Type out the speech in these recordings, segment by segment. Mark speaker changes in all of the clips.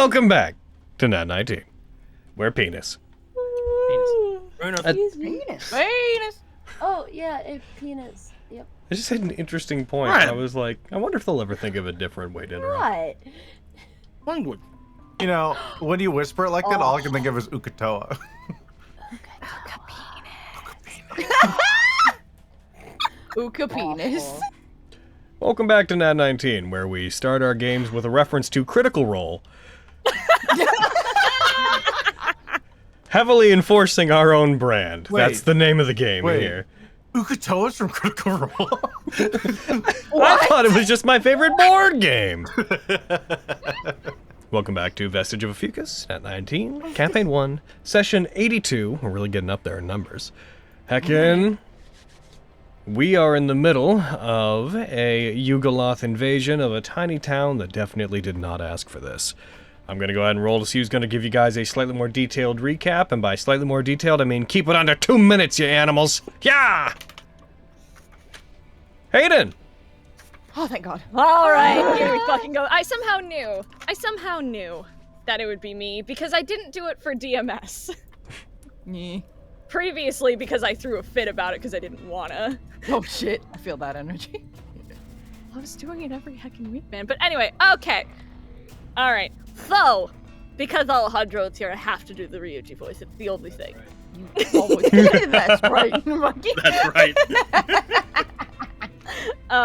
Speaker 1: Welcome back to Nat19, where penis.
Speaker 2: Penis.
Speaker 3: Penis.
Speaker 2: Oh, yeah, penis. Yep.
Speaker 1: I just had an interesting point.
Speaker 4: Right.
Speaker 1: I was like, I wonder if they'll ever think of a different way to interact.
Speaker 2: What?
Speaker 4: Language.
Speaker 5: You know, when you whisper it like that, all I can think of is Ukatoa.
Speaker 3: Uka penis.
Speaker 1: Welcome back to Nat19, where we start our games with a reference to Critical Role. Heavily enforcing our own brand.
Speaker 5: Wait.
Speaker 1: That's the name of the game
Speaker 5: Wait.
Speaker 1: here.
Speaker 5: Ukatoa's from Critical Role?
Speaker 1: I thought it was just my favorite board game. Welcome back to Vestige of Ophiuchus, Nat19, Campaign 1, Session 82. We're really getting up there in numbers. Heckin'. We are in the middle of a Yugoloth invasion of a tiny town that definitely did not ask for this. I'm going to go ahead and roll to see who's going to give you guys a slightly more detailed recap, and by slightly more detailed, I mean keep it under 2 minutes, you animals! Yeah! Hayden!
Speaker 3: Oh, thank God.
Speaker 6: All right, here we fucking go. I somehow knew that it would be me because I didn't do it for DMS.
Speaker 3: Yeah.
Speaker 6: Previously, because I threw a fit about it because I didn't wanna.
Speaker 3: Oh shit, I feel that energy.
Speaker 6: I was doing it every heckin' week, man. But anyway, okay. All right, so because Alejandro's here, I have to do the Ryuji voice. It's the only thing.
Speaker 3: You always that's right, Monkey.
Speaker 4: That's right.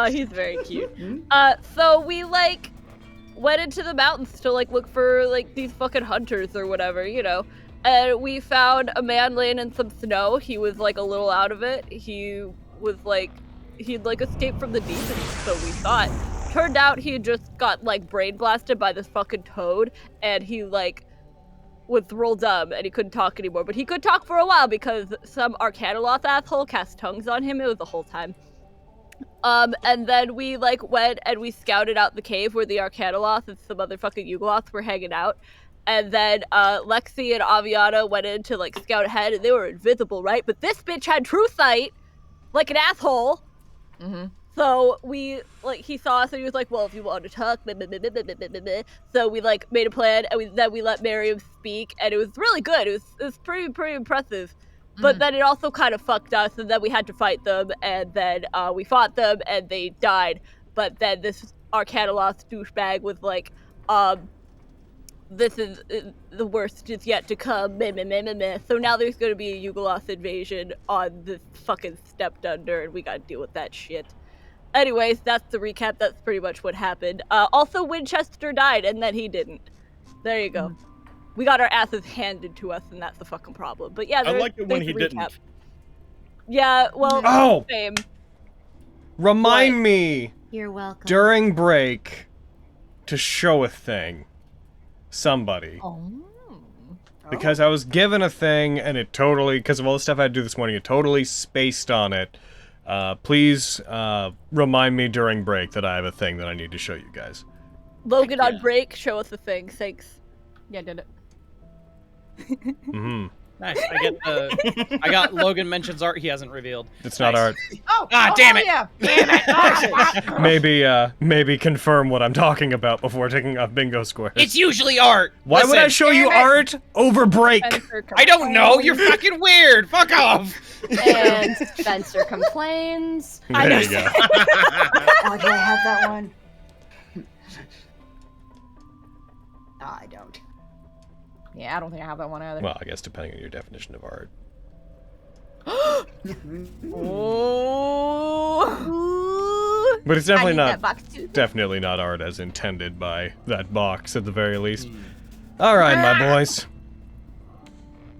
Speaker 6: He's very cute. So we like went into the mountains to like look for like these fucking hunters or whatever, you know. And we found a man laying in some snow. He was like a little out of it. He'd like escaped from the demons, so we thought. Turned out he had just got like brain blasted by this fucking toad, and he like was real dumb and he couldn't talk anymore. But he could talk for a while because some Arcanoloth asshole cast tongues on him. It was the whole time. And then we like went and we scouted out the cave where the Arcanoloth and some other fucking Yugoloths were hanging out. And then Lexi and Aviana went in to like scout ahead, and they were invisible, right? But this bitch had true sight, like an asshole.
Speaker 3: Mm-hmm.
Speaker 6: So we like he saw us and he was like, "Well, if you want to talk," blah, blah, blah, blah, blah, blah, blah. So we like made a plan, and then we let Miriam speak, and it was really good. It was pretty impressive. But then it also kind of fucked us, and then we had to fight them, and then we fought them, and they died. But then this Arcanoloth douchebag was like, this is the worst is yet to come. Meh, meh, meh, meh, meh. So now there's going to be a Yugoloth invasion on this fucking stepped under, and we got to deal with that shit. Anyways, that's the recap. That's pretty much what happened. Also, Winchester died, and then he didn't. There you go. We got our asses handed to us, and that's the fucking problem. But yeah,
Speaker 4: I like it when he didn't.
Speaker 6: Yeah, well,
Speaker 1: Oh!
Speaker 6: same.
Speaker 1: Remind me
Speaker 2: You're welcome.
Speaker 1: during break to show a thing. Somebody.
Speaker 3: Oh.
Speaker 1: Because I was given a thing and it totally, because of all the stuff I had to do this morning, it totally spaced on it. Please remind me during break that I have a thing that I need to show you guys.
Speaker 6: Logan on break, show us a thing. Thanks.
Speaker 3: Yeah, did it.
Speaker 1: Mm-hmm.
Speaker 7: Nice. I got Logan mentions art he hasn't revealed.
Speaker 1: It's not art.
Speaker 3: Oh,
Speaker 7: damn it.
Speaker 3: Yeah. Damn it.
Speaker 1: Maybe confirm what I'm talking about before taking off bingo squares.
Speaker 7: It's usually art.
Speaker 1: Why would I
Speaker 7: Listen,
Speaker 1: show you art over break?
Speaker 7: I don't know. You're fucking weird. Fuck off.
Speaker 2: And Spencer complains.
Speaker 1: There you go.
Speaker 8: Oh, do I have that one? No, I don't.
Speaker 3: Yeah, I don't think I have that one either.
Speaker 1: Well, I guess depending on your definition of art.
Speaker 3: Oh.
Speaker 1: But it's definitely
Speaker 3: I need
Speaker 1: not
Speaker 3: that box too.
Speaker 1: definitely not art as intended by that box at the very least. Alright, my boys.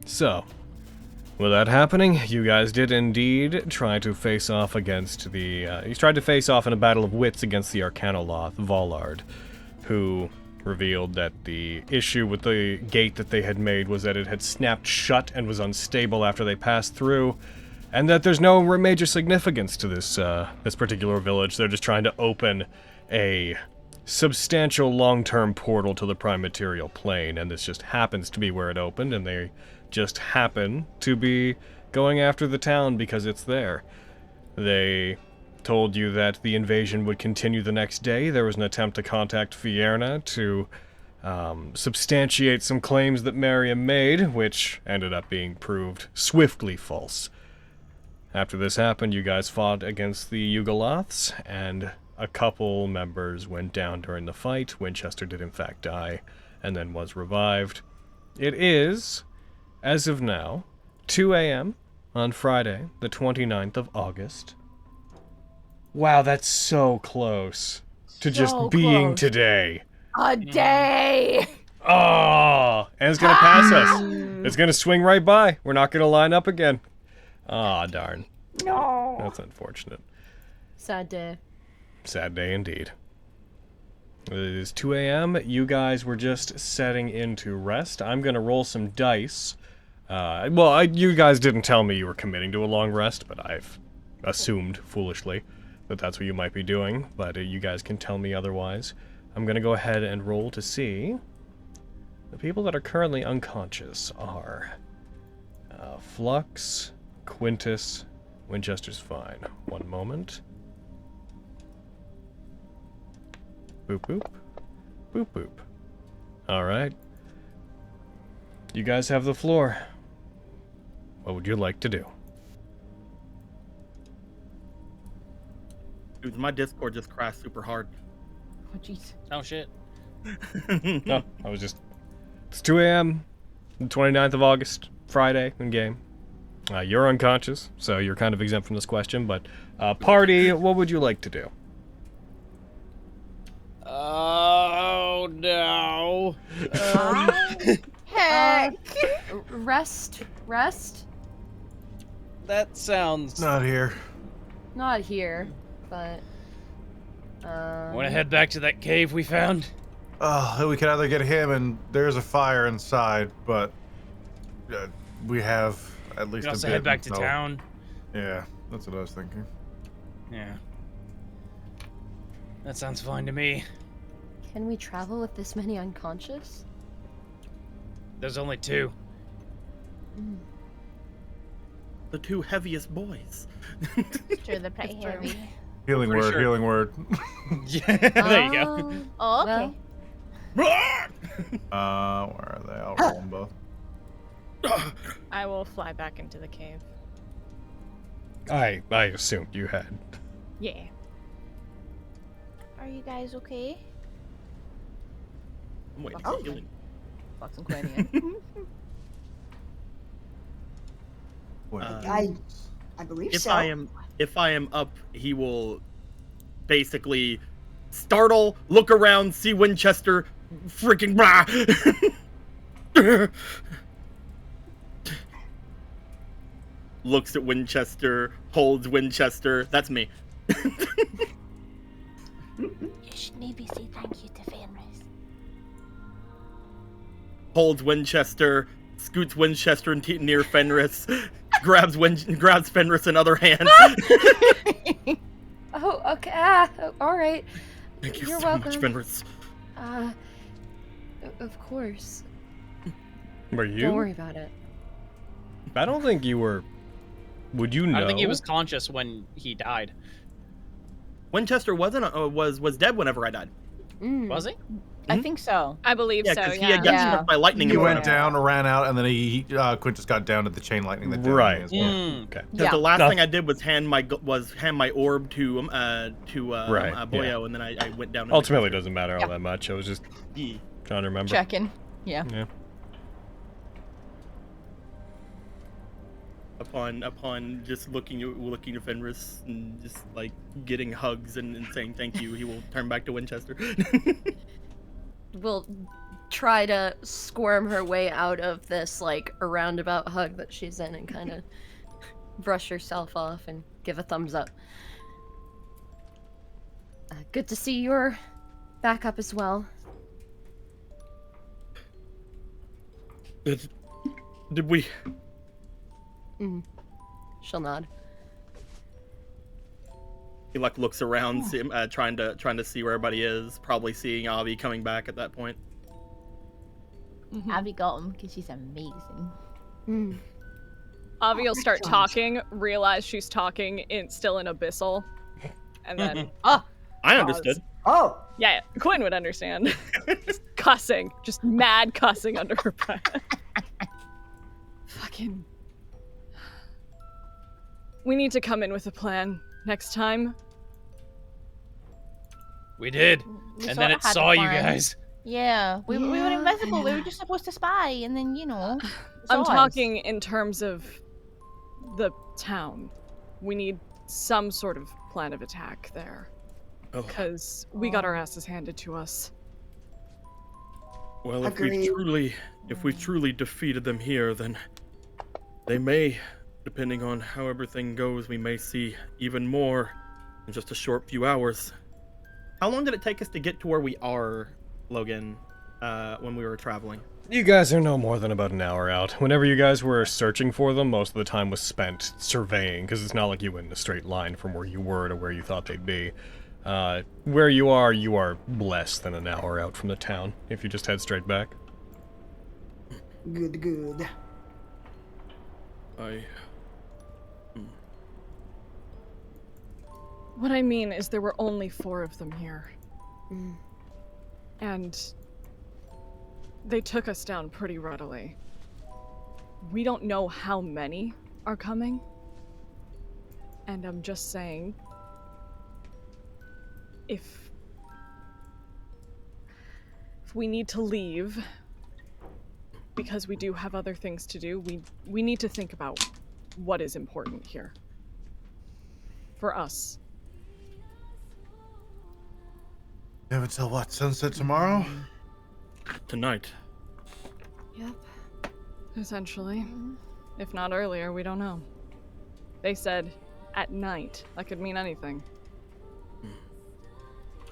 Speaker 1: So, with that happening, you guys did indeed try to face off against the, you tried to face off in a battle of wits against the Arcanoloth, Vollard, who revealed that the issue with the gate that they had made was that it had snapped shut and was unstable after they passed through, and that there's no major significance to this this particular village. They're just trying to open a substantial long-term portal to the prime material plane, and this just happens to be where it opened, and they just happen to be going after the town because it's there. They told you that the invasion would continue the next day. There was an attempt to contact Fierna to substantiate some claims that Miriam made, which ended up being proved swiftly false. After this happened, you guys fought against the Yugoloths, and a couple members went down during the fight. Winchester did in fact die, and then was revived. It is, as of now, 2 a.m. on Friday, the 29th of August. Wow, that's so close to just being today.
Speaker 3: A day!
Speaker 1: Oh, and it's gonna pass us. It's gonna swing right by. We're not gonna line up again. Ah, darn.
Speaker 3: No.
Speaker 1: That's unfortunate.
Speaker 2: Sad day.
Speaker 1: Sad day indeed. It is 2 a.m. You guys were just setting into rest. I'm gonna roll some dice. You guys didn't tell me you were committing to a long rest, but I've assumed, foolishly, that that's what you might be doing. But you guys can tell me otherwise. I'm gonna go ahead and roll to see. The people that are currently unconscious are Flux, Quintus, Winchester's fine. One moment. Boop boop. Boop boop. Alright. You guys have the floor. What would you like to do?
Speaker 4: Dude, my Discord just crashed super hard.
Speaker 3: Oh, jeez.
Speaker 7: Oh shit.
Speaker 1: No, I was just... It's 2 a.m. the 29th of August, Friday, in game. You're unconscious, so you're kind of exempt from this question, but party, what would you like to do?
Speaker 7: Oh no.
Speaker 3: Heck.
Speaker 2: Rest.
Speaker 7: That sounds.
Speaker 5: Not here.
Speaker 2: Not here, but.
Speaker 7: Want to head back to that cave we found?
Speaker 5: Oh, we could either get him and there's a fire inside, but we have at
Speaker 7: We
Speaker 5: least
Speaker 7: can
Speaker 5: a
Speaker 7: also
Speaker 5: bit
Speaker 7: head back to
Speaker 5: until-
Speaker 7: town.
Speaker 5: Yeah, that's what I was thinking.
Speaker 7: Yeah. That sounds fine to me.
Speaker 2: Can we travel with this many unconscious?
Speaker 7: There's only 2.
Speaker 4: The 2 heaviest boys.
Speaker 3: Sure, they're pretty heavy.
Speaker 5: Healing
Speaker 7: Pretty
Speaker 5: word,
Speaker 7: sure.
Speaker 5: healing word.
Speaker 7: Yeah, there you go.
Speaker 3: Oh, okay.
Speaker 2: Well,
Speaker 5: Where are they? I'll roll them both.
Speaker 6: I will fly back into the cave.
Speaker 1: I assumed you had.
Speaker 6: Yeah.
Speaker 3: Are you guys okay?
Speaker 4: I'm waiting
Speaker 3: Oh.
Speaker 4: for healing.
Speaker 3: Flux and Quinn again.
Speaker 5: Wait.
Speaker 8: I believe
Speaker 4: If
Speaker 8: so.
Speaker 4: I am up, he will basically startle, look around, see Winchester, freaking blah. Looks at Winchester, holds Winchester. That's me.
Speaker 3: You should maybe say thank you to Fenris.
Speaker 4: Holds Winchester, scoots Winchester near Fenris, grabs Fenris in other hand.
Speaker 2: oh, okay. All right.
Speaker 4: Thank you
Speaker 2: You're
Speaker 4: so much,
Speaker 2: welcome.
Speaker 4: Fenris.
Speaker 2: Of course.
Speaker 1: Were you?
Speaker 2: Don't worry about it.
Speaker 1: I don't think you were. Would you know?
Speaker 7: I don't think he was conscious when he died.
Speaker 4: Winchester was dead whenever I died.
Speaker 7: Was he?
Speaker 3: I think so.
Speaker 6: I believe
Speaker 4: Yeah,
Speaker 6: so,
Speaker 4: because
Speaker 6: yeah.
Speaker 4: he had gotten
Speaker 3: Yeah.
Speaker 4: struck by lightning.
Speaker 5: He
Speaker 4: in
Speaker 5: went
Speaker 4: front of
Speaker 5: down, ran out, and then Quintus got down to the chain lightning that did
Speaker 1: Right.
Speaker 5: me as well.
Speaker 7: Mm.
Speaker 1: Okay.
Speaker 4: Because
Speaker 3: Yeah.
Speaker 4: the last
Speaker 1: No.
Speaker 4: thing I did was hand my orb to
Speaker 1: Right,
Speaker 4: Boyo, and then I went down.
Speaker 1: Ultimately, it doesn't matter all
Speaker 3: Yeah.
Speaker 1: that much. I was just
Speaker 4: Yeah.
Speaker 1: trying to remember.
Speaker 3: Checking. Yeah.
Speaker 1: Yeah.
Speaker 4: Upon just looking at Fenris and just like getting hugs and saying thank you, he will turn back to Winchester.
Speaker 2: We'll try to squirm her way out of this, like, a roundabout hug that she's in and kind of brush herself off and give a thumbs up. Good to see you're back up as well.
Speaker 4: Did we?
Speaker 2: She'll nod.
Speaker 4: He like looks around, trying to see where everybody is. Probably seeing Avi coming back at that point.
Speaker 3: Abby got him because she's amazing.
Speaker 6: Avi will start talking, realize she's talking still in Abyssal, and then
Speaker 4: I understood.
Speaker 8: Oh,
Speaker 6: yeah, Quinn would understand. cussing, just mad cussing under her breath. Fucking. We need to come in with a plan next time.
Speaker 7: We did,
Speaker 3: We
Speaker 7: and then
Speaker 3: sorta
Speaker 7: it
Speaker 3: had
Speaker 7: saw
Speaker 3: a
Speaker 7: you
Speaker 3: plan.
Speaker 7: guys.
Speaker 3: Yeah, we were invisible. We were just supposed to spy, and then it
Speaker 6: I'm
Speaker 3: saw us.
Speaker 6: talking in terms of the town. We need some sort of plan of attack there.
Speaker 4: Oh.
Speaker 6: Because we got our asses handed to us.
Speaker 4: Well,
Speaker 8: Agreed.
Speaker 4: if we truly defeated them here, then they may, depending on how everything goes, we may see even more in just a short few hours. How long did it take us to get to where we are, Logan, when we were traveling?
Speaker 1: You guys are no more than about an hour out. Whenever you guys were searching for them, most of the time was spent surveying, because it's not like you went in a straight line from where you were to where you thought they'd be. Where you are less than an hour out from the town, if you just head straight back.
Speaker 8: Good, good.
Speaker 6: What I mean is there were only 4 of them here. And they took us down pretty readily. We don't know how many are coming. And I'm just saying, if we need to leave, because we do have other things to do, we need to think about what is important here. For us.
Speaker 5: You have until what, sunset tomorrow?
Speaker 4: Tonight.
Speaker 2: Yep.
Speaker 6: Essentially. If not earlier, we don't know. They said at night. That could mean anything.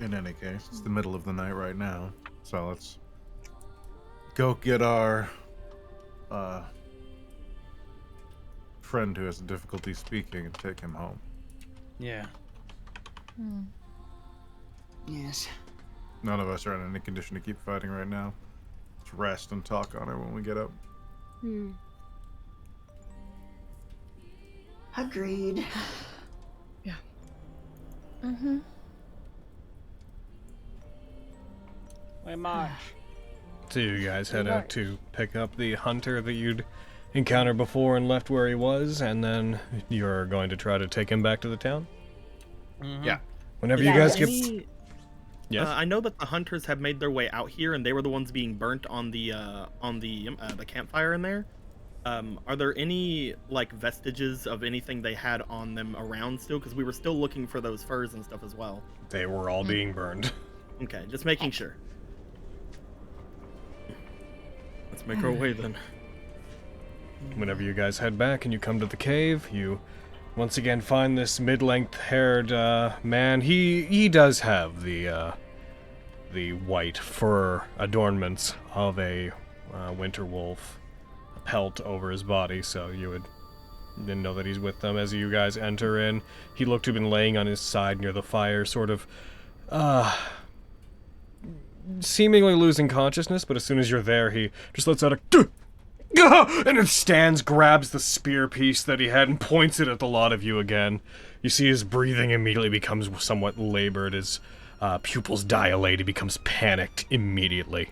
Speaker 5: In any case, it's the middle of the night right now, so let's go get our friend who has difficulty speaking and take him home.
Speaker 7: Yeah.
Speaker 8: Yes.
Speaker 5: None of us are in any condition to keep fighting right now. Let's rest and talk on it when we get up.
Speaker 8: Agreed.
Speaker 6: Yeah.
Speaker 7: We march.
Speaker 1: So you guys head out to pick up the hunter that you'd encountered before and left where he was, and then you're going to try to take him back to the town?
Speaker 5: Yeah.
Speaker 1: Whenever you guys get... Yes?
Speaker 4: I know that the hunters have made their way out here, and they were the ones being burnt on the campfire in there. Are there any like vestiges of anything they had on them around still? Because we were still looking for those furs and stuff as well.
Speaker 1: They were all being burned.
Speaker 4: Okay, just making sure. Let's make our way then.
Speaker 1: Whenever you guys head back and you come to the cave, you once again find this mid-length haired man. He does have the white fur adornments of a winter wolf pelt over his body, so you didn't know that he's with them. As you guys enter in, he looked to have been laying on his side near the fire, sort of seemingly losing consciousness, but as soon as you're there, he just lets out a and it stands, grabs the spear piece that he had and points it at the lot of you again. You see his breathing immediately becomes somewhat labored, his pupils dilate, he becomes panicked immediately.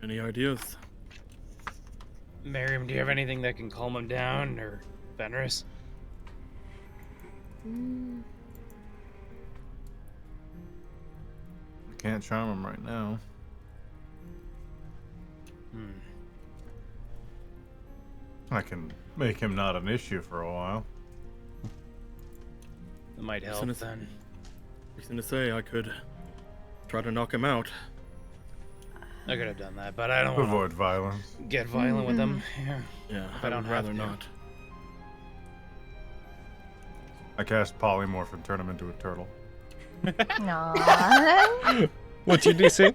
Speaker 4: Any ideas?
Speaker 7: Miriam, do you have anything that can calm him down, or Fenris?
Speaker 5: Can't charm him right now. I can make him not an issue for a while.
Speaker 7: That might help then.
Speaker 4: Reason to say I could try to knock him out.
Speaker 7: I could have done that, but I don't want
Speaker 5: Avoid violence.
Speaker 7: to get violent with him. Yeah.
Speaker 4: Yeah,
Speaker 7: I don't
Speaker 4: would rather
Speaker 7: have to.
Speaker 4: not.
Speaker 5: I cast polymorph and turn him into a turtle.
Speaker 3: No.
Speaker 1: What's your DC?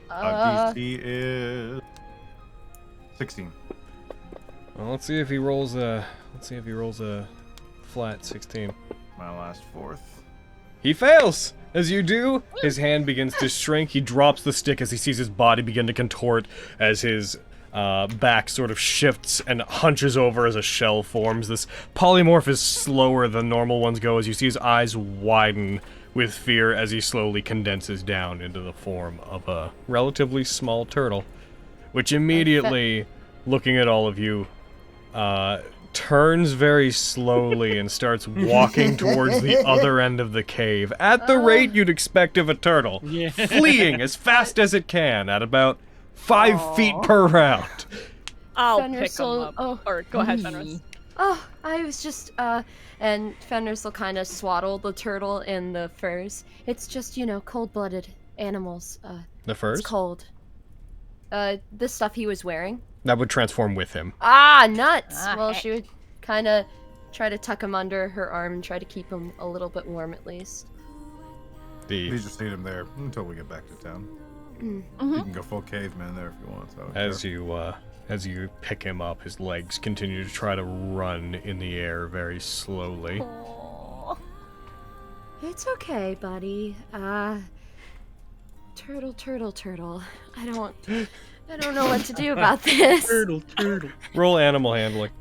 Speaker 5: DC is 16.
Speaker 1: Well, let's see if he rolls a flat 16.
Speaker 5: My last fourth.
Speaker 1: He fails! As you do, his hand begins to shrink. He drops the stick as he sees his body begin to contort as his back sort of shifts and hunches over as a shell forms. This polymorph is slower than normal ones go as you see his eyes widen with fear as he slowly condenses down into the form of a relatively small turtle, which immediately, looking at all of you, turns very slowly and starts walking towards the other end of the cave at the rate you'd expect of a turtle, fleeing as fast as it can at about 5 feet per round.
Speaker 6: I'll
Speaker 2: Fenris
Speaker 6: pick him
Speaker 2: will-
Speaker 6: up.
Speaker 2: oh.
Speaker 6: Or go ahead, Fenris.
Speaker 2: Oh, I was just, and Fenris will kind of swaddle the turtle in the furs. It's just, you know, cold-blooded animals.
Speaker 1: The furs?
Speaker 2: It's cold. The stuff he was wearing.
Speaker 1: That would transform with him.
Speaker 2: Ah, nuts!
Speaker 3: Ah,
Speaker 2: Well,
Speaker 3: heck.
Speaker 2: she would kind of try to tuck him under her arm and try to keep him a little bit warm at least.
Speaker 5: We just need him there until we get back to town. You can go full caveman there if you want. So
Speaker 1: As you pick him up, his legs continue to try to run in the air very slowly.
Speaker 2: It's okay, buddy. Turtle. I don't know what to do about this.
Speaker 4: Turtle.
Speaker 1: Roll animal handling.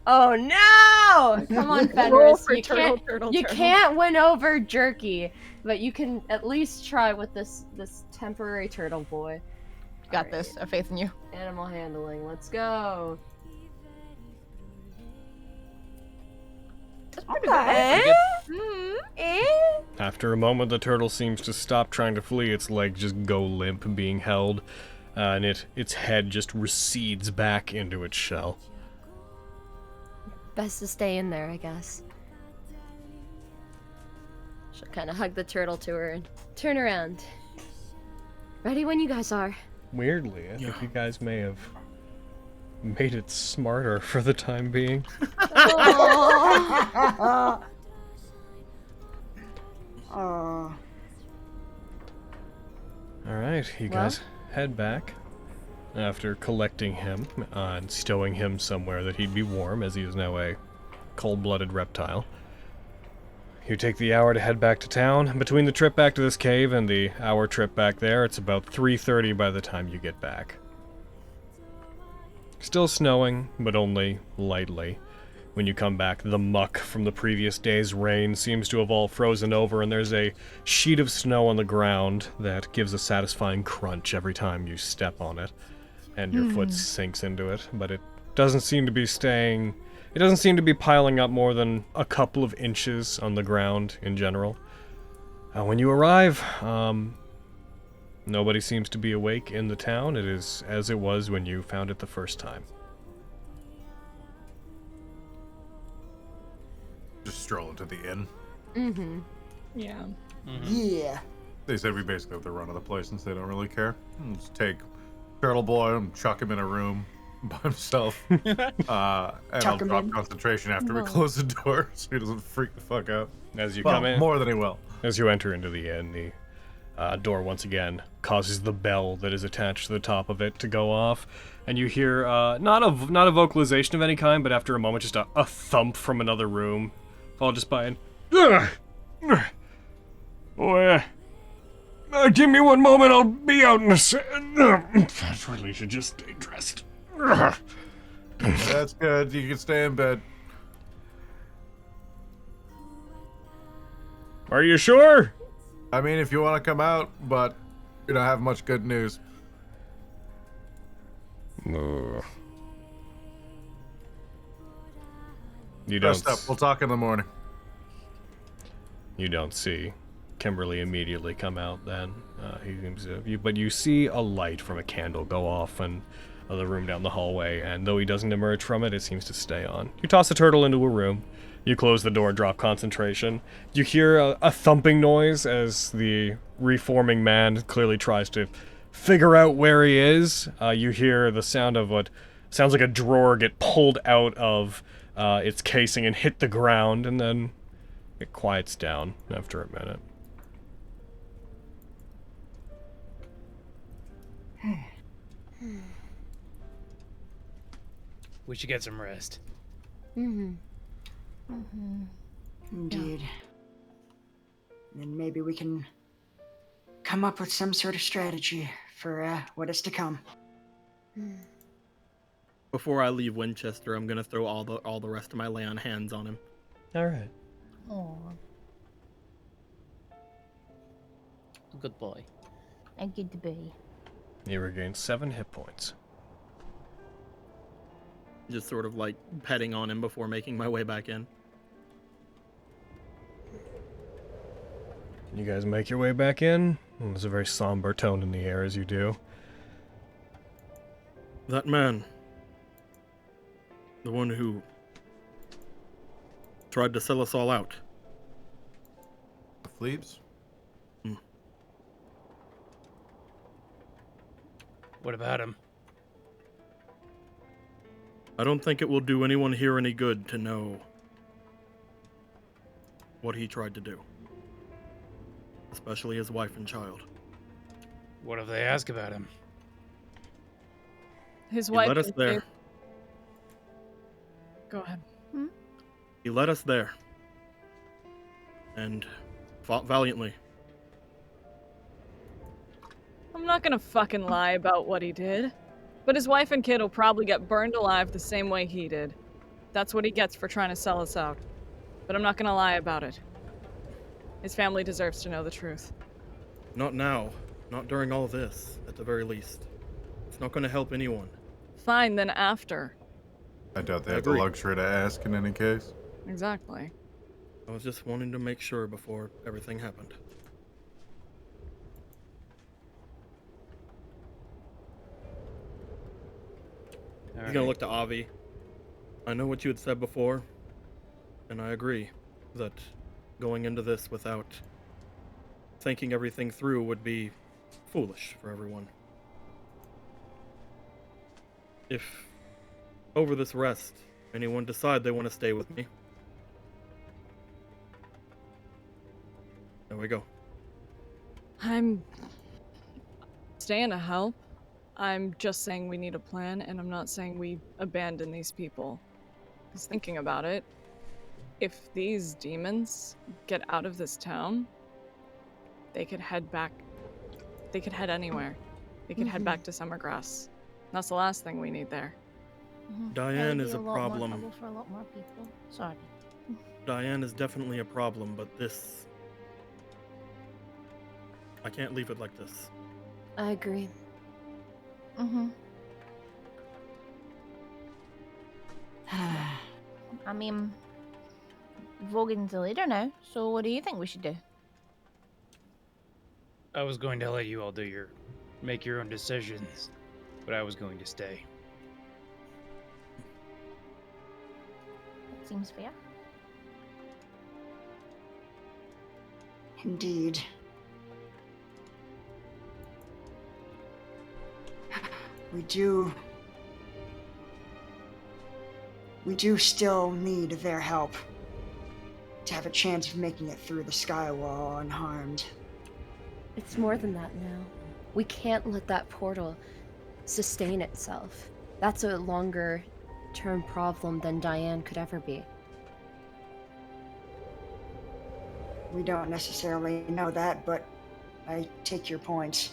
Speaker 2: Oh no! Come on,
Speaker 6: Roll
Speaker 2: Fenris.
Speaker 6: for
Speaker 2: You
Speaker 6: turtle,
Speaker 2: can't.
Speaker 6: turtle,
Speaker 2: You
Speaker 6: turtle.
Speaker 2: can't win over Jerky, but you can at least try with this temporary turtle boy.
Speaker 3: Got
Speaker 2: Alright.
Speaker 3: this. I have faith in you.
Speaker 2: Animal handling. Let's go. Okay.
Speaker 1: After a moment, the turtle seems to stop trying to flee. Its legs just go limp, being held, and its head just recedes back into its shell.
Speaker 2: Best to stay in there, I guess. She'll kind of hug the turtle to her and turn around. Ready when you guys are.
Speaker 1: Weirdly, I think you guys may have made it smarter for the time being. Alright, you guys head back after collecting him and stowing him somewhere that he'd be warm, as he is now a cold-blooded reptile. You take the hour to head back to town. Between the trip back to this cave and the hour trip back there, it's about 3:30 by the time you get back. Still snowing, but only lightly. When you come back, the muck from the previous day's rain seems to have all frozen over, and there's a sheet of snow on the ground that gives a satisfying crunch every time you step on it, and your foot sinks into it, but it doesn't seem to be staying... It doesn't seem to be piling up more than a couple of inches on the ground in general. When you arrive, nobody seems to be awake in the town. It is as it was when you found it the first time.
Speaker 5: just stroll into the inn.
Speaker 2: Mm-hmm.
Speaker 6: Yeah.
Speaker 8: Yeah.
Speaker 5: They said we basically have the run of the place since they don't really care. Just take Turtle Boy and chuck him in a room by himself. And I'll
Speaker 8: Chuck him
Speaker 5: drop
Speaker 8: in.
Speaker 5: concentration after we close the door so he doesn't freak the fuck out.
Speaker 1: As you
Speaker 5: Well,
Speaker 1: come in,
Speaker 5: more than he will.
Speaker 1: as you enter into the inn, the door once again causes the bell that is attached to the top of it to go off, and you hear not a vocalization of any kind, but after a moment, just a thump from another room, followed just by an give me one moment, I'll be out in a second. I really should just stay dressed.
Speaker 5: That's good. You can stay in bed.
Speaker 1: Are you sure?
Speaker 5: I mean, if you want to come out, but you don't have much good news.
Speaker 1: No. You don't.
Speaker 5: Rest up. We'll talk in the morning.
Speaker 1: You don't see Kimberly immediately come out then. He seems to, but you see a light from a candle go off in the room down the hallway, and though he doesn't emerge from it, it seems to stay on. You toss the turtle into a room. You close the door, drop concentration. You hear a thumping noise as the reforming man clearly tries to figure out where he is. You hear the sound of what sounds like a drawer get pulled out of its casing and hit the ground, and then it quiets down after a minute.
Speaker 7: We should get some rest.
Speaker 2: Mm-hmm.
Speaker 8: Indeed. Then maybe we can come up with some sort of strategy for what is to come.
Speaker 4: Before I leave Winchester, I'm gonna throw all the rest of my lay on hands on him.
Speaker 1: All right.
Speaker 3: Oh.
Speaker 7: Good boy.
Speaker 3: A good boy.
Speaker 1: You regain 7 hit points.
Speaker 4: Just sort of like petting on him before making my way back in.
Speaker 1: You guys make your way back in. There's a very somber tone in the air as you do.
Speaker 4: That man. The one who tried to sell us all out.
Speaker 5: The Fleebs?
Speaker 7: What about him?
Speaker 4: I don't think it will do anyone here any good to know what he tried to do. Especially his wife and child.
Speaker 7: What if they ask about him?
Speaker 6: His
Speaker 4: He
Speaker 6: wife.
Speaker 4: led us
Speaker 6: and
Speaker 4: there.
Speaker 6: kid- Go ahead.
Speaker 4: He led us there. And fought valiantly.
Speaker 6: I'm not gonna fucking lie about what he did. But his wife and kid will probably get burned alive the same way he did. That's what he gets for trying to sell us out. But I'm not gonna lie about it. His family deserves to know the truth.
Speaker 4: Not now. Not during all this, at the very least. It's not going to help anyone.
Speaker 6: Fine, then after.
Speaker 5: I doubt they
Speaker 4: I
Speaker 5: have the
Speaker 4: agree.
Speaker 5: luxury to ask in any case.
Speaker 6: Exactly.
Speaker 4: I was just wanting to make sure before everything happened. He's gonna look to Avi. I know what you had said before, and I agree that going into this without thinking everything through would be foolish for everyone. If over this rest, anyone decide they want to stay with me, there we go.
Speaker 6: I'm staying to help. I'm just saying we need a plan, and I'm not saying we abandon these people. Because thinking about it, if these demons get out of this town, they could head back. They could head anywhere. They could head back to Summergrass. That's the last thing we need there.
Speaker 4: Diane
Speaker 3: That'd
Speaker 4: is
Speaker 3: be
Speaker 4: a
Speaker 3: lot more
Speaker 4: problem.
Speaker 3: trouble for a lot more people. Sorry.
Speaker 4: Diane is definitely a problem, but this... I can't leave it like this.
Speaker 2: I agree.
Speaker 3: I mean, Vogan's the leader now, so what do you think we should do?
Speaker 7: I was going to let you all make your own decisions, but I was going to stay.
Speaker 3: That seems fair.
Speaker 8: Indeed. We do still need their help to have a chance of making it through the skywall unharmed.
Speaker 2: It's more than that now. We can't let that portal sustain itself. That's a longer term problem than Diane could ever be.
Speaker 8: We don't necessarily know that, but I take your point.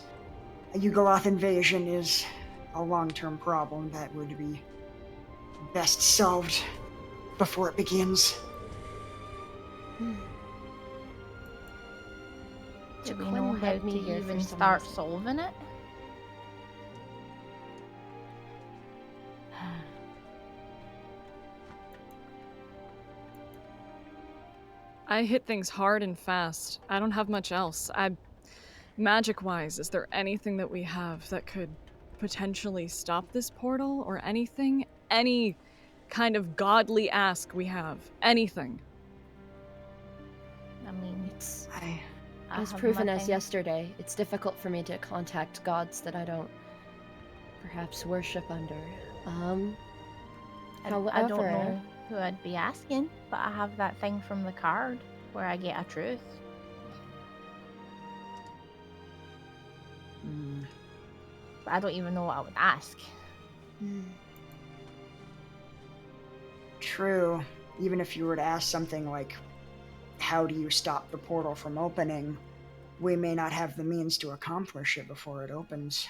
Speaker 8: A Yugoloth invasion is a long-term problem that would be best solved before it begins.
Speaker 3: Do we
Speaker 2: Quinn
Speaker 3: know how
Speaker 2: led me
Speaker 3: to
Speaker 2: here for
Speaker 3: even
Speaker 2: some
Speaker 3: start
Speaker 2: reason.
Speaker 3: solving it?
Speaker 6: I hit things hard and fast. I don't have much else. Magic-wise, is there anything that we have that could potentially stop this portal or anything? Any kind of godly ask we have? Anything?
Speaker 3: I mean,
Speaker 2: It's
Speaker 8: I
Speaker 2: as
Speaker 3: have
Speaker 2: proven as
Speaker 3: nothing.
Speaker 2: yesterday. It's difficult for me to contact gods that I don't perhaps worship under.
Speaker 3: I don't
Speaker 2: However,
Speaker 3: know who I'd be asking, but I have that thing from the card where I get a truth. But I don't even know what I would ask.
Speaker 8: True. Even if you were to ask something like, how do you stop the portal from opening, we may not have the means to accomplish it before it opens.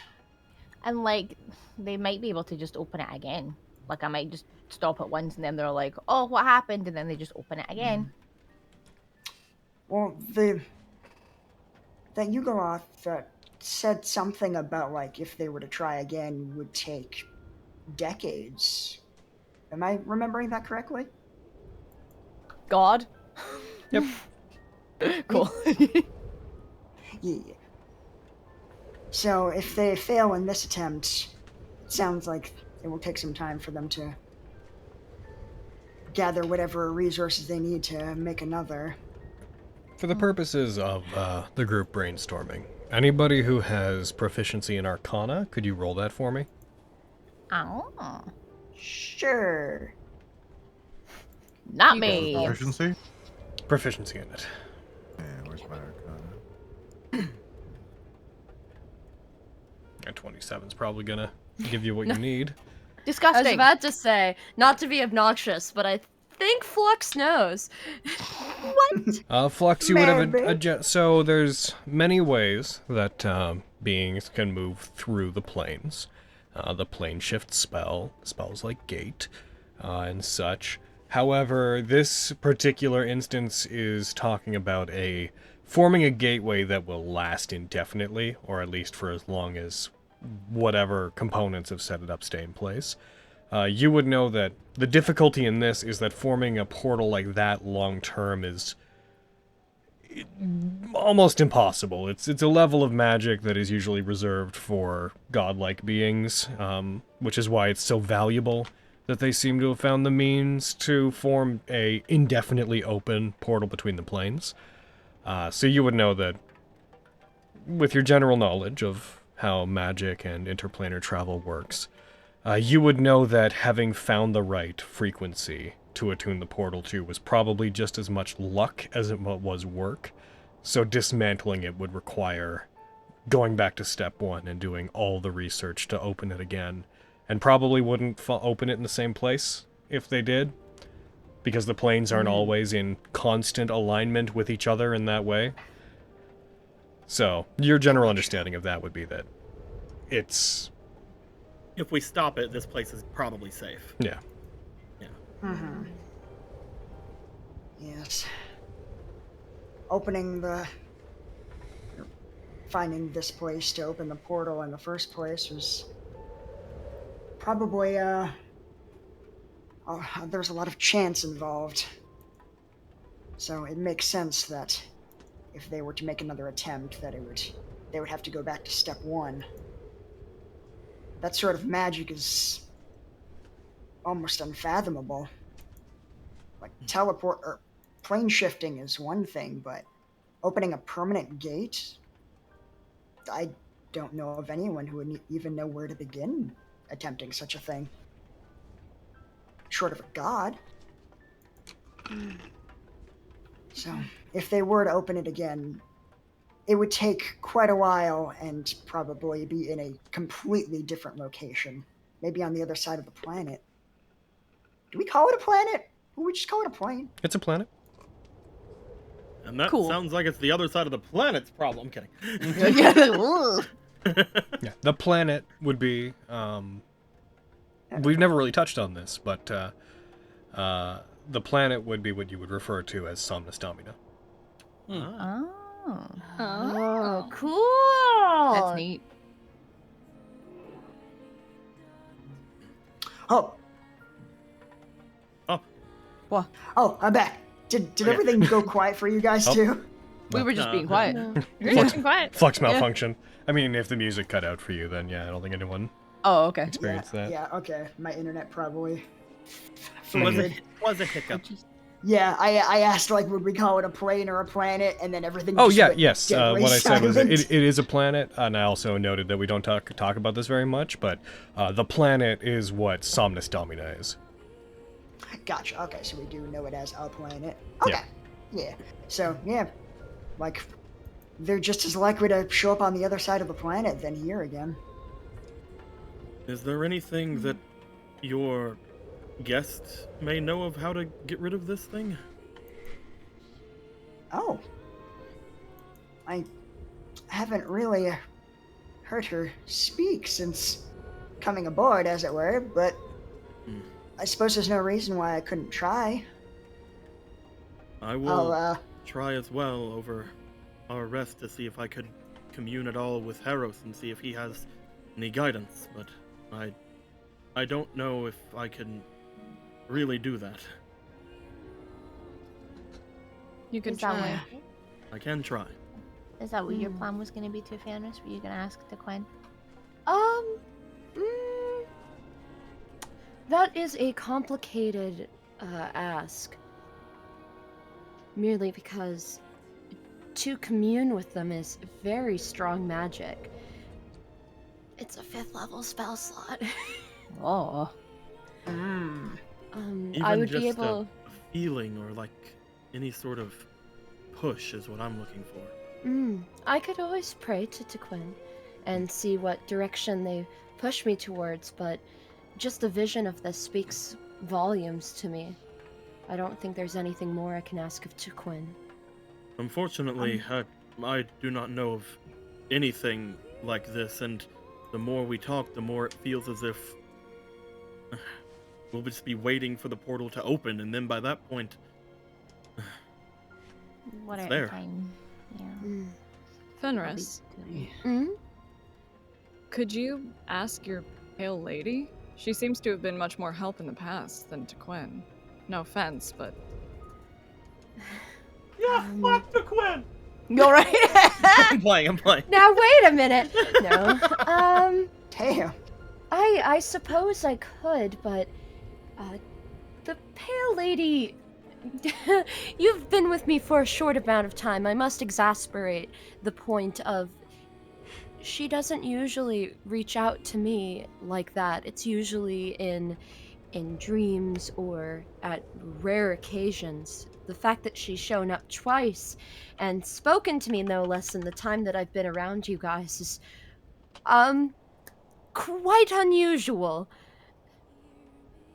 Speaker 3: And like, they might be able to just open it again. Like, I might just stop it once and then they're like, oh, what happened? And then they just open it again.
Speaker 8: Well, the that Yugoloth said something about, like, if they were to try again, would take decades. Am I remembering that correctly?
Speaker 3: God.
Speaker 1: Yep.
Speaker 3: Cool.
Speaker 8: Yeah. So if they fail in this attempt, it sounds like it will take some time for them to gather whatever resources they need to make another.
Speaker 1: For the purposes of the group brainstorming, anybody who has proficiency in Arcana, could you roll that for me?
Speaker 3: Oh.
Speaker 8: Sure.
Speaker 3: Not me.
Speaker 5: Proficiency?
Speaker 1: Proficiency in it.
Speaker 5: Yeah, where's my Arcana?
Speaker 1: A 27's probably gonna give you what you need.
Speaker 2: I was
Speaker 3: Disgusting.
Speaker 2: about to say, not to be obnoxious, but I think Flux knows.
Speaker 1: Flux, you would have
Speaker 8: Maybe.
Speaker 1: so there's many ways that beings can move through the planes. The plane shift spells like gate, and such. However, this particular instance is talking about forming a gateway that will last indefinitely, or at least for as long as whatever components have set it up stay in place. You would know that the difficulty in this is that forming a portal like that long term is almost impossible. It's a level of magic that is usually reserved for godlike beings, which is why it's so valuable that they seem to have found the means to form a indefinitely open portal between the planes. So you would know that with your general knowledge of how magic and interplanar travel works, you would know that having found the right frequency to attune the portal to was probably just as much luck as it was work. So dismantling it would require going back to step one and doing all the research to open it again, and probably wouldn't open it in the same place if they did, because the planes aren't always in constant alignment with each other in that way. So your general understanding of that would be that it's...
Speaker 4: If we stop it, this place is probably safe.
Speaker 1: Yeah.
Speaker 8: Mm-hmm. Yes. Finding this place to open the portal in the first place was probably, there's a lot of chance involved. So it makes sense that if they were to make another attempt, that they would have to go back to step one. That sort of magic is almost unfathomable. Like teleport or plane shifting is one thing, but opening a permanent gate, I don't know of anyone who would even know where to begin attempting such a thing. Short of a god. So, if they were to open it again, it would take quite a while and probably be in a completely different location. Maybe on the other side of the planet. Do we call it a planet? Or we just call it a plane?
Speaker 1: It's a planet.
Speaker 4: And that
Speaker 3: Cool.
Speaker 4: sounds like it's the other side of the planet's problem. I'm kidding.
Speaker 1: Yeah, the planet would be, we've never really touched on this, but the planet would be what you would refer to as Somnus Domina.
Speaker 3: Oh.
Speaker 2: Oh, cool.
Speaker 3: That's neat.
Speaker 8: Oh.
Speaker 4: Oh.
Speaker 3: What?
Speaker 8: Oh, I'm back. Did
Speaker 4: Okay.
Speaker 8: everything go quiet for you guys
Speaker 1: Oh.
Speaker 8: too?
Speaker 3: We were just
Speaker 4: No.
Speaker 3: being quiet.
Speaker 6: You're just quiet.
Speaker 1: Flux malfunction. I mean, if the music cut out for you, then yeah, I don't think anyone
Speaker 3: Oh, okay.
Speaker 1: experienced that.
Speaker 8: Yeah, okay. My internet probably
Speaker 4: Was
Speaker 8: floated.
Speaker 4: a hiccup.
Speaker 8: Yeah, I asked, like, would we call it a plane or a planet, and then everything
Speaker 1: Oh
Speaker 8: just
Speaker 1: yeah,
Speaker 8: went
Speaker 1: yes.
Speaker 8: deadly
Speaker 1: What I said was
Speaker 8: silent.
Speaker 1: it is a planet, and I also noted that we don't talk about this very much, but the planet is what Somnus Domina is.
Speaker 8: Gotcha, okay, so we do know it as a planet. Okay, yeah. So, yeah, like, they're just as likely to show up on the other side of the planet than here again.
Speaker 4: Is there anything that your guest may know of how to get rid of this thing?
Speaker 8: Oh. I haven't really heard her speak since coming aboard, as it were, but I suppose there's no reason why I couldn't try.
Speaker 4: I will
Speaker 8: I'll,
Speaker 4: try as well over our rest to see if I could commune at all with Harros and see if he has any guidance, but I don't know if I can really do that.
Speaker 6: You can
Speaker 3: Is that
Speaker 6: try.
Speaker 3: what-
Speaker 4: I can try.
Speaker 3: Is that what your plan was going to be to Fenris? Were you going to ask to Quinn?
Speaker 2: That is a complicated ask. Merely because to commune with them is very strong magic. It's a 5th level spell slot.
Speaker 3: Oh.
Speaker 4: Even
Speaker 2: I would
Speaker 4: just
Speaker 2: be able.
Speaker 4: a feeling or like any sort of push is what I'm looking for.
Speaker 2: I could always pray to Tequin and see what direction they push me towards, but just the vision of this speaks volumes to me. I don't think there's anything more I can ask of Tequin.
Speaker 4: Unfortunately, I do not know of anything like this, and the more we talk, the more it feels as if we'll just be waiting for the portal to open, and then by that point,
Speaker 3: What
Speaker 4: It's
Speaker 3: at
Speaker 4: there.
Speaker 3: a time? Yeah.
Speaker 6: Fenris, could you ask your pale lady? She seems to have been much more help in the past than Tequin. No offense, but
Speaker 4: fuck the Quinn!
Speaker 3: You're right.
Speaker 4: I'm playing.
Speaker 2: Now wait a minute. No.
Speaker 8: Damn.
Speaker 2: I suppose I could, but the pale lady. You've been with me for a short amount of time. I must exasperate the point of. She doesn't usually reach out to me like that. It's usually in dreams or at rare occasions. The fact that she's shown up twice and spoken to me no less in the time that I've been around you guys is quite unusual.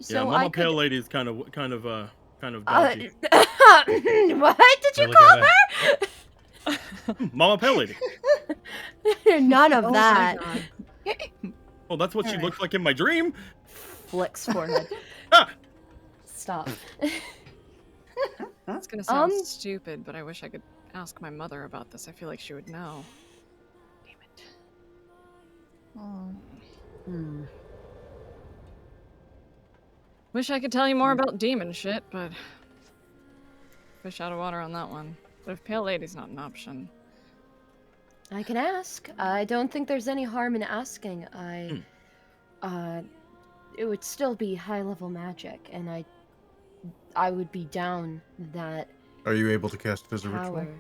Speaker 4: Yeah, Mama Pale Lady is kind of dodgy.
Speaker 2: What did you
Speaker 1: Really
Speaker 2: call
Speaker 1: gotta-
Speaker 2: her?
Speaker 4: Mama Pale Lady.
Speaker 2: None of
Speaker 8: Oh my
Speaker 2: that.
Speaker 8: God.
Speaker 4: Well, that's what she looks like in my dream.
Speaker 2: Flicks forehead.
Speaker 4: Ah!
Speaker 2: Stop.
Speaker 6: it's gonna sound stupid, but I wish I could ask my mother about this. I feel like she would know. Damn it.
Speaker 3: Oh.
Speaker 6: Wish I could tell you more about demon shit, but fish out of water on that one. But if Pale Lady's not an option,
Speaker 2: I can ask. I don't think there's any harm in asking. It would still be high-level magic, and I would be down that
Speaker 5: Are you able to cast it as a
Speaker 2: power.
Speaker 5: ritual?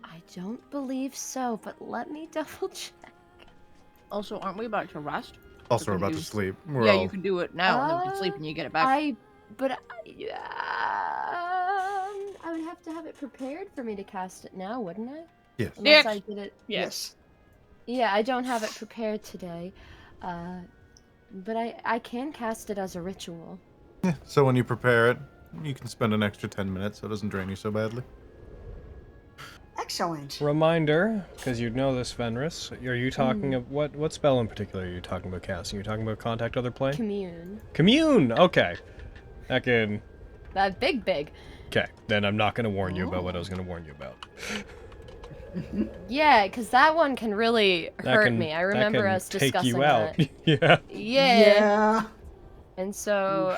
Speaker 2: I don't believe so, but let me double check.
Speaker 3: Also, aren't we about to rest?
Speaker 5: Also,
Speaker 3: can
Speaker 5: we're about
Speaker 3: do-
Speaker 5: to sleep. We're
Speaker 3: Yeah,
Speaker 5: all...
Speaker 3: you can do it now, and then we can sleep and you get it back.
Speaker 2: I would have to have it prepared for me to cast it now, wouldn't I?
Speaker 5: Yes.
Speaker 2: Unless I did it.
Speaker 8: Yes.
Speaker 2: Yeah, I don't have it prepared today. But I can cast it as a ritual.
Speaker 5: Yeah, so when you prepare it, you can spend an extra 10 minutes so it doesn't drain you so badly.
Speaker 8: Excellent.
Speaker 1: Reminder, because you'd know this, Fenris. Are you talking of what spell in particular are you talking about casting? You're talking about contact other plane?
Speaker 2: Commune.
Speaker 1: Commune. Okay. That can.
Speaker 2: That big.
Speaker 1: Okay. Then I'm not going to warn you about what I was going to warn you about.
Speaker 2: Yeah, because that one can really
Speaker 1: That
Speaker 2: hurt
Speaker 1: can-
Speaker 2: me. I
Speaker 1: that
Speaker 2: remember
Speaker 1: can
Speaker 2: us
Speaker 1: take
Speaker 2: discussing
Speaker 1: you out.
Speaker 2: that.
Speaker 1: Yeah.
Speaker 2: Yeah. And so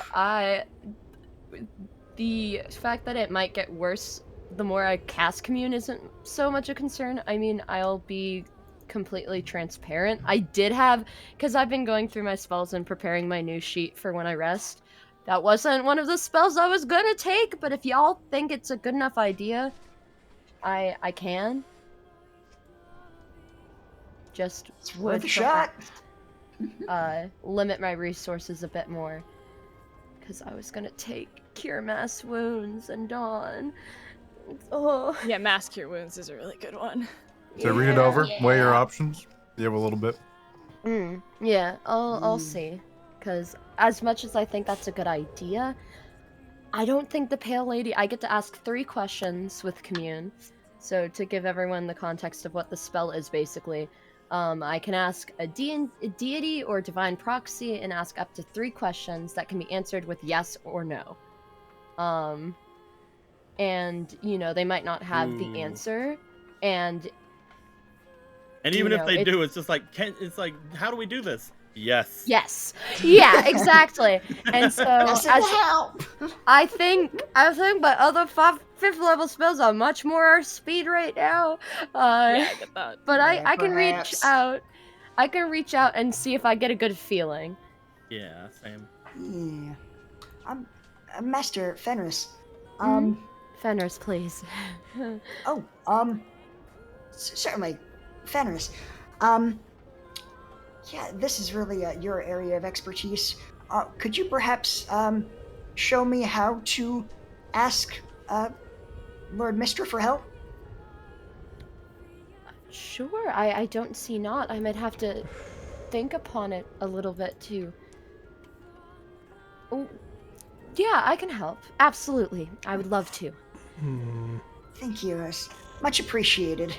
Speaker 2: the fact that it might get worse the more I cast Commune isn't so much a concern. I mean, I'll be completely transparent. I did have, because I've been going through my spells and preparing my new sheet for when I rest. That wasn't one of the spells I was gonna take, but if y'all think it's a good enough idea, I can. Just
Speaker 8: It's
Speaker 2: would
Speaker 8: worth a shot.
Speaker 2: perhaps, limit my resources a bit more. Because I was gonna take Cure Mass Wounds and Dawn. Oh.
Speaker 6: yeah, Mass Cure Wounds is a really good one.
Speaker 5: So read it over, weigh your options. You have a little bit.
Speaker 2: Yeah, I'll see. Because as much as I think that's a good idea, I don't think the Pale Lady... I get to ask 3 questions with Commune. So to give everyone the context of what the spell is, basically, I can ask a deity or divine proxy and ask up to 3 questions that can be answered with yes or no. and they might not have
Speaker 4: Ooh.
Speaker 2: the answer, and
Speaker 4: even if they
Speaker 2: it's-
Speaker 4: do, it's just like, it's like, how do we do this? Yes.
Speaker 2: yes, yeah, exactly. And so
Speaker 8: That's
Speaker 2: as
Speaker 8: help.
Speaker 2: I think my other 5th level spells are much more our speed right now.
Speaker 6: Yeah, I get that.
Speaker 2: But
Speaker 8: Yeah,
Speaker 2: I can reach
Speaker 8: perhaps.
Speaker 2: out. I can reach out and see if I get a good feeling.
Speaker 4: Yeah, same.
Speaker 8: Yeah. Master Fenris.
Speaker 2: Fenris, please.
Speaker 8: Certainly, Fenris. Yeah, this is really your area of expertise. Could you perhaps show me how to ask Lord Mistra for help?
Speaker 2: Sure, I don't see not. I might have to think upon it a little bit too. Oh, yeah, I can help. Absolutely, I would love to.
Speaker 8: Thank you. It's much appreciated.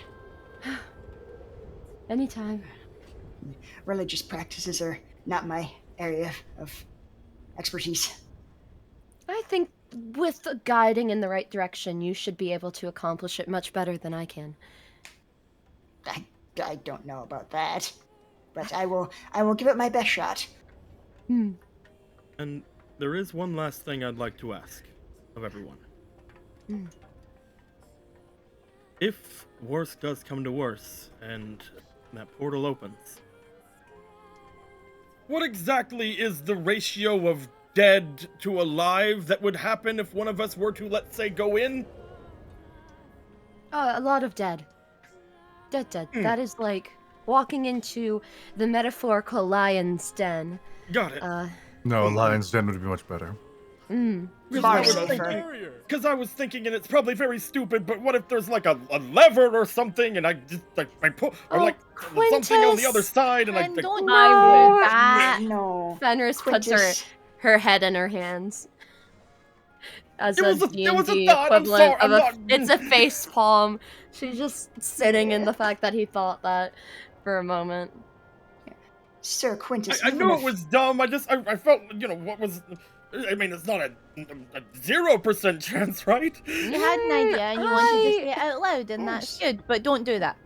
Speaker 2: Anytime.
Speaker 8: Religious practices are not my area of expertise.
Speaker 2: I think with the guiding in the right direction, you should be able to accomplish it much better than I can.
Speaker 8: I don't know about that, but I will give it my best shot.
Speaker 4: And there is one last thing I'd like to ask of everyone. If worse does come to worse and that portal opens, what exactly is the ratio of dead to alive that would happen if one of us were to, let's say, go in?
Speaker 2: A lot of dead. Dead. That is like walking into the metaphorical lion's den.
Speaker 4: Got it.
Speaker 5: No, Lion's Den would be much better.
Speaker 8: Far safer.
Speaker 4: Because I was thinking, and it's probably very stupid, but what if there's like a lever or something, and I just like I pull, or like something on the other side, and I
Speaker 3: And
Speaker 4: like,
Speaker 3: don't
Speaker 2: No.
Speaker 3: do that.
Speaker 8: No.
Speaker 2: Fenris puts
Speaker 8: Quintus.
Speaker 2: her head in her hands. As
Speaker 4: It
Speaker 2: a
Speaker 4: was a
Speaker 2: D&D
Speaker 4: thought, I'm
Speaker 2: equivalent
Speaker 4: sorry,
Speaker 2: of
Speaker 4: I'm not-
Speaker 2: it's a face palm. She's just sitting in the fact that he thought that for a moment.
Speaker 8: Sir Quintus.
Speaker 4: I
Speaker 8: even
Speaker 4: knew
Speaker 8: if-
Speaker 4: it was dumb. I felt, what was. I mean, it's not a 0% chance, right?
Speaker 3: You had an idea and you wanted to say it out loud, and
Speaker 8: Yes.
Speaker 3: that's good, but don't do that.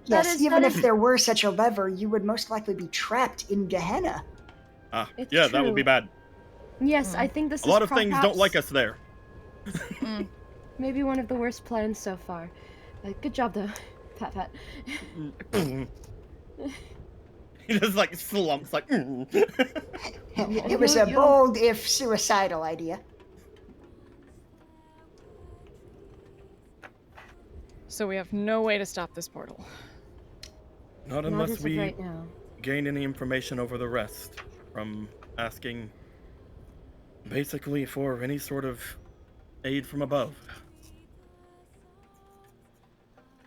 Speaker 8: Yes,
Speaker 2: is-
Speaker 8: even
Speaker 2: that
Speaker 8: if
Speaker 2: is-
Speaker 8: there were such a lever, you would most likely be trapped in Gehenna.
Speaker 2: It's
Speaker 4: Yeah, that would be
Speaker 2: true.
Speaker 4: bad.
Speaker 2: Yes, I think this is
Speaker 4: A lot of things don't
Speaker 2: perhaps
Speaker 4: like us there.
Speaker 2: Maybe one of the worst plans so far. Good job though, Pat.
Speaker 4: He just like slumps, like.
Speaker 8: It was a bold, if suicidal, idea.
Speaker 6: So we have no way to stop this portal.
Speaker 4: Not
Speaker 2: Not
Speaker 4: unless
Speaker 2: as of
Speaker 4: we
Speaker 2: right now.
Speaker 4: gain any information over the rest from asking basically for any sort of aid from above.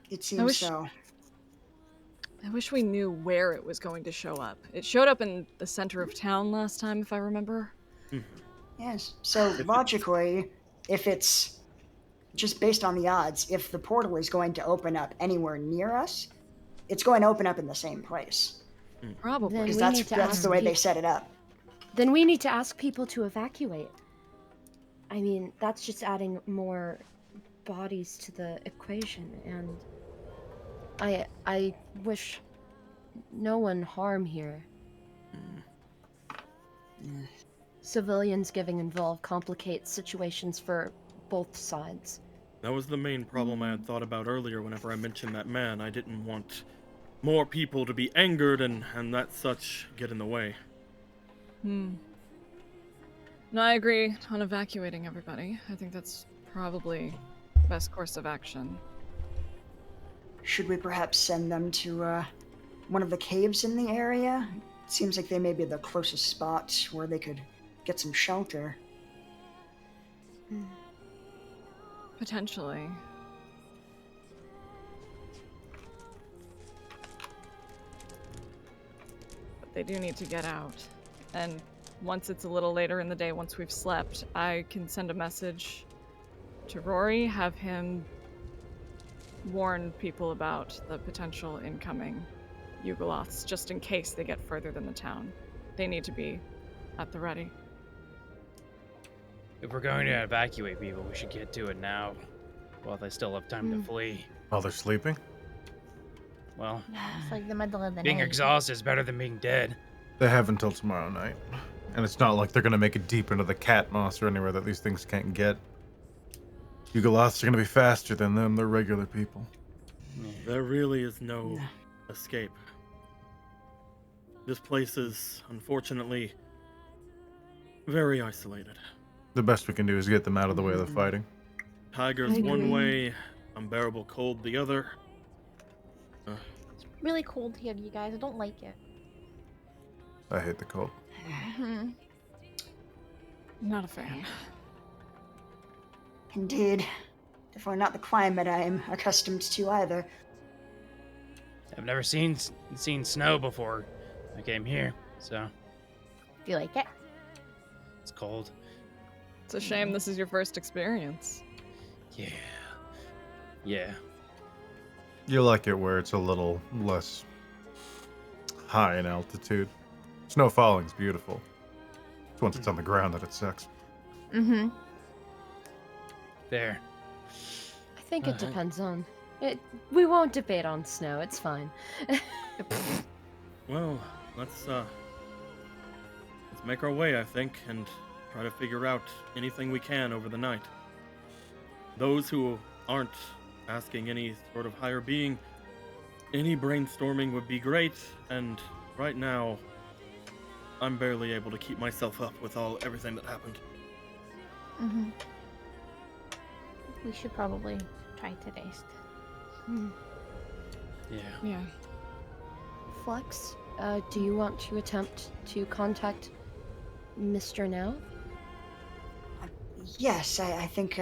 Speaker 8: It seems
Speaker 6: wish-
Speaker 8: so.
Speaker 6: I wish we knew where it was going to show up. It showed up in the center of town last time, if I remember.
Speaker 8: Yes. So logically, if it's just based on the odds, if the portal is going to open up anywhere near us, it's going to open up in the same place.
Speaker 6: Probably.
Speaker 2: Then
Speaker 8: Because
Speaker 2: we
Speaker 8: that's
Speaker 2: need to
Speaker 8: that's
Speaker 2: ask
Speaker 8: the way they
Speaker 2: people-
Speaker 8: set it up.
Speaker 2: Then we need to ask people to evacuate. I mean, that's just adding more bodies to the equation, and I wish no one harm here. Civilians getting involved complicates situations for both sides.
Speaker 4: That was the main problem I had thought about earlier whenever I mentioned that man. I didn't want more people to be angered and that such get in the way.
Speaker 6: No, I agree on evacuating everybody. I think that's probably the best course of action.
Speaker 8: Should we perhaps send them to one of the caves in the area? It seems like they may be the closest spot where they could get some shelter.
Speaker 6: Potentially. But they do need to get out. And once it's a little later in the day, once we've slept, I can send a message to Rory, have him warn people about the potential incoming Yugoloths, just in case they get further than the town. They need to be at the ready.
Speaker 7: If we're going to evacuate people, we should get to it now, while they still have time to flee.
Speaker 5: While they're sleeping?
Speaker 7: Well,
Speaker 3: It's like the middle of the
Speaker 7: being
Speaker 3: night.
Speaker 7: exhausted is better than being dead.
Speaker 5: They have until tomorrow night. And it's not like they're gonna make it deep into the cat moss or anywhere that these things can't get. Yugoloths are gonna be faster than them, they're regular people.
Speaker 4: There really is no escape. This place is, unfortunately, very isolated.
Speaker 5: The best we can do is get them out of the way of the fighting.
Speaker 4: Tigers one way, unbearable cold the other.
Speaker 3: It's really cold here, you guys. I don't like it.
Speaker 5: I hate the cold.
Speaker 9: Not a fan.
Speaker 8: Indeed. Definitely not the climate I am accustomed to either.
Speaker 7: I've never seen snow before I came here, so
Speaker 3: Do you like it?
Speaker 7: it's cold.
Speaker 9: It's a shame this is your first experience.
Speaker 7: Yeah. Yeah.
Speaker 5: You like it where it's a little less high in altitude. Snow falling's beautiful. It's once it's on the ground that it sucks.
Speaker 3: Mm-hmm.
Speaker 7: There.
Speaker 2: I think it depends on. We won't debate on snow. It's fine.
Speaker 4: Well, let's make our way, I think, and try to figure out anything we can over the night. Those who aren't asking any sort of higher being, any brainstorming would be great, and right now, I'm barely able to keep myself up with everything that happened.
Speaker 3: Mm-hmm. We should probably try to rest.
Speaker 7: Yeah.
Speaker 9: Yeah.
Speaker 2: Flux, do you want to attempt to contact Mr. now?
Speaker 8: Yes, I think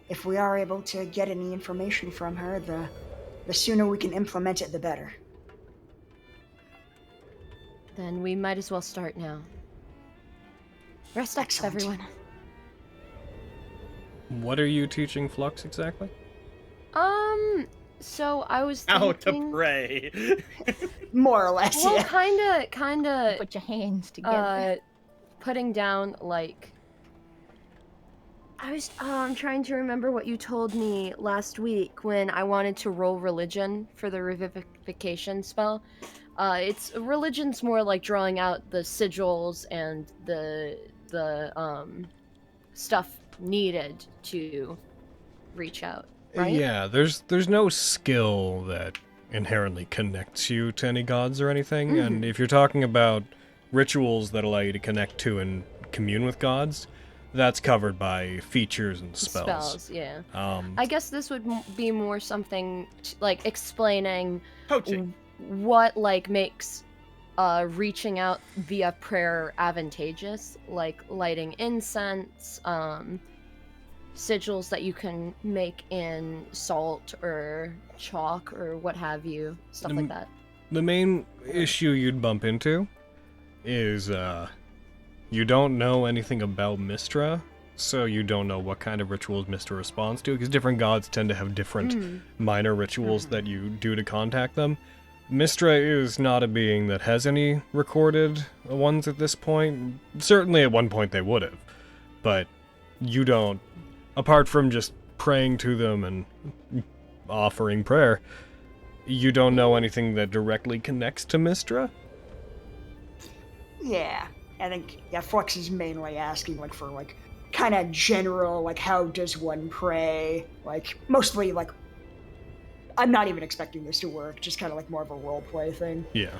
Speaker 8: if we are able to get any information from her, the sooner we can implement it, the better.
Speaker 2: Then we might as well start now. Rest up,
Speaker 8: Excellent.
Speaker 2: everyone.
Speaker 1: What are you teaching Flux exactly?
Speaker 2: So I was
Speaker 4: How to
Speaker 2: thinking...
Speaker 4: pray.
Speaker 8: More or less,
Speaker 2: Well,
Speaker 8: yeah.
Speaker 2: kinda,
Speaker 3: Put your hands together.
Speaker 2: putting down, like... I'm trying to remember what you told me last week when I wanted to roll religion for the revivification spell. Religion's more like drawing out the sigils and the stuff needed to reach out, right?
Speaker 1: Yeah, there's no skill that inherently connects you to any gods or anything, and if you're talking about rituals that allow you to connect to and commune with gods, that's covered by features and spells.
Speaker 2: Yeah.
Speaker 1: I
Speaker 2: guess this would be more something like explaining
Speaker 4: Coaching.
Speaker 2: what like makes reaching out via prayer advantageous, like lighting incense, sigils that you can make in salt or chalk or what have you, stuff like that.
Speaker 1: The main issue you'd bump into is you don't know anything about Mystra, so you don't know what kind of rituals Mystra responds to, because different gods tend to have different minor rituals that you do to contact them. Mystra is not a being that has any recorded ones at this point. Certainly at one point they would have, but you don't, apart from just praying to them and offering prayer, you don't know anything that directly connects to Mystra?
Speaker 8: Yeah, I think Flux is mainly asking like for like kind of general like how does one pray, like mostly like I'm not even expecting this to work, just kind of like more of a roleplay thing.
Speaker 1: Yeah.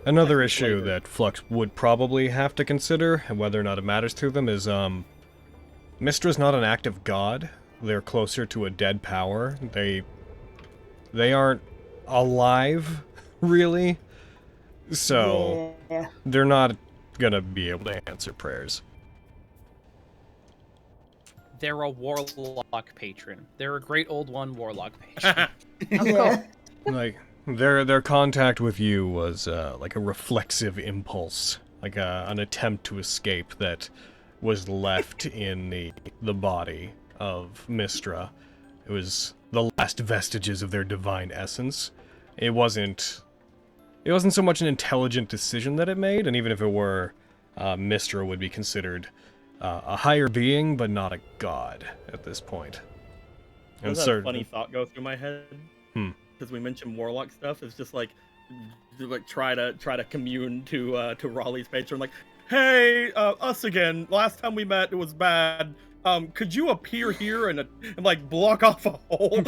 Speaker 1: Another issue that Flux would probably have to consider, and whether or not it matters to them, is Mystra's not an active god. They're closer to a dead power. They aren't alive, really. So
Speaker 8: Yeah.
Speaker 1: they're not gonna be able to answer prayers.
Speaker 10: They're a warlock patron. They're a great old one warlock patron.
Speaker 8: Yeah.
Speaker 1: Like their contact with you was like a reflexive impulse, like an attempt to escape that was left in the body of Mystra. It was the last vestiges of their divine essence. It wasn't so much an intelligent decision that it made, and even if it were, Mystra would be considered a higher being, but not a god at this point. And
Speaker 4: There's a funny thought go through my head. Because we mentioned warlock stuff. It's just like try to commune to Raleigh's patron, like, hey, us again. Last time we met, it was bad. Could you appear here and like block off a hole?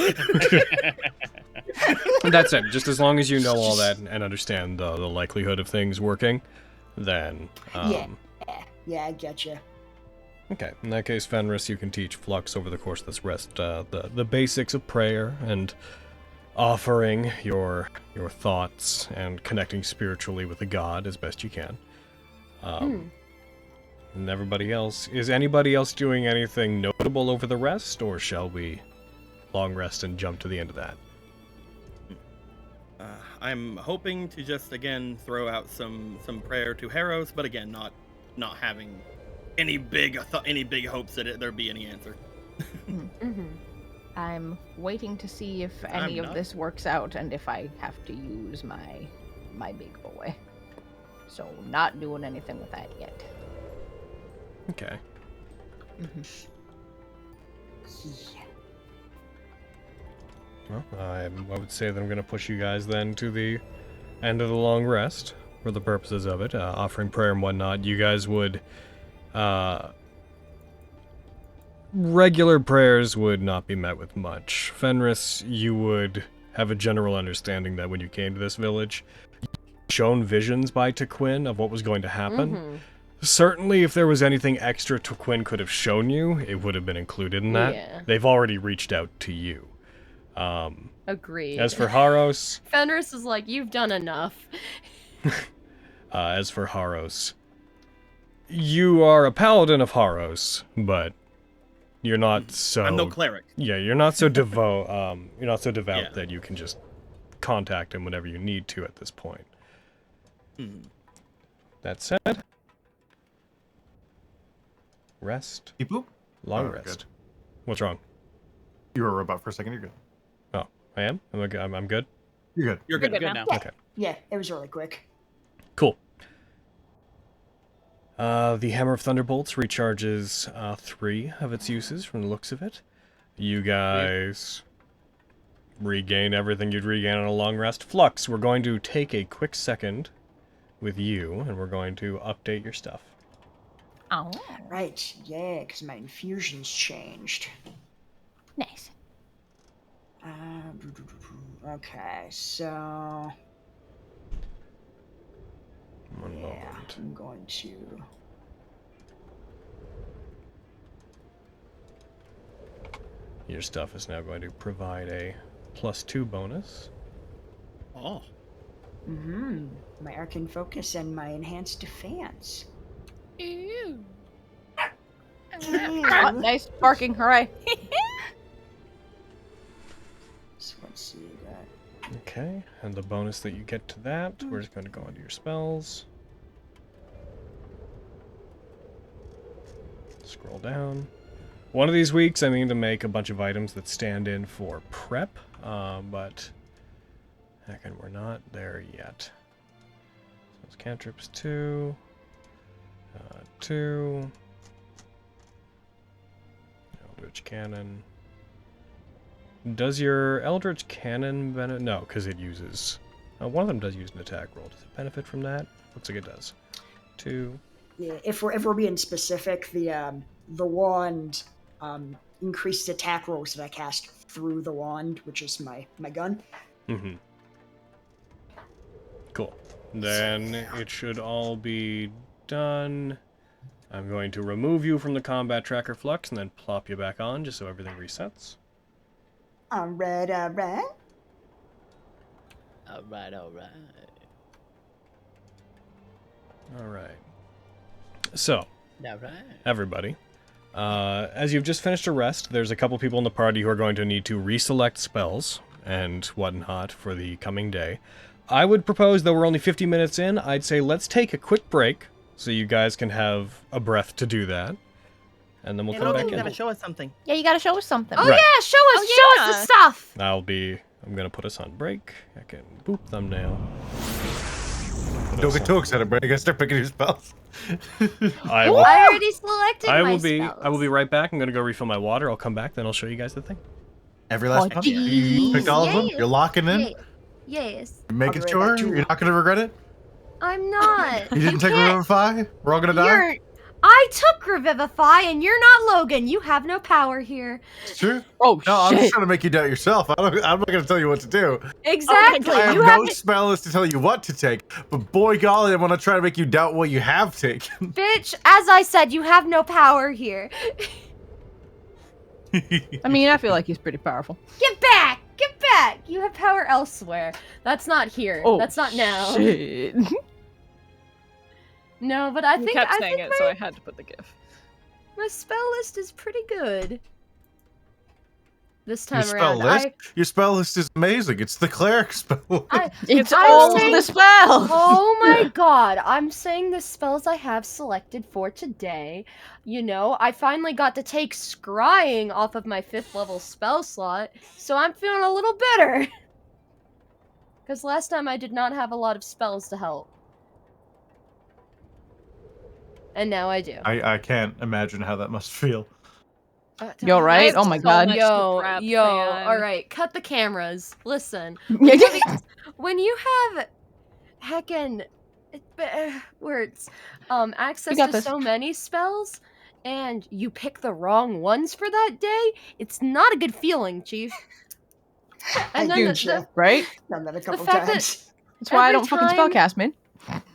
Speaker 1: That's it. Just as long as you know all that and understand the likelihood of things working, then
Speaker 8: Yeah, I get you.
Speaker 1: Okay, in that case, Fenris, you can teach Flux over the course of this rest the basics of prayer and offering your thoughts and connecting spiritually with the god as best you can. And everybody else, is anybody else doing anything notable over the rest, or shall we long rest and jump to the end of that?
Speaker 4: I'm hoping to just again throw out some prayer to Harrows, but again, not having any big hopes that there be any answer.
Speaker 3: I'm waiting to see if any of this works out and if I have to use my big boy. So not doing anything with that yet.
Speaker 1: Okay. Well, I would say that I'm going to push you guys then to the end of the long rest for the purposes of it, offering prayer and whatnot. You guys would... regular prayers would not be met with much. Fenris, you would have a general understanding that when you came to this village, shown visions by Tequin of what was going to happen. Certainly, if there was anything extra Tequin could have shown you, it would have been included in that.
Speaker 2: Yeah.
Speaker 1: They've already reached out to you.
Speaker 2: Agreed.
Speaker 1: As for Haros...
Speaker 2: Fenris is like, you've done enough.
Speaker 1: As for Haros, you are a paladin of Haros, but you're not so...
Speaker 4: I'm no cleric.
Speaker 1: Yeah, you're not so devout. You're not so devout that you can just contact him whenever you need to at this point. That said, rest.
Speaker 5: Beep boop.
Speaker 1: Long rest.
Speaker 5: Good.
Speaker 1: What's wrong?
Speaker 5: You were a robot for a second. You're good.
Speaker 1: Oh, I am? I'm good?
Speaker 5: You're good.
Speaker 4: You're good now.
Speaker 1: Okay.
Speaker 8: Yeah, it was really quick.
Speaker 1: Cool. The Hammer of Thunderbolts recharges 3 of its uses from the looks of it. You guys regain everything you'd regain on a long rest. Flux, we're going to take a quick second with you, and we're going to update your stuff.
Speaker 3: Oh.
Speaker 8: Right, yeah, because my infusion's changed.
Speaker 3: Nice.
Speaker 8: Okay, so...
Speaker 1: One moment.
Speaker 8: I'm going to...
Speaker 1: Your stuff is now going to provide a +2 bonus.
Speaker 4: Oh.
Speaker 8: My arcane focus and my enhanced defense.
Speaker 6: Ew.
Speaker 3: Oh, nice barking, hooray.
Speaker 8: So let's see that.
Speaker 1: Okay, and the bonus that you get to that, we're just going to go into your spells. Scroll down. One of these weeks, I mean to make a bunch of items that stand in for prep, but heck, we're not there yet. So it's cantrips 2, 2, Eldritch Cannon. Does your Eldritch Cannon benefit? No, because it uses... one of them does use an attack roll. Does it benefit from that? Looks like it does. 2.
Speaker 8: Yeah, if we're being specific, the wand increased attack rolls that I cast through the wand, which is my gun.
Speaker 1: Cool. Then it should all be done. I'm going to remove you from the combat tracker, Flux, and then plop you back on just so everything resets.
Speaker 8: Alright.
Speaker 10: Alright.
Speaker 1: Alright. So,
Speaker 10: Alright.
Speaker 1: everybody, as you've just finished a rest, there's a couple people in the party who are going to need to reselect spells and whatnot for the coming day. I would propose, though we're only 50 minutes in, I'd say let's take a quick break so you guys can have a breath to do that. And then we'll come back in.
Speaker 4: You gotta show us something.
Speaker 3: Yeah, you gotta show us something.
Speaker 2: Oh
Speaker 1: Right.
Speaker 2: yeah, show us the stuff.
Speaker 1: I'm gonna put us on break. I can boop thumbnail.
Speaker 5: Don't get too excited, bro. You gotta start picking your spells.
Speaker 1: I will.
Speaker 2: I already selected
Speaker 1: I
Speaker 2: my
Speaker 1: will be.
Speaker 2: spells.
Speaker 1: I will be right back. I'm gonna go refill my water. I'll come back. Then I'll show you guys the thing.
Speaker 5: Every last
Speaker 3: Oh,
Speaker 5: one? You picked all of them?
Speaker 2: Yes.
Speaker 5: You're locking in?
Speaker 2: Yes.
Speaker 5: You're making
Speaker 8: I'll be
Speaker 5: sure?
Speaker 8: right back, too.
Speaker 5: You're not gonna regret it?
Speaker 2: I'm not.
Speaker 5: You didn't take Revivify? We're all gonna die?
Speaker 2: I took Revivify, and you're not Logan. You have no power here.
Speaker 5: It's true.
Speaker 3: Oh,
Speaker 5: No, I'm just
Speaker 3: shit.
Speaker 5: trying to make you doubt yourself. I'm not gonna tell you what to do.
Speaker 2: Exactly.
Speaker 5: I have
Speaker 2: you
Speaker 5: no
Speaker 2: have
Speaker 5: spell list to tell you what to take, but boy golly, I'm gonna try to make you doubt what you have taken.
Speaker 2: bitch. As I said, you have no power here.
Speaker 3: I mean, I feel like he's pretty powerful.
Speaker 2: Get back! Get back! You have power elsewhere. That's not here.
Speaker 3: Oh,
Speaker 2: That's not now.
Speaker 3: Shit.
Speaker 2: No, but I
Speaker 9: You
Speaker 2: think
Speaker 9: kept
Speaker 2: I
Speaker 9: saying
Speaker 2: think
Speaker 9: it, so I had to put the gif.
Speaker 2: my spell list is pretty good. This
Speaker 5: Your
Speaker 2: time
Speaker 5: spell
Speaker 2: around,
Speaker 5: list? Your spell list is amazing. It's the cleric spell.
Speaker 3: It's
Speaker 2: I'm
Speaker 3: all
Speaker 2: saying-
Speaker 3: the spell.
Speaker 2: Oh my god, I'm saying the spells I have selected for today. You know, I finally got to take scrying off of my 5th level spell slot, so I'm feeling a little better. Because last time I did not have a lot of spells to help. And now I do.
Speaker 5: I can't imagine how that must feel.
Speaker 3: You're right. Oh my god.
Speaker 9: much-
Speaker 2: Yo,
Speaker 9: crap,
Speaker 2: yo,
Speaker 9: man.
Speaker 2: alright, cut the cameras. Listen.
Speaker 3: Yeah.
Speaker 2: When you have heckin' words, access
Speaker 3: You got
Speaker 2: to
Speaker 3: this.
Speaker 2: so many spells, and you pick the wrong ones for that day, it's not a good feeling, Chief. And
Speaker 8: I
Speaker 2: then
Speaker 8: do,
Speaker 2: the
Speaker 8: Jeff.
Speaker 3: Right?
Speaker 8: Done that a couple
Speaker 2: fact that-
Speaker 8: times.
Speaker 3: That's why I
Speaker 2: every
Speaker 3: don't fucking
Speaker 2: time-
Speaker 3: spellcast, man.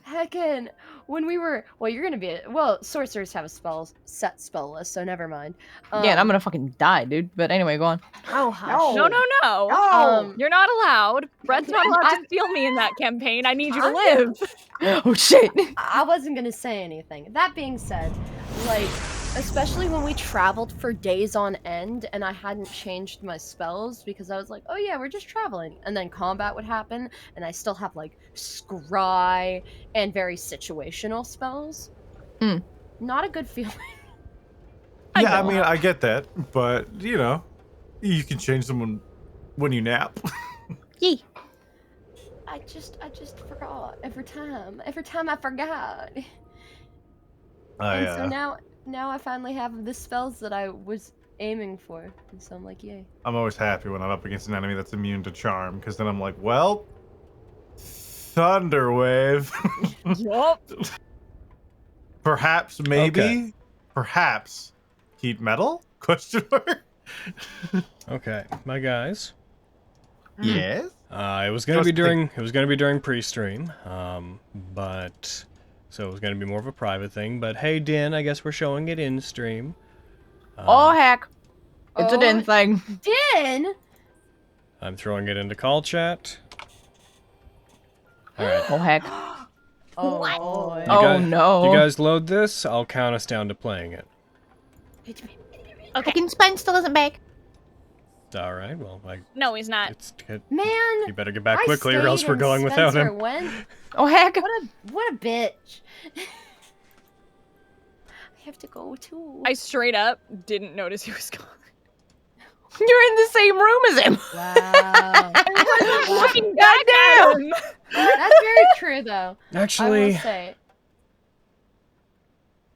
Speaker 2: heckin', when we were, well, you're gonna be, well, sorcerers have a set spell list, so never mind.
Speaker 3: Yeah, and I'm gonna fucking die, dude. But anyway, go on.
Speaker 2: Oh, hush.
Speaker 9: No, no, no.
Speaker 8: No!
Speaker 9: You're not allowed. Brett's not allowed
Speaker 2: I'm-
Speaker 9: to steal me in that campaign. I need you to
Speaker 2: I'm-
Speaker 9: live.
Speaker 3: Oh shit.
Speaker 2: I wasn't gonna say anything. That being said, like, especially when we traveled for days on end and I hadn't changed my spells because I was like, oh yeah, we're just traveling. And then combat would happen and I still have like scry and very situational spells.
Speaker 3: Mm.
Speaker 2: Not a good feeling.
Speaker 5: Yeah, I mean, I get that, but you know, you can change them when you nap.
Speaker 3: Yee.
Speaker 2: I just forgot every time. Every time I forgot. And so now I finally have the spells that I was aiming for. And so I'm like, yay.
Speaker 5: I'm always happy when I'm up against an enemy that's immune to charm, because then I'm like, well, Thunderwave.
Speaker 9: Yup.
Speaker 5: Perhaps, maybe,
Speaker 1: Okay.
Speaker 5: perhaps, heat metal? Question mark.
Speaker 1: Okay, my guys.
Speaker 5: Yes.
Speaker 1: It was gonna be during pre-stream, but so it was gonna be more of a private thing. But hey, Din, I guess we're showing it in stream.
Speaker 3: Oh heck. It's a
Speaker 2: Oh,
Speaker 3: din thing.
Speaker 2: Din!
Speaker 1: I'm throwing it into call chat. All right.
Speaker 3: Oh heck.
Speaker 2: Oh,
Speaker 3: What?
Speaker 2: boy.
Speaker 1: You
Speaker 3: Oh,
Speaker 1: guys,
Speaker 3: no.
Speaker 1: You guys load this. I'll count us down to playing it.
Speaker 3: Fucking Spine still isn't back.
Speaker 1: All right. Well,
Speaker 9: No, he's not.
Speaker 2: Man,
Speaker 1: you better get back
Speaker 2: I
Speaker 1: quickly, or else
Speaker 2: stayed
Speaker 1: we're
Speaker 2: and
Speaker 1: going without
Speaker 2: Spencer
Speaker 1: him.
Speaker 2: went.
Speaker 3: Oh heck.
Speaker 2: What a bitch. I have to go too.
Speaker 9: I straight up didn't notice he was gone.
Speaker 3: You're in the same room as him.
Speaker 2: Wow.
Speaker 9: Looking back at him.
Speaker 2: That's very true, though. I
Speaker 1: Actually,
Speaker 2: will say.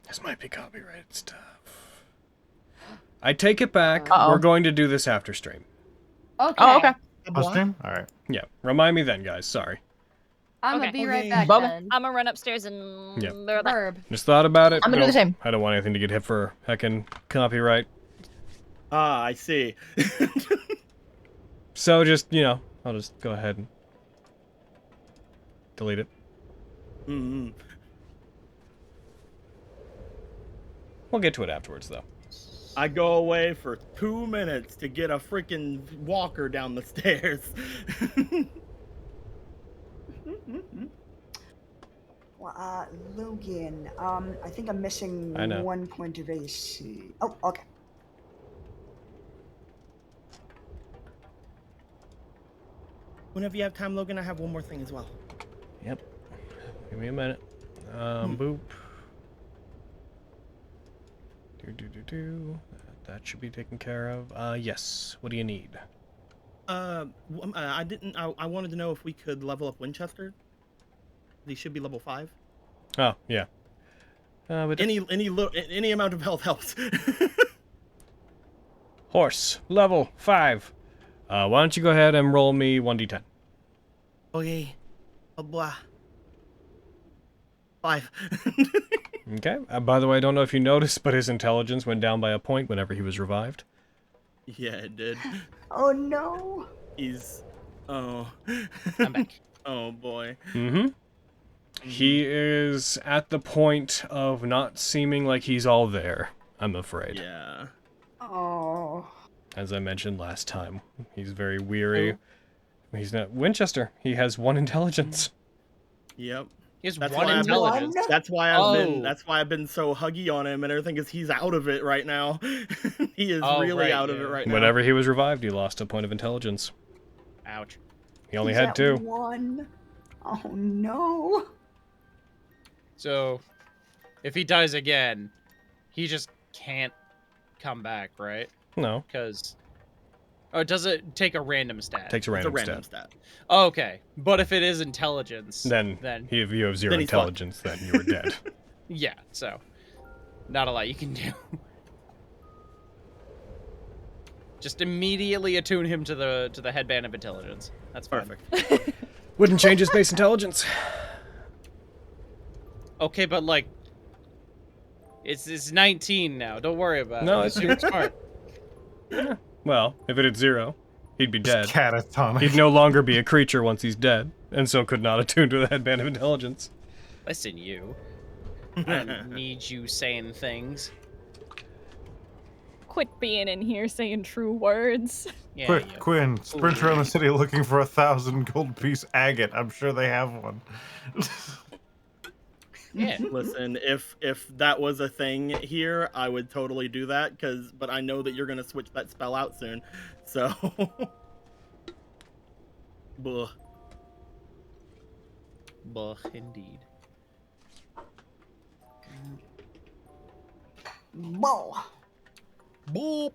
Speaker 1: this might be copyrighted stuff. I take it back.
Speaker 3: Uh-oh.
Speaker 1: We're going to do this after stream.
Speaker 2: Okay.
Speaker 3: Oh, okay.
Speaker 5: I'll stream? All right.
Speaker 1: Yeah. Remind me then, guys. Sorry.
Speaker 2: I'm gonna
Speaker 9: Okay.
Speaker 2: be right
Speaker 8: Okay.
Speaker 2: back
Speaker 3: Bubba.
Speaker 2: then.
Speaker 9: I'm gonna run upstairs and.
Speaker 1: Yeah.
Speaker 2: Verb.
Speaker 1: Just thought about it.
Speaker 3: I'm gonna do the same.
Speaker 1: I don't want anything to get hit for heckin' copyright.
Speaker 4: Ah, I see.
Speaker 1: So just, you know, I'll just go ahead and delete it.
Speaker 4: Mm-hmm.
Speaker 1: We'll get to it afterwards, though.
Speaker 4: I go away for 2 minutes to get a freaking walker down the stairs.
Speaker 8: Well, Logan, I think I'm missing
Speaker 1: I know.
Speaker 8: 1 point of AC. Oh, okay.
Speaker 4: Whenever you have time, Logan, I have one more thing as well.
Speaker 1: Yep. Give me a minute. Boop. That should be taken care of. Yes. What do you need?
Speaker 4: I wanted to know if we could level up Winchester. He should be level 5.
Speaker 1: Oh, yeah. But
Speaker 4: Any amount of health helps.
Speaker 1: horse, level 5. Why don't you go ahead and roll me 1d10?
Speaker 4: Okay. Oh, blah. 5.
Speaker 1: Okay. By the way, I don't know if you noticed, but his intelligence went down by a point whenever he was revived.
Speaker 4: Yeah, it did.
Speaker 8: Oh no.
Speaker 4: He's... Oh.
Speaker 10: I'm back.
Speaker 4: Oh, boy.
Speaker 1: Mm-hmm. He is at the point of not seeming like he's all there, I'm afraid.
Speaker 4: Yeah.
Speaker 8: Oh.
Speaker 1: As I mentioned last time, he's very weary. He's not Winchester. He has 1 intelligence.
Speaker 4: Yep.
Speaker 10: He has
Speaker 4: That's
Speaker 10: 1
Speaker 4: why
Speaker 10: intelligence.
Speaker 4: That's why I've been so huggy on him and everything, because he's out of it right now. He is really out of it right now.
Speaker 1: Whenever he was revived, he lost a point of intelligence.
Speaker 10: Ouch.
Speaker 1: He only
Speaker 8: He's
Speaker 1: had
Speaker 8: at
Speaker 1: 2.
Speaker 8: 1. Oh no.
Speaker 10: So, if he dies again, he just can't come back, right?
Speaker 1: No.
Speaker 10: Because... Oh, does it take a random stat?
Speaker 1: Takes a
Speaker 4: It's a
Speaker 1: random,
Speaker 4: random
Speaker 1: stat.
Speaker 10: Oh, okay. But if it is intelligence,
Speaker 1: Then if you have 0
Speaker 4: then he's fucked.
Speaker 1: intelligence, then you were dead.
Speaker 10: yeah, so not a lot you can do. Just immediately attune him to the headband of intelligence. That's fine.
Speaker 4: Perfect.
Speaker 1: Wouldn't change his base intelligence.
Speaker 10: Okay, but like, it's 19 now. Don't worry about it.
Speaker 1: No,
Speaker 10: He's
Speaker 1: it's
Speaker 10: super smart.
Speaker 1: Yeah. Well, if it had 0, he'd be dead.
Speaker 5: Catatonic.
Speaker 1: He'd no longer be a creature once he's dead, and so could not attune to the headband of intelligence.
Speaker 10: Listen, you. I don't need you saying things.
Speaker 9: Quit being in here saying true words.
Speaker 10: Yeah,
Speaker 5: Quick,
Speaker 10: yeah.
Speaker 5: Quinn, sprint around the city looking for 1,000 gold piece agate. I'm sure they have one.
Speaker 10: Yeah.
Speaker 4: Listen, if that was a thing here, I would totally do that, but I know that you're gonna switch that spell out soon, so. Buh.
Speaker 10: Buh, indeed.
Speaker 8: Whoa.
Speaker 10: Boop.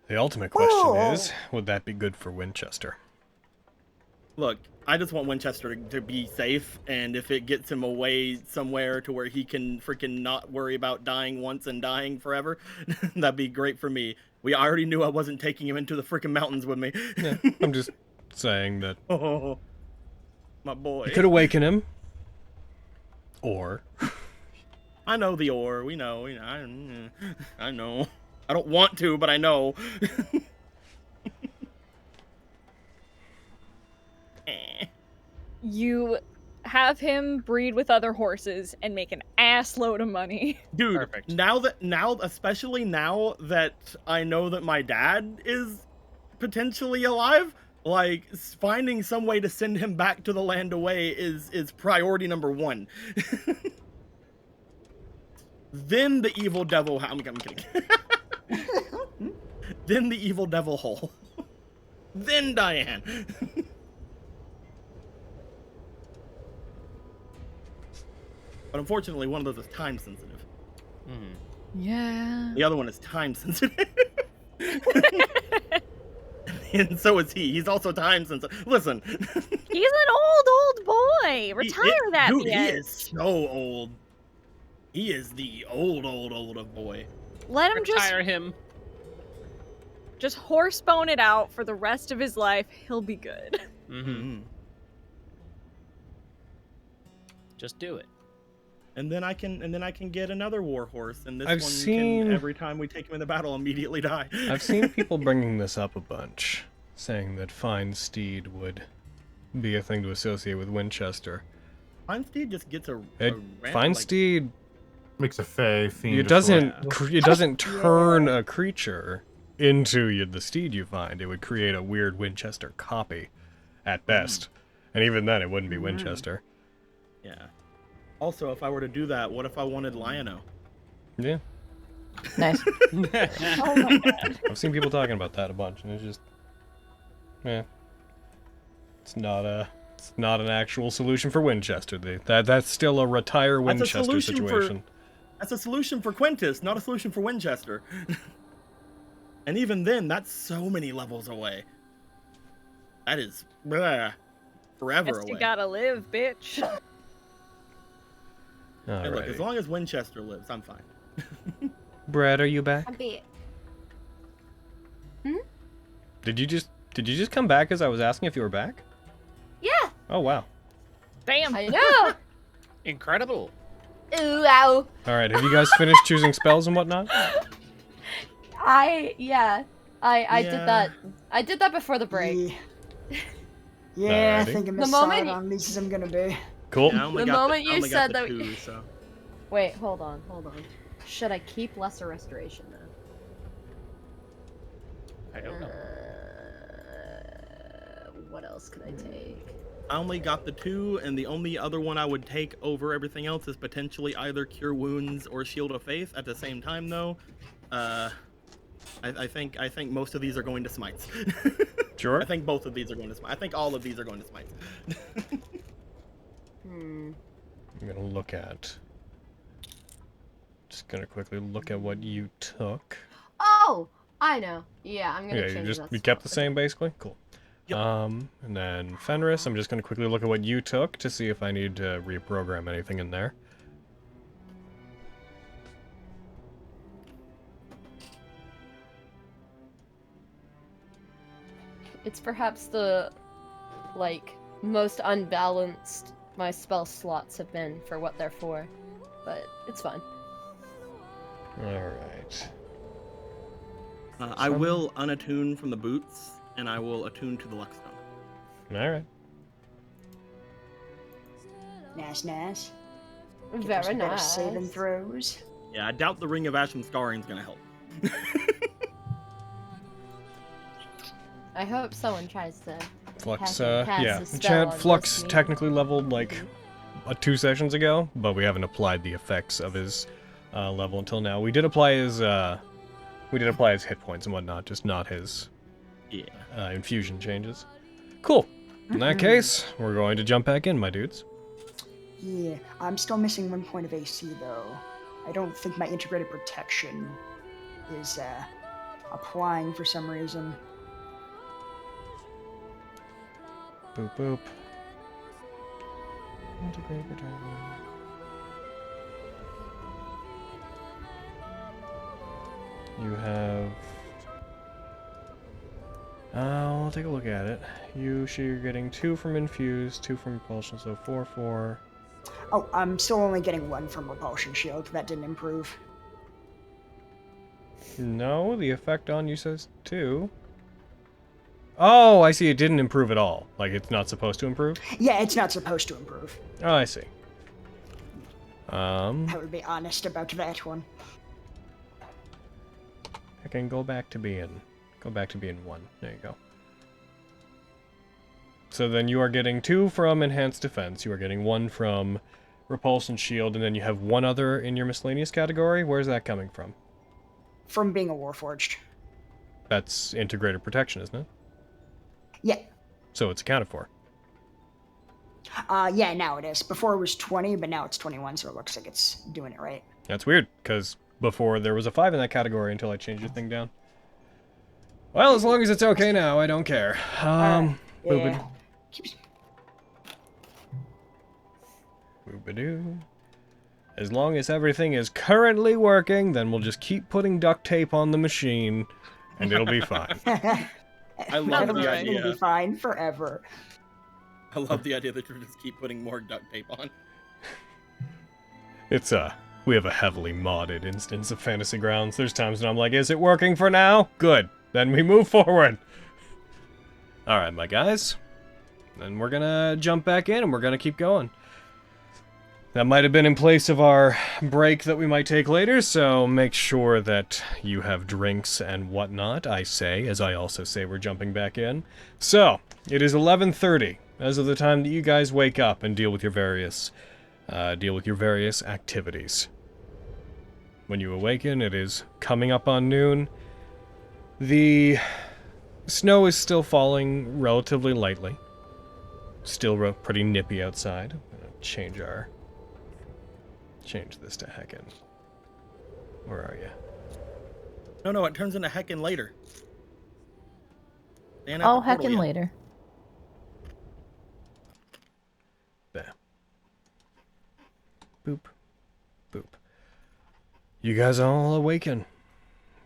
Speaker 1: The ultimate question
Speaker 8: Whoa.
Speaker 1: is, would that be good for Winchester?
Speaker 4: Look, I just want Winchester to be safe, and if it gets him away somewhere to where he can freaking not worry about dying once and dying forever, that'd be great for me. I already knew I wasn't taking him into the freaking mountains with me.
Speaker 1: Yeah, I'm just saying that
Speaker 4: Oh, my boy.
Speaker 1: you could awaken him, or
Speaker 4: I know the ore. We know. I know. I don't want to, but I know.
Speaker 9: You have him breed with other horses and make an ass load of money.
Speaker 4: Dude,
Speaker 10: Perfect.
Speaker 4: especially now that I know that my dad is potentially alive, like, finding some way to send him back to the land away is priority number 1. Then the evil devil... I'm kidding. Then the evil devil hole. Then Diane. But unfortunately, one of those is time sensitive.
Speaker 10: Mm-hmm.
Speaker 9: Yeah.
Speaker 4: The other one is time sensitive. And so is he. He's also time sensitive. Listen.
Speaker 9: He's an old boy. Retire that
Speaker 4: dude,
Speaker 9: bitch.
Speaker 4: he is so old. He is the old boy.
Speaker 9: Let him
Speaker 10: Retire him.
Speaker 9: just horse bone it out for the rest of his life. He'll be good.
Speaker 10: Mm-hmm. Just do it.
Speaker 4: And then I can get another war horse, and this
Speaker 1: I've
Speaker 4: one
Speaker 1: seen-
Speaker 4: can, every time we take him in the battle, immediately die.
Speaker 1: I've seen people bringing this up a bunch, saying that Fine Steed would be a thing to associate with Winchester.
Speaker 4: Fine Steed just gets a
Speaker 1: Fine Steed,
Speaker 5: Makes a fey fiend.
Speaker 1: it doesn't turn a creature into the steed you find. It would create a weird Winchester copy, at best, and even then, it wouldn't be Winchester.
Speaker 4: Yeah. Also, if I were to do that, what if I wanted Lion-O?
Speaker 1: Yeah,
Speaker 3: Nice.
Speaker 8: Oh my god.
Speaker 1: I've seen people talking about that a bunch, and it's just, it's not an actual solution for Winchester. That's still a retire
Speaker 4: That's a
Speaker 1: Winchester
Speaker 4: solution
Speaker 1: situation.
Speaker 4: That's a solution for Quintus, not a solution for Winchester. And even then, that's so many levels away. That is... Bleh. forever
Speaker 9: Guess
Speaker 4: away.
Speaker 9: you gotta live, bitch.
Speaker 4: Hey, look, as
Speaker 1: Alrighty.
Speaker 4: long as Winchester lives, I'm fine.
Speaker 1: Brad, are you back?
Speaker 2: I'm be.
Speaker 1: Did you just come back as I was asking if you were back?
Speaker 2: Yeah.
Speaker 1: Oh wow.
Speaker 9: Damn.
Speaker 2: I know.
Speaker 10: Incredible.
Speaker 2: Ooh, ow.
Speaker 1: All right. Have you guys finished choosing spells and whatnot?
Speaker 2: I did
Speaker 4: Yeah.
Speaker 2: that. I did that before the break.
Speaker 8: Yeah, I
Speaker 1: Alrighty.
Speaker 8: think I'm
Speaker 2: The
Speaker 8: as
Speaker 2: moment
Speaker 8: solid
Speaker 2: you-
Speaker 8: on these as I'm gonna be.
Speaker 1: Cool.
Speaker 4: Yeah, I only
Speaker 2: The
Speaker 4: got
Speaker 2: moment
Speaker 4: I
Speaker 2: you
Speaker 4: only
Speaker 2: said
Speaker 4: got the
Speaker 2: that-
Speaker 4: two, so.
Speaker 2: Wait, hold on. Should I keep lesser restoration then?
Speaker 10: I don't know.
Speaker 2: What else could I take?
Speaker 4: I only got the two, and the only other one I would take over everything else is potentially either Cure Wounds or Shield of Faith. At the same time, though, I think most of these are going to Smites.
Speaker 1: Sure.
Speaker 4: I think both of these are going to Smites. I think all of these are going to Smites.
Speaker 2: Hmm.
Speaker 1: I'm gonna look at. Just gonna quickly look at what you took.
Speaker 2: Oh, I know. Yeah, I'm gonna
Speaker 1: Yeah,
Speaker 2: change
Speaker 1: you
Speaker 2: that.
Speaker 1: kept the
Speaker 2: spell.
Speaker 1: same basically. Cool.
Speaker 4: Yep.
Speaker 1: And then Fenris, I'm just gonna quickly look at what you took to see if I need to reprogram anything in there.
Speaker 2: It's perhaps the, like, most unbalanced my spell slots have been for what they're for, but it's fine.
Speaker 1: All right.
Speaker 4: I will unattune from the boots, and I will attune to the Luckstone.
Speaker 1: All right.
Speaker 8: Nice. Give us
Speaker 2: Very
Speaker 8: better
Speaker 2: nice.
Speaker 8: saving throws.
Speaker 4: Yeah, I doubt the Ring of Ash and Scarring is gonna help.
Speaker 2: I hope someone tries to.
Speaker 1: Flux.
Speaker 2: Cast
Speaker 1: Yeah.
Speaker 2: the spell
Speaker 1: Enchant
Speaker 2: on
Speaker 1: Flux
Speaker 2: this me.
Speaker 1: technically leveled like 2 sessions ago, but we haven't applied the effects of his level until now. We did apply his hit points and whatnot, just not his
Speaker 4: Yeah.
Speaker 1: infusion changes. Cool. In that case, we're going to jump back in, my dudes.
Speaker 8: Yeah, I'm still missing 1 point of AC though. I don't think my integrated protection is applying for some reason.
Speaker 1: Boop boop. Integrate protection. You have. I'll take a look at it. You're getting 2 from infuse, 2 from repulsion, so 4/4.
Speaker 8: Oh, I'm still only getting 1 from repulsion shield. That didn't improve.
Speaker 1: No, the effect on you says 2. Oh, I see. It didn't improve at all. Like it's not supposed to improve.
Speaker 8: Yeah, it's not supposed to improve.
Speaker 1: Oh, I see.
Speaker 8: I would be honest about that one.
Speaker 1: I can go back to being 1. There you go. So then you are getting 2 from enhanced defense. You are getting 1 from repulsion shield, and then you have 1 other in your miscellaneous category. Where's that coming from?
Speaker 8: From being a Warforged.
Speaker 1: That's integrated protection, isn't it?
Speaker 8: Yeah.
Speaker 1: So it's accounted for.
Speaker 8: Yeah, now it is. Before it was 20, but now it's 21, so it looks like it's doing it right.
Speaker 1: That's weird, because before there was a 5 in that category until I changed the thing down. Well, as long as it's okay now, I don't care.
Speaker 8: Yeah.
Speaker 1: Boop-a-doo. As long as everything is currently working, then we'll just keep putting duct tape on the machine, and it'll be fine.
Speaker 4: I love
Speaker 8: It'll
Speaker 4: the
Speaker 8: be
Speaker 4: idea.
Speaker 8: fine forever.
Speaker 4: I love the idea that you just keep putting more duct tape on.
Speaker 1: It's we have a heavily modded instance of Fantasy Grounds. There's times when I'm like, is it working for now? Good. Then we move forward. Alright, my guys. Then we're gonna jump back in and we're gonna keep going. That might have been in place of our break that we might take later, so make sure that you have drinks and whatnot, I say, as I also say we're jumping back in. So, it is 11:30, as of the time that you guys wake up and deal with your various activities. When you awaken, it is coming up on noon. The snow is still falling relatively lightly. Still pretty nippy outside. I'm gonna change this to heckin'. Where are you?
Speaker 4: No, it turns into heckin' later. They ain't at
Speaker 3: Oh,
Speaker 4: the portal
Speaker 3: heckin'
Speaker 4: yet.
Speaker 3: later.
Speaker 1: You guys all awaken.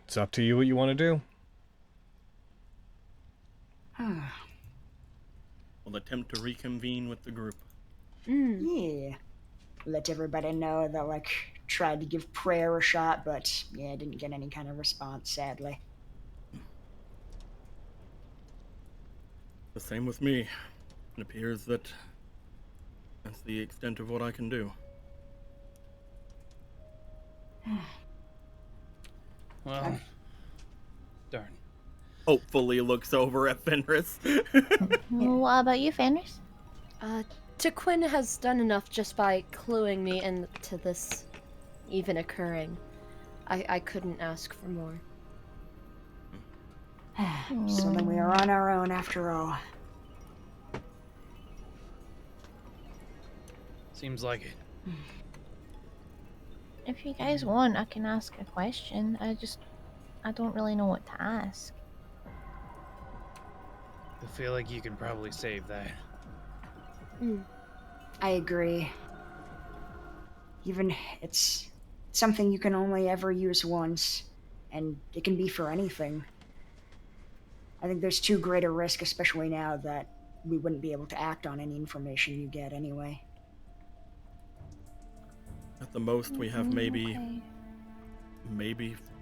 Speaker 1: It's up to you what you want to do.
Speaker 4: We'll attempt to reconvene with the group.
Speaker 8: Yeah. Let everybody know that, like, tried to give prayer a shot, but, yeah, didn't get any kind of response, sadly.
Speaker 4: The same with me. It appears that that's the extent of what I can do.
Speaker 10: Well, darn.
Speaker 4: Hopefully looks over at Fenris.
Speaker 3: What about you, Fenris?
Speaker 2: Tequin has done enough just by cluing me into this even occurring. I couldn't ask for more.
Speaker 8: So then we are on our own after all.
Speaker 10: Seems like it.
Speaker 3: If you guys want, I can ask a question. I don't really know what to ask.
Speaker 7: I feel like you can probably save that.
Speaker 8: I agree. Even it's something you can only ever use once, and it can be for anything. I think there's too great a risk, especially now that we wouldn't be able to act on any information you get anyway.
Speaker 4: At the most, we have maybe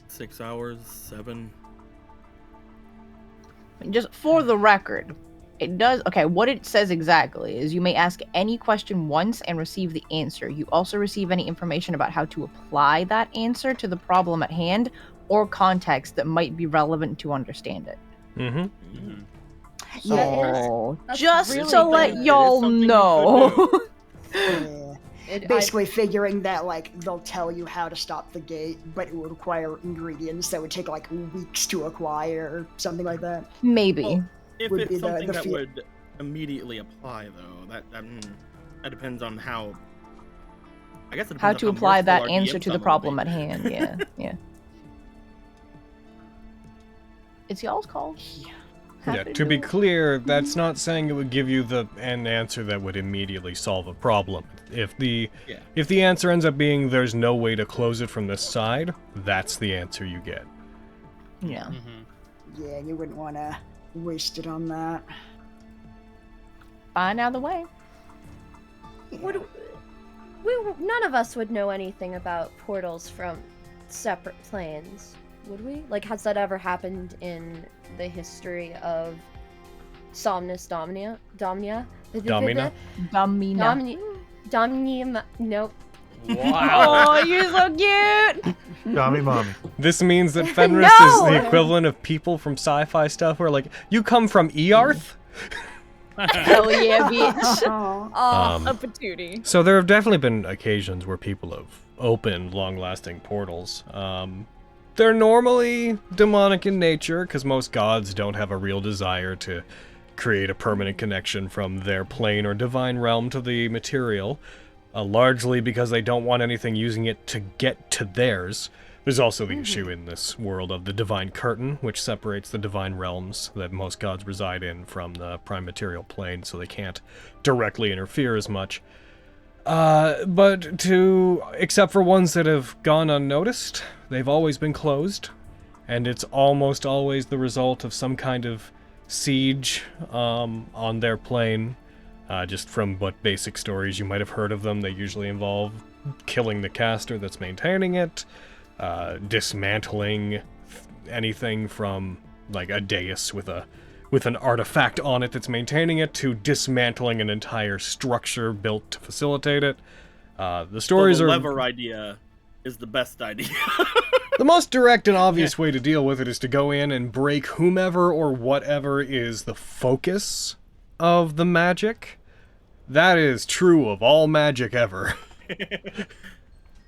Speaker 4: 6 hours, 7.
Speaker 3: Just for the record, it does. Okay, what it says exactly is you may ask any question once and receive the answer. You also receive any information about how to apply that answer to the problem at hand or context that might be relevant to understand it. So, just
Speaker 2: really
Speaker 3: to let
Speaker 2: good.
Speaker 3: y'all know.
Speaker 8: Basically figuring that, like, they'll tell you how to stop the gate, but it would require ingredients that would take, like, weeks to acquire, or something like that.
Speaker 3: Maybe.
Speaker 4: Well, if
Speaker 8: would
Speaker 4: it's
Speaker 8: be the
Speaker 4: something that
Speaker 8: fear.
Speaker 4: would immediately apply, though, that depends on how. I guess it depends
Speaker 3: How
Speaker 4: on
Speaker 3: to apply
Speaker 4: merciful
Speaker 3: that
Speaker 4: our
Speaker 3: answer
Speaker 4: DMs
Speaker 3: to the
Speaker 4: are,
Speaker 3: problem
Speaker 4: maybe.
Speaker 3: at hand. Yeah, yeah. It's y'all's call.
Speaker 1: Yeah, to be clear, that's not saying it would give you an answer that would immediately solve a problem. If the answer ends up being there's no way to close it from this side, that's the answer you get.
Speaker 3: Yeah.
Speaker 8: Yeah, you wouldn't want to waste it on that.
Speaker 3: Fine, out of the way.
Speaker 2: None of us would know anything about portals from separate planes, would we? Like, has that ever happened in the history of Somnus Domina?
Speaker 1: Domina?
Speaker 2: Domina. Nope.
Speaker 10: Wow.
Speaker 3: Oh, you're so cute!
Speaker 5: Mommy.
Speaker 1: This means that Fenris is the equivalent of people from sci-fi stuff where, like, you come from Earth?
Speaker 3: Hell yeah, bitch.
Speaker 9: A patootie.
Speaker 1: So there have definitely been occasions where people have opened long-lasting portals. They're normally demonic in nature, because most gods don't have a real desire to create a permanent connection from their plane or divine realm to the material, largely because they don't want anything using it to get to theirs. There's also the issue in this world of the divine curtain, which separates the divine realms that most gods reside in from the prime material plane, so they can't directly interfere as much. Except for ones that have gone unnoticed, they've always been closed, and it's almost always the result of some kind of siege on their plane. Just from what basic stories you might have heard of them, they usually involve killing the caster that's maintaining it, dismantling anything from like a dais with an artifact on it that's maintaining it, to dismantling an entire structure built to facilitate it. The stories
Speaker 4: So the
Speaker 1: are...
Speaker 4: lever idea is the best idea.
Speaker 1: The most direct and obvious way to deal with it is to go in and break whomever or whatever is the focus of the magic. That is true of all magic ever.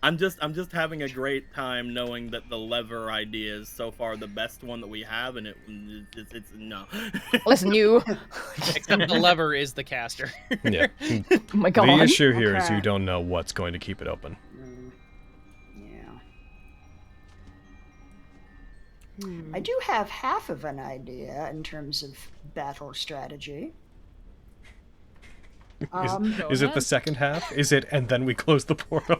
Speaker 4: I'm just having a great time knowing that the lever idea is so far the best one that we have, and it's no.
Speaker 3: Listen, you.
Speaker 10: Except the lever is the caster.
Speaker 1: Yeah.
Speaker 3: Oh my god.
Speaker 1: The issue here is
Speaker 8: Okay.
Speaker 1: you don't know what's going to keep it open.
Speaker 8: I do have half of an idea in terms of battle strategy.
Speaker 1: Is it the second half? Is it, and then we close the portal?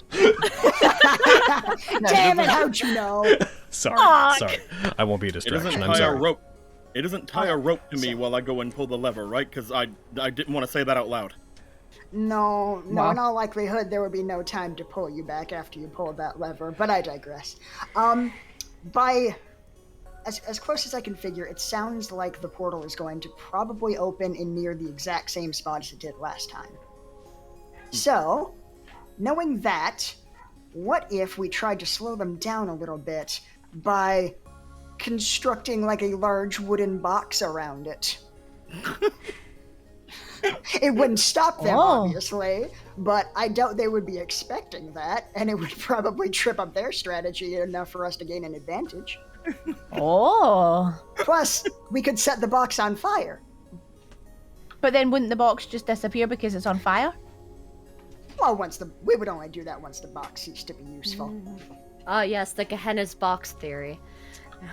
Speaker 8: Damn it, how'd you know?
Speaker 1: Sorry. I won't be a
Speaker 4: It
Speaker 1: distraction.
Speaker 4: doesn't
Speaker 1: I'm
Speaker 4: tie a
Speaker 1: sorry.
Speaker 4: rope. It doesn't tie a rope to me while I go and pull the lever, right? Because I didn't want to say that out loud.
Speaker 8: No,
Speaker 3: Wow.
Speaker 8: in all likelihood, there would be no time to pull you back after you pulled that lever, but I digress. By as close as I can figure, it sounds like the portal is going to probably open in near the exact same spot as it did last time. So, knowing that, what if we tried to slow them down a little bit by constructing like a large wooden box around it? It wouldn't stop them, obviously, but I doubt they would be expecting that, and it would probably trip up their strategy enough for us to gain an advantage.
Speaker 3: Oh.
Speaker 8: Plus, we could set the box on fire.
Speaker 3: But then wouldn't the box just disappear because it's on fire?
Speaker 8: Well, we would only do that once the box ceased to be useful.
Speaker 2: Ah, yes, the Gehenna's box theory.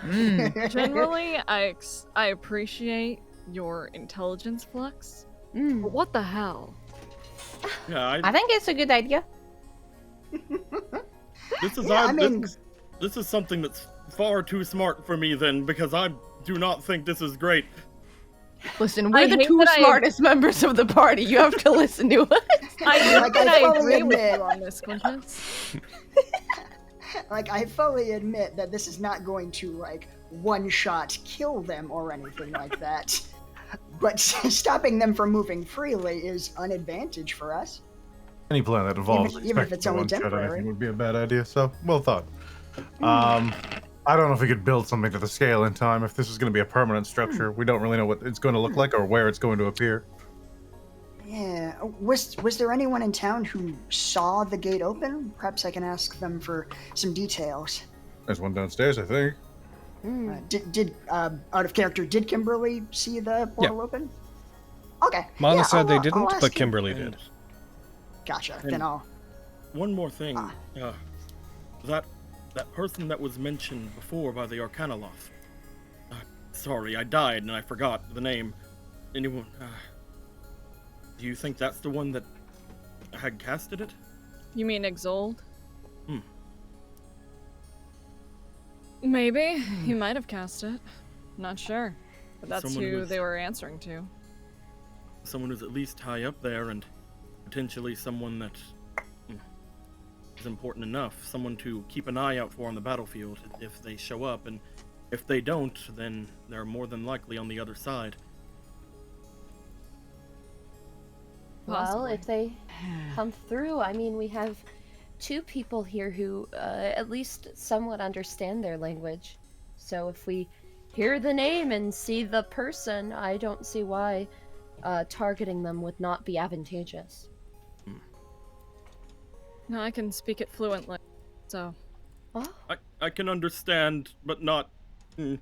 Speaker 9: Generally, I appreciate your intelligence flux. But what the hell?
Speaker 4: Yeah,
Speaker 3: I think it's a good idea.
Speaker 4: This is
Speaker 8: Yeah, I mean-
Speaker 4: this is something that's far too smart for me then, because I do not think this is great.
Speaker 3: Listen,
Speaker 9: I
Speaker 3: we're the
Speaker 9: hate
Speaker 3: two
Speaker 9: that I-
Speaker 3: smartest members of the party. You have to listen to us.
Speaker 9: I
Speaker 8: Like,
Speaker 9: think
Speaker 8: I
Speaker 9: I
Speaker 8: fully
Speaker 9: agree with
Speaker 8: admit-
Speaker 9: you on this, Quintus.
Speaker 8: Like, I fully admit that this is not going to, like, one-shot kill them or anything like that. But stopping them from moving freely is an advantage for us.
Speaker 5: Any plan that involves
Speaker 8: Even if
Speaker 5: expecting
Speaker 8: it's
Speaker 5: to
Speaker 8: only
Speaker 5: one-shot
Speaker 8: temporary.
Speaker 5: anything would be a bad idea, so well thought. I don't know if we could build something to the scale in time. If this is going to be a permanent structure, we don't really know what it's going to look like or where it's going to appear.
Speaker 8: Yeah. Was there anyone in town who saw the gate open? Perhaps I can ask them for some details.
Speaker 5: There's one downstairs, I think.
Speaker 8: Out of character, did Kimberly see the portal open? Okay.
Speaker 1: Mana
Speaker 8: yeah,
Speaker 1: said they
Speaker 8: I'll
Speaker 1: didn't,
Speaker 8: ask
Speaker 1: but
Speaker 8: him.
Speaker 1: Kimberly did.
Speaker 8: Gotcha.
Speaker 4: And-
Speaker 8: Then I'll.
Speaker 4: One more thing. That person that was mentioned before by the Arcanoloth. Sorry, I died and I forgot the name. Anyone? Do you think that's the one that had casted it?
Speaker 9: You mean Exold? Maybe. He might have cast it. Not sure. But that's
Speaker 4: Someone
Speaker 9: who
Speaker 4: was-
Speaker 9: they were answering to.
Speaker 4: Someone who's at least high up there, and potentially someone that is important enough. Someone to keep an eye out for on the battlefield if they show up, and if they don't, then they're more than likely on the other side.
Speaker 2: Well,
Speaker 9: Possibly.
Speaker 2: if they come through, I mean, we have two people here who at least somewhat understand their language. So if we hear the name and see the person, I don't see why targeting them would not be advantageous.
Speaker 9: No, I can speak it fluently. So,
Speaker 2: Oh,
Speaker 4: I can understand, but not.
Speaker 2: if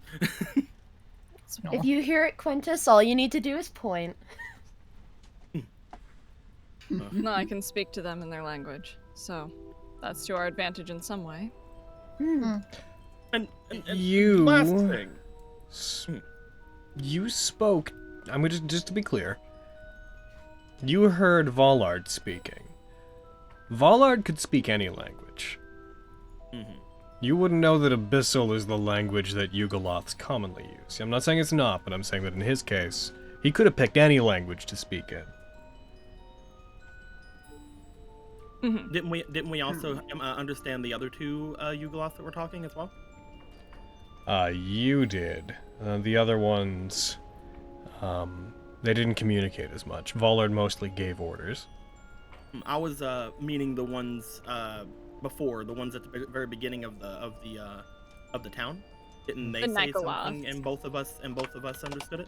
Speaker 2: you hear it, Quintus, all you need to do is point.
Speaker 9: no, I can speak to them in their language. So, that's to our advantage in some way.
Speaker 4: And
Speaker 1: You-
Speaker 4: last thing.
Speaker 1: You spoke. I'm gonna just to be clear. You heard Vollard speaking. Vollard could speak any language. You wouldn't know that Abyssal is the language that Yugoloths commonly use. I'm not saying it's not, but I'm saying that in his case, he could have picked any language to speak in.
Speaker 4: Didn't we also understand the other two Yugoloths that were talking as well?
Speaker 1: You did. The other ones, they didn't communicate as much. Vollard mostly gave orders.
Speaker 4: I was meaning the ones before, the ones at the very beginning of the town. Didn't they
Speaker 9: The
Speaker 4: say
Speaker 9: Nikolaos.
Speaker 4: something and both of us understood it?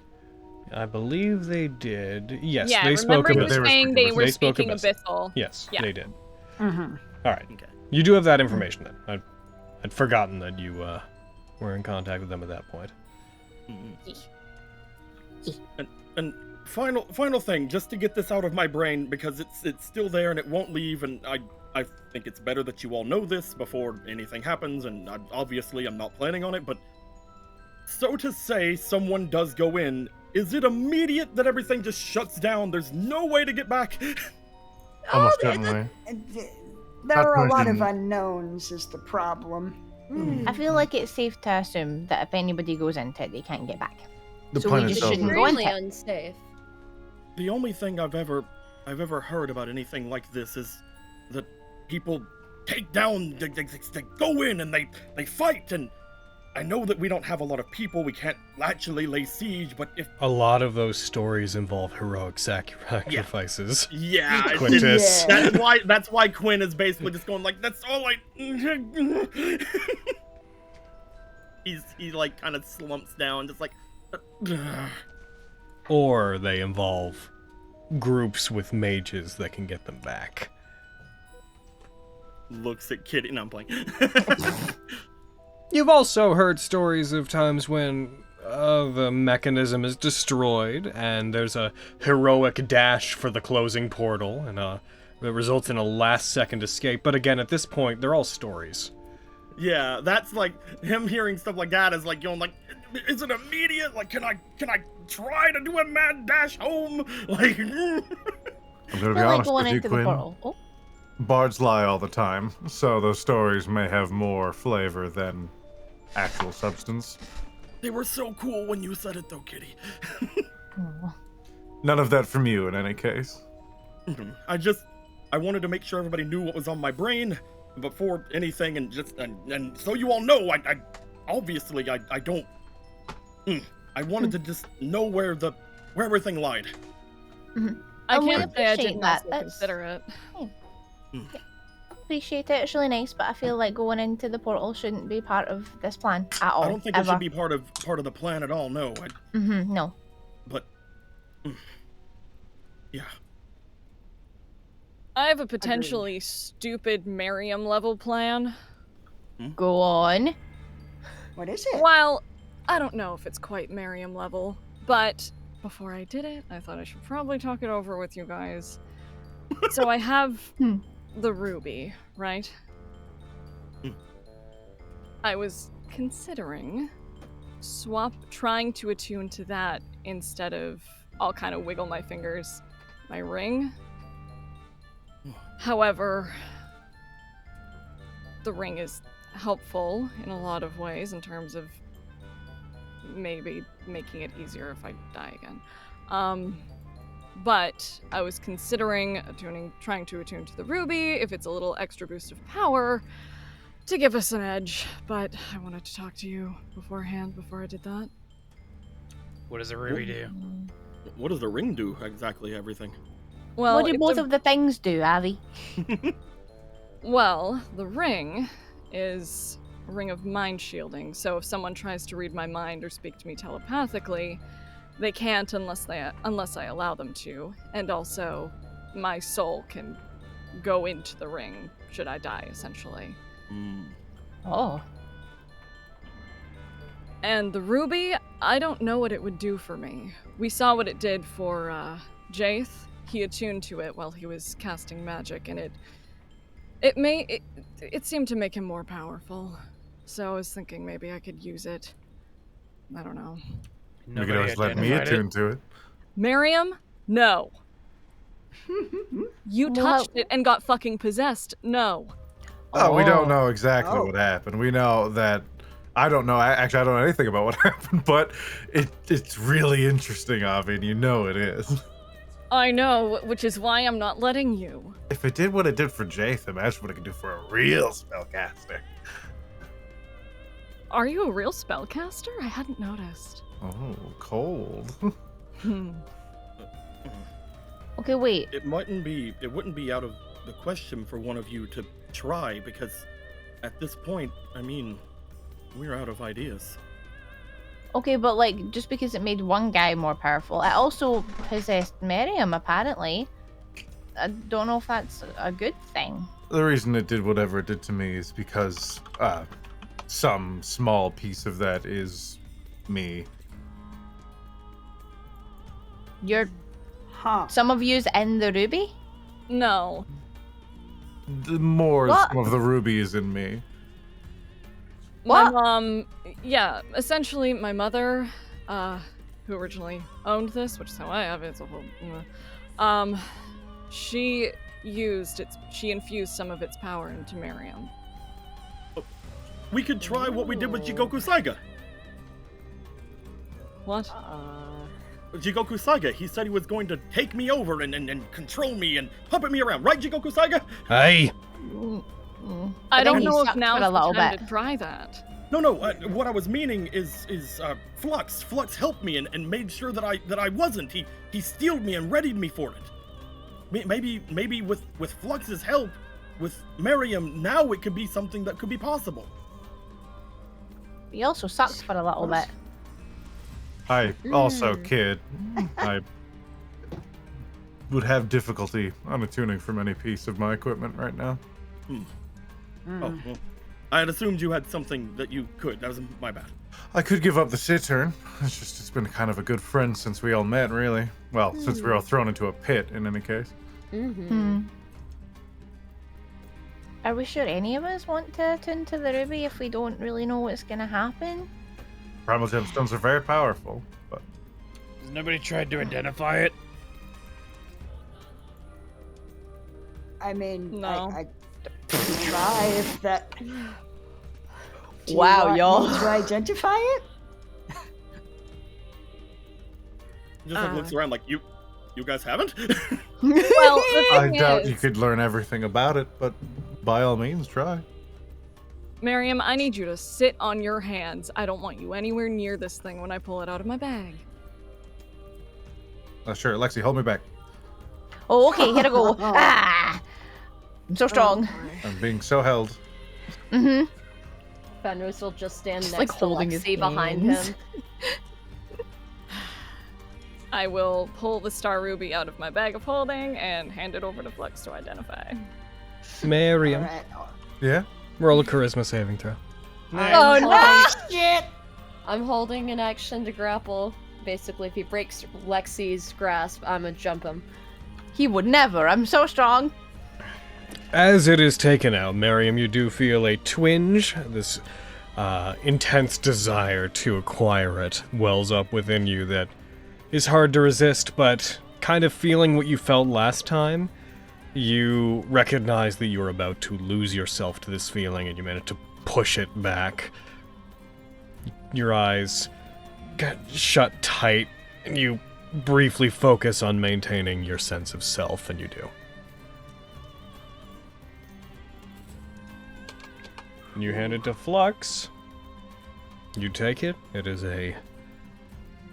Speaker 1: I believe they did. Yes,
Speaker 9: yeah,
Speaker 1: they spoke
Speaker 9: remember
Speaker 1: Abyssal.
Speaker 9: you saying they were
Speaker 1: They spoke
Speaker 9: speaking
Speaker 1: Abyssal.
Speaker 9: Abyssal.
Speaker 1: Yes,
Speaker 9: Yeah.
Speaker 1: they did.
Speaker 8: Mm-hmm.
Speaker 1: All right.
Speaker 4: Okay.
Speaker 1: You do have that information then. I'd forgotten that you were in contact with them at that point.
Speaker 4: And final thing, just to get this out of my brain, because it's still there and it won't leave, and I think it's better that you all know this before anything happens, and obviously I'm not planning on it, but so to say someone does go in, Is it immediate that everything just shuts down? There's no way to get back?
Speaker 5: Almost certainly.
Speaker 8: There are a lot of
Speaker 5: mention-
Speaker 8: unknowns is the problem.
Speaker 3: I feel like it's safe to assume that if anybody goes into it, they can't get back.
Speaker 5: The
Speaker 3: So
Speaker 5: plan
Speaker 3: we just
Speaker 5: itself.
Speaker 3: shouldn't go into
Speaker 2: Extremely
Speaker 3: it.
Speaker 2: unsafe.
Speaker 4: The only thing I've ever heard about anything like this is that people take down, they go in and they fight, and I know that we don't have a lot of people, we can't actually lay siege, but if...
Speaker 1: A lot of those stories involve heroic sacrifices.
Speaker 4: Yeah, it's
Speaker 1: Quintus.
Speaker 4: that's why Quinn is basically just going like, that's all I... he like kind of slumps down, just like...
Speaker 1: Or they involve groups with mages that can get them back.
Speaker 4: Looks at Kitty. No, I'm playing.
Speaker 1: You've also heard stories of times when the mechanism is destroyed and there's a heroic dash for the closing portal and that results in a last-second escape. But again, at this point, they're all stories.
Speaker 4: Yeah, that's like him hearing stuff like that is like going like, is it immediate? Like, can I try to do a mad dash home? Like,
Speaker 5: I'm gonna be
Speaker 3: Well, like
Speaker 5: honest
Speaker 3: going
Speaker 5: with you,
Speaker 3: into the
Speaker 5: Quinn.
Speaker 3: portal. Oh,
Speaker 5: Bards lie all the time, so those stories may have more flavor than actual substance.
Speaker 4: they were so cool when you said it though, Kitty.
Speaker 3: oh.
Speaker 5: None of that from you in any case.
Speaker 4: I wanted to make sure everybody knew what was on my brain before anything, and so you all know, I obviously don't. I wanted to just know where everything lied.
Speaker 6: I
Speaker 3: Oh, we
Speaker 6: can't say I
Speaker 3: appreciate
Speaker 6: didn't
Speaker 3: that.
Speaker 6: also
Speaker 3: That's-
Speaker 6: consider it.
Speaker 3: Appreciate it. It's really nice, but I feel like going into the portal shouldn't be part of this plan at all.
Speaker 4: I don't think
Speaker 3: ever.
Speaker 4: it should be part of the plan at all. No,
Speaker 3: No.
Speaker 4: but yeah.
Speaker 6: I have a potentially stupid Merriam level plan.
Speaker 3: Go on.
Speaker 8: What is it?
Speaker 6: While I don't know if it's quite Merriam level, but before I did it, I thought I should probably talk it over with you guys. So I have the ruby, right? I was considering trying to attune to that instead of, I'll kind of wiggle my fingers, my ring. However, the ring is helpful in a lot of ways in terms of maybe making it easier if I die again. But I was considering trying to attune to the ruby if it's a little extra boost of power to give us an edge. But I wanted to talk to you beforehand before I did that.
Speaker 7: What does the ruby do?
Speaker 4: What does the ring do exactly? Everything.
Speaker 6: Well,
Speaker 3: what do
Speaker 6: if
Speaker 3: both
Speaker 6: the-
Speaker 3: of the things do, Abby?
Speaker 6: Well, the ring is a ring of mind shielding, so if someone tries to read my mind or speak to me telepathically, they can't unless I allow them to. And also, my soul can go into the ring should I die, essentially.
Speaker 3: Oh.
Speaker 6: And the ruby, I don't know what it would do for me. We saw what it did for Jaith. He attuned to it while he was casting magic, and it seemed to make him more powerful. So I was thinking maybe I could use it. I don't know.
Speaker 5: You could always let me
Speaker 7: identified it?
Speaker 5: attune to it.
Speaker 6: Miriam? No. You
Speaker 3: Well-
Speaker 6: touched it and got fucking possessed. No.
Speaker 5: Oh, we
Speaker 3: Oh.
Speaker 5: don't know exactly
Speaker 8: Oh.
Speaker 5: what happened. We know that I don't know. Actually, I don't know anything about what happened, but it's really interesting, Avi, and you know it is.
Speaker 6: I know, which is why I'm not letting you.
Speaker 5: If it did what it did for Jaith, imagine what it could do for a real spellcaster.
Speaker 6: Are you a real spellcaster? I hadn't noticed.
Speaker 5: Oh, cold.
Speaker 3: Okay, wait.
Speaker 4: It wouldn't be out of the question for one of you to try, because at this point, I mean, we're out of ideas.
Speaker 3: Okay, but like, just because it made one guy more powerful, it also possessed Miriam, apparently. I don't know if that's a good thing.
Speaker 5: The reason it did whatever it did to me is because some small piece of that is me.
Speaker 3: You're
Speaker 8: Huh.
Speaker 3: some of you's in the ruby?
Speaker 6: No.
Speaker 5: The more
Speaker 3: What?
Speaker 5: some of the ruby is in me.
Speaker 6: My
Speaker 3: What?
Speaker 6: mom, yeah, essentially my mother,
Speaker 9: who originally owned this, which is how I have it, it's a whole... she infused some of its power into Miriam.
Speaker 4: We could try what we did with Jigoku Saiga.
Speaker 9: What?
Speaker 4: Jigoku Saiga, he said he was going to take me over and control me and puppet me around, right, Jigoku Saiga?
Speaker 1: Hey!
Speaker 9: I don't know if
Speaker 3: sucked
Speaker 9: now's
Speaker 3: for a
Speaker 9: the
Speaker 3: little
Speaker 9: time
Speaker 3: bit.
Speaker 9: to try that.
Speaker 4: No, what I was meaning is Flux. Flux helped me and made sure that I wasn't. He steeled me and readied me for it. Maybe with Flux's help, with Miriam, now it could be something that could be possible.
Speaker 3: He also sucked for a little bit.
Speaker 5: I also, Kid, I would have difficulty unattuning from any piece of my equipment right now.
Speaker 4: Oh, well, I had assumed you had something that you could. That was my bad.
Speaker 5: I could give up the Saturn. It's been kind of a good friend since we all met, really. Well, since we were all thrown into a pit, in any case.
Speaker 3: Are we sure any of us want to attune to the ruby if we don't really know what's gonna happen?
Speaker 5: Primal gemstones are very powerful, but
Speaker 7: Has nobody tried to identify it?
Speaker 8: I mean,
Speaker 9: No.
Speaker 8: I try if that. Do you
Speaker 3: Wow,
Speaker 8: want
Speaker 3: y'all.
Speaker 8: me to identify it?
Speaker 4: Just looks around like you guys haven't.
Speaker 9: Well, the
Speaker 5: I
Speaker 9: thing
Speaker 5: doubt
Speaker 9: is,
Speaker 5: you could learn everything about it, but by all means, try.
Speaker 9: Miriam, I need you to sit on your hands. I don't want you anywhere near this thing when I pull it out of my bag.
Speaker 5: Sure, Lexi, hold me back.
Speaker 3: Oh, okay, here I go. Ah! I'm so strong.
Speaker 5: I'm being so held.
Speaker 2: Fenris will just stand
Speaker 3: Just,
Speaker 2: next
Speaker 3: like,
Speaker 2: to
Speaker 3: holding his
Speaker 2: Lexi behind
Speaker 3: hands.
Speaker 2: him.
Speaker 9: I will pull the Star Ruby out of my bag of holding and hand it over to Flux to identify.
Speaker 1: Miriam,
Speaker 8: Alright.
Speaker 5: Yeah?
Speaker 1: roll a charisma saving throw.
Speaker 9: Oh no!
Speaker 8: Shit!
Speaker 2: I'm holding an action to grapple. Basically, if he breaks Lexi's grasp, I'm gonna jump him.
Speaker 3: He would never. I'm so strong.
Speaker 1: As it is taken out, Miriam, you do feel a twinge. This intense desire to acquire it wells up within you that is hard to resist, but kind of feeling what you felt last time, you recognize that you're about to lose yourself to this feeling, and you manage to push it back. Your eyes get shut tight, and you briefly focus on maintaining your sense of self, and you do. You hand it to Flux. You take it. It is a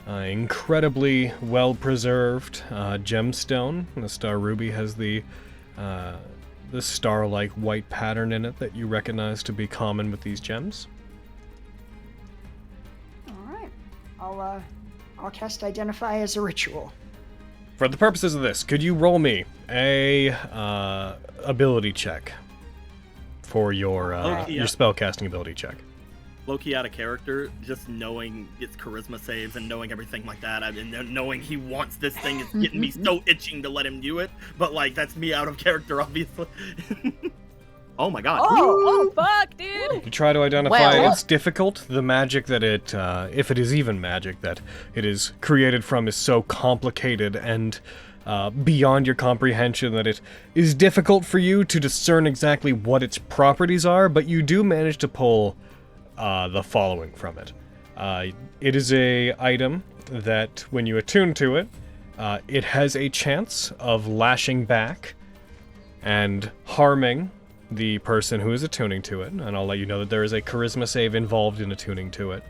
Speaker 1: incredibly well-preserved gemstone. The Star Ruby has the star-like white pattern in it that you recognize to be common with these gems.
Speaker 8: Alright. I'll cast Identify as a ritual.
Speaker 1: For the purposes of this, could you roll me a ability check for your spellcasting ability check?
Speaker 4: Low-key out of character, just knowing its charisma saves and knowing everything like that, and knowing he wants this thing is getting me so itching to let him do it. But like, that's me out of character, obviously. Oh my god.
Speaker 9: Oh fuck, dude!
Speaker 1: You try to identify
Speaker 3: Well-
Speaker 1: it's difficult. The magic that it, if it is even magic that it is created from, is so complicated and beyond your comprehension that it is difficult for you to discern exactly what its properties are, but you do manage to pull the following from it. It is a item that when you attune to it, it has a chance of lashing back and harming the person who is attuning to it, and I'll let you know that there is a charisma save involved in attuning to it.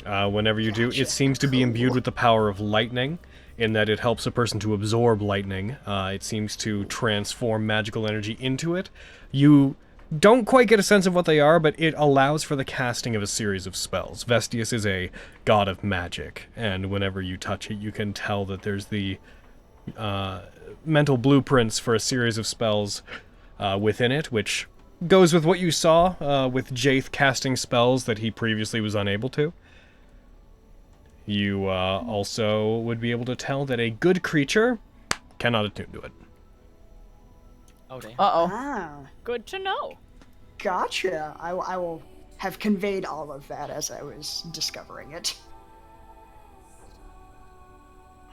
Speaker 1: Whenever you do, it seems to be imbued with the power of lightning, in that it helps a person to absorb lightning. It seems to transform magical energy into it. You don't quite get a sense of what they are, but it allows for the casting of a series of spells. Vestige is a god of magic, and whenever you touch it, you can tell that there's the mental blueprints for a series of spells within it, which goes with what you saw with Jaith casting spells that he previously was unable to. You also would be able to tell that a good creature cannot attune to it.
Speaker 10: Oh, damn.
Speaker 3: Uh-oh.
Speaker 8: Ah,
Speaker 9: Good to know.
Speaker 8: gotcha. I will have conveyed all of that as I was discovering it.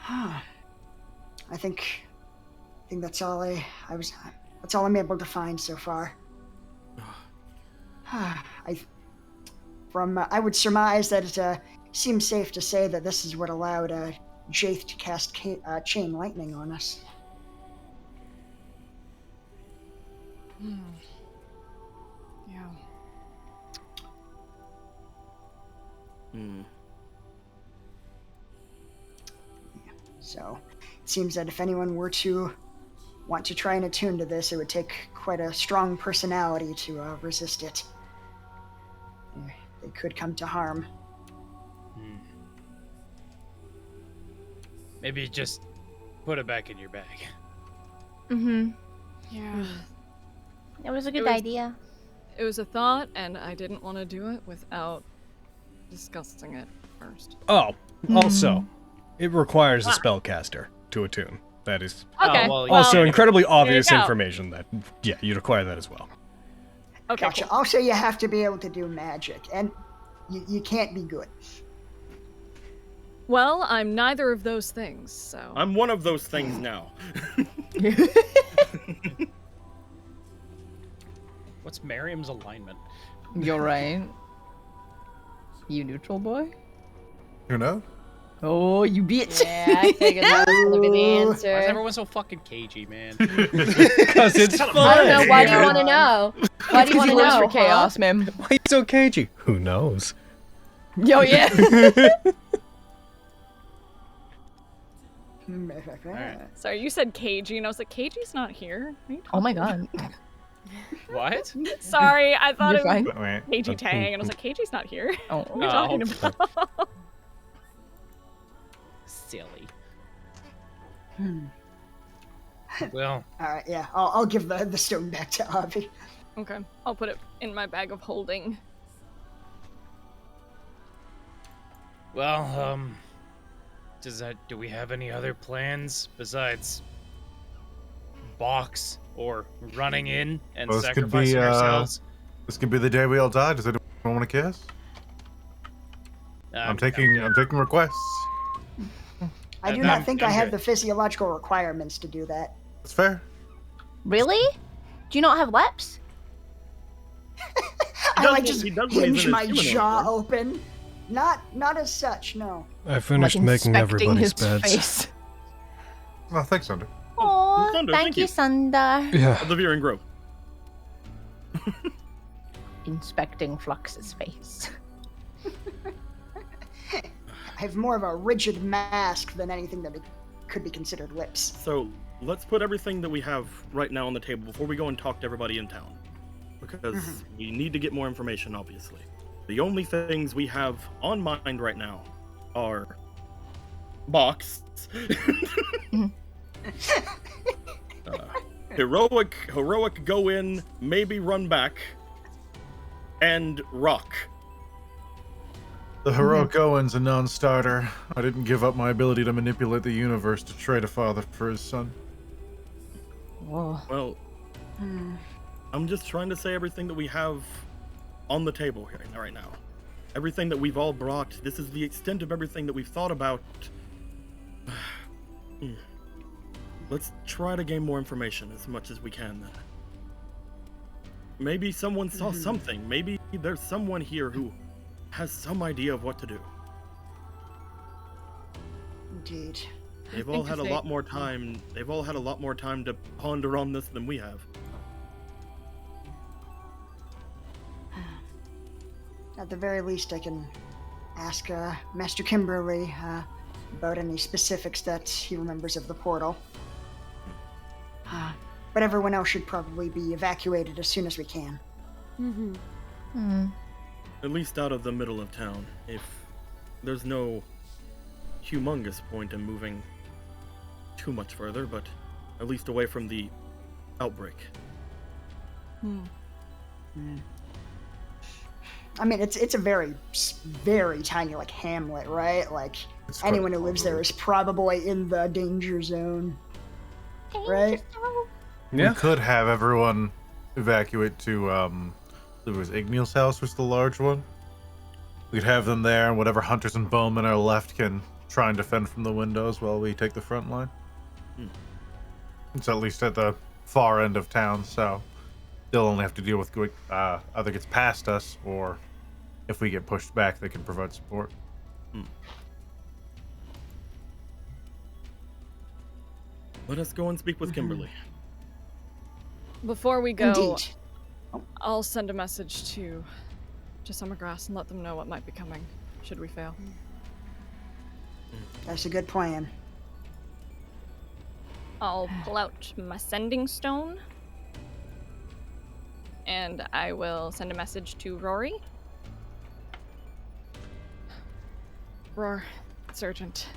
Speaker 8: I think that's all that's all I'm able to find so far. I would surmise that it seems safe to say that this is what allowed Jaith to cast chain lightning on us.
Speaker 9: Yeah.
Speaker 8: So, it seems that if anyone were to want to try and attune to this, it would take quite a strong personality to resist it. They could come to harm.
Speaker 7: Maybe just put it back in your bag.
Speaker 9: Yeah.
Speaker 3: It was a good idea.
Speaker 9: It was a thought, and I didn't want to do it without discussing it first.
Speaker 1: Oh, also, it requires a spellcaster to attune. That is
Speaker 9: Okay.
Speaker 1: also incredibly obvious
Speaker 9: go.
Speaker 1: information that, yeah, you'd require that as well.
Speaker 9: Okay.
Speaker 8: Gotcha.
Speaker 9: Cool.
Speaker 8: Also, you have to be able to do magic, and you can't be good.
Speaker 9: Well, I'm neither of those things, so.
Speaker 4: I'm one of those things now.
Speaker 10: What's Miriam's alignment?
Speaker 3: You're right. You neutral boy?
Speaker 5: You know?
Speaker 3: Oh, you bitch.
Speaker 6: Yeah, I figured that was gonna be the
Speaker 10: Why is
Speaker 6: answer.
Speaker 10: everyone so fucking cagey, man?
Speaker 1: Because it's fun.
Speaker 6: I don't know. Why do you want to know? Why do you want to
Speaker 3: Works
Speaker 6: know?
Speaker 3: for chaos, man.
Speaker 1: Why are you so cagey? Who knows?
Speaker 3: Yo, yeah.
Speaker 9: Sorry, you said cagey, and I was like, cagey's not here. What are you
Speaker 3: Oh my
Speaker 9: talking
Speaker 3: god.
Speaker 10: What?
Speaker 9: about? Sorry, I thought
Speaker 3: You're
Speaker 9: it was
Speaker 3: fine.
Speaker 9: cagey Tang, and I was like, cagey's not here.
Speaker 3: Oh,
Speaker 9: What are we talking about?
Speaker 10: Silly.
Speaker 3: Hmm.
Speaker 10: Well,
Speaker 8: Alright, yeah. I'll give the stone back to Avi.
Speaker 9: Okay, I'll put it in my bag of holding.
Speaker 10: well, do we have any other plans besides box or running in and
Speaker 5: Well, this could be,
Speaker 10: sacrificing ourselves?
Speaker 5: This could be the day we all die. Does anyone want to kiss? I'm taking requests.
Speaker 8: I do
Speaker 10: I'm-
Speaker 8: not think I
Speaker 10: I'm
Speaker 8: have
Speaker 10: good.
Speaker 8: the physiological requirements to do that.
Speaker 5: That's fair.
Speaker 3: Really? Do you not have leps?
Speaker 8: I
Speaker 4: does
Speaker 8: like
Speaker 4: what
Speaker 8: just
Speaker 4: he does when he's
Speaker 8: hinge
Speaker 4: in
Speaker 8: my
Speaker 4: his human
Speaker 8: jaw
Speaker 4: form.
Speaker 8: open. Not as such, no.
Speaker 1: I finished
Speaker 3: Like
Speaker 1: making
Speaker 3: inspecting
Speaker 1: everybody's
Speaker 3: his
Speaker 1: beds.
Speaker 3: face.
Speaker 5: Oh, thanks, Thunder.
Speaker 3: Aw,
Speaker 4: Thunder,
Speaker 3: thank
Speaker 4: thank
Speaker 3: you,
Speaker 4: you.
Speaker 3: Sunder.
Speaker 1: Yeah.
Speaker 4: The Veering Grove.
Speaker 3: Inspecting Flux's face.
Speaker 8: I have more of a rigid mask than anything that could be considered lips.
Speaker 4: So let's put everything that we have right now on the table before we go and talk to everybody in town. Because we need to get more information, obviously. The only things we have on mind right now are box, heroic go in, maybe run back, and rock.
Speaker 5: The heroic Owen's a non-starter. I didn't give up my ability to manipulate the universe to trade a father for his son.
Speaker 3: Whoa.
Speaker 4: Well, I'm just trying to say everything that we have on the table here right now. Everything that we've all brought. This is the extent of everything that we've thought about. Let's try to gain more information as much as we can then. Maybe someone saw something. Maybe there's someone here who has some idea of what to do.
Speaker 8: Indeed.
Speaker 4: They've all had a lot more time. They've all had a lot more time to ponder on this than we have.
Speaker 8: At the very least, I can ask Master Kimberly about any specifics that he remembers of the portal. But everyone else should probably be evacuated as soon as we can.
Speaker 4: At least out of the middle of town. If there's no humongous point in moving too much further, but at least away from the outbreak.
Speaker 8: I mean, it's a very, very tiny, like, hamlet, right? Like,
Speaker 5: It's quite
Speaker 8: anyone who lives there is probably in the danger zone, right?
Speaker 1: Yeah.
Speaker 5: We could have everyone evacuate to, I believe it was Igneal's house was the large one. We could have them there, and whatever hunters and bowmen are left can try and defend from the windows while we take the front line. It's at least at the far end of town, so they'll only have to deal with going, either gets past us, or if we get pushed back, they can provide support.
Speaker 4: Let us go and speak with Kimberly.
Speaker 9: Before we go,
Speaker 8: Indeed.
Speaker 9: I'll send a message to Summergrass and let them know what might be coming, should we fail.
Speaker 8: That's a good plan.
Speaker 6: I'll pull out my sending stone. And I will send a message to Rory.
Speaker 9: Roar, Sergeant.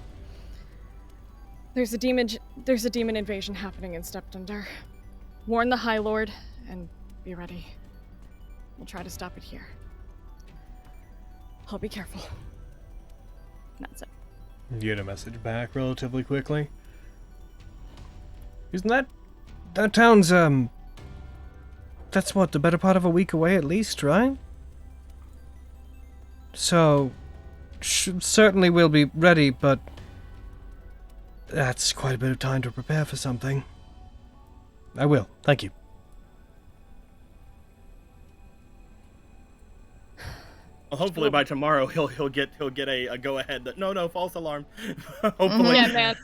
Speaker 9: There's a demon invasion happening in Steptender. Warn the High Lord and be ready. We'll try to stop it here. I'll be careful.
Speaker 6: That's it.
Speaker 1: You get a message back relatively quickly. Isn't that town's, that's what, the better part of a week away at least, right? So, certainly we'll be ready, but that's quite a bit of time to prepare for something. I will, thank you.
Speaker 4: Well, hopefully by tomorrow he'll get a go ahead that no false alarm. Hopefully.
Speaker 6: Yeah, man.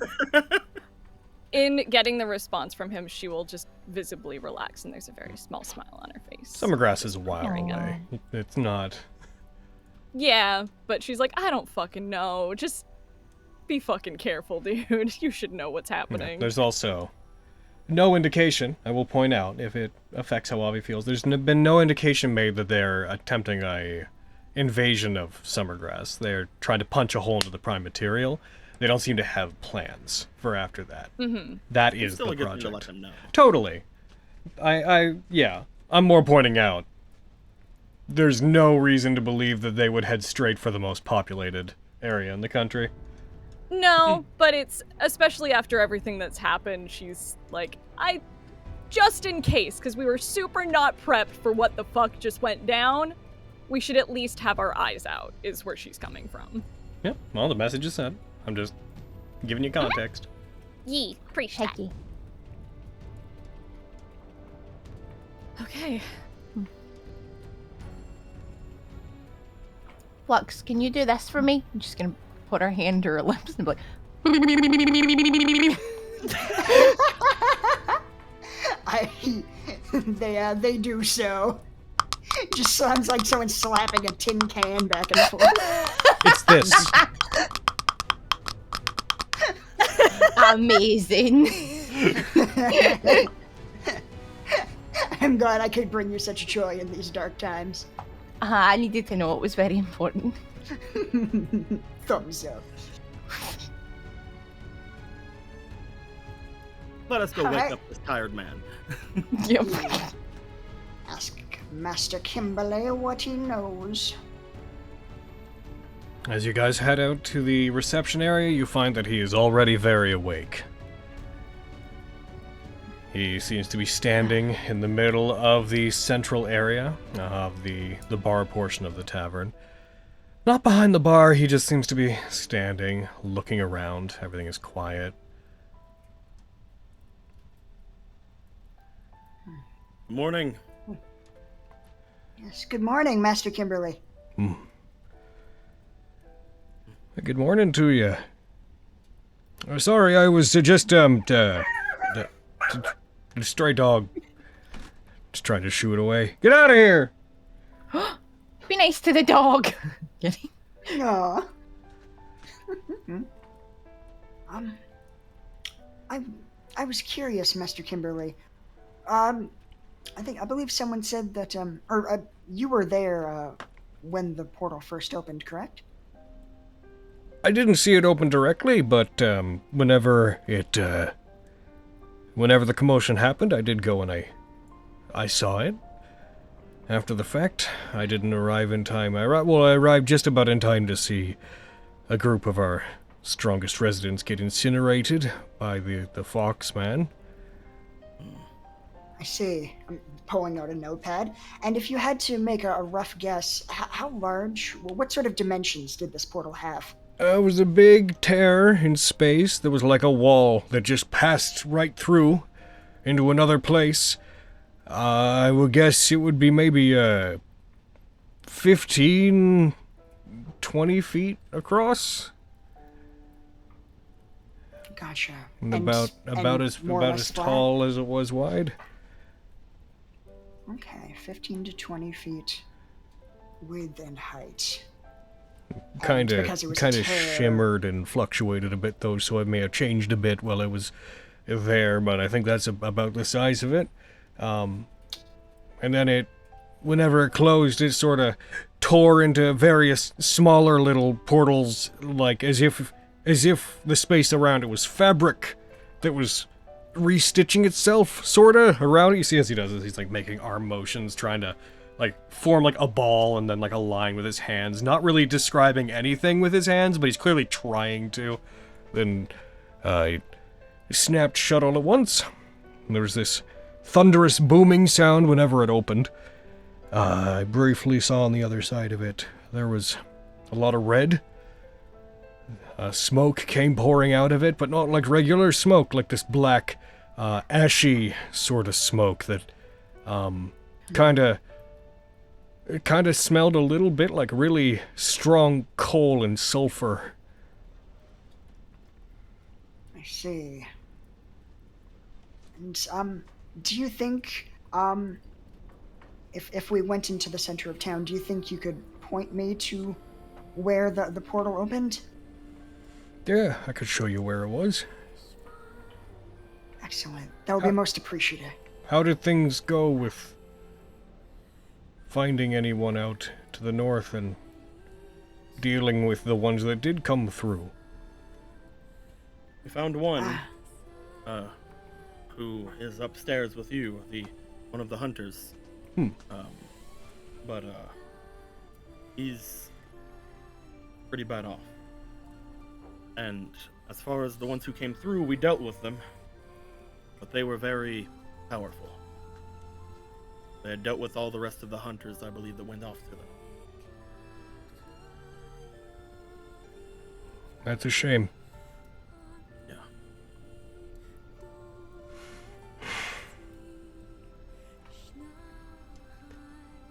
Speaker 6: In getting the response from him, she will just visibly relax, and there's a very small smile on her face.
Speaker 1: Summergrass is a while away. It's not.
Speaker 6: Yeah, but she's like, I don't fucking know. Just be fucking careful, dude. You should know what's happening.
Speaker 1: Yeah, there's also no indication, I will point out, if it affects how Avi feels. There's been no indication made that they're attempting a invasion of Summergrass. They're trying to punch a hole into the prime material. They don't seem to have plans for after that.
Speaker 6: Mm-hmm.
Speaker 1: That is
Speaker 4: still
Speaker 1: the
Speaker 4: a good
Speaker 1: project.
Speaker 4: thing to let them know.
Speaker 1: Totally. Yeah. I'm more pointing out. There's no reason to believe that they would head straight for the most populated area in the country.
Speaker 6: No, but it's, especially after everything that's happened, she's like, just in case, because we were super not prepped for what the fuck just went down, we should at least have our eyes out, is where she's coming from.
Speaker 1: Yeah, well, the message is sent. I'm just giving you context.
Speaker 6: Yee, appreciate it.
Speaker 9: Okay.
Speaker 3: Flux, can you do this for me? I'm just gonna put her hand to her lips and be like,
Speaker 8: They do so. Just sounds like someone slapping a tin can back and forth.
Speaker 1: It's this.
Speaker 3: amazing.
Speaker 8: I'm glad I could bring you such joy in these dark times.
Speaker 3: I needed to know it was very important.
Speaker 8: Thumbs up.
Speaker 4: Let us go wake
Speaker 8: Alright.
Speaker 4: up this tired man.
Speaker 3: Yep.
Speaker 8: Ask Master Kimberly what he knows.
Speaker 1: As you guys head out to the reception area, you find that he is already very awake. He seems to be standing in the middle of the central area of the bar portion of the tavern. Not behind the bar, he just seems to be standing, looking around. Everything is quiet.
Speaker 4: Morning.
Speaker 8: Yes, good morning, Master Kimberly.
Speaker 1: Good morning to you. Sorry, I was just, a stray dog. Just trying to shoo it away. Get out of here!
Speaker 3: Be nice to the dog.
Speaker 8: Aw. I was curious, Master Kimberly. I believe someone said that, you were there, when the portal first opened, correct?
Speaker 1: I didn't see it open directly, but, whenever the commotion happened, I did go and I saw it. After the fact, I didn't arrive in time. I arrived just about in time to see a group of our strongest residents get incinerated by the Foxman.
Speaker 8: I see. I'm pulling out a notepad. And if you had to make a rough guess, how large, what sort of dimensions did this portal have?
Speaker 1: There was a big tear in space. There was like a wall that just passed right through into another place. I would guess it would be maybe 15, 20 feet across.
Speaker 8: Gotcha.
Speaker 1: And about as tall as it was wide.
Speaker 8: Okay, 15 to 20 feet width and height.
Speaker 1: Kind of
Speaker 8: because it was a tear.
Speaker 1: shimmered and fluctuated a bit though, so it may have changed a bit while it was there, but I think that's about the size of it. And then whenever it closed, it sort of tore into various smaller little portals, like as if the space around it was fabric that was restitching itself, sorta, around it. You see as he does this, he's like making arm motions, trying to like form like a ball and then like a line with his hands, not really describing anything with his hands, but he's clearly trying to. Then it snapped shut all at once. And there was this thunderous booming sound whenever it opened. I briefly saw on the other side of it, there was a lot of red. Smoke came pouring out of it, but not like regular smoke, like this black, ashy sort of smoke that kind of smelled a little bit like really strong coal and sulfur.
Speaker 8: I see. And, do you think, if we went into the center of town, do you think you could point me to where the portal opened?
Speaker 1: Yeah, I could show you where it was.
Speaker 8: Excellent. That would be most appreciated.
Speaker 1: How did things go with finding anyone out to the north and dealing with the ones that did come through?
Speaker 4: We found one, who is upstairs with you, one of the hunters. But he's pretty bad off. And as far as the ones who came through, we dealt with them, but they were very powerful. They had dealt with all the rest of the hunters, I believe, that went off to them.
Speaker 1: That's a shame.
Speaker 4: Yeah.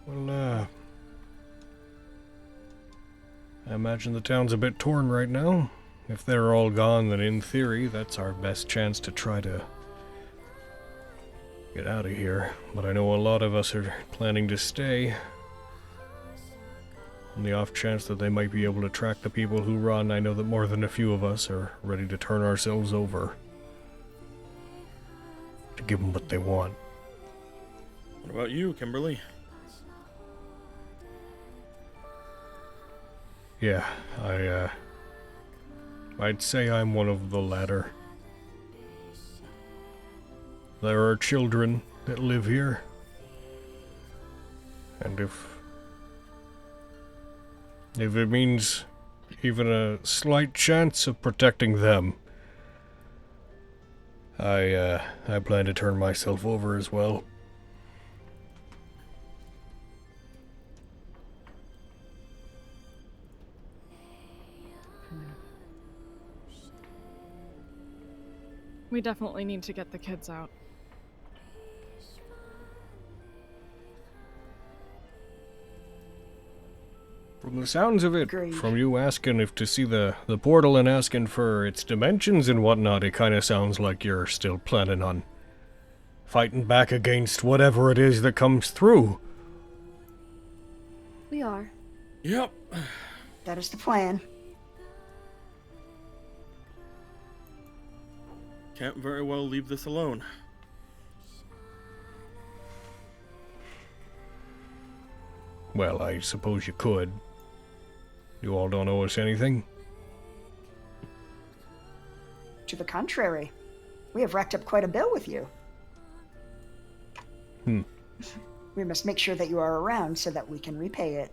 Speaker 1: Well, I imagine the town's a bit torn right now. If they're all gone, then in theory, that's our best chance to try to get out of here. But I know a lot of us are planning to stay. On the off chance that they might be able to track the people who run, I know that more than a few of us are ready to turn ourselves over to give them what they want.
Speaker 4: What about you, Kimberly?
Speaker 1: Yeah, I'd say I'm one of the latter. There are children that live here, and if it means even a slight chance of protecting them, I plan to turn myself over as well.
Speaker 9: We definitely need to get the kids out.
Speaker 1: From the sounds of it,
Speaker 8: Agreed.
Speaker 1: from you asking if to see the portal and asking for its dimensions and whatnot, it kind of sounds like you're still planning on fighting back against whatever it is that comes through.
Speaker 2: We are.
Speaker 4: Yep.
Speaker 8: That is the plan.
Speaker 4: Can't very well leave this alone.
Speaker 1: Well, I suppose you could. You all don't owe us anything.
Speaker 8: To the contrary, we have racked up quite a bill with you. We must make sure that you are around so that we can repay it.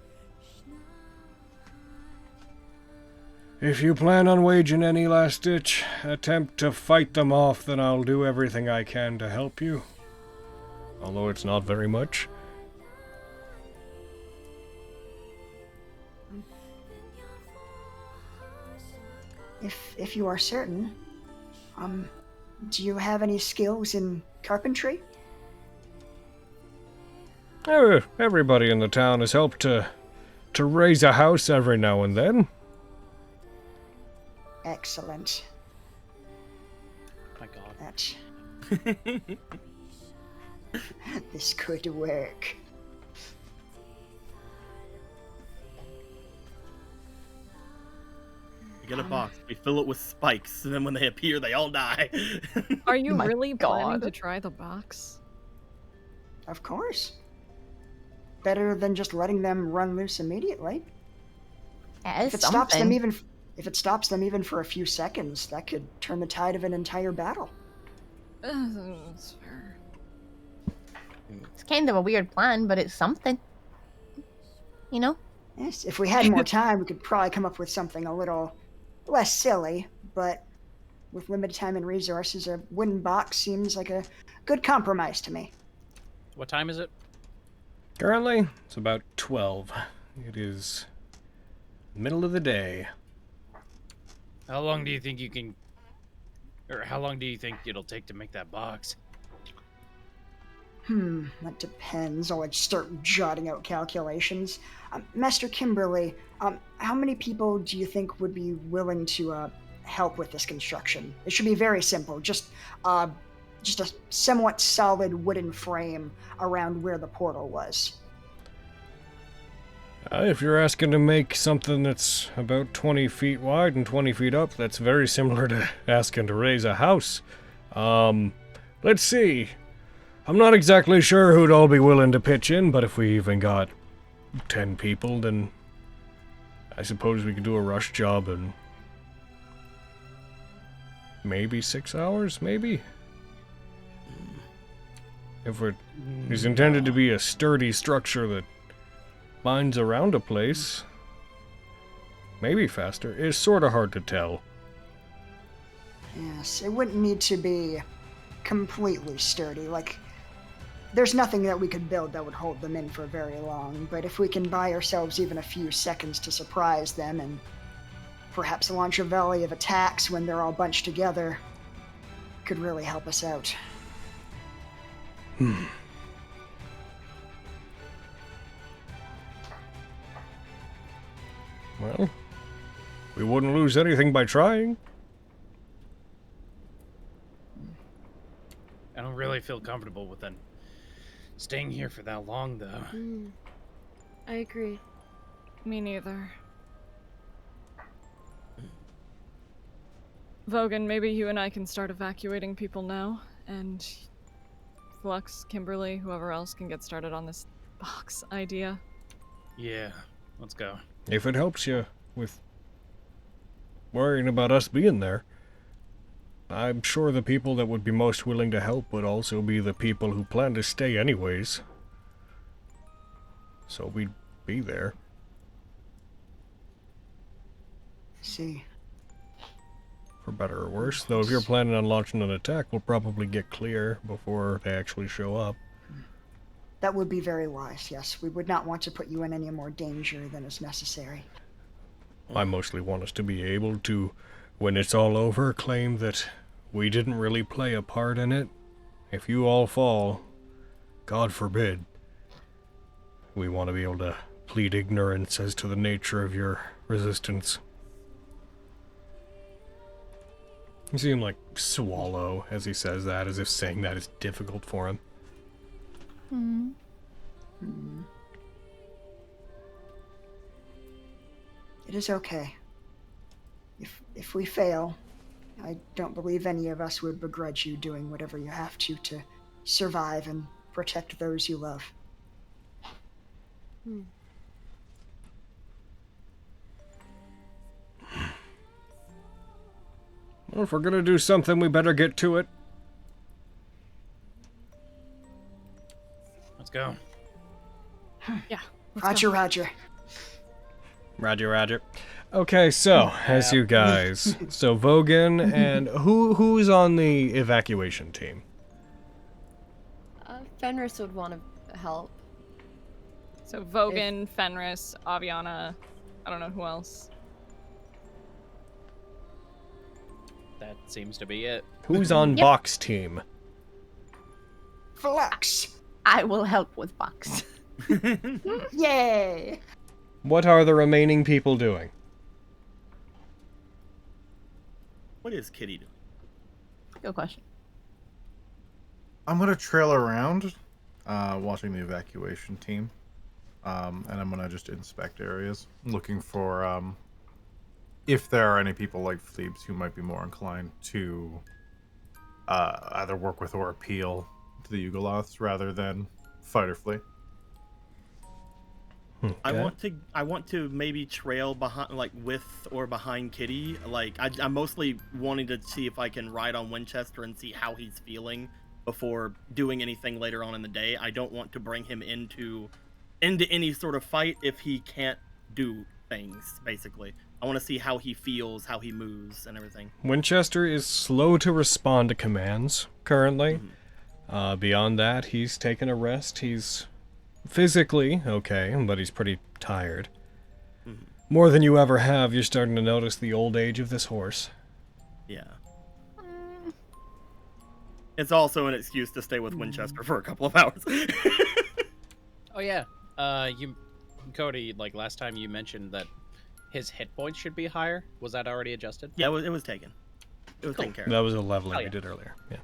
Speaker 1: If you plan on waging any last-ditch attempt to fight them off, then I'll do everything I can to help you. Although it's not very much.
Speaker 8: if you are certain, do you have any skills in carpentry?
Speaker 1: Everybody in the town has helped to raise a house every now and then.
Speaker 8: Excellent.
Speaker 10: My God.
Speaker 8: That this could work.
Speaker 4: We get a box, we fill it with spikes, and then when they appear, they all die.
Speaker 9: Are you
Speaker 3: My
Speaker 9: really planning
Speaker 3: God.
Speaker 9: to try the box?
Speaker 8: Of course. Better than just letting them run loose immediately. If it stops them even for a few seconds, that could turn the tide of an entire battle.
Speaker 9: That's fair.
Speaker 3: It's kind of a weird plan, but it's something. You know?
Speaker 8: Yes, if we had more time, we could probably come up with something a little less silly, but with limited time and resources, a wooden box seems like a good compromise to me.
Speaker 10: What time is it?
Speaker 1: Currently, it's about 12. It is middle of the day.
Speaker 7: How long do you think you can, or how long do you think it'll take to make that box?
Speaker 8: That depends. I'll start jotting out calculations. Master Kimberly, how many people do you think would be willing to help with this construction? It should be very simple. Just a somewhat solid wooden frame around where the portal was.
Speaker 1: If you're asking to make something that's about 20 feet wide and 20 feet up, that's very similar to asking to raise a house. Let's see. I'm not exactly sure who'd all be willing to pitch in, but if we even got 10 people, then I suppose we could do a rush job in maybe 6 hours, maybe? If it's intended to be a sturdy structure that binds around a place, maybe faster. It's sort of hard to tell.
Speaker 8: Yes, it wouldn't need to be completely sturdy. Like, there's nothing that we could build that would hold them in for very long, but if we can buy ourselves even a few seconds to surprise them and perhaps launch a volley of attacks when they're all bunched together, could really help us out.
Speaker 1: Well, we wouldn't lose anything by trying.
Speaker 7: I don't really feel comfortable with them staying here for that long, though.
Speaker 2: I agree.
Speaker 9: Me neither. Vogan, maybe you and I can start evacuating people now, and Flux, Kimberly, whoever else can get started on this box idea.
Speaker 7: Yeah, let's go.
Speaker 1: If it helps you with worrying about us being there, I'm sure the people that would be most willing to help would also be the people who plan to stay anyways. So we'd be there.
Speaker 8: See.
Speaker 1: For better or worse, though if you're planning on launching an attack, we'll probably get clear before they actually show up.
Speaker 8: That would be very wise, yes. We would not want to put you in any more danger than is necessary.
Speaker 1: I mostly want us to be able to, when it's all over, claim that we didn't really play a part in it. If you all fall, God forbid, we want to be able to plead ignorance as to the nature of your resistance. You see him, like, swallow as he says that, as if saying that is difficult for him.
Speaker 8: It is okay. If we fail, I don't believe any of us would begrudge you doing whatever you have to survive and protect those you love.
Speaker 1: Well, if we're gonna do something, we better get to it.
Speaker 7: Let's go.
Speaker 9: Yeah.
Speaker 8: Roger, Roger.
Speaker 1: Roger, Roger. Okay, so, as you guys... So, Vogan and... Who's on the evacuation team?
Speaker 2: Fenris would want to help.
Speaker 9: So Vogan, Fenris, Aviana, I don't know who else.
Speaker 10: that seems to be it.
Speaker 1: Who's on
Speaker 3: Yep.
Speaker 1: box team?
Speaker 8: Flux.
Speaker 3: I will help with box.
Speaker 8: Yay.
Speaker 1: What are the remaining people doing?
Speaker 4: What is Kitty doing?
Speaker 3: Good question.
Speaker 5: I'm gonna trail around, watching the evacuation team, and I'm gonna just inspect areas, looking for if there are any people like Phlebes who might be more inclined to either work with or appeal to the Yugoloths rather than fight or flee.
Speaker 1: Okay.
Speaker 4: I want to maybe trail behind, like with or behind Kitty. Like I'm mostly wanting to see if I can ride on Winchester and see how he's feeling before doing anything later on in the day. I don't want to bring him into any sort of fight if he can't do things. Basically, I want to see how he feels, how he moves, and everything.
Speaker 1: Winchester is slow to respond to commands currently. Beyond that, he's taken a rest. He's physically okay, but he's pretty tired. More than you ever have. You're starting to notice the old age of this horse.
Speaker 4: Yeah. It's also an excuse to stay with Winchester for a couple of hours.
Speaker 10: Oh yeah, Cody, like last time you mentioned that his hit points should be higher. Was that already adjusted?
Speaker 4: Yeah, it was taken. It was taken care of.
Speaker 1: That was a leveling
Speaker 10: Oh,
Speaker 1: we
Speaker 10: yeah.
Speaker 1: did earlier. Yeah.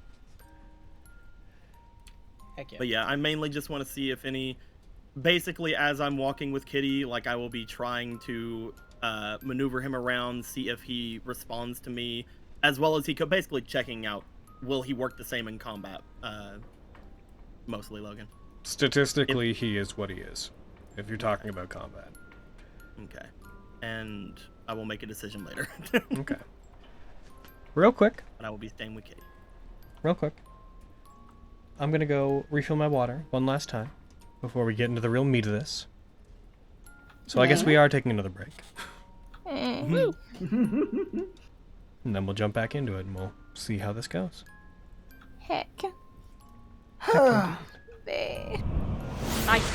Speaker 10: Heck yeah.
Speaker 4: But yeah, I mainly just want to see if any... Basically, as I'm walking with Kitty, like I will be trying to maneuver him around, see if he responds to me, as well as basically checking out, will he work the same in combat? Mostly, Logan.
Speaker 1: Statistically, he is what he is. If you're talking about combat.
Speaker 4: Okay. And I will make a decision later.
Speaker 1: Okay. Real quick.
Speaker 4: But I will be staying with Kitty.
Speaker 1: Real quick. I'm gonna go refill my water one last time before we get into the real meat of this. So I guess we are taking another break.
Speaker 3: Woo.
Speaker 1: And then we'll jump back into it and we'll see how this goes.
Speaker 3: Heck.
Speaker 9: I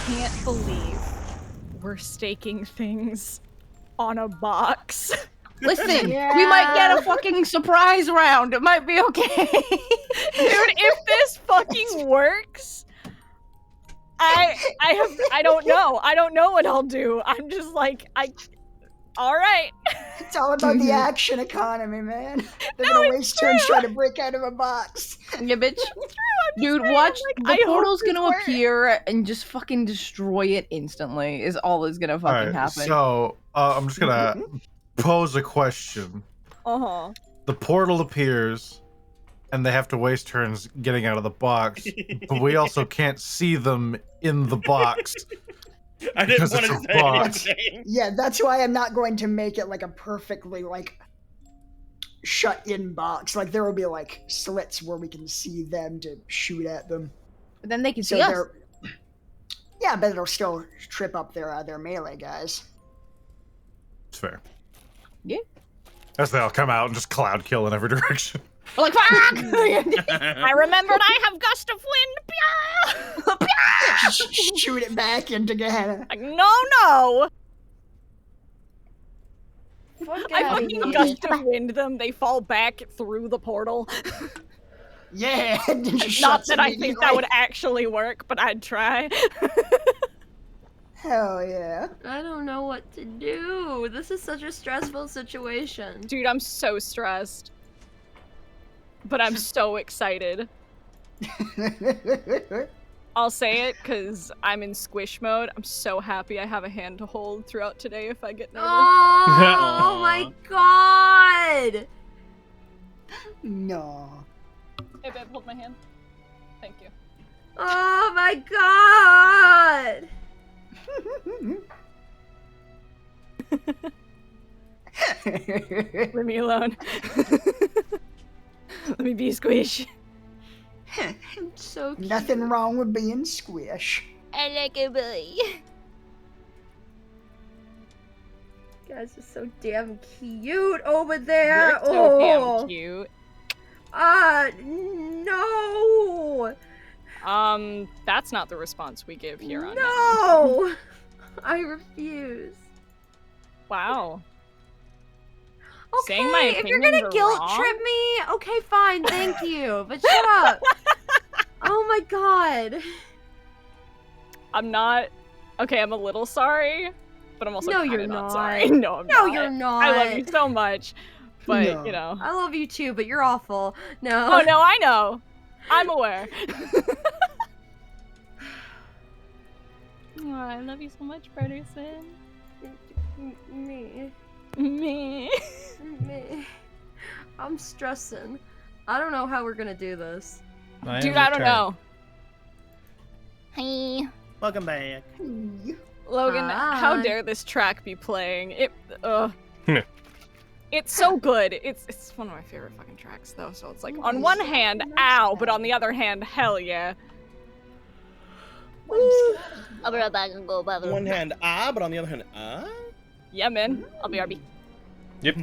Speaker 9: can't believe we're staking things on a box.
Speaker 3: Listen, we might get a fucking surprise round. It might be okay.
Speaker 9: Dude, if this fucking works, I don't know. I don't know what I'll do. I'm just like, all right.
Speaker 8: It's all about the action economy, man. They're gonna waste turns trying to break out of a box.
Speaker 3: Yeah, bitch. Dude,
Speaker 9: saying,
Speaker 3: watch.
Speaker 9: like,
Speaker 3: The
Speaker 9: I hope
Speaker 3: portal's
Speaker 9: this
Speaker 3: gonna
Speaker 9: works.
Speaker 3: appear and just fucking destroy it instantly, is all that's gonna fucking
Speaker 5: Alright,
Speaker 3: happen.
Speaker 5: so I'm just gonna pose a question.
Speaker 9: Uh-huh.
Speaker 5: The portal appears, and they have to waste turns getting out of the box, but we also can't see them in the box.
Speaker 4: I didn't
Speaker 5: Because
Speaker 4: want
Speaker 5: it's
Speaker 4: to
Speaker 5: a
Speaker 4: say
Speaker 5: box.
Speaker 4: anything.
Speaker 8: Yeah, that's why I'm not going to make it like a perfectly like shut-in box. Like there will be like slits where we can see them to shoot at them.
Speaker 3: But then they can
Speaker 8: So
Speaker 3: see us.
Speaker 8: they're yeah, but it'll still trip up their melee guys.
Speaker 5: It's fair.
Speaker 3: Yeah.
Speaker 5: As they all come out and just cloud kill in every direction.
Speaker 3: We're like, fuck!
Speaker 9: I remembered I have gust of wind.
Speaker 8: Shoot it back into Gehenna.
Speaker 9: Like, no.
Speaker 3: Fuck
Speaker 9: I
Speaker 3: outta
Speaker 9: fucking
Speaker 3: here.
Speaker 9: gust of wind them. They fall back through the portal.
Speaker 8: Yeah, and it just
Speaker 9: Not
Speaker 8: shuts
Speaker 9: that I think that
Speaker 8: immediately.
Speaker 9: would actually work, but I'd try.
Speaker 8: Hell yeah.
Speaker 2: I don't know what to do. This is such a stressful situation.
Speaker 9: Dude, I'm so stressed. But I'm so excited. I'll say it because I'm in squish mode. I'm so happy I have a hand to hold throughout today if I get nervous.
Speaker 2: Oh my god!
Speaker 8: No.
Speaker 9: Hey babe, hold my hand. Thank you.
Speaker 2: Oh my god!
Speaker 9: Leave me alone. Let me be squish.
Speaker 2: I'm so cute.
Speaker 8: Nothing wrong with being squish.
Speaker 2: I like a boy. You guys are so damn cute over there.
Speaker 9: You're so
Speaker 2: oh.
Speaker 9: damn cute.
Speaker 2: No.
Speaker 9: That's not the response we give here on Nat19.
Speaker 2: No. I refuse.
Speaker 9: Wow. saying my
Speaker 2: if you're
Speaker 9: opinions
Speaker 2: gonna
Speaker 9: are
Speaker 2: guilt
Speaker 9: wrong.
Speaker 2: trip me, okay, fine, thank you. But shut up. Oh my god.
Speaker 9: I'm not. Okay, I'm a little sorry, but I'm also
Speaker 2: No,
Speaker 9: kinda
Speaker 2: you're
Speaker 9: not
Speaker 2: not.
Speaker 9: sorry. No, I'm
Speaker 2: No,
Speaker 9: not.
Speaker 2: you're not.
Speaker 9: I love you so much, but
Speaker 8: No.
Speaker 9: you know.
Speaker 2: I love you too, but you're awful. No.
Speaker 9: Oh no, I know. I'm aware. Oh, I love you so much, Bredderson.
Speaker 2: Me.
Speaker 9: Me.
Speaker 2: Me. I'm stressing. I don't know how we're gonna do this.
Speaker 9: Dude, I don't know.
Speaker 6: Hi.
Speaker 4: Welcome back.
Speaker 9: Logan, how
Speaker 2: Hi.
Speaker 9: dare this track be playing? It's so good. It's one of my favorite fucking tracks though. So it's like on one hand, ow, but on the other hand, hell yeah.
Speaker 6: I'll be right back and go
Speaker 4: On
Speaker 6: bathroom.
Speaker 4: one hand, but on the other hand,
Speaker 9: Yeah, man. I'll be RB.
Speaker 1: Yep.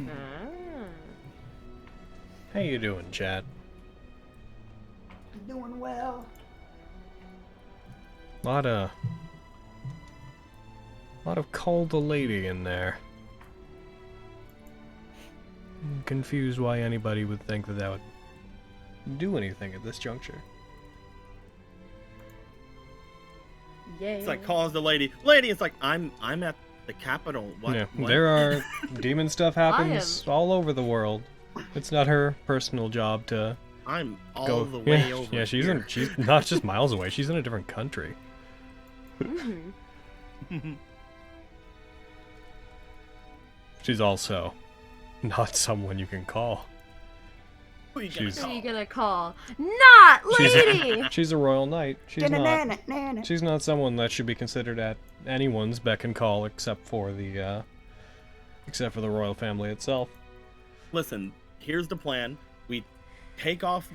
Speaker 1: How you doing, chat?
Speaker 8: Doing well.
Speaker 1: Lot of call the lady in there. I'm confused why anybody would think that would do anything at this juncture.
Speaker 2: Yay.
Speaker 4: It's like calls the lady. Lady, it's like I'm at the Capitol. What?
Speaker 1: Yeah,
Speaker 4: what?
Speaker 1: there are demon stuff happens all over the world. It's not her personal job to
Speaker 4: I'm all
Speaker 1: go.
Speaker 4: the way over.
Speaker 1: Yeah, she's
Speaker 4: here.
Speaker 1: she's not just miles away. She's in a different country. She's also not someone you can call.
Speaker 4: Who you gonna
Speaker 1: She's-
Speaker 2: Who
Speaker 4: call?
Speaker 2: are you gonna call? Not
Speaker 1: She's
Speaker 2: lady!
Speaker 1: she's a royal knight. She's not.
Speaker 8: Da-na-na-na-na.
Speaker 1: She's not someone that should be considered at anyone's beck and call except for the royal family itself.
Speaker 4: Listen, here's the plan. We take off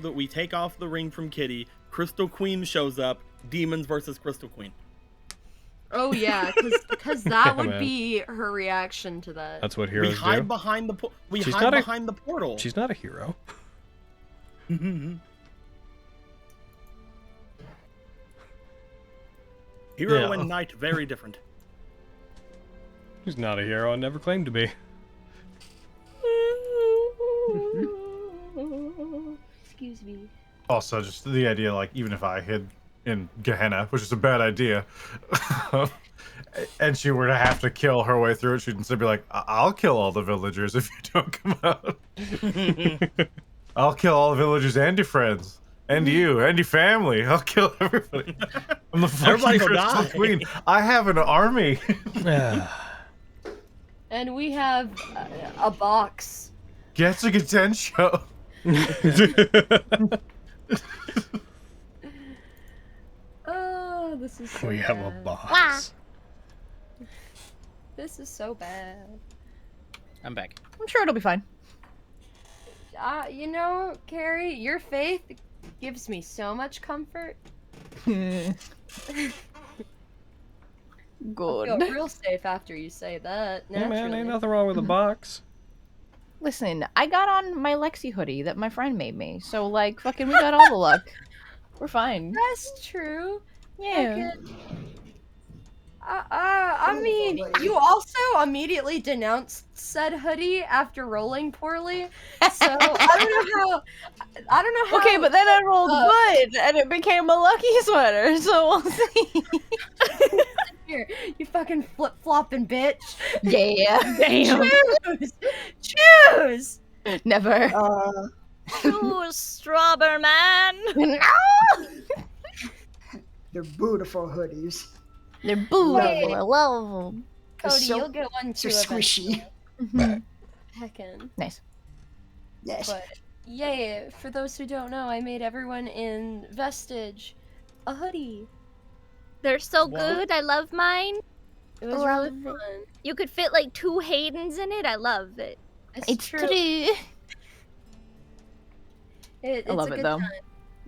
Speaker 4: the ring from Kitty. Crystal Queen shows up. Demons versus Crystal Queen.
Speaker 2: Oh yeah, because that
Speaker 1: Yeah,
Speaker 2: would
Speaker 1: man.
Speaker 2: be her reaction to that.
Speaker 1: That's what
Speaker 4: We
Speaker 1: heroes
Speaker 4: hide
Speaker 1: do.
Speaker 4: behind the
Speaker 1: She's
Speaker 4: hide
Speaker 1: not a-
Speaker 4: behind the portal.
Speaker 1: She's not a hero.
Speaker 4: Hero
Speaker 5: Yeah.
Speaker 4: and knight, very different.
Speaker 1: She's not a hero and never claimed to be.
Speaker 2: Excuse me.
Speaker 5: Also, just the idea, like, even if I hid in Gehenna, which is a bad idea, and she were to have to kill her way through it, she'd instead be like, I'll kill all the villagers if you don't come out. I'll kill all the villagers and your friends. And you, and your family. I'll kill everybody. I'm the
Speaker 4: Everybody
Speaker 5: fucking
Speaker 4: will
Speaker 5: Crystal
Speaker 4: die.
Speaker 5: Queen. I have an army.
Speaker 2: And we have a box.
Speaker 5: Get a Gensho.
Speaker 2: Oh, this is so
Speaker 1: We have a
Speaker 2: bad.
Speaker 1: box.
Speaker 2: This is so bad.
Speaker 10: I'm back.
Speaker 3: I'm sure it'll be fine.
Speaker 2: You know, Carrie, your faith gives me so much comfort. I feel
Speaker 3: Good.
Speaker 2: real safe after you say that.
Speaker 1: Hey man,
Speaker 2: Naturally.
Speaker 1: ain't nothing wrong with a box.
Speaker 3: Listen, I got on my Lexi hoodie that my friend made me, so like, fucking, we got all the luck. We're fine.
Speaker 2: That's true.
Speaker 3: Yeah.
Speaker 2: I mean, you also immediately denounced said hoodie after rolling poorly. So I don't know how.
Speaker 3: Okay, but then I rolled
Speaker 2: uh,
Speaker 3: good, and it became a lucky sweater, so we'll see.
Speaker 2: Here, you fucking flip flopping bitch.
Speaker 3: Yeah. Damn.
Speaker 2: Choose.
Speaker 3: Never.
Speaker 6: Choose Strawberry Man.
Speaker 3: No!
Speaker 8: They're beautiful hoodies.
Speaker 3: They're beautiful.
Speaker 2: Wait.
Speaker 3: I love them.
Speaker 2: Cody,
Speaker 8: so-
Speaker 2: you'll get one
Speaker 8: So
Speaker 2: too.
Speaker 8: squishy.
Speaker 2: Heckin'.
Speaker 3: Nice.
Speaker 8: Yes.
Speaker 2: But yeah, for those who don't know, I made everyone in Vestige a hoodie.
Speaker 6: They're so
Speaker 4: What?
Speaker 6: good. I love mine.
Speaker 2: It was
Speaker 6: Love
Speaker 2: really
Speaker 6: it.
Speaker 2: fun.
Speaker 6: You could fit like 2 Haydens in it. I love it.
Speaker 3: It's true.
Speaker 2: It's
Speaker 3: I love
Speaker 2: a
Speaker 3: it
Speaker 2: good
Speaker 3: though.
Speaker 2: time.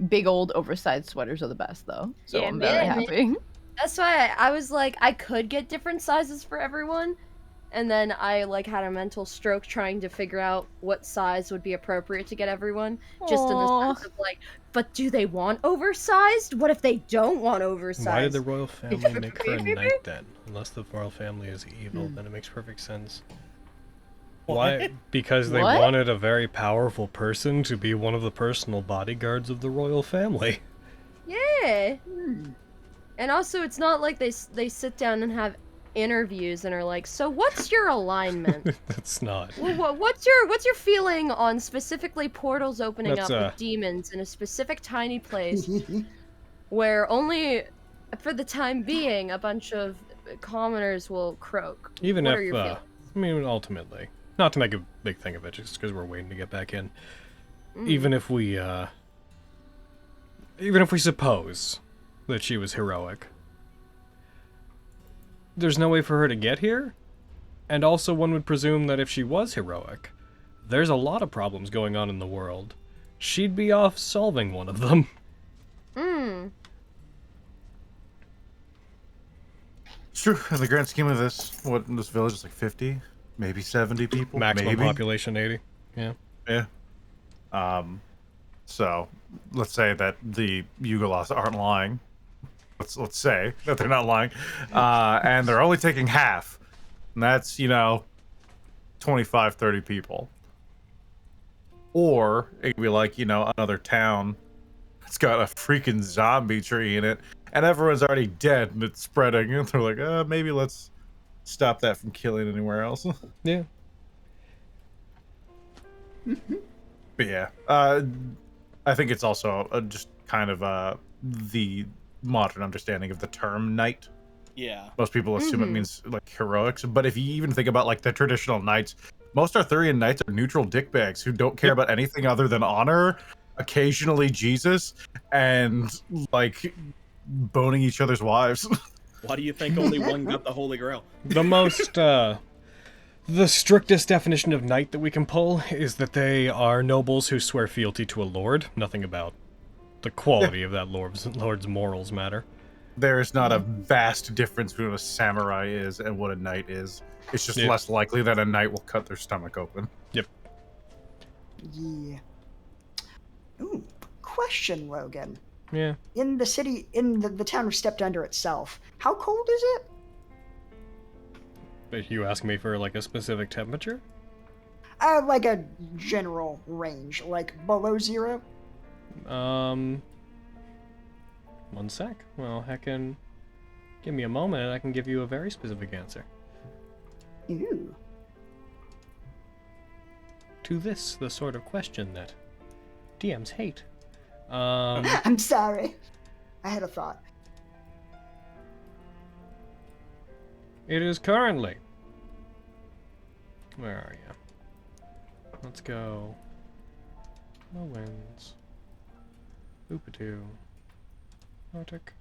Speaker 3: Big old oversized sweaters are the best though. So
Speaker 6: Yeah,
Speaker 3: I'm very
Speaker 2: man.
Speaker 3: happy.
Speaker 2: That's why I was like, I could get different sizes for everyone, and then I like had a mental stroke trying to figure out what size would be appropriate to get everyone. Just in the
Speaker 3: Aw.
Speaker 2: sense of like, but do they want oversized? What if they don't want oversized?
Speaker 1: Why did the royal family make her a knight then? Unless the royal family is evil, then it makes perfect sense. Why? Because they
Speaker 3: What?
Speaker 1: wanted a very powerful person to be one of the personal bodyguards of the royal family.
Speaker 2: Yeah. And also, it's not like they sit down and have interviews and are like, so what's your alignment?
Speaker 1: That's not.
Speaker 2: What's your feeling on specifically portals opening
Speaker 1: That's,
Speaker 2: up with demons in a specific tiny place where only for the time being a bunch of commoners will croak?
Speaker 1: Even
Speaker 2: What are
Speaker 1: if,
Speaker 2: your feelings?
Speaker 1: I mean, ultimately, not to make a big thing of it, just because we're waiting to get back in.
Speaker 2: Mm.
Speaker 1: Even if we suppose that she was heroic, there's no way for her to get here. And also, one would presume that if she was heroic, there's a lot of problems going on in the world. She'd be off solving one of them.
Speaker 2: Mm.
Speaker 5: It's true. In the grand scheme of this, what in this village is like 50, maybe 70 people.
Speaker 1: Maximum
Speaker 5: maybe.
Speaker 1: population 80. Yeah.
Speaker 5: Yeah. So let's say that the Yugoloths aren't lying. Let's say that they're not lying, and they're only taking half. And that's 25, 30 people. Or it could be like another town that's got a freaking zombie tree in it, and everyone's already dead and it's spreading. And they're like, maybe let's stop that from killing anywhere else.
Speaker 1: Yeah.
Speaker 5: But yeah, I think it's also just kind of the modern understanding of the term knight.
Speaker 4: Yeah.
Speaker 5: Most people assume it means like heroics, but if you even think about like the traditional knights, most Arthurian knights are neutral dickbags who don't care about anything other than honor, occasionally Jesus, and like boning each other's wives.
Speaker 4: Why do you think only one got the Holy Grail?
Speaker 1: The most, the strictest definition of knight that we can pull is that they are nobles who swear fealty to a lord. Nothing about the quality of that lord's morals matter.
Speaker 5: There is not a vast difference between what a samurai is and what a knight is. It's just less likely that a knight will cut their stomach open.
Speaker 1: Yep.
Speaker 8: Yeah. Ooh, question, Logan.
Speaker 1: Yeah.
Speaker 8: In the city, in the town of Stepped Under itself, how cold is it?
Speaker 1: But you ask me for like a specific temperature?
Speaker 8: Like a general range, like below 0?
Speaker 1: One sec. Well, give me a moment and I can give you a very specific answer.
Speaker 8: Ooh.
Speaker 1: To this, the sort of question that DMs hate.
Speaker 8: I'm sorry. I had a thought.
Speaker 1: It is currently... Where are you? Let's go... No winds. Oopatoo. Arctic.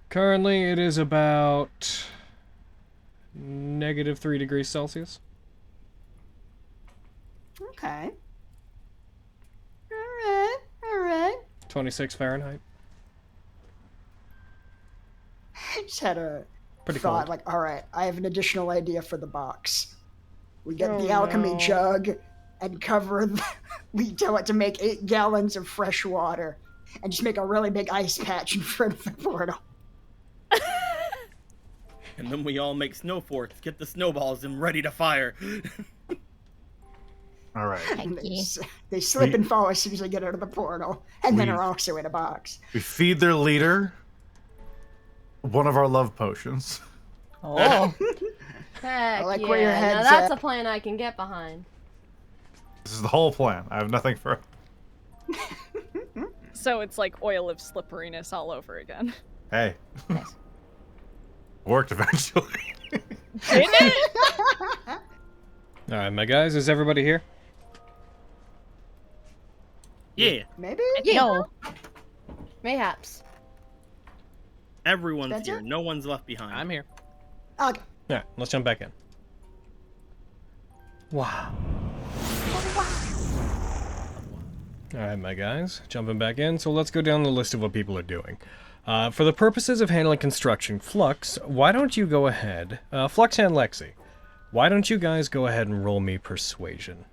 Speaker 1: Currently, it is about... -3 degrees Celsius.
Speaker 8: Okay. Alright.
Speaker 1: 26 Fahrenheit.
Speaker 8: Just had a
Speaker 1: Pretty
Speaker 8: thought,
Speaker 1: cold.
Speaker 8: like, alright, I have an additional idea for the box. We get the
Speaker 2: Oh,
Speaker 8: alchemy
Speaker 2: no.
Speaker 8: jug and we tell it to make 8 gallons of fresh water and just make a really big ice patch in front of the portal.
Speaker 4: And then we all make snow forts, get the snowballs, and ready to fire.
Speaker 5: All right.
Speaker 8: And they slip and fall as soon as they get out of the portal, and then are also in a box.
Speaker 5: We feed their leader one of our love potions.
Speaker 3: Oh.
Speaker 2: Heck
Speaker 8: like
Speaker 2: yeah.
Speaker 8: where your
Speaker 2: Now
Speaker 8: head's
Speaker 2: that's
Speaker 8: at.
Speaker 2: a plan I can get behind.
Speaker 5: This is the whole plan. I have nothing for...
Speaker 9: So it's like oil of slipperiness all over again.
Speaker 5: Hey. Worked eventually.
Speaker 9: Didn't it?
Speaker 1: Alright, my guys, is everybody here?
Speaker 4: Yeah,
Speaker 8: Maybe?
Speaker 3: No.
Speaker 2: Mayhaps.
Speaker 4: everyone's
Speaker 8: That's
Speaker 4: here.
Speaker 8: it?
Speaker 4: No one's left behind.
Speaker 10: I'm here.
Speaker 8: Okay.
Speaker 1: Alright, let's jump back in. Wow. Alright, my guys, jumping back in, so let's go down the list of what people are doing. For the purposes of handling construction, Flux, why don't you go ahead, Flux and Lexi, why don't you guys go ahead and roll me Persuasion?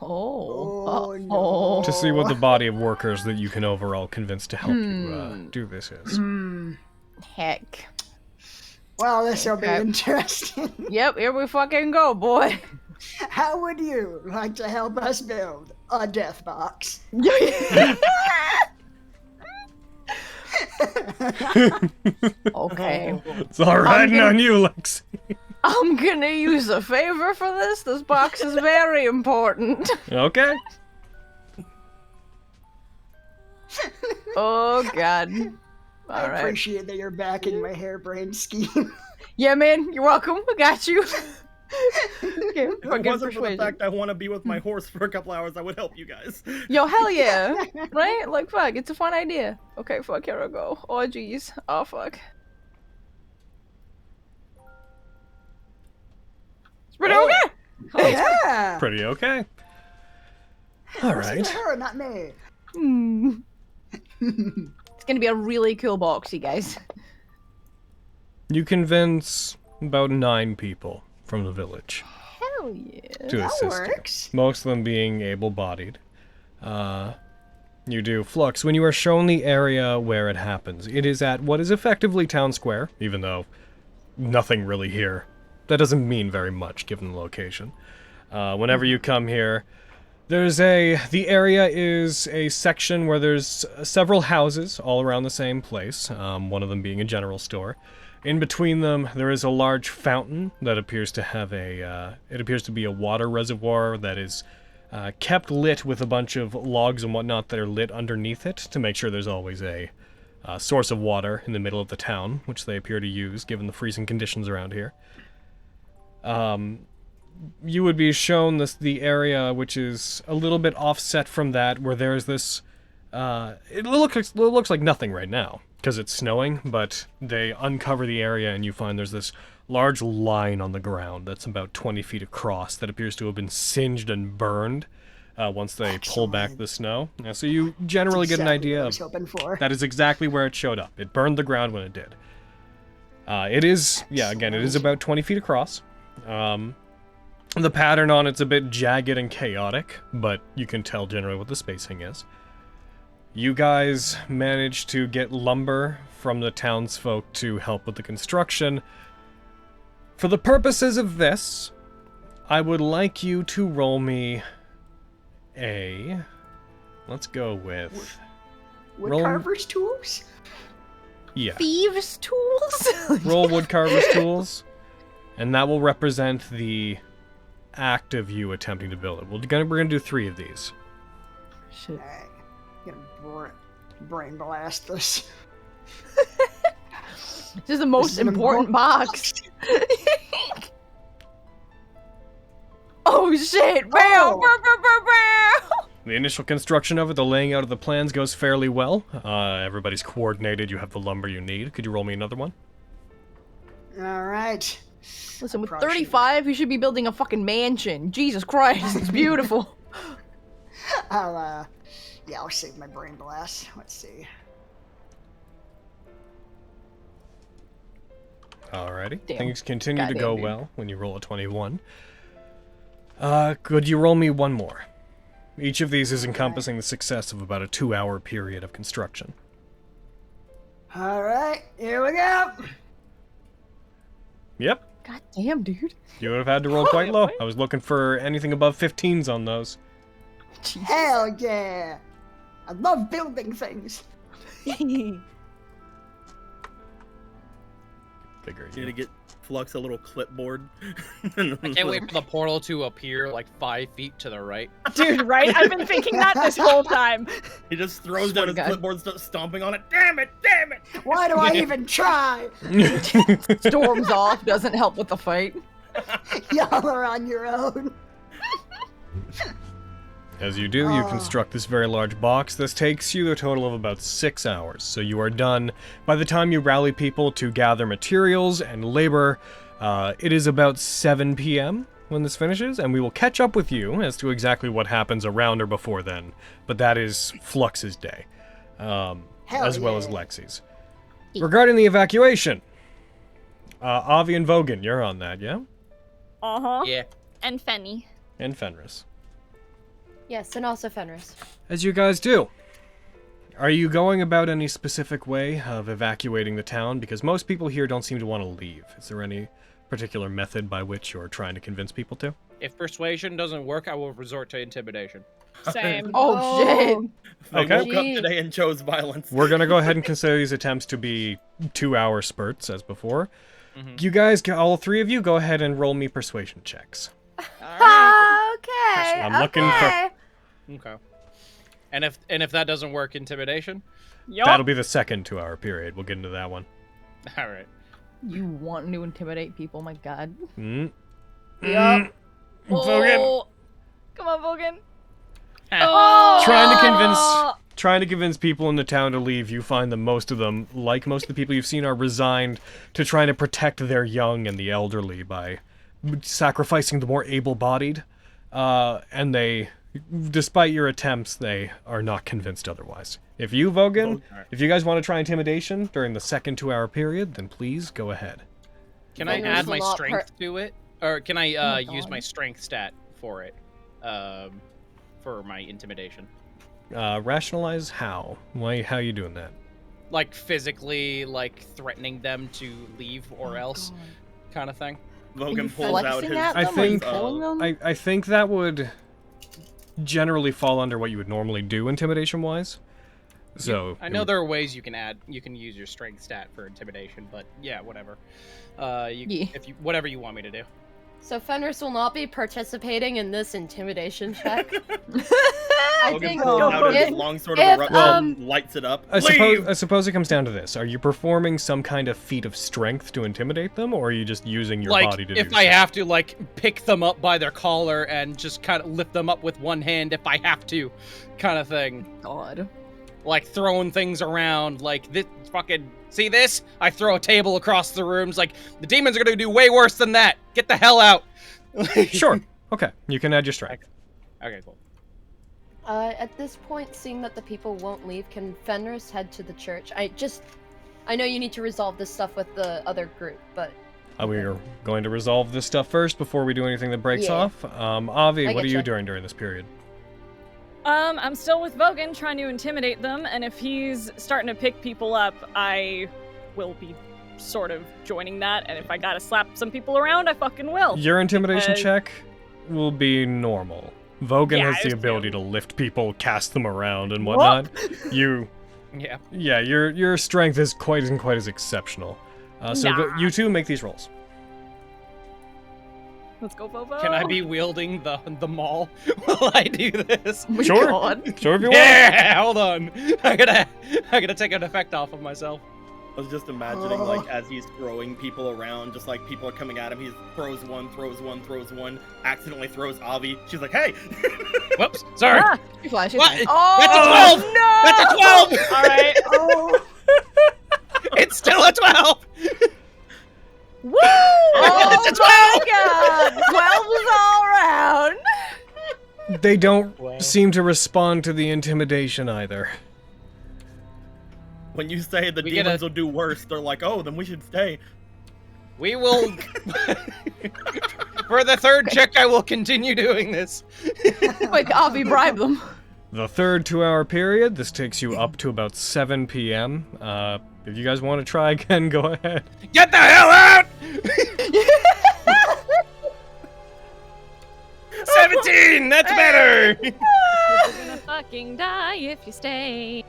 Speaker 8: Oh,
Speaker 3: Oh.
Speaker 1: To see what the body of workers that you can overall convince to help you do this is.
Speaker 3: Heck.
Speaker 8: Well, this'll be
Speaker 3: Okay.
Speaker 8: interesting.
Speaker 3: Yep, here we fucking go, boy.
Speaker 8: How would you like to help us build a death box?
Speaker 3: Okay.
Speaker 1: It's all riding on you, Lex.
Speaker 3: I'm gonna use a favor for this. This box is very important.
Speaker 1: Okay.
Speaker 3: Oh, God.
Speaker 8: I
Speaker 3: All right.
Speaker 8: appreciate that you're backing my harebrained scheme.
Speaker 3: Yeah, man, you're welcome. I got you. Okay,
Speaker 4: If it
Speaker 3: fucking
Speaker 4: wasn't for the
Speaker 3: persuasion.
Speaker 4: fact I want to be with my horse for a couple hours, I would help you guys.
Speaker 3: Yo, hell yeah. Right? Like, fuck, it's a fun idea. Okay, fuck, here I go. Oh, jeez. Oh, fuck. It's pretty okay.
Speaker 8: Yeah.
Speaker 1: Pretty okay. All
Speaker 8: Listen
Speaker 1: right.
Speaker 8: to her, not me.
Speaker 3: Hmm. It's gonna be a really cool box, you guys.
Speaker 1: You convince about 9 people from the village
Speaker 3: Hell yeah.
Speaker 1: to
Speaker 8: That
Speaker 1: assist
Speaker 8: works.
Speaker 1: you. Most of them being able-bodied. You do. Flux, when you are shown the area where it happens, it is at what is effectively town square, even though nothing really here. That doesn't mean very much, given the location. Whenever you come here, the area is a section where there's several houses all around the same place, one of them being a general store. In between them, there is a large fountain that appears to have it appears to be a water reservoir that is kept lit with a bunch of logs and whatnot that are lit underneath it to make sure there's always a source of water in the middle of the town, which they appear to use given the freezing conditions around here. You would be shown the area which is a little bit offset from that, where there's this. It looks like nothing right now because it's snowing, but they uncover the area and you find there's this large line on the ground that's about 20 feet across that appears to have been singed and burned once they pull back the snow. So you generally get an idea
Speaker 8: I
Speaker 1: of
Speaker 8: was hoping for.
Speaker 1: that is exactly where it showed up. It burned the ground when it did. It is, again, it is about 20 feet across. The pattern on it's a bit jagged and chaotic, but you can tell generally what the spacing is. You guys managed to get lumber from the townsfolk to help with the construction. For the purposes of this, I would like you to roll me let's go with...
Speaker 8: Woodcarver's tools?
Speaker 1: Yeah.
Speaker 3: Thieves' tools?
Speaker 1: Roll woodcarver's tools, and that will represent the act of you attempting to build it. We're gonna do 3 of these.
Speaker 3: Shit.
Speaker 8: Alright. Gonna brain blast this.
Speaker 3: This is the most important box. Oh shit! Bam!
Speaker 8: Oh.
Speaker 1: The initial construction of it, the laying out of the plans goes fairly well. Everybody's coordinated. You have the lumber you need. Could you roll me another one?
Speaker 8: Alright.
Speaker 3: Listen, with
Speaker 8: Probably
Speaker 3: 35, you should be building a fucking mansion. Jesus Christ, it's beautiful.
Speaker 8: I'll save my brain blast. Let's see.
Speaker 1: Alrighty.
Speaker 3: Damn.
Speaker 1: Things continue to
Speaker 3: Goddamn,
Speaker 1: go
Speaker 3: dude.
Speaker 1: well when you roll a 21. Could you roll me one more? Each of these is encompassing the success of about a 2-hour period of construction.
Speaker 8: Alright, here we go.
Speaker 1: Yep.
Speaker 3: God damn, dude.
Speaker 1: You would have had to roll quite low. I was looking for anything above 15s on those.
Speaker 3: Jesus.
Speaker 8: Hell yeah. I love building things.
Speaker 1: Figure
Speaker 4: Need
Speaker 1: you.
Speaker 4: to get Flux a little clipboard.
Speaker 10: I can't wait for the portal to appear like 5 feet to the right.
Speaker 9: Dude, right? I've been thinking that this whole time.
Speaker 4: He just throws
Speaker 3: Swear
Speaker 4: down his
Speaker 3: to God.
Speaker 4: clipboard, starts stomping on it. Damn it! Damn it!
Speaker 8: Why do I even try?
Speaker 3: Storms off, doesn't help with the fight.
Speaker 8: Y'all are on your own.
Speaker 1: As you do, you construct this very large box. This takes you a total of about 6 hours, so you are done. By the time you rally people to gather materials and labor, it is about 7 p.m. when this finishes, and we will catch up with you as to exactly what happens around or before then. But that is Flux's day, as well as
Speaker 8: yeah.
Speaker 1: Lexi's. Regarding the evacuation, Avi and Vogan, you're on that, yeah?
Speaker 9: Uh-huh.
Speaker 10: Yeah.
Speaker 9: And Fenny.
Speaker 1: And Fenris.
Speaker 2: Yes, and also Fenris.
Speaker 1: As you guys do, Are you going about any specific way of evacuating the town? Because most people here don't seem to want to leave. Is there any particular method by which you're trying to convince people to?
Speaker 10: If persuasion doesn't work, I will resort to intimidation.
Speaker 9: Same.
Speaker 3: Oh, shit.
Speaker 4: They
Speaker 1: Okay.
Speaker 4: woke up today and chose violence.
Speaker 1: We're going to go ahead and consider these attempts to be 2-hour spurts, as before. You guys, all three of you, go ahead and roll me persuasion checks.
Speaker 2: Okay.
Speaker 1: I'm looking for...
Speaker 10: Okay. And if that doesn't work, intimidation?
Speaker 9: Yup.
Speaker 1: That'll be the second 2-hour period. We'll get into that one.
Speaker 10: All right.
Speaker 3: You want to intimidate people, my god.
Speaker 1: Mm.
Speaker 2: Yup.
Speaker 1: Vogan.
Speaker 9: Oh. Come on, Vogan.
Speaker 2: Oh.
Speaker 1: Trying to convince people in the town to leave. You find that most of them, like most of the people you've seen, are resigned to trying to protect their young and the elderly by sacrificing the more able-bodied. And they, despite your attempts, they are not convinced otherwise. If you, Vogan, if you guys want to try intimidation during the second 2-hour period, then please go ahead.
Speaker 10: Can I
Speaker 2: Vogan's
Speaker 10: add
Speaker 2: a
Speaker 10: my
Speaker 2: lot
Speaker 10: strength to it? Or can I use
Speaker 3: God.
Speaker 10: my strength stat for it? For my intimidation.
Speaker 1: Rationalize how? How you doing that?
Speaker 10: Like physically, like threatening them to leave or else kind of thing.
Speaker 4: Logan pulls out
Speaker 3: flexing
Speaker 4: his...
Speaker 3: at
Speaker 1: I
Speaker 3: them? Are you
Speaker 1: think-
Speaker 3: pulling them?
Speaker 1: I think that would generally fall under what you would normally do intimidation-wise. So
Speaker 10: I know there are ways you can use your strength stat for intimidation, but yeah, whatever. Whatever you want me to do.
Speaker 2: So Fenris will not be participating in this intimidation check. I
Speaker 4: Logan
Speaker 2: think
Speaker 4: pulls out his longsword of eruption, lights it up.
Speaker 1: I
Speaker 4: Leave!
Speaker 1: suppose it comes down to this. Are you performing some kind of feat of strength to intimidate them, or are you just using your body to do
Speaker 10: if I have to, like, pick them up by their collar and just kind of lift them up with one hand if I have to, kind of thing.
Speaker 3: God.
Speaker 10: Like, throwing things around, like, this fucking... See this? I throw a table across the room. It's like, the demons are gonna do way worse than that. Get the hell out.
Speaker 1: Sure. Okay. You can add your strength.
Speaker 10: Okay, cool.
Speaker 2: At this point, seeing that the people won't leave, can Fenris head to the church? I know you need to resolve this stuff with the other group, but...
Speaker 1: We're going to resolve this stuff first before we do anything that breaks
Speaker 2: Yeah.
Speaker 1: off. Avi,
Speaker 2: I
Speaker 1: what are you
Speaker 2: getcha.
Speaker 1: doing during this period?
Speaker 9: I'm still with Vogan, trying to intimidate them, and if he's starting to pick people up, I will be sort of joining that, and if I gotta slap some people around, I fucking will.
Speaker 1: Your intimidation
Speaker 9: because-
Speaker 1: check will be normal. Vogan
Speaker 9: Yeah,
Speaker 1: has the
Speaker 9: I
Speaker 1: ability to lift people, cast them around, and whatnot. Yeah, your strength isn't quite as exceptional. So
Speaker 9: Nah.
Speaker 1: you two make these rolls.
Speaker 9: Let's go, Vovo.
Speaker 10: Can I be wielding the maul while I do this?
Speaker 3: Oh my
Speaker 1: Sure.
Speaker 3: God.
Speaker 1: Sure if you want.
Speaker 10: Yeah, hold on. I gotta take an effect off of myself.
Speaker 4: I was just imagining, like, as he's throwing people around, just like people are coming at him, he throws one, accidentally throws Avi. She's like, hey!
Speaker 10: Whoops, sorry.
Speaker 9: Ah,
Speaker 3: You're fine, she's
Speaker 10: What?
Speaker 3: fine.
Speaker 10: That's a 12!
Speaker 3: no!
Speaker 10: That's a 12!
Speaker 9: all right.
Speaker 3: Oh,
Speaker 10: It's still a 12!
Speaker 3: woo!
Speaker 10: It's a 12!
Speaker 3: Oh my God! 12 is all around.
Speaker 1: They don't
Speaker 10: Wow.
Speaker 1: seem to respond to the intimidation either.
Speaker 4: When you say the
Speaker 10: We get
Speaker 4: demons
Speaker 10: a-
Speaker 4: will do worse, they're like, oh, then we should stay.
Speaker 10: We will... For the third check, I will continue doing this.
Speaker 3: Quick, Avi, bribe them.
Speaker 1: The third 2-hour period, this takes you up to about 7 p.m. If you guys want to try again, go ahead.
Speaker 10: Get the hell out! 17! That's better!
Speaker 9: You're gonna fucking die if you stay.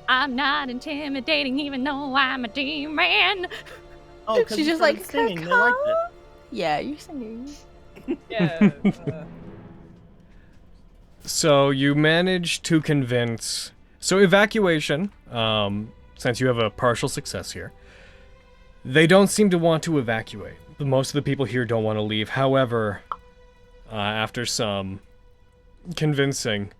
Speaker 9: I'm not intimidating, even though I'm a demon.
Speaker 4: Oh,
Speaker 3: She's just like,
Speaker 4: singing. They liked it.
Speaker 3: Yeah, you're singing.
Speaker 9: Yeah.
Speaker 1: So you manage to convince... So evacuation, since you have a partial success here, they don't seem to want to evacuate. Most of the people here don't want to leave. However, after some convincing,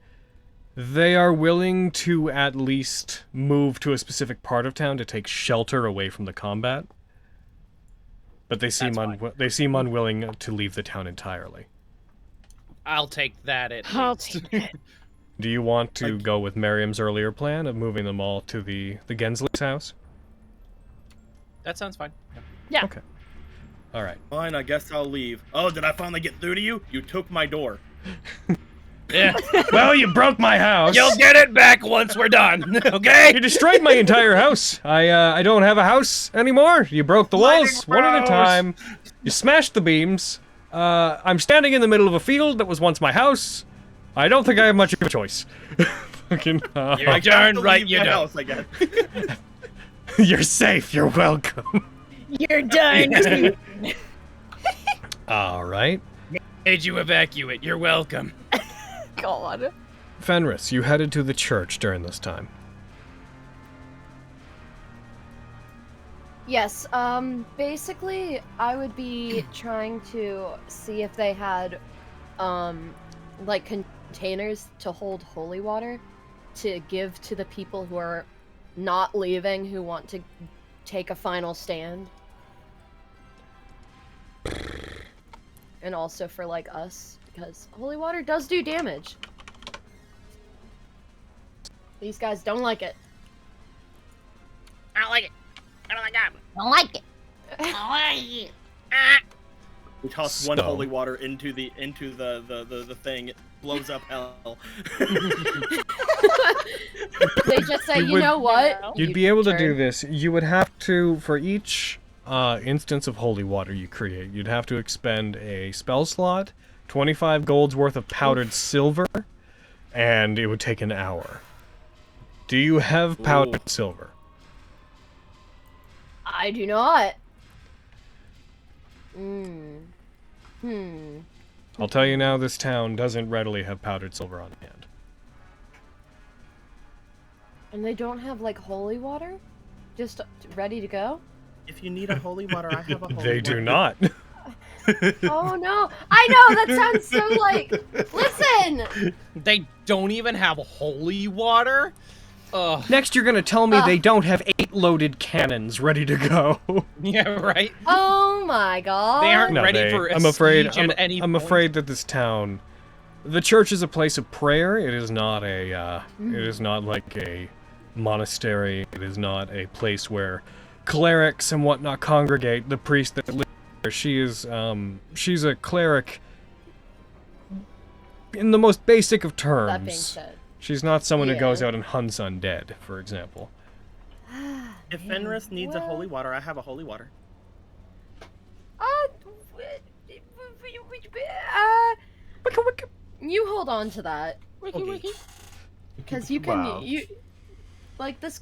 Speaker 1: they are willing to at least move to a specific part of town to take shelter away from the combat. But they seem unwilling to leave the town entirely.
Speaker 10: I'll take that at
Speaker 9: I'll
Speaker 10: least.
Speaker 9: take it.
Speaker 1: Do you want to go with Miriam's earlier plan of moving them all to the Gensleigh's house?
Speaker 10: That sounds fine.
Speaker 9: Yeah.
Speaker 1: Okay. All right.
Speaker 4: Fine, I guess I'll leave. Oh, did I finally get through to you? You took my door.
Speaker 10: Yeah.
Speaker 1: Well, you broke my house.
Speaker 10: You'll get it back once we're done, okay?
Speaker 1: You destroyed my entire house. I don't have a house anymore. You broke the walls one at a time. You smashed the beams. I'm standing in the middle of a field that was once my house. I don't think I have much of a choice. Fucking,
Speaker 10: You're darn right you don't.
Speaker 4: House, I guess.
Speaker 1: You're safe. You're welcome.
Speaker 9: You're done.
Speaker 1: All right.
Speaker 10: Made you evacuate. You're welcome.
Speaker 3: God.
Speaker 1: Fenris, you headed to the church during this time.
Speaker 2: Yes, basically, I would be trying to see if they had, like, containers to hold holy water to give to the people who are not leaving, who want to take a final stand. And also for, like, us, because holy water does do damage. These guys don't like it.
Speaker 6: I don't like it. I don't like that.
Speaker 3: I like it.
Speaker 6: I don't like it.
Speaker 4: We toss one holy water into the thing. It blows up hell.
Speaker 2: They just say, you know what?
Speaker 1: You'd be able to do this. You would have to, for each instance of holy water you create, you'd have to expend a spell slot, 25 gold's worth of powdered silver, and it would take an hour. Do you have powdered silver?
Speaker 2: I do not.
Speaker 1: I'll tell you now, this town doesn't readily have powdered silver on hand.
Speaker 2: And they don't have, like, holy water? Just ready to go?
Speaker 4: If you need a holy water, I have a holy water.
Speaker 1: They do not.
Speaker 2: Oh no! I know! That sounds so like... Listen!
Speaker 10: They don't even have holy water? Ugh.
Speaker 1: Next, you're gonna tell me they don't have 8 loaded cannons ready to go.
Speaker 10: Yeah, right?
Speaker 2: Oh my god.
Speaker 10: They aren't ready for a siege at any
Speaker 1: I'm
Speaker 10: point.
Speaker 1: afraid that this town... The church is a place of prayer. It is not a, it is not like a monastery. It is not a place where clerics and whatnot congregate. The priest that lives there, she is, she's a cleric in the most basic of terms.
Speaker 2: That being said.
Speaker 1: She's not someone who goes out and hunts undead, for example.
Speaker 4: If Fenris needs a holy water, I have a holy water.
Speaker 2: You hold on to that.
Speaker 4: Okay.
Speaker 2: Because you can,
Speaker 5: Wow.
Speaker 2: like, this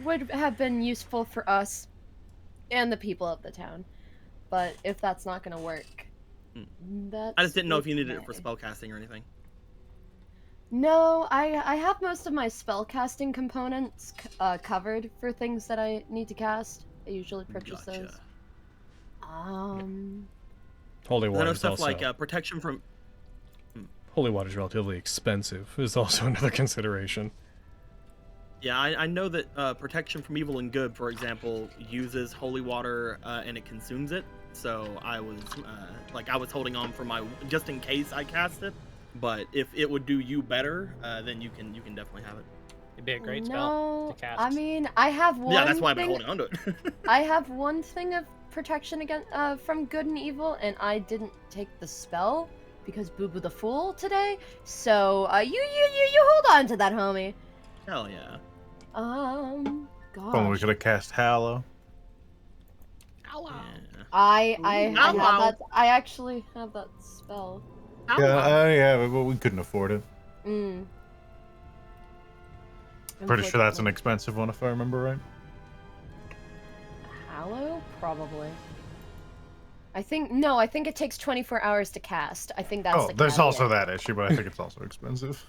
Speaker 2: would have been useful for us and the people of the town. But if that's not gonna work, that's...
Speaker 4: I just didn't know if you needed it for spellcasting or anything.
Speaker 2: No, I have most of my spellcasting components covered for things that I need to cast. I usually purchase those.
Speaker 1: Holy
Speaker 4: I
Speaker 1: water
Speaker 4: know
Speaker 1: is
Speaker 4: stuff
Speaker 1: also...
Speaker 4: like protection from...
Speaker 1: Holy water is relatively expensive, is also another consideration.
Speaker 4: Yeah, I know that protection from evil and good, for example, uses holy water and it consumes it. So I was I was holding on for my just in case I cast it. But if it would do you better, then you can definitely have it.
Speaker 10: It'd be a great spell to cast.
Speaker 2: I mean, I have one.
Speaker 4: Yeah, that's why I've been holding on to it.
Speaker 2: I have one thing of protection against from good and evil, and I didn't take the spell because Boo Boo the Fool today. So you hold on to that, homie.
Speaker 4: Hell yeah.
Speaker 2: Gosh.
Speaker 5: Well, we could have cast Hallow.
Speaker 6: Hello.
Speaker 4: Yeah.
Speaker 2: I have
Speaker 4: Hello.
Speaker 2: that. I actually have that spell.
Speaker 5: Yeah, but we couldn't afford it. Pretty sure that's an expensive one, if I remember right.
Speaker 2: Hallow? Probably. I think it takes 24 hours to cast. I think that's the
Speaker 5: there's
Speaker 2: caveat.
Speaker 5: also that issue, but I think it's also expensive.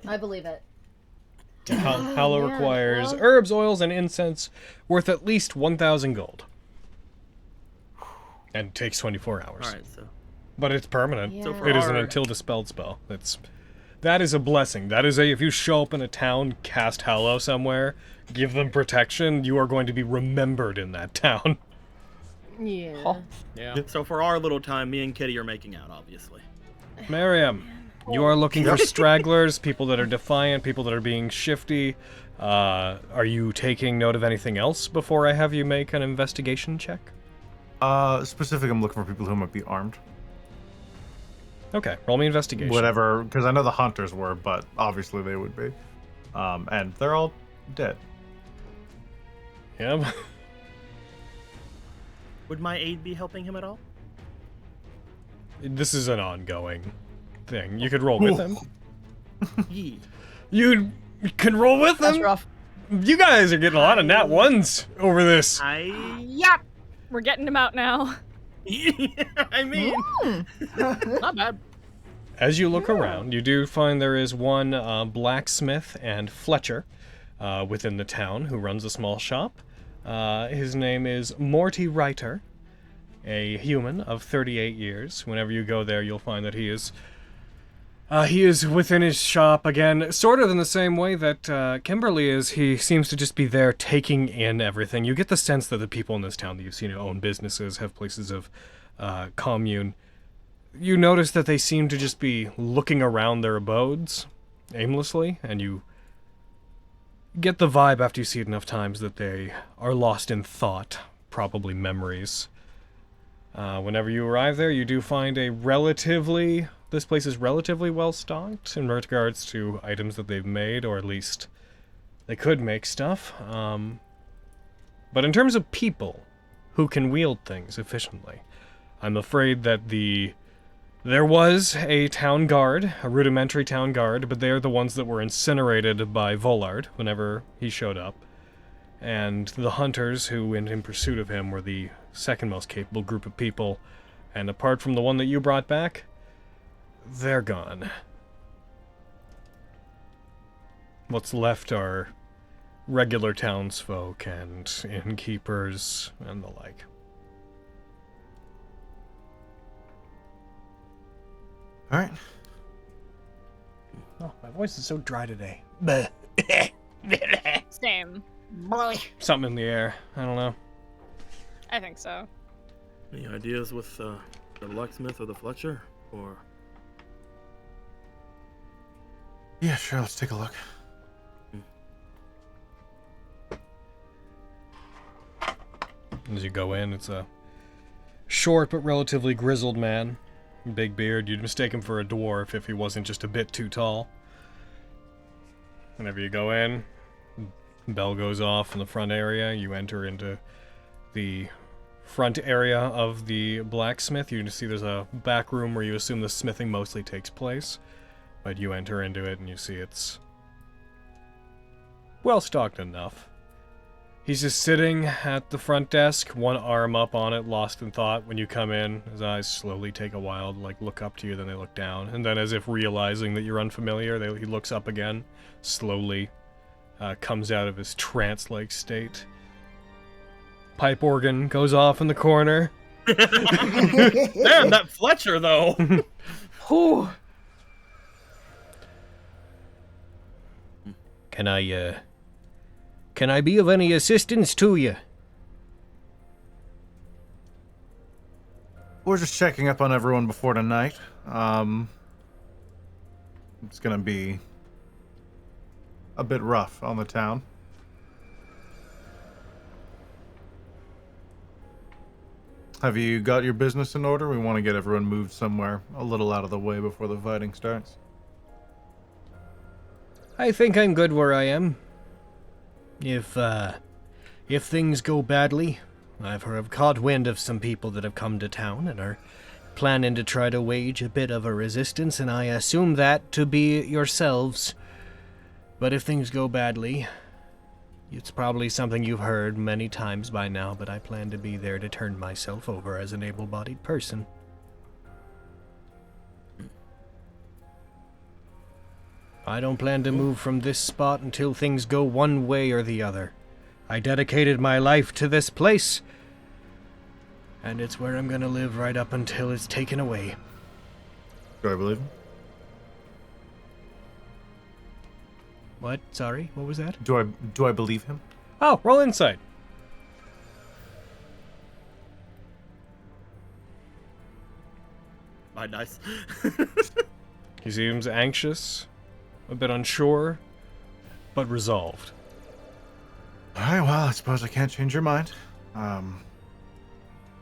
Speaker 2: I believe it.
Speaker 1: Hallow
Speaker 2: man,
Speaker 1: requires
Speaker 2: well-
Speaker 1: herbs, oils, and incense worth at least 1,000 gold. And takes 24 hours.
Speaker 4: All right, so
Speaker 1: But it's permanent.
Speaker 2: Yeah.
Speaker 4: So for
Speaker 1: It is an
Speaker 4: our-
Speaker 1: until dispelled spell. That is a blessing. That is if you show up in a town, cast Hallow somewhere, give them protection, you are going to be remembered in that town.
Speaker 2: Yeah.
Speaker 10: Yeah.
Speaker 4: So for our little time, me and Kitty are making out, obviously.
Speaker 1: Miriam, you are looking for stragglers, people that are defiant, people that are being shifty. Are you taking note of anything else before I have you make an investigation check?
Speaker 5: Specifically, I'm looking for people who might be armed.
Speaker 1: Okay, roll me investigation.
Speaker 5: Whatever, because I know the hunters were, but obviously they would be. And they're all dead.
Speaker 1: Yep.
Speaker 4: Would my aid be helping him at all?
Speaker 1: This is an ongoing thing. You could roll with him.
Speaker 4: Yee.
Speaker 1: You can roll with
Speaker 3: That's
Speaker 1: him?
Speaker 3: rough.
Speaker 1: You guys are getting a lot of nat ones over this.
Speaker 9: Yep. We're getting him out now.
Speaker 4: I mean,
Speaker 10: Not bad.
Speaker 1: As you look around, you do find there is one blacksmith and Fletcher within the town who runs a small shop. His name is Morty Reiter, a human of 38 years. Whenever you go there, you'll find that he is within his shop again, sort of in the same way that Kimberly is. He seems to just be there taking in everything. You get the sense that the people in this town that you've seen who own businesses, have places of commune, you notice that they seem to just be looking around their abodes aimlessly, and you get the vibe after you see it enough times that they are lost in thought, probably memories. Whenever you arrive there, you do find this place is relatively well stocked in regards to items that they've made, or at least they could make stuff. But in terms of people who can wield things efficiently, I'm afraid that there was a town guard, a rudimentary town guard, but they're the ones that were incinerated by Volard whenever he showed up. And the hunters who went in pursuit of him were the second most capable group of people. And apart from the one that you brought back, they're gone. What's left are regular townsfolk and innkeepers and the like.
Speaker 5: All right.
Speaker 1: Oh, my voice is so dry today.
Speaker 9: Same.
Speaker 1: Something in the air. I don't know.
Speaker 9: I think so.
Speaker 4: any ideas with the blacksmith or the Fletcher, or?
Speaker 5: Yeah, sure. Let's take a look.
Speaker 1: As you go in, it's a short but relatively grizzled man. Big beard. You'd mistake him for a dwarf if he wasn't just a bit too tall. Whenever you go in, bell goes off in the front area. You enter into the front area of the blacksmith. You can see there's a back room where you assume the smithing mostly takes place. But you enter into it and you see it's well stocked enough. He's just sitting at the front desk, one arm up on it, lost in thought. When you come in, his eyes slowly take a while to look up to you, then they look down. And then as if realizing that you're unfamiliar, he looks up again, slowly comes out of his trance-like state. Pipe organ goes off in the corner.
Speaker 4: Damn, that Fletcher, though!
Speaker 3: Whew.
Speaker 1: Can I be of any assistance to you?
Speaker 5: We're just checking up on everyone before tonight. It's gonna be a bit rough on the town. Have you got your business in order? We want to get everyone moved somewhere a little out of the way before the fighting starts.
Speaker 1: I think I'm good where I am. If things go badly, I've caught wind of some people that have come to town and are planning to try to wage a bit of a resistance, and I assume that to be yourselves. But if things go badly, it's probably something you've heard many times by now, but I plan to be there to turn myself over as an able-bodied person. I don't plan to move from this spot until things go one way or the other. I dedicated my life to this place, and it's where I'm gonna live right up until it's taken away.
Speaker 5: Do I believe him?
Speaker 1: What? Sorry, what was that?
Speaker 5: Do I believe him?
Speaker 1: Oh, roll insight.
Speaker 4: My dice.
Speaker 1: He seems anxious, a bit unsure, but resolved.
Speaker 5: Alright, well, I suppose I can't change your mind.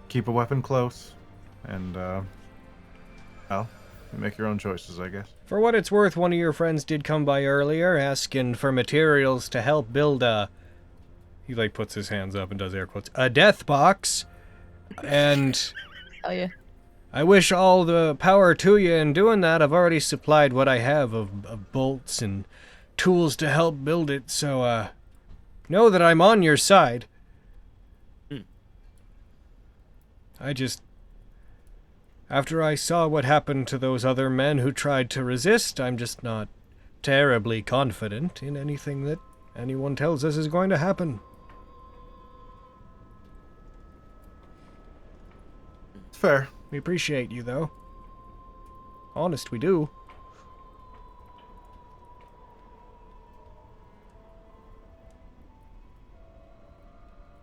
Speaker 5: Keep a weapon close, and, well, You make your own choices, I guess.
Speaker 1: For what it's worth, one of your friends did come by earlier, asking for materials to help build a... He, like, puts his hands up and does air quotes. A death box. And...
Speaker 3: Hell yeah.
Speaker 1: I wish all the power to you in doing that. I've already supplied what I have of bolts and tools to help build it, so, know that I'm on your side. I just... After I saw what happened to those other men who tried to resist, I'm just not terribly confident in anything that anyone tells us is going to happen.
Speaker 5: It's fair.
Speaker 1: We appreciate you, though. Honest, we do.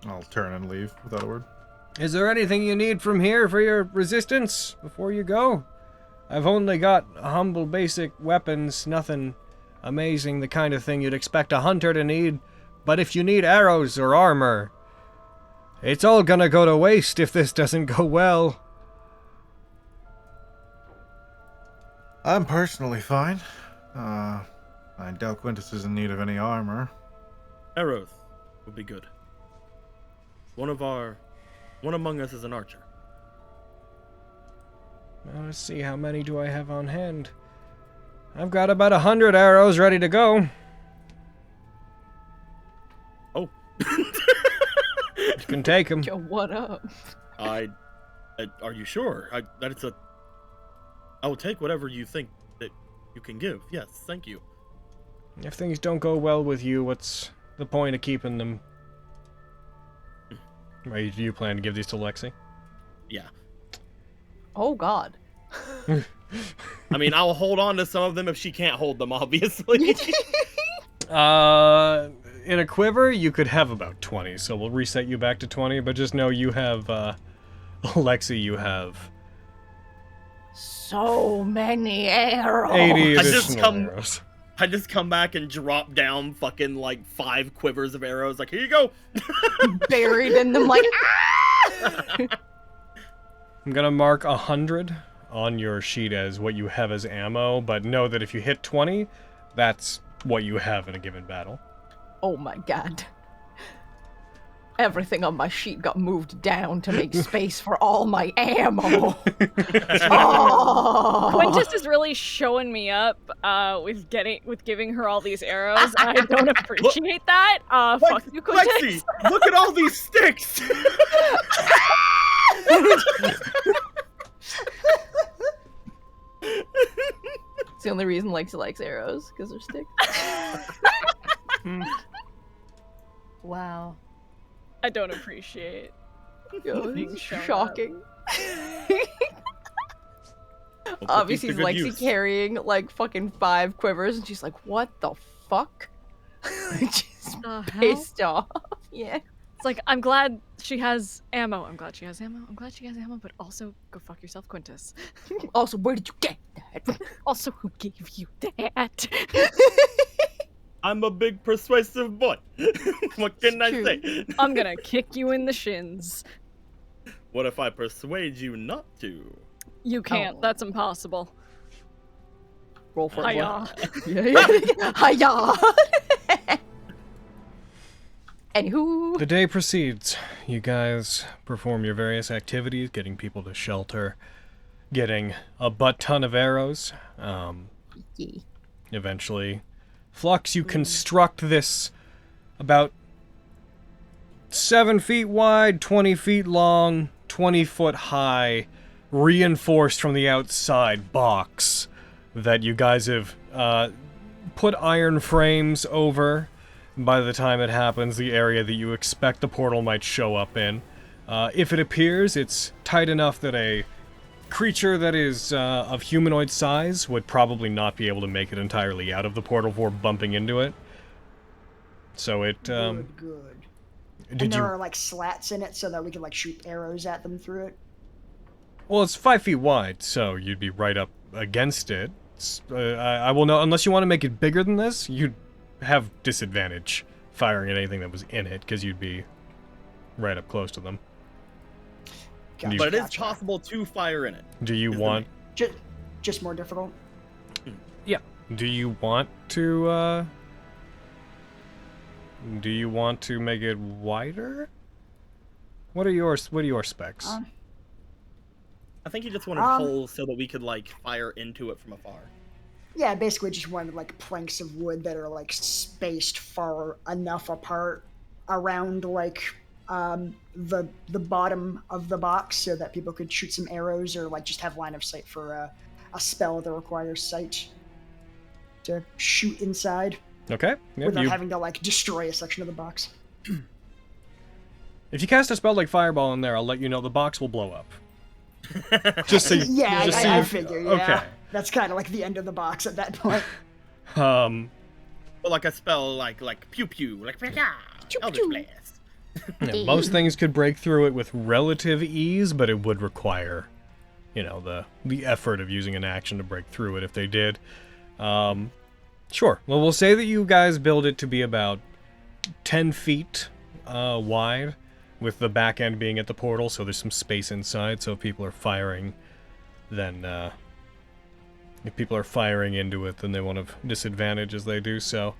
Speaker 5: I'll turn and leave without a word.
Speaker 1: Is there anything you need from here for your resistance before you go? I've only got humble basic weapons, nothing amazing, the kind of thing you'd expect a hunter to need. But if you need arrows or armor, it's all gonna go to waste if this doesn't go well.
Speaker 5: I'm personally fine. I doubt Quintus is in need of any armor.
Speaker 4: Arrows would be good. One among us is an archer.
Speaker 1: Well, let's see, how many do I have on hand? I've got about 100 arrows ready to go.
Speaker 4: Oh.
Speaker 1: You can take them.
Speaker 3: Yo, what up?
Speaker 4: Are you sure? I will take whatever you think that you can give. Yes, thank you.
Speaker 1: If things don't go well with you, what's the point of keeping them? Do you plan to give these to Lexi?
Speaker 4: Yeah.
Speaker 3: Oh, God.
Speaker 4: I mean, I'll hold on to some of them if she can't hold them, obviously.
Speaker 1: In a quiver, you could have about 20, so we'll reset you back to 20, but just know you have, Lexi, you have...
Speaker 3: So many arrows.
Speaker 1: 80 additional arrows.
Speaker 4: I just come back and drop down fucking, like, 5 quivers of arrows. Like, here you go.
Speaker 3: Buried in them, like, ah!
Speaker 1: I'm gonna mark 100 on your sheet as what you have as ammo, but know that if you hit 20, that's what you have in a given battle.
Speaker 3: Oh my god. Everything on my sheet got moved down to make space for all my ammo. Oh.
Speaker 9: Quintus is really showing me up with giving her all these arrows. I don't appreciate that. Fuck you, Quintus.
Speaker 4: Lexi, look at all these sticks.
Speaker 3: It's the only reason Lexi likes arrows, because they're sticks.
Speaker 2: Wow.
Speaker 9: I don't appreciate being shown
Speaker 3: shocking.
Speaker 4: Well,
Speaker 3: Obviously,
Speaker 4: to good
Speaker 3: Lexi
Speaker 4: use.
Speaker 3: carrying like fucking 5 quivers, and she's like, "What the fuck?" She's pissed off. Yeah.
Speaker 9: It's like, I'm glad she has ammo. I'm glad she has ammo. I'm glad she has ammo, but also go fuck yourself, Quintus.
Speaker 3: Also, where did you get that?
Speaker 9: Also, who gave you that?
Speaker 4: I'm a big persuasive boy. What can I say?
Speaker 9: I'm gonna kick you in the shins.
Speaker 4: What if I persuade you not to?
Speaker 9: You can't.
Speaker 3: Oh.
Speaker 9: That's impossible.
Speaker 3: Roll for it.
Speaker 9: Hiya.
Speaker 3: Hiya. Anywho.
Speaker 1: The day proceeds. You guys perform your various activities, getting people to shelter, getting a butt ton of arrows. Eventually, Flux, you construct this about 7 feet wide, 20 feet long, 20 foot high, reinforced from the outside box that you guys have put iron frames over. By the time it happens, the area that you expect the portal might show up in. If it appears, it's tight enough that a creature that is of humanoid size would probably not be able to make it entirely out of the portal before bumping into it. So it,
Speaker 8: Good.
Speaker 1: Did
Speaker 8: And there
Speaker 1: you...
Speaker 8: are like slats in it so that we can like shoot arrows at them through it.
Speaker 1: Well, it's 5 feet wide, so you'd be right up against it. I will know, unless you want to make it bigger than this, you'd have disadvantage firing at anything that was in it, because you'd be right up close to them.
Speaker 8: Gotcha,
Speaker 4: But it is
Speaker 8: gotcha.
Speaker 4: possible to fire in it.
Speaker 1: Do you want...
Speaker 8: just more difficult.
Speaker 1: Yeah. Do you want to make it wider? What are your specs?
Speaker 4: I think he just wanted holes so that we could like fire into it from afar.
Speaker 8: Yeah, basically just wanted like planks of wood that are like spaced far enough apart around like the bottom of the box so that people could shoot some arrows or like just have line of sight for a spell that requires sight to shoot inside.
Speaker 1: Okay. Yeah,
Speaker 8: without having to like destroy a section of the box.
Speaker 1: If you cast a spell like Fireball in there, I'll let you know the box will blow up. Just so you,
Speaker 8: yeah,
Speaker 1: just
Speaker 8: I figure. Yeah,
Speaker 1: okay.
Speaker 8: That's kind of like the end of the box at that point.
Speaker 4: But like a spell like pew pew, like Eldritch Blast.
Speaker 1: Yeah, most things could break through it with relative ease, but it would require, you know, the effort of using an action to break through it if they did. Sure. Well, we'll say that you guys build it to be about 10 feet wide, with the back end being at the portal, so there's some space inside, so if people are firing, then, if people are firing into it, then they won't have disadvantage as they do so.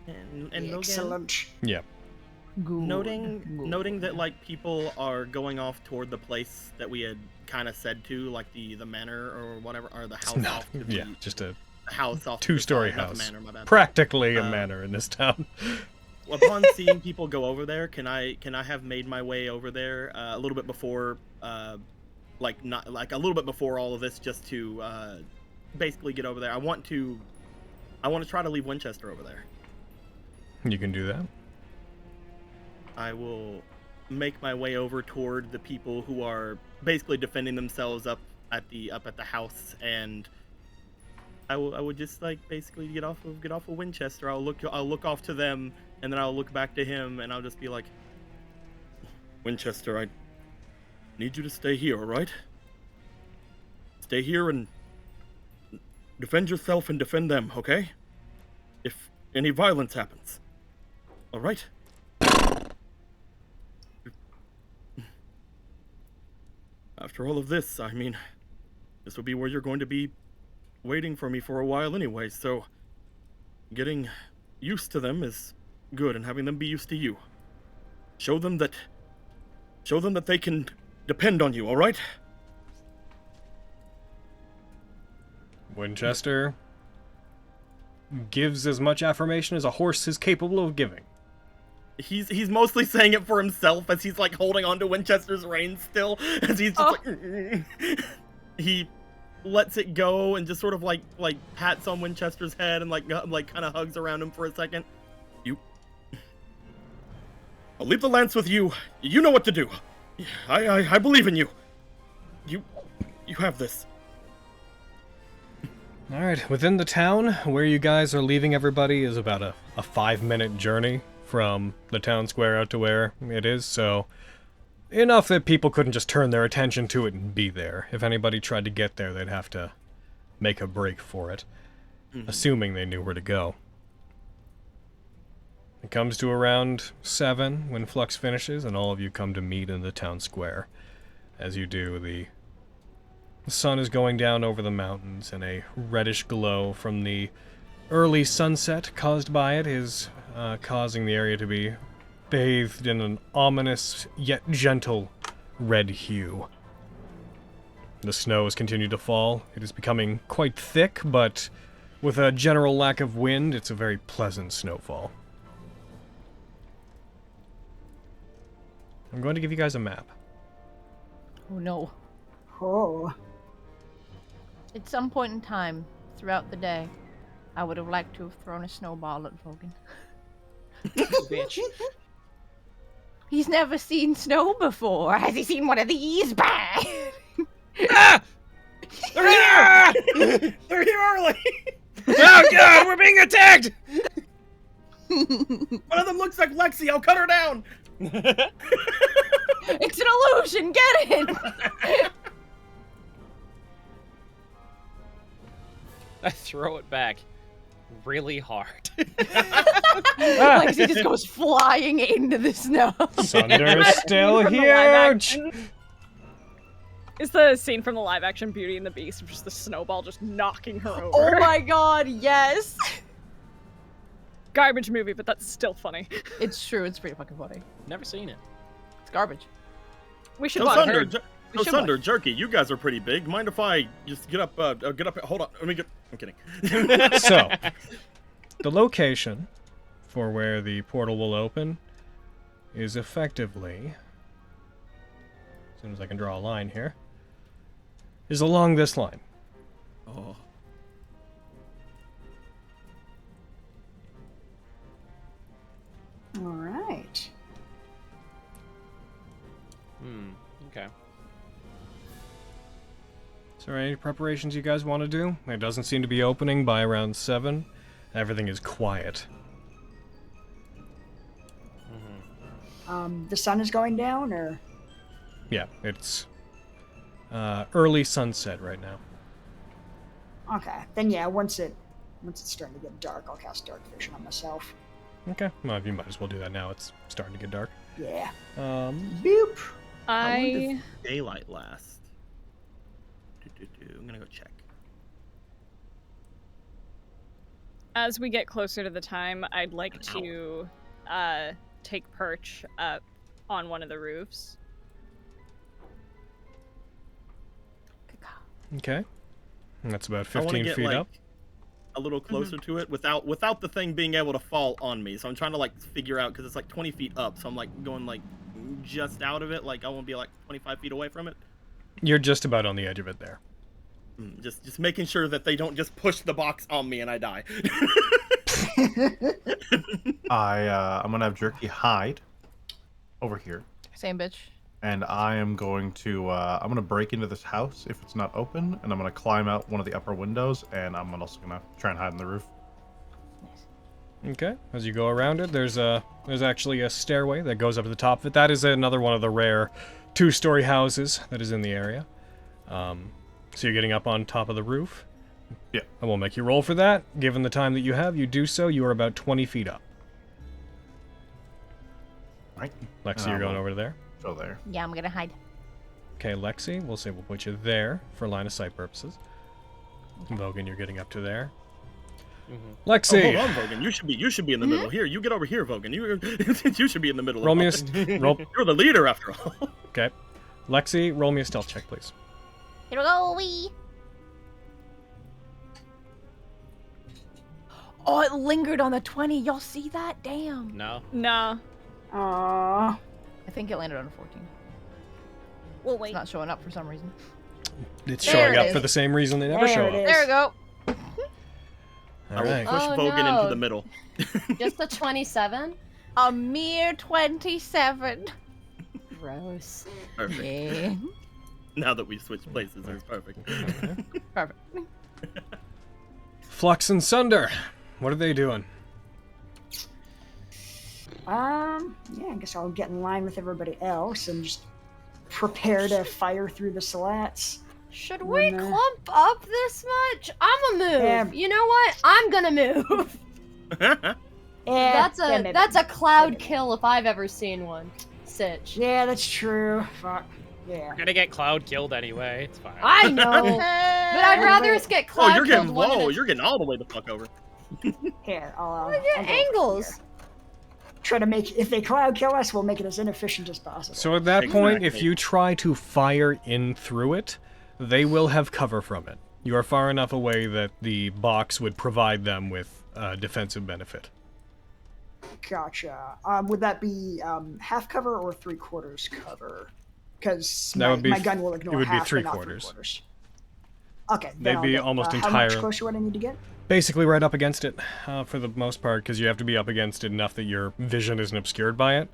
Speaker 4: And Logan,
Speaker 8: excellent.
Speaker 1: Yeah.
Speaker 4: Noting that like people are going off toward the place that we had kind of said to, like the manor or whatever, or the house. Off to
Speaker 1: yeah, just a
Speaker 4: house off
Speaker 1: two-story
Speaker 4: to the
Speaker 1: house.
Speaker 4: Manor, my bad.
Speaker 1: Practically a manor in this town.
Speaker 4: Upon seeing people go over there, can I have made my way over there a little bit before, like a little bit before all of this, just to basically get over there. I want to try to leave Winchester over there.
Speaker 1: You can do that.
Speaker 4: I will make my way over toward the people who are basically defending themselves up at the house, and I would just like basically get off of Winchester. I'll look off to them, and then I'll look back to him, and I'll just be like, Winchester, I need you to stay here, all right? Stay here and defend yourself and defend them, okay? If any violence happens, all right? After all of this, I mean, this will be where you're going to be waiting for me for a while anyway, so getting used to them is good, and having them be used to you. Show them that they can depend on you, all right?
Speaker 1: Winchester gives as much affirmation as a horse is capable of giving.
Speaker 4: He's mostly saying it for himself as he's like holding on to Winchester's reins still, as he's just like he lets it go and just sort of like pats on Winchester's head and like kind of hugs around him for a second. I'll leave the lance with you. You know what to do. I believe in you. You have this.
Speaker 1: Alright, within the town, where you guys are leaving everybody is about a 5-minute journey from the town square out to where it is, so enough that people couldn't just turn their attention to it and be there. If anybody tried to get there, they'd have to make a break for it, assuming they knew where to go. It comes to around 7 when Flux finishes, and all of you come to meet in the town square. As you do, the sun is going down over the mountains, and a reddish glow from the early sunset caused by it is causing the area to be bathed in an ominous yet gentle red hue. The snow has continued to fall. It is becoming quite thick, but with a general lack of wind, it's a very pleasant snowfall. I'm going to give you guys a map.
Speaker 3: Oh no.
Speaker 8: Oh.
Speaker 3: At some point in time throughout the day, I would have liked to have thrown a snowball at Vogan.
Speaker 10: Bitch.
Speaker 3: He's never seen snow before. Has he seen one of these? Bang!
Speaker 10: Ah! They're here!
Speaker 4: They're here early.
Speaker 10: Oh god, we're being attacked!
Speaker 4: One of them looks like Lexi. I'll cut her down.
Speaker 3: It's an illusion. Get it.
Speaker 10: I throw it back really hard.
Speaker 3: Lexi just goes flying into the snow.
Speaker 1: Sunder is still here!
Speaker 9: Is the scene from the live-action Beauty and the Beast of just the snowball just knocking her over?
Speaker 3: Oh my god, yes!
Speaker 9: Garbage movie, but that's still funny.
Speaker 3: It's true, it's pretty fucking funny.
Speaker 10: Never seen it.
Speaker 3: It's garbage.
Speaker 9: We should
Speaker 4: No
Speaker 9: watch
Speaker 4: Thunder,
Speaker 9: it.
Speaker 4: no Thunder, Jerky, you guys are pretty big. Mind if I just get up, hold on, let me get, I'm kidding.
Speaker 1: So, the location for where the portal will open is effectively, as soon as I can draw a line here, is along this line.
Speaker 4: Oh.
Speaker 8: All right.
Speaker 10: Okay.
Speaker 1: Is there any preparations you guys want to do? It doesn't seem to be opening by around 7. Everything is quiet.
Speaker 8: The sun is going down, or?
Speaker 1: Yeah, it's early sunset right now.
Speaker 8: Okay, then yeah, once it's starting to get dark, I'll cast Dark Vision on myself.
Speaker 1: Okay, well, you might as well do that now. It's starting to get dark.
Speaker 8: Yeah. Boop.
Speaker 4: How long does daylight last? I'm gonna go check.
Speaker 9: As we get closer to the time, I'd like to take perch up on one of the roofs.
Speaker 1: Okay. And that's about
Speaker 4: I wanna
Speaker 1: 15
Speaker 4: get,
Speaker 1: feet
Speaker 4: like,
Speaker 1: up.
Speaker 4: a little closer to it without the thing being able to fall on me. So I'm trying to like figure out, because it's like 20 feet up, so I'm like going like just out of it. Like I won't be like 25 feet away from it.
Speaker 1: You're just about on the edge of it there.
Speaker 4: Just making sure that they don't just push the box on me and I die.
Speaker 5: I'm gonna have Jerky hide over here,
Speaker 3: Same bitch.
Speaker 5: and I am going to I'm gonna break into this house if it's not open, and I'm gonna climb out one of the upper windows, and I'm also gonna try and hide in the roof.
Speaker 1: Okay. As you go around it, there's actually a stairway that goes up to the top of it. That is another one of the rare 2-story houses that is in the area. So you're getting up on top of the roof.
Speaker 5: Yeah.
Speaker 1: I will make you roll for that. Given the time that you have, you do so. You are about 20 feet up.
Speaker 5: Right.
Speaker 1: Lexi, you're going over to there.
Speaker 5: Go there.
Speaker 3: Yeah, I'm gonna hide.
Speaker 1: Okay, Lexi, we'll say we'll put you there for line of sight purposes. Vogan, you're getting up to there. Lexi!
Speaker 4: Oh, hold on, Vogan. You should be in the middle. Here, you get over here, Vogan. You should be in the middle.
Speaker 1: Roll me roll.
Speaker 4: You're the leader, after all.
Speaker 1: Okay. Lexi, roll me a stealth check, please.
Speaker 3: Here we go, wee. Oh, it lingered on the 20. Y'all see that? Damn.
Speaker 10: No.
Speaker 9: No.
Speaker 8: Aww.
Speaker 3: I think it landed on a 14.
Speaker 9: We'll
Speaker 3: It's
Speaker 9: wait.
Speaker 3: not showing up for some reason.
Speaker 1: It's
Speaker 3: There
Speaker 1: showing
Speaker 3: it
Speaker 1: up
Speaker 3: is.
Speaker 1: for the same reason they never
Speaker 8: There
Speaker 1: show
Speaker 8: it
Speaker 1: up.
Speaker 8: is.
Speaker 3: There we go.
Speaker 4: I will
Speaker 1: Alright.
Speaker 4: push
Speaker 2: Oh,
Speaker 4: Vogan
Speaker 2: no.
Speaker 4: into the middle.
Speaker 2: Just a 27?
Speaker 3: A mere 27.
Speaker 2: Gross.
Speaker 4: Perfect.
Speaker 3: Yeah.
Speaker 4: Now that we've switched places, it's perfect.
Speaker 3: Perfect.
Speaker 1: Flux and Sunder, what are they doing?
Speaker 8: Yeah, I guess I'll get in line with everybody else and just prepare to fire through the slats.
Speaker 2: Should we
Speaker 8: When,
Speaker 2: clump up this much? I'm a move.
Speaker 8: Yeah.
Speaker 2: You know what? I'm gonna move.
Speaker 8: Yeah,
Speaker 2: That's a cloud kill if I've ever seen one. Sitch.
Speaker 8: Yeah, that's true. Fuck. Yeah.
Speaker 10: We're gonna get Cloud killed anyway. It's fine.
Speaker 2: I know, but I'd rather us get
Speaker 4: Oh,
Speaker 2: cloud
Speaker 4: you're
Speaker 2: killed
Speaker 4: getting
Speaker 2: one at
Speaker 4: low.
Speaker 2: a
Speaker 4: You're getting all the way the fuck over.
Speaker 8: Here, I'll
Speaker 2: Look
Speaker 8: I'll
Speaker 2: at
Speaker 8: go
Speaker 2: angles.
Speaker 8: here. Try to make, if they cloud kill us, we'll make it as inefficient as possible.
Speaker 1: So at that point, if
Speaker 4: Exactly.
Speaker 1: you try to fire in through it, they will have cover from it. You are far enough away that the box would provide them with defensive benefit.
Speaker 8: Gotcha. Would that be half cover or 3/4 cover? Because
Speaker 1: That would be
Speaker 8: my gun will ignore
Speaker 1: it would be
Speaker 8: half, but not
Speaker 1: 3/4.
Speaker 8: 3/4. Okay,
Speaker 1: They'd
Speaker 8: then I'll
Speaker 1: be
Speaker 8: get,
Speaker 1: almost
Speaker 8: How
Speaker 1: entirely-
Speaker 8: much closer would I need to get?
Speaker 1: Basically right up against it, for the most part, because you have to be up against it enough that your vision isn't obscured by it.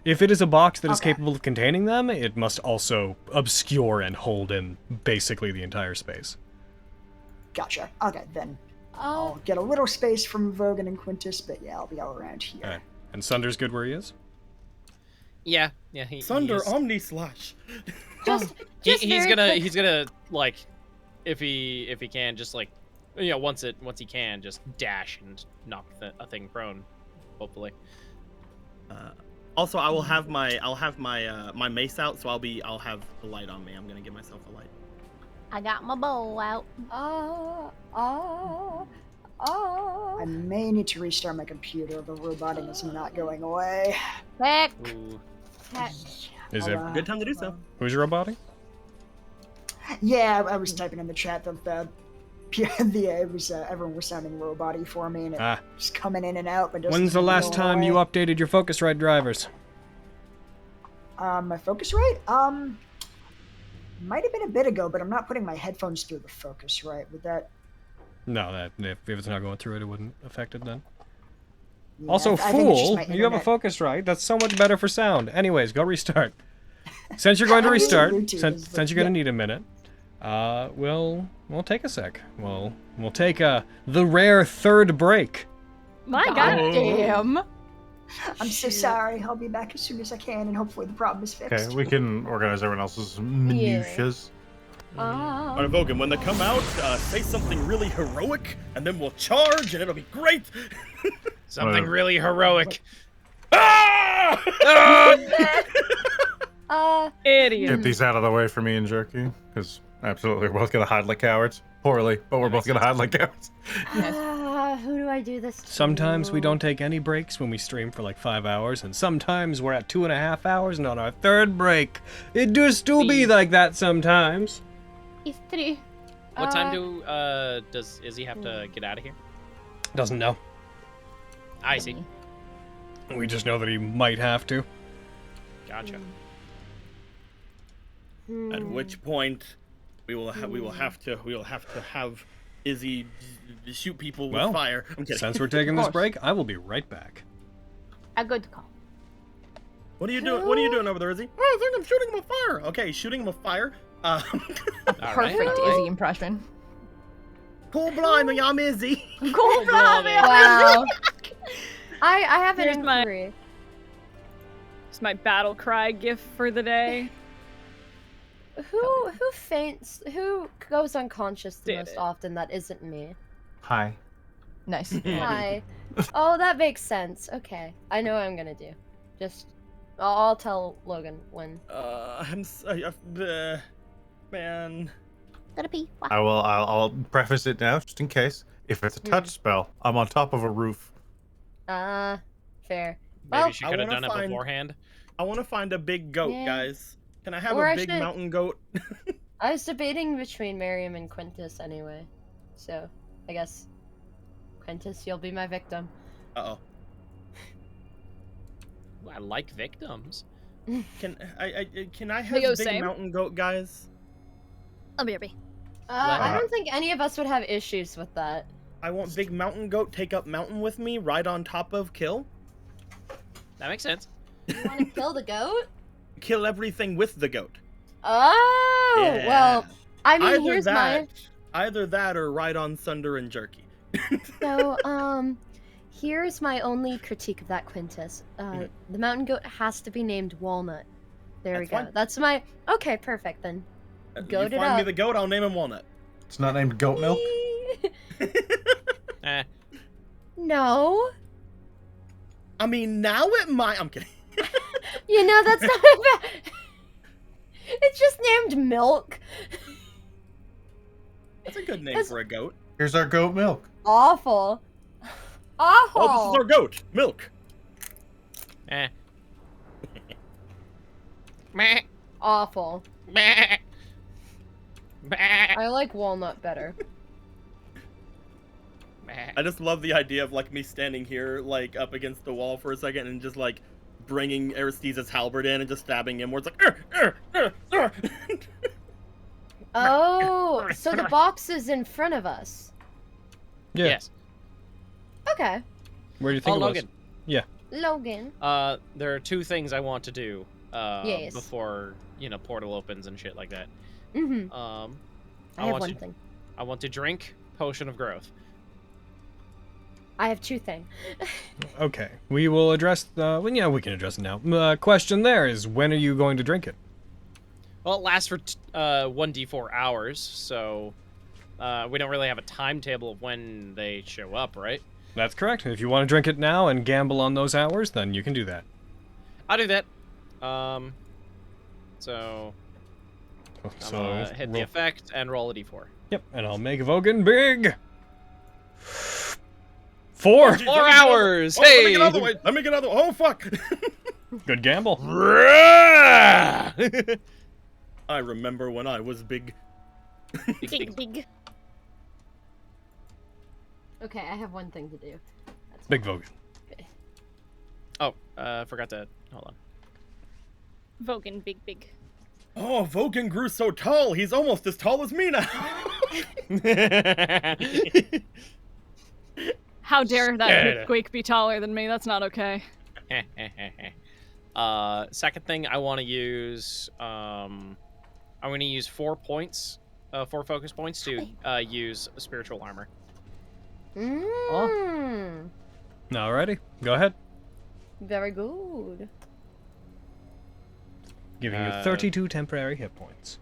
Speaker 1: If it is a box that is
Speaker 8: Okay.
Speaker 1: capable of containing them, it must also obscure and hold in basically the entire space.
Speaker 8: Gotcha. Okay, then
Speaker 2: Oh,
Speaker 8: I'll get a little space from Vogan and Quintus, but yeah, I'll be all around here.
Speaker 1: Alright. And Sunder's good where he is?
Speaker 10: Yeah.
Speaker 4: Thunder
Speaker 10: he's-
Speaker 4: Omni Slash.
Speaker 2: just
Speaker 10: he's
Speaker 2: very
Speaker 10: gonna
Speaker 2: quick-
Speaker 10: he's gonna like if he can just like once he can just dash and knock a thing prone, hopefully.
Speaker 4: Also, I will have my my mace out, so I'll have the light on me. I'm gonna give myself a light.
Speaker 3: I got my bow out.
Speaker 8: I may need to restart my computer. The roboting is not going away.
Speaker 3: Heck.
Speaker 10: Ooh.
Speaker 1: Is it
Speaker 4: Good time to do so.
Speaker 1: who's roboting?
Speaker 8: Yeah, I was typing in the chat that it was everyone was sounding robot-y for me, and it was coming in and out. But
Speaker 1: When's the last time you updated your Focusrite drivers?
Speaker 8: My Focusrite? Might have been a bit ago, but I'm not putting my headphones through the Focusrite. Would that?
Speaker 1: No, that if it's not going through it, it wouldn't affect it then.
Speaker 8: Yeah,
Speaker 1: Also,
Speaker 8: I think it's just
Speaker 1: fool,
Speaker 8: my
Speaker 1: you have a
Speaker 8: internet.
Speaker 1: Focusrite. That's so much better for sound. Anyways, go restart. Since you're going to
Speaker 8: I'm using
Speaker 1: restart,
Speaker 8: Bluetooth,
Speaker 1: since you're going to need a minute, we'll take a sec. We'll take the rare third break.
Speaker 9: My
Speaker 3: God
Speaker 9: God.
Speaker 3: damn.
Speaker 8: I'm so sorry. I'll be back as soon as I can, and hopefully the problem is fixed.
Speaker 5: Okay, we can organize everyone else's minutiae.
Speaker 4: Alright, Vogan, when they come out, say something really heroic, and then we'll charge, and it'll be great.
Speaker 7: Something really heroic.
Speaker 9: Idiot.
Speaker 5: Get these out of the way for me and Jerky, because absolutely we're both gonna hide like cowards. Poorly, but we're both gonna hide like cowards.
Speaker 2: Who do I do this to?
Speaker 1: Sometimes we don't take any breaks when we stream for like 5 hours, and sometimes we're at 2.5 hours, and on our third break, it does still be like that sometimes.
Speaker 2: It's 3.
Speaker 10: What time does Izzy have to get out of here?
Speaker 1: Doesn't know.
Speaker 10: I see.
Speaker 1: We just know that he might have to.
Speaker 10: Gotcha.
Speaker 4: At which point, we will have to have Izzy shoot people with fire. I'm kidding.
Speaker 1: Since we're taking this break, I will be right back.
Speaker 3: A good call.
Speaker 4: What are you doing? What are you doing over there, Izzy? Oh, I think I'm shooting him with fire. Okay, shooting him with fire.
Speaker 3: Perfect Izzy impression.
Speaker 4: Cool blimey, I'm Izzy.
Speaker 3: Cool blimey.
Speaker 2: Wow. I have an
Speaker 9: Here's my-
Speaker 2: inquiry.
Speaker 9: It's my battle cry gift for the day.
Speaker 2: Who faints? Who goes unconscious the
Speaker 9: Did
Speaker 2: most
Speaker 9: it.
Speaker 2: often? That isn't me.
Speaker 5: Hi.
Speaker 3: Nice.
Speaker 2: Hi. Oh, that makes sense. Okay, I know what I'm gonna do. Just, I'll tell Logan when.
Speaker 4: Man.
Speaker 3: Gotta pee.
Speaker 5: I'll preface it now, just in case. If it's a touch spell, I'm on top of a roof.
Speaker 2: Fair.
Speaker 10: Maybe
Speaker 2: Well,
Speaker 10: she could have
Speaker 4: wanna
Speaker 10: done it
Speaker 4: find-
Speaker 10: beforehand.
Speaker 4: I want to find a big goat,
Speaker 2: Yeah.
Speaker 4: guys. Can I have
Speaker 2: Or
Speaker 4: a
Speaker 2: I
Speaker 4: big
Speaker 2: should-
Speaker 4: mountain goat?
Speaker 2: I was debating between Miriam and Quintus anyway, so I guess Quintus, you'll be my victim.
Speaker 4: Uh-oh.
Speaker 10: I like victims.
Speaker 4: Can I have
Speaker 9: They go
Speaker 4: big
Speaker 9: same?
Speaker 4: mountain goat, guys?
Speaker 9: I'll be happy.
Speaker 2: I don't think any of us would have issues with that.
Speaker 4: I want big mountain goat take up mountain with me, right on top of kill.
Speaker 10: That makes sense.
Speaker 2: You want to kill the goat?
Speaker 4: Kill everything with the goat.
Speaker 2: Oh,
Speaker 4: Yeah.
Speaker 2: well, I mean, here's
Speaker 4: Either that or ride on Thunder and Jerky.
Speaker 2: here's my only critique of that, Quintus. The mountain goat has to be named Walnut. There we
Speaker 4: That's
Speaker 2: go.
Speaker 4: fine.
Speaker 2: That's my... Okay, perfect, then. Goat
Speaker 4: You
Speaker 2: it
Speaker 4: find me
Speaker 2: up.
Speaker 4: the goat, I'll name him Walnut.
Speaker 5: It's not named goat milk.
Speaker 2: No.
Speaker 4: I mean, now it might. I'm kidding.
Speaker 2: You know, that's not bad. It's just named Milk.
Speaker 4: That's a good name
Speaker 2: That's-
Speaker 4: for a goat.
Speaker 5: Here's our goat milk.
Speaker 2: Awful. Awful.
Speaker 4: Oh, this is our goat. Milk.
Speaker 10: Meh.
Speaker 2: Awful.
Speaker 10: Meh. Meh.
Speaker 2: I like Walnut better.
Speaker 10: Meh.
Speaker 4: I just love the idea of like me standing here, like up against the wall for a second, and just like bringing Aristides' halberd in and just stabbing him. Where it's like,
Speaker 2: Oh, so the box is in front of us.
Speaker 1: Yeah.
Speaker 10: Yes.
Speaker 2: Okay.
Speaker 1: Where do you think it was?
Speaker 10: Logan.
Speaker 2: Logan.
Speaker 10: There are two things I want to do
Speaker 2: Yes.
Speaker 10: before, portal opens and shit like that.
Speaker 2: Mm-hmm.
Speaker 10: I
Speaker 2: I have
Speaker 10: want
Speaker 2: one
Speaker 10: to-
Speaker 2: thing.
Speaker 10: I want to drink Potion of Growth.
Speaker 2: I have two things.
Speaker 1: Okay, we will address the. Well, yeah, we can address it now. Question there is, when are you going to drink it?
Speaker 10: Well, it lasts for 1d4 hours, so we don't really have a timetable of when they show up, right?
Speaker 1: That's correct. If you want to drink it now and gamble on those hours, then you can do that.
Speaker 10: I'll do that. So
Speaker 1: So
Speaker 10: hit the effect and roll a d4.
Speaker 1: Yep, and I'll make Vogan big. 4.
Speaker 4: Geez,
Speaker 10: 4
Speaker 4: let me get
Speaker 10: hours.
Speaker 4: another-
Speaker 10: Hey.
Speaker 4: Let me get another way. Let me get another. Oh fuck!
Speaker 1: Good gamble.
Speaker 4: I remember when I was big.
Speaker 6: Big.
Speaker 2: Okay, I have one thing to do.
Speaker 1: Big Vogan.
Speaker 10: Oh, forgot to hold on.
Speaker 6: Vogan, big.
Speaker 4: Oh, Vogan grew so tall. He's almost as tall as me now.
Speaker 9: How dare that Quake be taller than me? That's not okay.
Speaker 10: Second thing, I want to use. I'm going to use 4 points, 4 focus points to use spiritual armor.
Speaker 1: Alrighty, go ahead.
Speaker 2: Very good.
Speaker 1: Giving you 32 temporary hit points.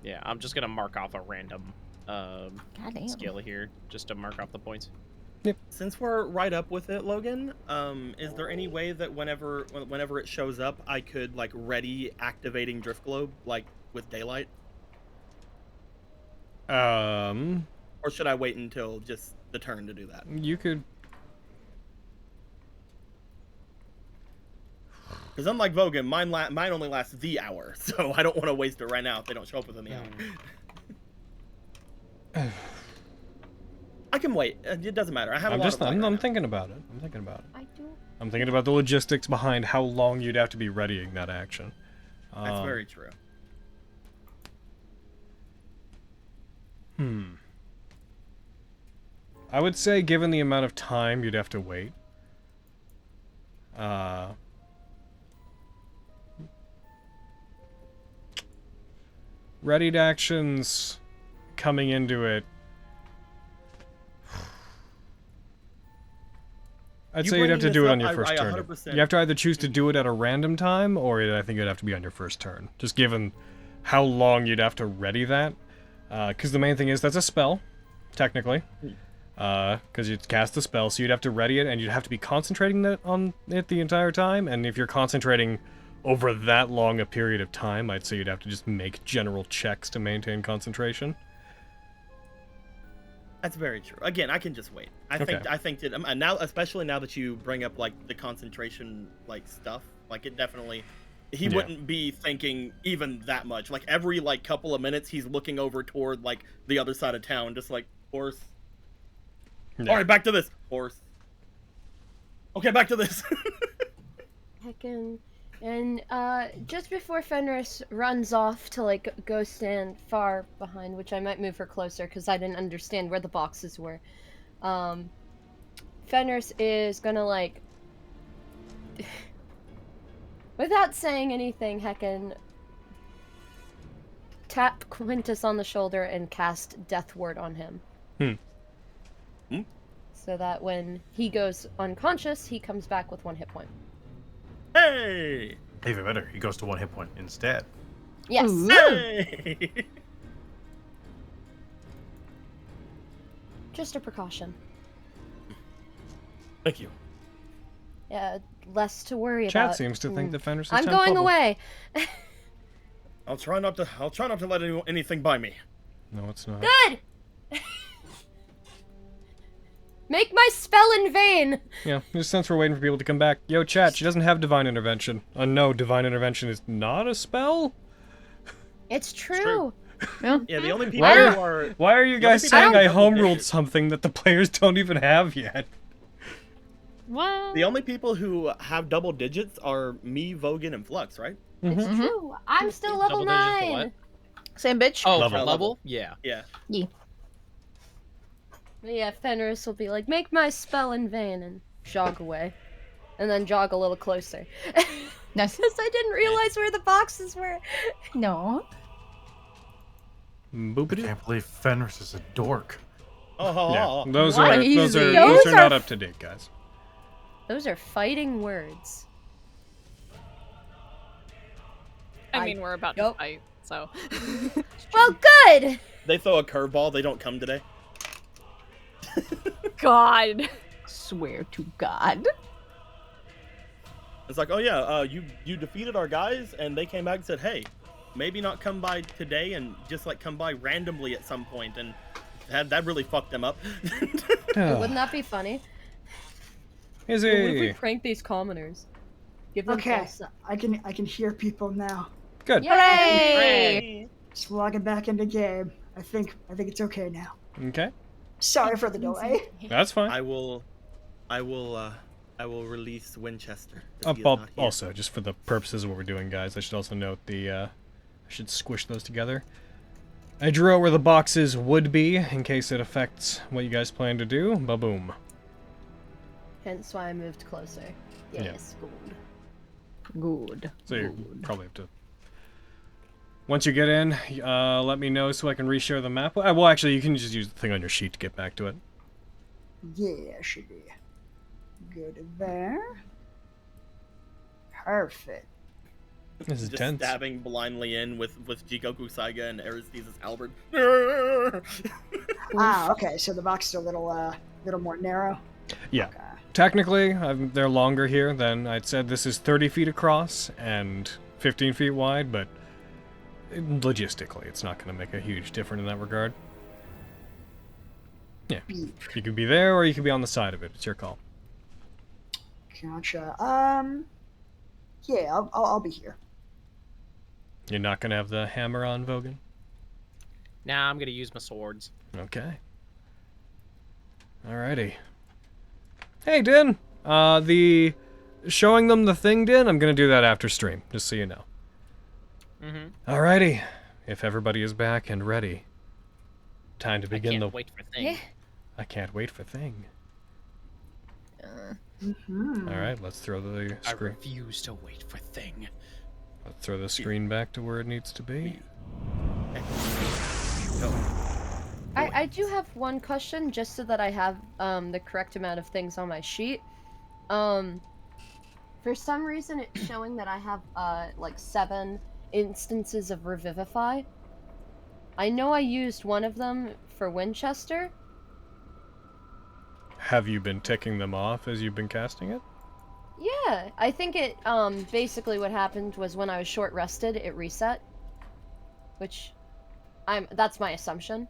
Speaker 10: Yeah, I'm just gonna mark off a random
Speaker 3: Goddamn.
Speaker 10: skill here, just to mark off the points.
Speaker 4: Since we're right up with it, Logan, is there any way that whenever it shows up, I could like ready activating Drift Globe like with daylight, or should I wait until just the turn to do that?
Speaker 1: You could.
Speaker 4: Because unlike Vogan, mine only lasts the hour, so I don't want to waste it right now if they don't show up within the hour. I can wait. It doesn't matter. I have a lot of time right
Speaker 1: I'm
Speaker 4: now.
Speaker 1: thinking about it. I'm thinking about it.
Speaker 2: I do.
Speaker 1: I'm thinking about the logistics behind how long you'd have to be readying that action.
Speaker 4: That's very true.
Speaker 1: I would say, given the amount of time you'd have to wait, readied actions coming into it. I'd say you'd have to do it on your first turn.
Speaker 4: 100%.
Speaker 1: You have to either choose to do it at a random time, or I think it'd have to be on your first turn. Just given how long you'd have to ready that. Because the main thing is, that's a spell, technically. Because you'd cast the spell, so you'd have to ready it, and you'd have to be concentrating on it the entire time. And if you're concentrating over that long a period of time, I'd say you'd have to just make general checks to maintain concentration.
Speaker 4: That's very true. Again, I can just wait. I think that now, especially now that you bring up like the concentration like stuff, like it definitely, he wouldn't be thinking even that much. Like every like couple of minutes, he's looking over toward like the other side of town, just like horse.
Speaker 1: Yeah.
Speaker 4: All right, back to this horse. Okay, back to this.
Speaker 2: Heckin'. And just before Fenris runs off to like go stand far behind, which I might move her closer because I didn't understand where the boxes were. Fenris is gonna like, without saying anything, heckin' tap Quintus on the shoulder and cast Death Ward on him. So that when he goes unconscious, he comes back with 1 hit point.
Speaker 4: Hey!
Speaker 5: Even better, he goes to 1 hit point instead.
Speaker 2: Yes.
Speaker 4: Hey!
Speaker 2: Just a precaution.
Speaker 4: Thank you.
Speaker 2: Yeah, less to worry about.
Speaker 1: Chat seems to think that Fenris is
Speaker 2: I'm
Speaker 1: temp
Speaker 2: going
Speaker 1: level.
Speaker 2: away.
Speaker 4: I'll try not to let anything by me.
Speaker 1: No, it's not.
Speaker 2: Good. Make my spell in vain.
Speaker 1: Yeah, just since we're waiting for people to come back. Yo, chat, she doesn't have Divine Intervention. No, Divine Intervention is not a spell?
Speaker 2: It's true.
Speaker 4: Yeah, the only people who are...
Speaker 1: Why are you guys
Speaker 4: people
Speaker 1: saying
Speaker 4: who
Speaker 1: I
Speaker 4: have
Speaker 1: homeruled something that the players don't even have yet?
Speaker 9: What?
Speaker 4: The only people who have double digits are me, Vogan, and Flux, right?
Speaker 2: It's true. I'm still level
Speaker 10: Double digits to
Speaker 2: 9.
Speaker 10: what?
Speaker 3: Same bitch.
Speaker 10: Oh,
Speaker 5: Level.
Speaker 10: level? Yeah.
Speaker 4: Yeah.
Speaker 2: Yeah, Fenris will be like, make my spell in vain, and jog away. And then jog a little closer.
Speaker 3: Nice.
Speaker 2: Because I didn't realize where the boxes were.
Speaker 3: No.
Speaker 5: I
Speaker 1: Boopity.
Speaker 5: can't believe Fenris is a dork.
Speaker 4: Oh,
Speaker 1: Yeah, those are
Speaker 3: Crazy.
Speaker 1: those are
Speaker 2: Those
Speaker 1: not
Speaker 2: are
Speaker 1: up to date, guys.
Speaker 2: Those are fighting words.
Speaker 9: I mean, we're about to fight, so.
Speaker 2: Well, good!
Speaker 4: They throw a curveball. They don't come today.
Speaker 9: God.
Speaker 3: Swear to God.
Speaker 4: It's like, oh yeah, you defeated our guys, and they came back and said, hey, maybe not come by today, and just like come by randomly at some point, and that really fucked them up.
Speaker 2: Wouldn't that be funny?
Speaker 1: Is
Speaker 2: Well, what if we
Speaker 1: it?
Speaker 2: prank these commoners? Give them
Speaker 8: Okay,
Speaker 2: false-
Speaker 8: I can hear people now.
Speaker 1: Good.
Speaker 3: Hooray!
Speaker 8: Just logging back into game. I think it's okay now.
Speaker 1: Okay.
Speaker 8: Sorry for the delay.
Speaker 1: That's fine.
Speaker 4: I will release Winchester. 'cause he is
Speaker 1: Well,
Speaker 4: not here.
Speaker 1: also, just for the purposes of what we're doing, guys, I should also note I should squish those together. I drew out where the boxes would be, in case it affects what you guys plan to do. Ba-boom.
Speaker 2: Hence why I moved closer.
Speaker 1: Yeah.
Speaker 2: Yes, good.
Speaker 3: Good.
Speaker 1: So you probably have to... Once you get in, let me know so I can reshare the map. Well, actually, you can just use the thing on your sheet to get back to it.
Speaker 8: Yeah, should be. Go to there. Perfect.
Speaker 1: This is
Speaker 4: Just
Speaker 1: tense.
Speaker 4: stabbing blindly in with Jikoku Saiga and Aristides Albert.
Speaker 8: Ah, okay. So the box is a little more narrow.
Speaker 1: Yeah.
Speaker 8: Okay.
Speaker 1: Technically, they're longer here than I'd said. This is 30 feet across and 15 feet wide, but logistically, it's not going to make a huge difference in that regard. Yeah. You could be there, or you could be on the side of it. It's your call.
Speaker 8: Gotcha. Yeah, I'll be here.
Speaker 1: You're not going to have the hammer on, Vogan?
Speaker 10: Nah, I'm gonna use my swords.
Speaker 1: Okay. Alrighty. Hey, Din! The showing them the thing, Din, I'm going to do that after stream, just so you know.
Speaker 10: Mm-hmm.
Speaker 1: Alrighty. If everybody is back and ready, time to begin the...
Speaker 10: Wait for thing.
Speaker 1: I can't wait for thing.
Speaker 8: Mm-hmm.
Speaker 1: Alright, let's throw the
Speaker 10: I
Speaker 1: screen.
Speaker 10: refuse to wait for thing.
Speaker 1: Let's throw the screen back to where it needs to be.
Speaker 2: I do have one question, just so that I have the correct amount of things on my sheet. For some reason, it's showing that I have like 7 instances of Revivify. I know I used one of them for Winchester.
Speaker 1: Have you been ticking them off as you've been casting it?
Speaker 2: Yeah, I think it basically what happened was when I was short rested, it reset. Which that's my assumption.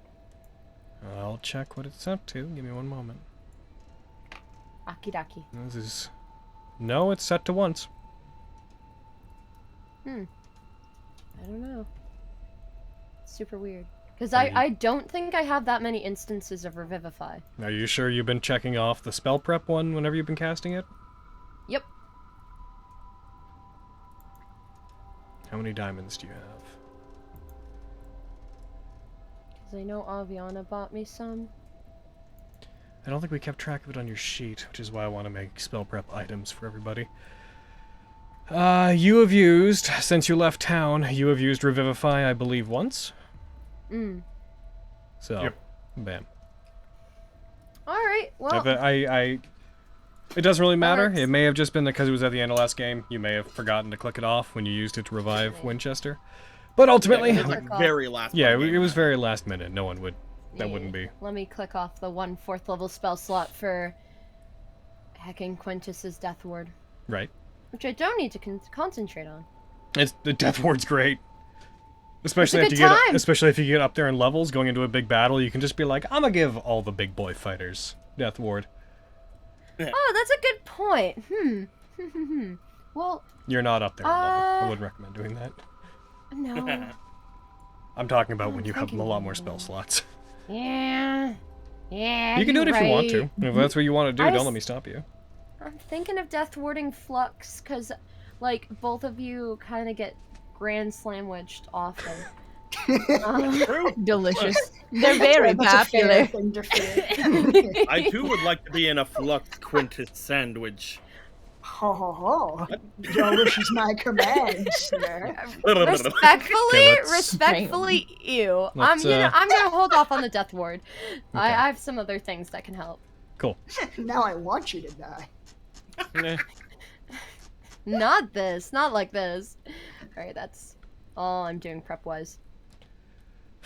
Speaker 1: I'll check what it's set to. Give me one moment.
Speaker 2: Akidaki.
Speaker 1: This is... No, it's set to once.
Speaker 2: I don't know. It's super weird. Because I don't think I have that many instances of Revivify.
Speaker 1: Are you sure you've been checking off the spell prep one whenever you've been casting it?
Speaker 2: Yep.
Speaker 1: How many diamonds do you have?
Speaker 2: Because I know Aviana bought me some.
Speaker 1: I don't think we kept track of it on your sheet, which is why I want to make spell prep items for everybody. You have used, since you left town, you have used Revivify, I believe, once? So,
Speaker 5: Yep.
Speaker 1: Bam.
Speaker 2: Alright, well...
Speaker 1: It doesn't really matter.
Speaker 2: works.
Speaker 1: It may have just been because it was at the end of last game. You may have forgotten to click it off when you used it to revive Winchester. But ultimately...
Speaker 4: It was like very last
Speaker 1: Yeah,
Speaker 4: minute.
Speaker 1: it was very last minute. No one would... That wouldn't be.
Speaker 2: Let me click off the 1 4th level spell slot for hacking Quintus's Death Ward.
Speaker 1: Right.
Speaker 2: Which I don't need to concentrate on.
Speaker 1: The Death Ward's great. Especially
Speaker 2: It's a
Speaker 1: if
Speaker 2: good time.
Speaker 1: especially if you get up there in levels, going into a big battle, you can just be like, I'm gonna give all the big boy fighters Death Ward.
Speaker 2: Oh, that's a good point. Well,
Speaker 1: You're not up there in level. I wouldn't recommend doing that.
Speaker 2: no.
Speaker 1: I'm talking about when you have
Speaker 2: thinking
Speaker 1: a lot
Speaker 2: about
Speaker 1: more
Speaker 2: it.
Speaker 1: spell slots.
Speaker 2: Yeah.
Speaker 1: You can do it if you want to. If that's what you want to do, don't let me stop you.
Speaker 2: I'm thinking of Death Warding Flux, because, like, both of you kind of get Grand Slam wedged often.
Speaker 3: Delicious. They're very
Speaker 8: That's a fair
Speaker 3: popular.
Speaker 8: thing to feel.
Speaker 4: I too would like to be in a Flux Quintus sandwich.
Speaker 8: Ho ho ho. Your wish is my command, sir.
Speaker 2: Respectfully, ew.
Speaker 1: Let's,
Speaker 2: I'm gonna hold off on the Death Ward.
Speaker 1: Okay.
Speaker 2: I have some other things that can help.
Speaker 1: Cool.
Speaker 8: Now I want you to die.
Speaker 2: Not this. Not like this. Alright, that's all I'm doing prep-wise.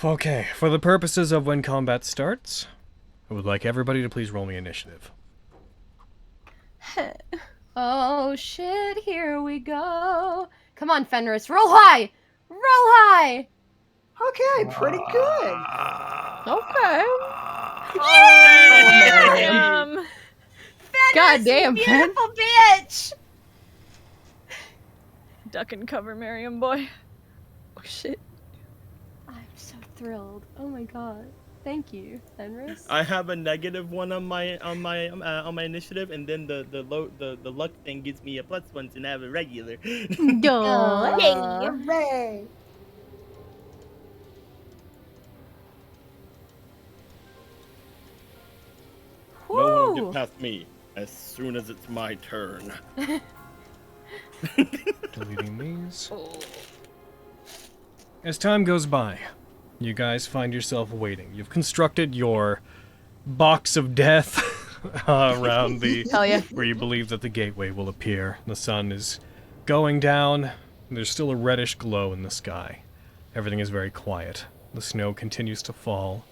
Speaker 1: Okay, for the purposes of when combat starts, I would like everybody to please roll me initiative.
Speaker 2: Oh shit, here we go. Come on, Fenris, roll high! Roll high!
Speaker 8: Okay, pretty good.
Speaker 3: Okay.
Speaker 9: Um,
Speaker 2: Fenris,
Speaker 3: God damn,
Speaker 2: you
Speaker 3: Fen.
Speaker 2: beautiful bitch!
Speaker 9: duck and cover, Miriam boy.
Speaker 3: Oh shit.
Speaker 2: I'm so thrilled. Oh my god. Thank you, Fenris.
Speaker 4: I have a -1 on my initiative, and then the luck thing gives me a +1 to have a regular.
Speaker 8: Hooray!
Speaker 4: No one will
Speaker 2: Woo!
Speaker 4: get past me as soon as it's my turn.
Speaker 1: Deleting these. As time goes by, you guys find yourself waiting. You've constructed your box of death around the
Speaker 3: Hell yeah.
Speaker 1: where you believe that the gateway will appear. The sun is going down. There's still a reddish glow in the sky. Everything is very quiet. The snow continues to fall.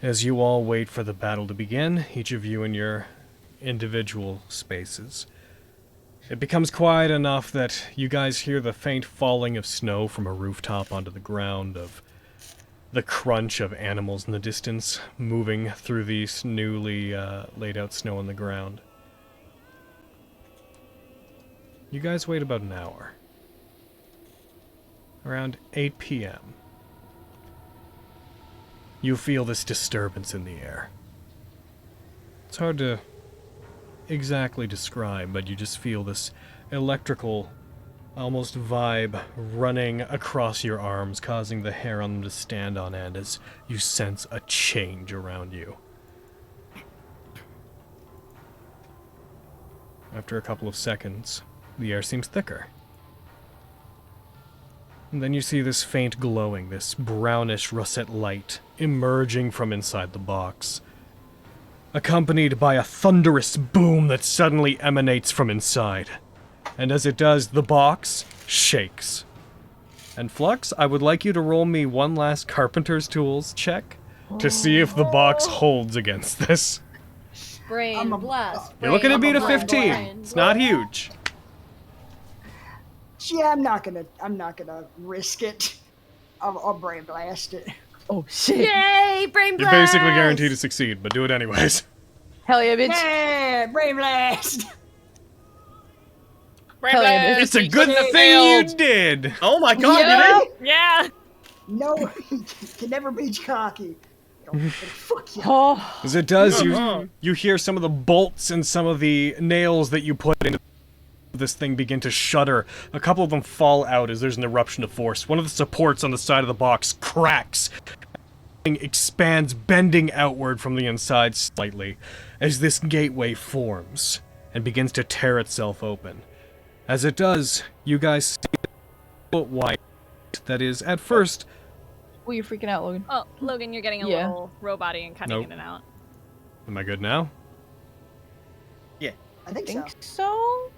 Speaker 1: As you all wait for the battle to begin, each of you in your individual spaces. It becomes quiet enough that you guys hear the faint falling of snow from a rooftop onto the ground, of the crunch of animals in the distance moving through these newly laid out snow on the ground. You guys wait about an hour. Around 8 p.m. You feel this disturbance in the air. It's hard to exactly describe, but you just feel this electrical, almost vibe running across your arms, causing the hair on them to stand on end as you sense a change around you. After a couple of seconds, the air seems thicker. And then you see this faint glowing, this brownish russet light emerging from inside the box, accompanied by a thunderous boom that suddenly emanates from inside. And as it does, the box shakes. And Flux, I would like you to roll me one last Carpenter's Tools check to see if the box holds against this.
Speaker 2: Brain blast.
Speaker 1: You're looking to
Speaker 2: brain
Speaker 1: beat a
Speaker 2: blast,
Speaker 1: 15.
Speaker 2: brain
Speaker 1: It's not huge.
Speaker 8: Yeah, I'm not gonna risk it. I'll brain blast it.
Speaker 3: Oh shit.
Speaker 2: Yay, brain
Speaker 1: You're
Speaker 2: blast!
Speaker 1: basically guaranteed to succeed, but do it anyways.
Speaker 3: Hell yeah, bitch.
Speaker 8: Yeah, brain blast.
Speaker 3: Hell yeah, bitch.
Speaker 1: It's a good thing you did!
Speaker 4: Oh my god,
Speaker 8: Yeah.
Speaker 4: did it?
Speaker 9: Yeah.
Speaker 8: No, you can never be cocky. Fuck you.
Speaker 3: Oh.
Speaker 1: As it does,
Speaker 4: Uh-huh.
Speaker 1: you hear some of the bolts and some of the nails that you put into this thing begin to shudder. A couple of them fall out as there's an eruption of force. One of the supports on the side of the box cracks. It expands, bending outward from the inside slightly, as this gateway forms and begins to tear itself open. As it does, you guys see a foot wide that is, at first...
Speaker 3: Oh, you're freaking out, Logan.
Speaker 9: Oh, Logan, you're getting a
Speaker 3: Yeah.
Speaker 9: little robot-y and cutting
Speaker 1: Nope.
Speaker 9: in and out.
Speaker 1: Am I good now?
Speaker 8: I think so.
Speaker 3: Think so?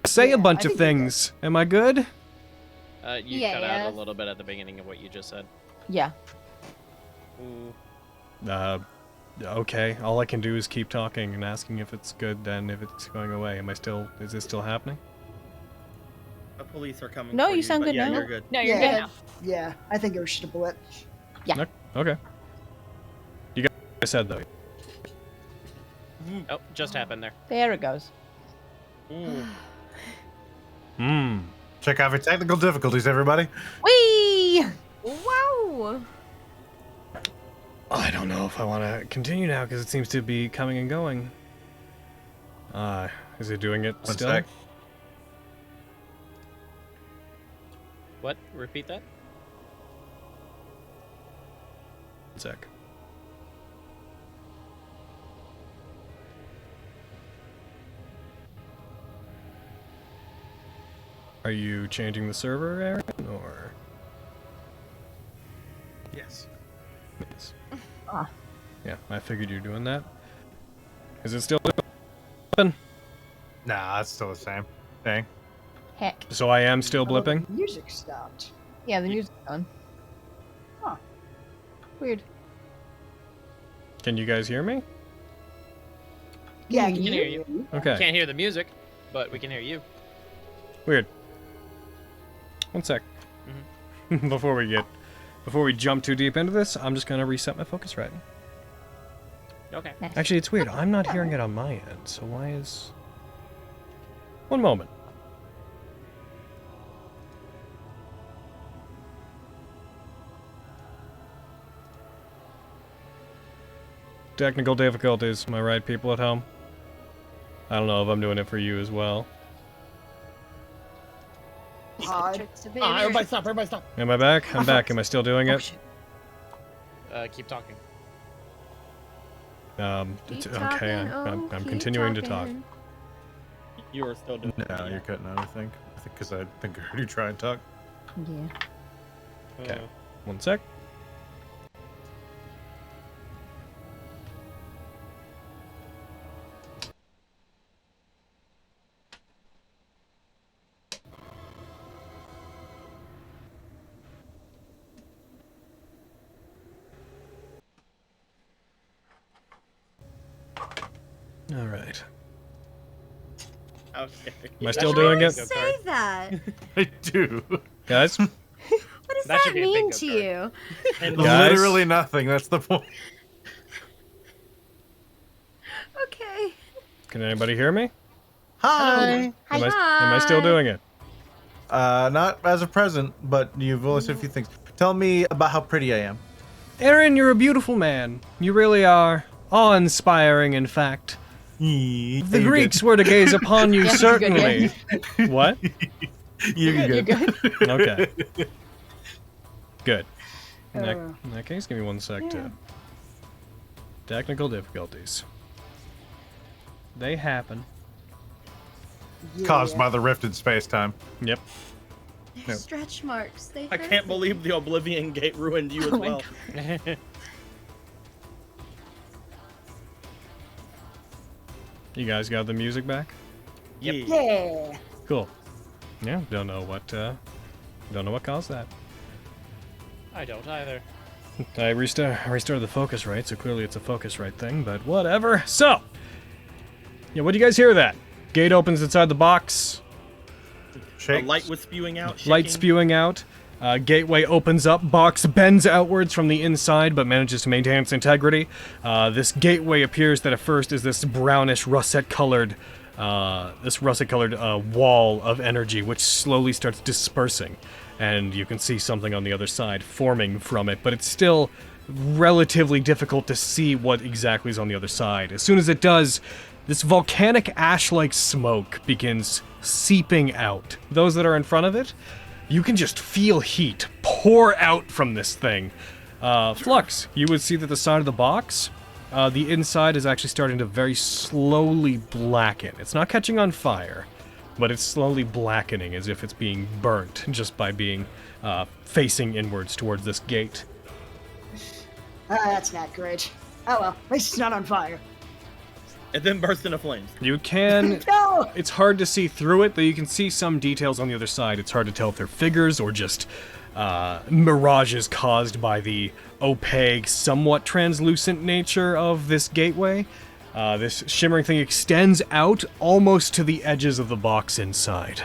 Speaker 1: Say
Speaker 8: Yeah,
Speaker 1: a bunch
Speaker 8: I
Speaker 1: of
Speaker 8: think you're
Speaker 1: things. Am I good?
Speaker 10: You
Speaker 2: Yeah,
Speaker 10: cut
Speaker 2: yeah.
Speaker 10: out a little bit at the beginning of what you just said.
Speaker 3: Yeah.
Speaker 1: Okay. All I can do is keep talking and asking if it's good, then if it's going away. Is this still happening?
Speaker 4: The police are coming.
Speaker 3: No,
Speaker 4: for
Speaker 3: you sound
Speaker 4: but
Speaker 3: good
Speaker 4: yeah,
Speaker 3: now.
Speaker 4: you're good.
Speaker 9: No, you're
Speaker 8: Yeah.
Speaker 9: good now.
Speaker 8: Yeah, I think it was just a blip.
Speaker 1: Okay. You guys said, though.
Speaker 10: Oh, just happened there.
Speaker 3: There it goes.
Speaker 5: Check out your technical difficulties, everybody.
Speaker 3: Whee!
Speaker 2: Wow!
Speaker 1: I don't know if I want to continue now, because it seems to be coming and going. Is it doing it
Speaker 5: One
Speaker 1: still?
Speaker 5: sec.
Speaker 10: What? Repeat that?
Speaker 1: One sec. Are you changing the server, Aaron, or...?
Speaker 4: Yes.
Speaker 1: Yes.
Speaker 3: Ah.
Speaker 1: Yeah, I figured you're doing that. Is it still open?
Speaker 5: Nah, it's still the same thing.
Speaker 3: Heck.
Speaker 1: So I am still
Speaker 8: Oh, the
Speaker 1: blipping?
Speaker 8: music stopped.
Speaker 3: Yeah, the music's done.
Speaker 8: Huh.
Speaker 3: Weird.
Speaker 1: Can you guys hear me?
Speaker 8: Yeah,
Speaker 10: We can hear you.
Speaker 1: Okay.
Speaker 10: Can't hear the music, but we can hear you.
Speaker 1: Weird. One sec. Before we jump too deep into this, I'm just gonna reset my focus right.
Speaker 10: Okay.
Speaker 1: Actually, it's weird. I'm not hearing it on my end, so why is... One moment. Technical difficulties, am I right, people at home? I don't know if I'm doing it for you as well.
Speaker 8: Pod.
Speaker 4: Everybody stop, everybody stop.
Speaker 1: Am I back? I'm back. Am I still doing it?
Speaker 10: Keep talking.
Speaker 2: Keep
Speaker 1: okay,
Speaker 2: talking,
Speaker 1: I'm
Speaker 2: keep
Speaker 1: continuing to talk.
Speaker 2: talking.
Speaker 4: You are still doing
Speaker 5: No, you're cutting out, I think. Because I think I heard you try and talk.
Speaker 3: Yeah.
Speaker 1: Okay. One sec. All right.
Speaker 4: Okay.
Speaker 1: Am I still doing it?
Speaker 2: Say that.
Speaker 5: I do.
Speaker 1: Guys?
Speaker 2: What does
Speaker 10: That
Speaker 2: that,
Speaker 10: should be a
Speaker 2: mean
Speaker 10: bingo
Speaker 2: to
Speaker 10: card.
Speaker 2: you?
Speaker 4: And
Speaker 1: Guys?
Speaker 5: Literally nothing. That's the point.
Speaker 2: Okay.
Speaker 1: Can anybody hear me?
Speaker 5: Hi.
Speaker 1: Am I still doing it?
Speaker 5: Not as of present, but you've only said a few things. Tell me about how pretty I am.
Speaker 1: Aaron, you're a beautiful man. You really are. Awe-inspiring, in fact. If the Greeks were to gaze upon you,
Speaker 3: Yeah,
Speaker 1: certainly. What?
Speaker 5: You're good.
Speaker 1: Okay. Good. In that,
Speaker 8: Uh.
Speaker 1: in that case, give me one sec to... Technical difficulties. They happen.
Speaker 5: Caused by the rift in space-time.
Speaker 1: Yep.
Speaker 2: They're
Speaker 1: Yep.
Speaker 2: stretch marks. They
Speaker 4: I
Speaker 2: hurt
Speaker 4: can't
Speaker 2: me.
Speaker 4: believe the Oblivion Gate ruined you as
Speaker 3: Oh my
Speaker 4: well.
Speaker 1: You guys got the music back?
Speaker 8: Yeah.
Speaker 1: Cool. Yeah, don't know what caused that.
Speaker 10: I don't either.
Speaker 1: I restarted the focus rate, so clearly it's a focus rate thing, but whatever. So, yeah, what do you guys hear of that? Gate opens inside the box.
Speaker 4: The
Speaker 5: Shake.
Speaker 4: light was spewing out.
Speaker 1: Light
Speaker 4: shaking.
Speaker 1: spewing out. Gateway opens up. Box bends outwards from the inside, but manages to maintain its integrity. This gateway appears that at first is this brownish russet-colored, wall of energy, which slowly starts dispersing, and you can see something on the other side forming from it. But it's still relatively difficult to see what exactly is on the other side. As soon as it does, this volcanic ash-like smoke begins seeping out. Those that are in front of it, you can just feel heat pour out from this thing. Flux, you would see that the side of the box, the inside is actually starting to very slowly blacken. It's not catching on fire, but it's slowly blackening as if it's being burnt just by being facing inwards towards this gate.
Speaker 8: That's not great. Oh well, at least it's not on fire.
Speaker 4: And then burst into flames.
Speaker 1: You can...
Speaker 8: No!
Speaker 1: It's hard to see through it, though you can see some details on the other side. It's hard to tell if they're figures or just mirages caused by the opaque, somewhat translucent nature of this gateway. This shimmering thing extends out almost to the edges of the box inside.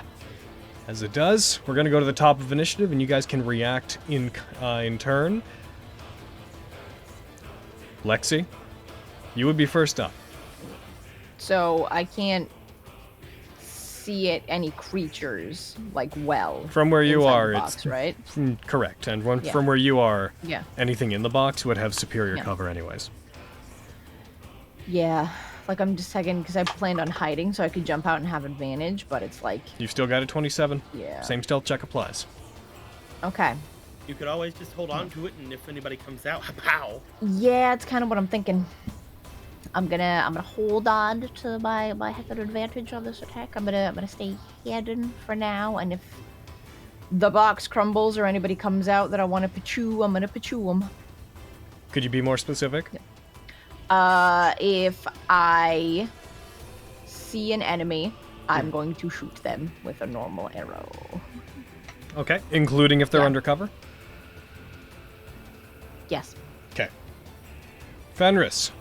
Speaker 1: As it does, we're going to go to the top of initiative, and you guys can react in turn. Lexi, you would be first up.
Speaker 3: So I can't see it any creatures like
Speaker 1: From where you
Speaker 3: inside the
Speaker 1: are,
Speaker 3: box,
Speaker 1: it's
Speaker 3: right.
Speaker 1: Correct. And
Speaker 3: Yeah.
Speaker 1: from where you are,
Speaker 3: Yeah.
Speaker 1: anything in the box would have superior
Speaker 3: Yeah.
Speaker 1: cover anyways.
Speaker 3: Yeah. Like I'm just checking because I planned on hiding so I could jump out and have advantage, but it's like
Speaker 1: You've still got a 27.
Speaker 3: Yeah.
Speaker 1: Same stealth check applies.
Speaker 3: okay.
Speaker 4: You could always just hold on to it, and if anybody comes out, pow.
Speaker 3: Yeah, it's kind of what I'm thinking. I'm gonna hold on to my head advantage on this attack. I'm gonna stay hidden for now, and if the box crumbles or anybody comes out that I want to pachoo, I'm gonna pachoo them.
Speaker 1: Could you be more specific?
Speaker 3: If I see an enemy, I'm going to shoot them with a normal arrow.
Speaker 1: Okay. Including if they're
Speaker 3: Yeah.
Speaker 1: undercover?
Speaker 3: Yes.
Speaker 1: Okay. Fenris.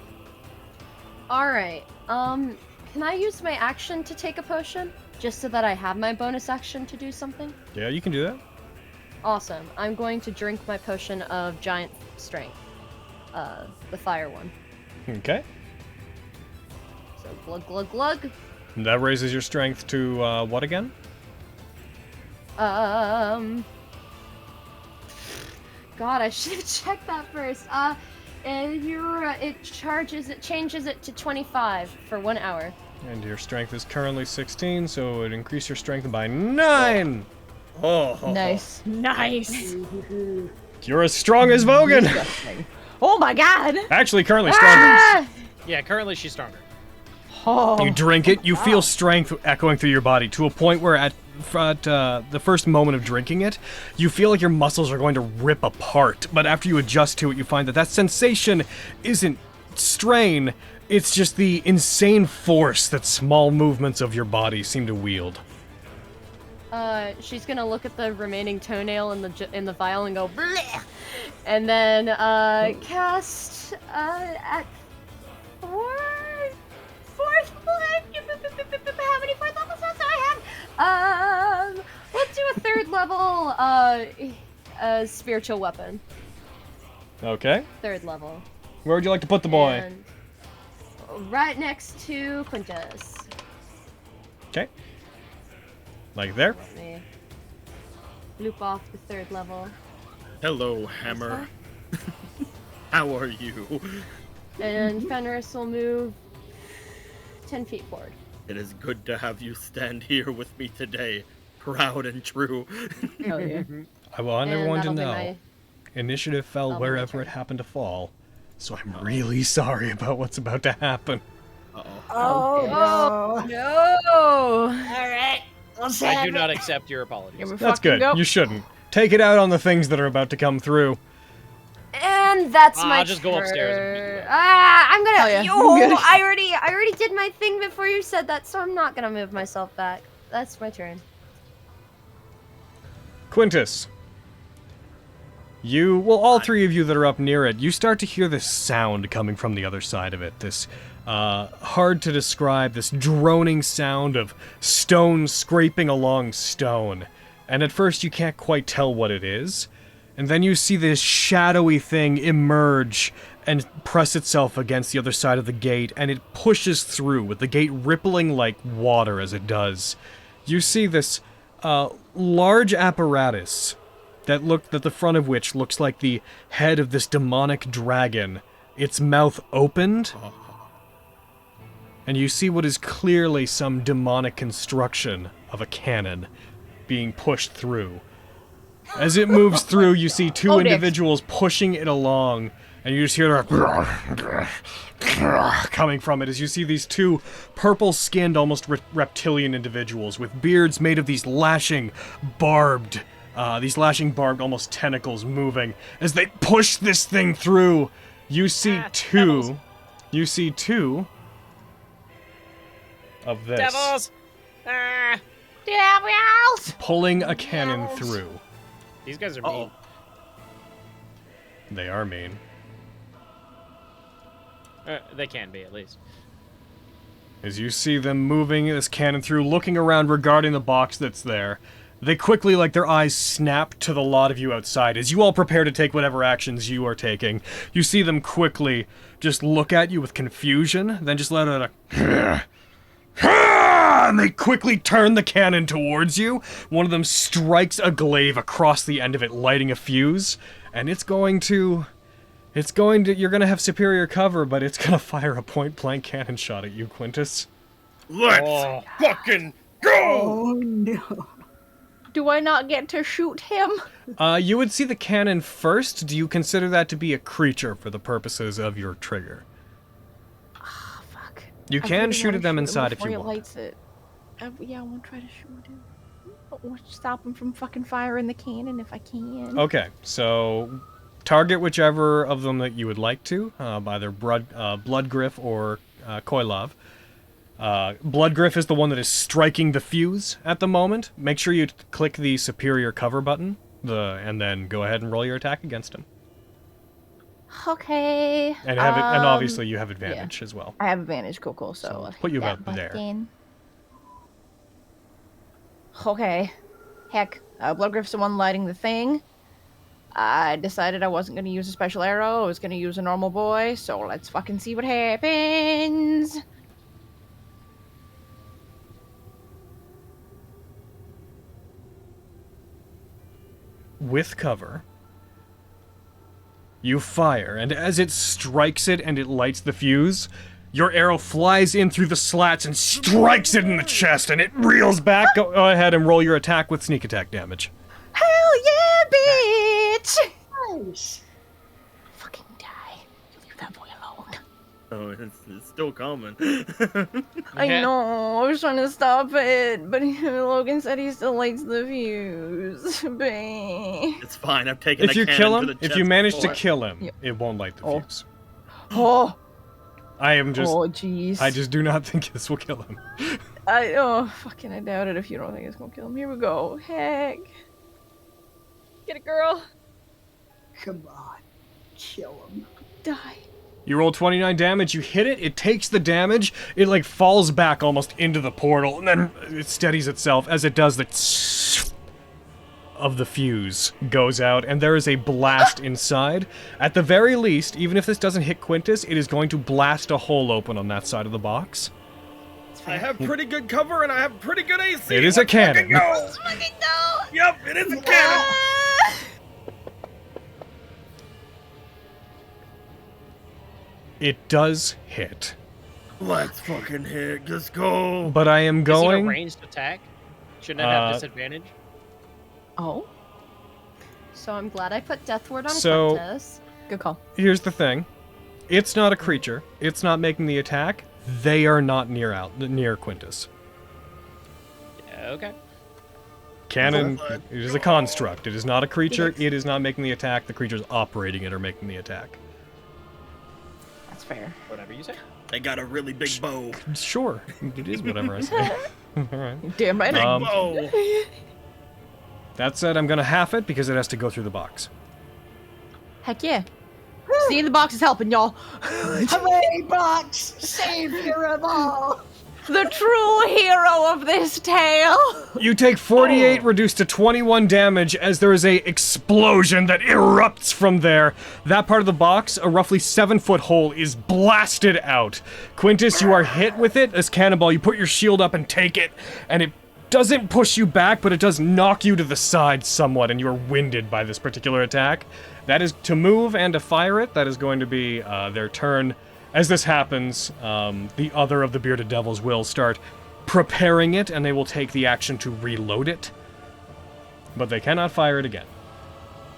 Speaker 2: All right. Can I use my action to take a potion? Just so that I have my bonus action to do something?
Speaker 1: Yeah, you can do that.
Speaker 2: Awesome. I'm going to drink my potion of giant strength. The fire one.
Speaker 1: Okay.
Speaker 2: So glug glug glug.
Speaker 1: That raises your strength to what again?
Speaker 2: God, I should have checked that first. It changes it to 25 for 1 hour.
Speaker 1: And your strength is currently 16, so it would increase your strength by 9!
Speaker 4: Oh,
Speaker 3: Nice.
Speaker 9: Nice.
Speaker 1: You're as strong as Vogan!
Speaker 3: Oh my god!
Speaker 1: Actually, currently stronger.
Speaker 10: Yeah, currently she's stronger.
Speaker 3: Oh.
Speaker 1: You drink it, you feel strength echoing through your body to a point where at the first moment of drinking it, you feel like your muscles are going to rip apart. But after you adjust to it, you find that that sensation isn't strain, it's just the insane force that small movements of your body seem to wield.
Speaker 2: She's gonna look at the remaining toenail in the vial and go bleh! And then cast at fourth how many fourth level spells do I have? Let's do a third level spiritual weapon.
Speaker 1: Okay.
Speaker 2: Third level.
Speaker 1: Where would you like to put the boy?
Speaker 2: And right next to Quintus.
Speaker 1: Okay. Like there?
Speaker 2: Let me loop off the third level.
Speaker 4: hello, Hammer. How are you?
Speaker 2: And Fenris will move 10 feet forward.
Speaker 4: It is good to have you stand here with me today, proud and true.
Speaker 3: Oh yeah.
Speaker 1: I want
Speaker 2: And
Speaker 1: everyone to
Speaker 2: that'll be
Speaker 1: know.
Speaker 2: my-
Speaker 1: Initiative fell
Speaker 2: that'll be my
Speaker 1: wherever
Speaker 2: turn.
Speaker 1: it happened to fall, so I'm really sorry about what's about to happen.
Speaker 8: Oh, no.
Speaker 2: No!
Speaker 8: Alright. Let's
Speaker 10: I
Speaker 8: have
Speaker 10: do
Speaker 8: it.
Speaker 10: not accept your apologies.
Speaker 3: Here we
Speaker 1: That's
Speaker 3: fucking
Speaker 1: good.
Speaker 3: go.
Speaker 1: You shouldn't. Take it out on the things that are about to come through.
Speaker 2: And that's my
Speaker 10: I'll just go upstairs and beat you up.
Speaker 2: I'm gonna.
Speaker 3: Oh, yeah.
Speaker 2: Yo,
Speaker 3: Good.
Speaker 2: I already did my thing before you said that, so I'm not gonna move myself back. That's my turn.
Speaker 1: Quintus. All three of you that are up near it, you start to hear this sound coming from the other side of it. This, hard to describe, this droning sound of stone scraping along stone. And at first you can't quite tell what it is. And then you see this shadowy thing emerge and press itself against the other side of the gate, and it pushes through, with the gate rippling like water as it does. You see this, large apparatus that the front of which looks like the head of this demonic dragon, its mouth opened, and you see what is clearly some demonic construction of a cannon being pushed through. As it moves through, you see two
Speaker 3: Oh, dicks.
Speaker 1: individuals pushing it along, and you just hear coming from it as you see these two purple-skinned, almost reptilian individuals with beards made of these lashing barbed almost tentacles moving. As they push this thing through, you see two of this
Speaker 10: Devils! Ah!
Speaker 3: Devils!
Speaker 1: pulling a cannon through.
Speaker 10: These guys are mean.
Speaker 1: They are mean.
Speaker 10: They can be, at least.
Speaker 1: As you see them moving this cannon through, looking around regarding the box that's there, they quickly, like their eyes snap to the lot of you outside. As you all prepare to take whatever actions you are taking, you see them quickly just look at you with confusion, then just let out a and they quickly turn the cannon towards you. One of them strikes a glaive across the end of it, lighting a fuse, and you're gonna have superior cover, but it's gonna fire a point-blank cannon shot at you, Quintus.
Speaker 4: Let's fucking go!
Speaker 8: Oh, no.
Speaker 3: Do I not get to shoot him?
Speaker 1: You would see the cannon first. Do you consider that to be a creature for the purposes of your trigger?
Speaker 3: Oh, fuck.
Speaker 1: You
Speaker 3: I
Speaker 1: can
Speaker 3: really
Speaker 1: shoot
Speaker 3: wanna
Speaker 1: at them
Speaker 3: shoot him
Speaker 1: inside if
Speaker 3: before
Speaker 1: you
Speaker 3: he
Speaker 1: want.
Speaker 3: lights it. Yeah, I want to try to shoot him. I want to stop him from fucking firing the cannon if I can.
Speaker 1: Okay, so target whichever of them that you would like to, either Bloodgriff or Koilov. Bloodgriff is the one that is striking the fuse at the moment. Make sure you click the superior cover button, and then go ahead and roll your attack against him.
Speaker 3: Okay.
Speaker 1: And and obviously you have advantage as well.
Speaker 3: I have advantage. Cool. So
Speaker 1: So put you about there.
Speaker 3: Okay. Heck, Bloodgriff's the one lighting the thing. I decided I wasn't going to use a special arrow. I was going to use a normal boy. So let's fucking see what happens.
Speaker 1: With cover, you fire, and as it strikes it and it lights the fuse, your arrow flies in through the slats and strikes it in the chest, and it reels back. Go ahead and roll your attack with sneak attack damage.
Speaker 3: Hell yeah, bitch!
Speaker 8: Nice.
Speaker 3: Fucking die. Leave that boy alone.
Speaker 4: Oh, it's still coming.
Speaker 3: I know. I was trying to stop it, but Logan said he still likes the fuse.
Speaker 4: It's fine. I've taken.
Speaker 1: If you kill him, if you manage to kill him, it won't light the fuse.
Speaker 3: Oh.
Speaker 1: I am just.
Speaker 3: Oh, jeez.
Speaker 1: I just do not think this will kill him.
Speaker 3: I doubt it if you don't think it's gonna kill him. Here we go. Heck.
Speaker 9: Get it, girl.
Speaker 8: Come on. Kill him.
Speaker 3: Die.
Speaker 1: You roll 29 damage, you hit it, it takes the damage, it like falls back almost into the portal, and then it steadies itself. As it does, the of the fuse goes out, and there is a blast inside. At the very least, even if this doesn't hit Quintus, it is going to blast a hole open on that side of the box.
Speaker 4: I have pretty good cover, and I have pretty good AC.
Speaker 1: It is a cannon.
Speaker 4: Let's fucking go! Yep, it is a cannon!
Speaker 1: It does hit.
Speaker 4: Let's fucking hit. Let's go.
Speaker 1: But I am going.
Speaker 10: Is it a ranged attack? Shouldn't it have disadvantage?
Speaker 3: Oh.
Speaker 2: So I'm glad I put Death Ward on
Speaker 1: So-
Speaker 2: Quintus.
Speaker 3: Good call.
Speaker 1: Here's the thing. It's not a creature. It's not making the attack. They are not near Quintus.
Speaker 10: Yeah, okay.
Speaker 1: Cannon, it is a construct. It is not a creature. It is not making the attack. The creatures operating it are making the attack.
Speaker 3: That's fair.
Speaker 10: Whatever you say.
Speaker 4: They got a really big bow.
Speaker 1: Sure. It is whatever I say. Alright.
Speaker 3: Damn right.
Speaker 4: Bow.
Speaker 1: That said, I'm gonna half it because it has to go through the box.
Speaker 3: Heck yeah. Seeing the box is helping, y'all.
Speaker 8: Hooray, box! Savior of all!
Speaker 3: The true hero of this tale.
Speaker 1: You take 48 reduced to 21 damage as there is a explosion that erupts from there. That part of the box, a roughly 7-foot hole, is blasted out. Quintus, you are hit with it as Cannonball. You put your shield up and take it, and it doesn't push you back, but it does knock you to the side somewhat, and you are winded by this particular attack. That is to move and to fire it. That is going to be their turn. As this happens, the other of the Bearded Devils will start preparing it, and they will take the action to reload it. But they cannot fire it again.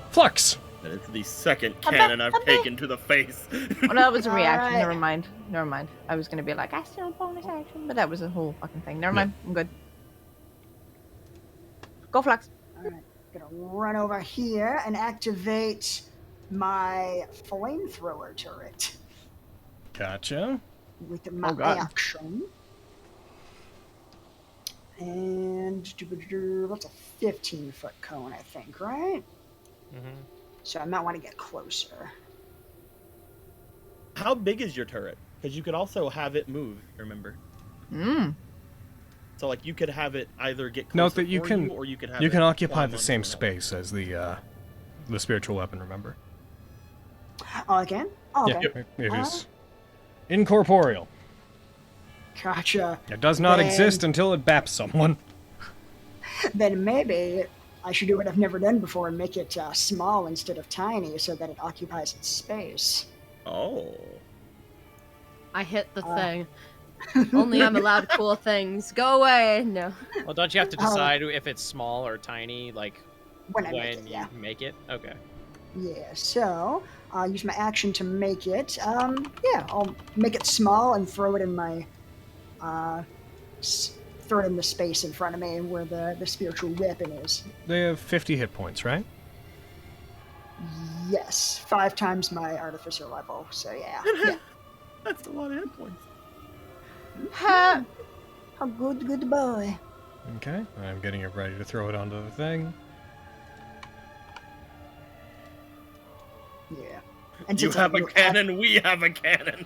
Speaker 1: Flux!
Speaker 4: That is the second cannon I've taken to the face.
Speaker 3: Well, that was a reaction.
Speaker 8: Alright.
Speaker 3: Never mind. I was gonna be like, I still bonus action, but that was a whole fucking thing. Never mind. I'm good. Go, Flux.
Speaker 8: Alright, gonna run over here and activate my flamethrower turret
Speaker 1: Gotcha.
Speaker 8: with my
Speaker 3: God.
Speaker 8: action. And that's a 15-foot cone, I think, right?
Speaker 10: Mm-hmm.
Speaker 8: So I might want to get closer.
Speaker 4: How big is your turret? Because you could also have it move, remember? So like you could have it either get closer
Speaker 1: Note that you
Speaker 4: for
Speaker 1: can
Speaker 4: you, or you could have
Speaker 1: you
Speaker 4: it
Speaker 1: can occupy
Speaker 4: climb
Speaker 1: the
Speaker 4: onto
Speaker 1: same
Speaker 4: another.
Speaker 1: space as the spiritual weapon, remember?
Speaker 8: Oh, again? Oh, okay.
Speaker 1: It is incorporeal.
Speaker 8: Gotcha.
Speaker 1: It does not
Speaker 8: Then-
Speaker 1: exist until it baps someone.
Speaker 8: Then maybe I should do what I've never done before and make it small instead of tiny so that it occupies its space.
Speaker 4: Oh.
Speaker 2: I hit the thing. Only I'm allowed cool things. Go away. No.
Speaker 10: Well, don't you have to decide if it's small or tiny, like
Speaker 8: When I make it,
Speaker 10: you
Speaker 8: yeah.
Speaker 10: make it? Okay.
Speaker 8: Yeah, so I'll use my action to make it. Yeah, I'll make it small and throw it in my, throw it in the space in front of me where the spiritual weapon is.
Speaker 1: They have 50 hit points, right?
Speaker 8: Yes, 5 times my artificer level. So yeah,
Speaker 4: That's a lot of hit points.
Speaker 8: Ha! A good boy.
Speaker 1: Okay, I'm getting it ready to throw it onto the thing.
Speaker 8: Yeah. And
Speaker 4: You
Speaker 8: since I
Speaker 4: have a
Speaker 8: can-
Speaker 4: cannon, we have a cannon.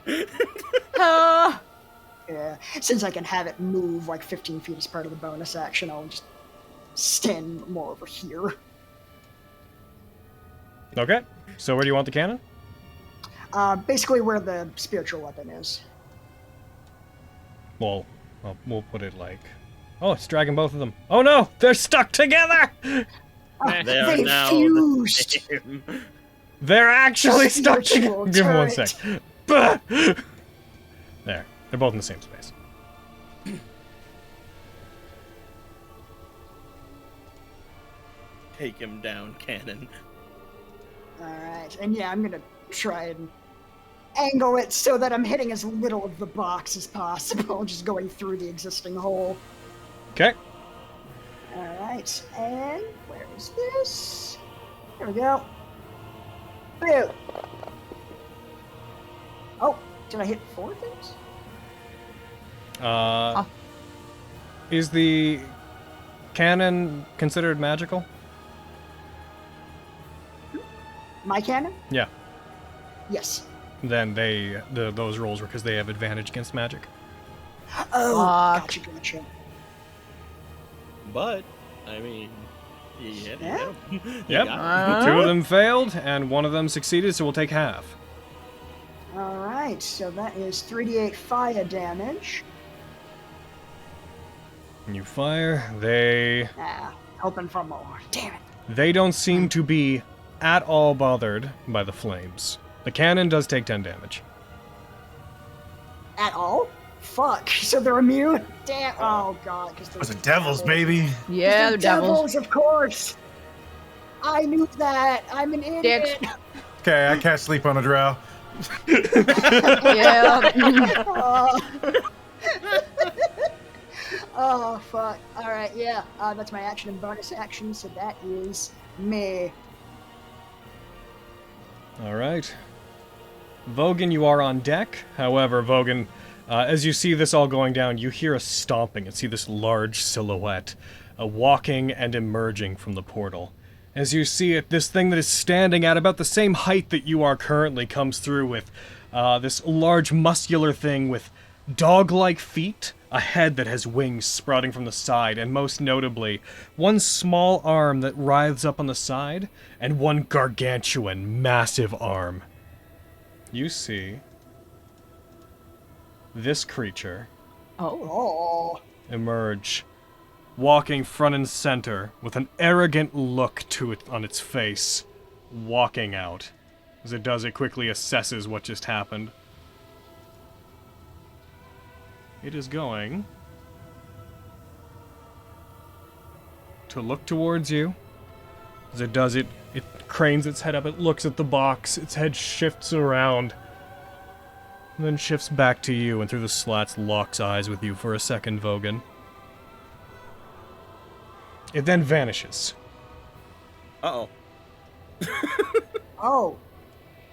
Speaker 8: Yeah, since I can have it move like 15 feet as part of the bonus action, I'll just stand more over here.
Speaker 1: Okay. So where do you want the cannon?
Speaker 8: Basically where the spiritual weapon is.
Speaker 1: Well, we'll put it like... Oh, it's dragging both of them. Oh no! They're stuck together!
Speaker 4: They are
Speaker 8: They
Speaker 4: now
Speaker 8: fused!
Speaker 4: the same.
Speaker 1: They're actually stuck
Speaker 8: Spiritual
Speaker 1: together! Give me one
Speaker 8: turret.
Speaker 1: sec. Bah! There. They're both in the same space.
Speaker 4: Take him down, cannon.
Speaker 8: Alright, and yeah, I'm gonna try and angle it so that I'm hitting as little of the box as possible, just going through the existing hole.
Speaker 1: Okay.
Speaker 8: Alright, and where is this? There we go. Boom! Oh, did I hit 4 things?
Speaker 1: Is the cannon considered magical?
Speaker 8: My cannon?
Speaker 1: Yeah.
Speaker 8: Yes.
Speaker 1: Then those rolls were because they have advantage against magic.
Speaker 8: Oh,
Speaker 3: Fuck.
Speaker 8: gotcha.
Speaker 4: But, I mean, he hit
Speaker 8: Yeah.
Speaker 4: him.
Speaker 1: Yep.
Speaker 3: Uh-huh.
Speaker 1: 2 of them failed, and 1 of them succeeded, so we'll take half.
Speaker 8: Alright, so that is 3d8 fire damage.
Speaker 1: When you fire, they
Speaker 8: Hoping for more. Damn it.
Speaker 1: They don't seem to be at all bothered by the flames. The cannon does take 10 damage.
Speaker 8: At all? Fuck. So they're immune? Damn. Oh, God.
Speaker 5: Those are devils, baby.
Speaker 3: Yeah,
Speaker 8: the
Speaker 3: the devils.
Speaker 8: of course. I knew that. I'm an idiot.
Speaker 3: Dicks.
Speaker 5: Okay, I can't sleep on a drow.
Speaker 3: Yeah.
Speaker 8: Oh, fuck. Alright, yeah. That's my action and bonus action, so that is me.
Speaker 1: Alright. Vogan, you are on deck. However, Vogan, as you see this all going down, you hear a stomping and see this large silhouette walking and emerging from the portal. As you see it, this thing that is standing at about the same height that you are currently comes through with this large muscular thing with dog-like feet, a head that has wings sprouting from the side, and most notably, one small arm that writhes up on the side, and one gargantuan, massive arm. You see this creature
Speaker 8: Oh.
Speaker 1: emerge, walking front and center with an arrogant look to it on its face, walking out. As it does, it quickly assesses what just happened. It is going to look towards you. As it does, it cranes its head up, it looks at the box, its head shifts around, and then shifts back to you, and through the slats locks eyes with you for a second, Vogan. It then vanishes.
Speaker 4: Uh-oh.
Speaker 8: Oh.
Speaker 4: Uh-oh!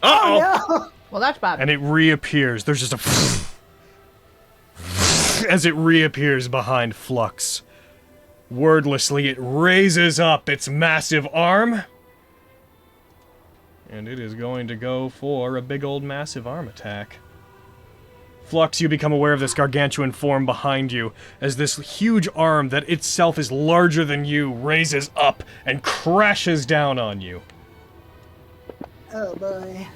Speaker 8: Oh, no!
Speaker 3: Well, that's bad.
Speaker 1: And it reappears. There's just a as it reappears behind Flux. Wordlessly, it raises up its massive arm. And it is going to go for a big old massive arm attack. Flux, you become aware of this gargantuan form behind you as this huge arm that itself is larger than you raises up and crashes down on you.
Speaker 8: Oh, boy.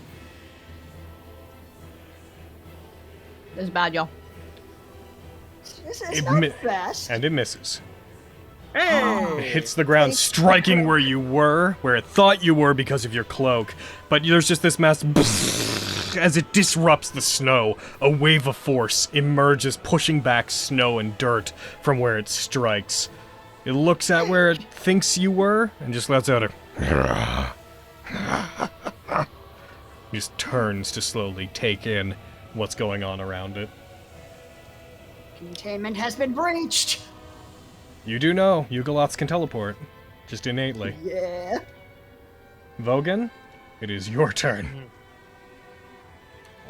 Speaker 3: This is bad, y'all.
Speaker 8: It's
Speaker 1: It
Speaker 8: not
Speaker 1: mi-
Speaker 8: fast.
Speaker 1: And it misses.
Speaker 8: Oh.
Speaker 1: It hits the ground, striking where you were, where it thought you were because of your cloak. But there's just this massive as it disrupts the snow. A wave of force emerges, pushing back snow and dirt from where it strikes. It looks at where it thinks you were and just lets out a just turns to slowly take in what's going on around it.
Speaker 8: Containment has been breached.
Speaker 1: You do know, Yugoloths can teleport. Just innately.
Speaker 8: Yeah.
Speaker 1: Vogan, it is your turn.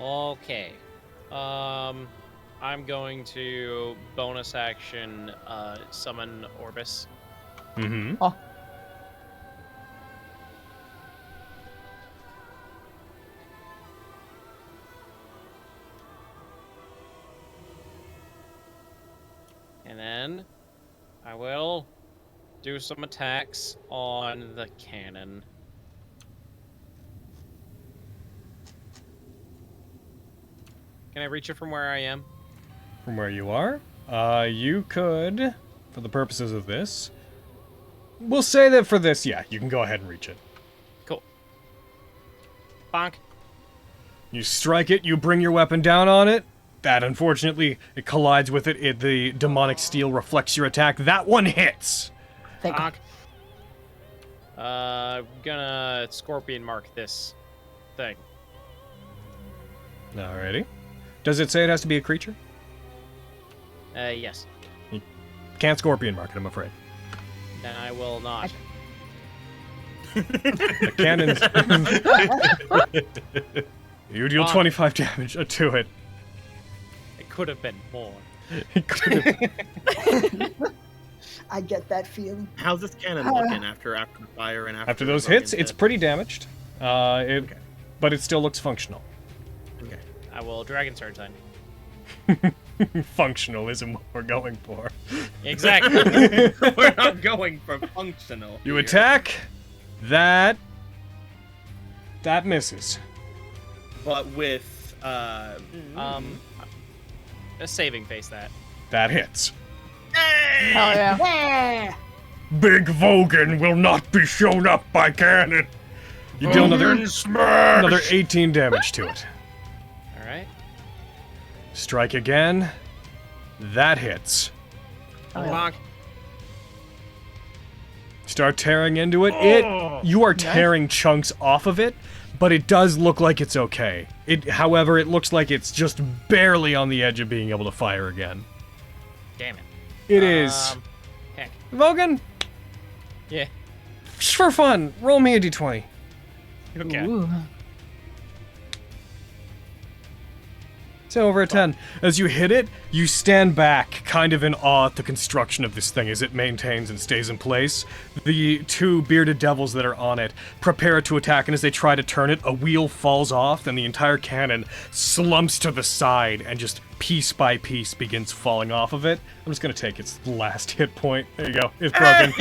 Speaker 10: Okay. I'm going to bonus action summon Orbis.
Speaker 1: Mm-hmm.
Speaker 10: And then I will do some attacks on the cannon. Can I reach it from where I am?
Speaker 1: From where you are? You could, for the purposes of this. We'll say that for this, yeah, you can go ahead and reach it.
Speaker 10: Cool. Bonk.
Speaker 1: You strike it, you bring your weapon down on it. That, unfortunately, it collides with it. The demonic steel reflects your attack. That one hits.
Speaker 10: Bonk. Gonna scorpion mark this thing.
Speaker 1: Alrighty. Does it say it has to be a creature?
Speaker 10: Yes.
Speaker 1: You can't scorpion mark it, I'm afraid.
Speaker 10: Then I will not.
Speaker 1: The cannon's... You deal 25 damage to it.
Speaker 10: It could have been more.
Speaker 1: It could have...
Speaker 8: I get that feeling.
Speaker 4: How's this cannon looking after the fire and
Speaker 1: After those hits, it's pretty damaged. But it still looks functional.
Speaker 4: Okay.
Speaker 10: I will Dragon Sword then.
Speaker 1: Functional isn't what we're going for.
Speaker 10: Exactly.
Speaker 4: We're not going for functional.
Speaker 1: You
Speaker 4: here.
Speaker 1: attack. That misses.
Speaker 4: But with
Speaker 10: A saving face that.
Speaker 1: That hits.
Speaker 3: Hell yeah.
Speaker 8: Yeah.
Speaker 1: Big Vogan will not be shown up by cannon. You deal another 18 damage to it.
Speaker 10: All right.
Speaker 1: Strike again. That hits.
Speaker 10: Bonk.
Speaker 1: Start tearing into it. You are tearing chunks off of it, but it does look like it's okay. However, it looks like it's just barely on the edge of being able to fire again.
Speaker 10: Damn it.
Speaker 1: It is.
Speaker 10: Heck.
Speaker 1: Vogan,
Speaker 10: Yeah.
Speaker 1: just for fun, roll me a d20.
Speaker 10: Okay.
Speaker 3: Ooh.
Speaker 1: It's over a 10. As you hit it, you stand back, kind of in awe at the construction of this thing as it maintains and stays in place. The two bearded devils that are on it prepare to attack, and as they try to turn it, a wheel falls off, and the entire cannon slumps to the side, and just piece by piece begins falling off of it. I'm just gonna take its last hit point. There you go. It's broken.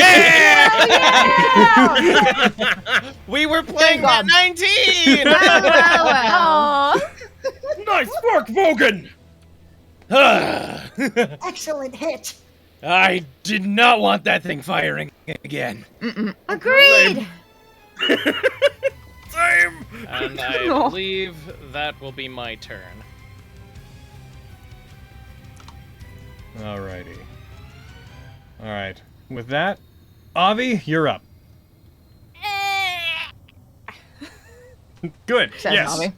Speaker 10: We were playing
Speaker 3: God.
Speaker 10: Nat19!
Speaker 3: Well.
Speaker 4: nice work, Vogan.
Speaker 8: Excellent hit.
Speaker 10: I did not want that thing firing again.
Speaker 2: Agreed!
Speaker 4: Same.
Speaker 10: And I believe that will be my turn.
Speaker 1: Alrighty. Alright. With that, Avi, you're up. Good.
Speaker 3: Says
Speaker 1: Yes.
Speaker 3: Bobby.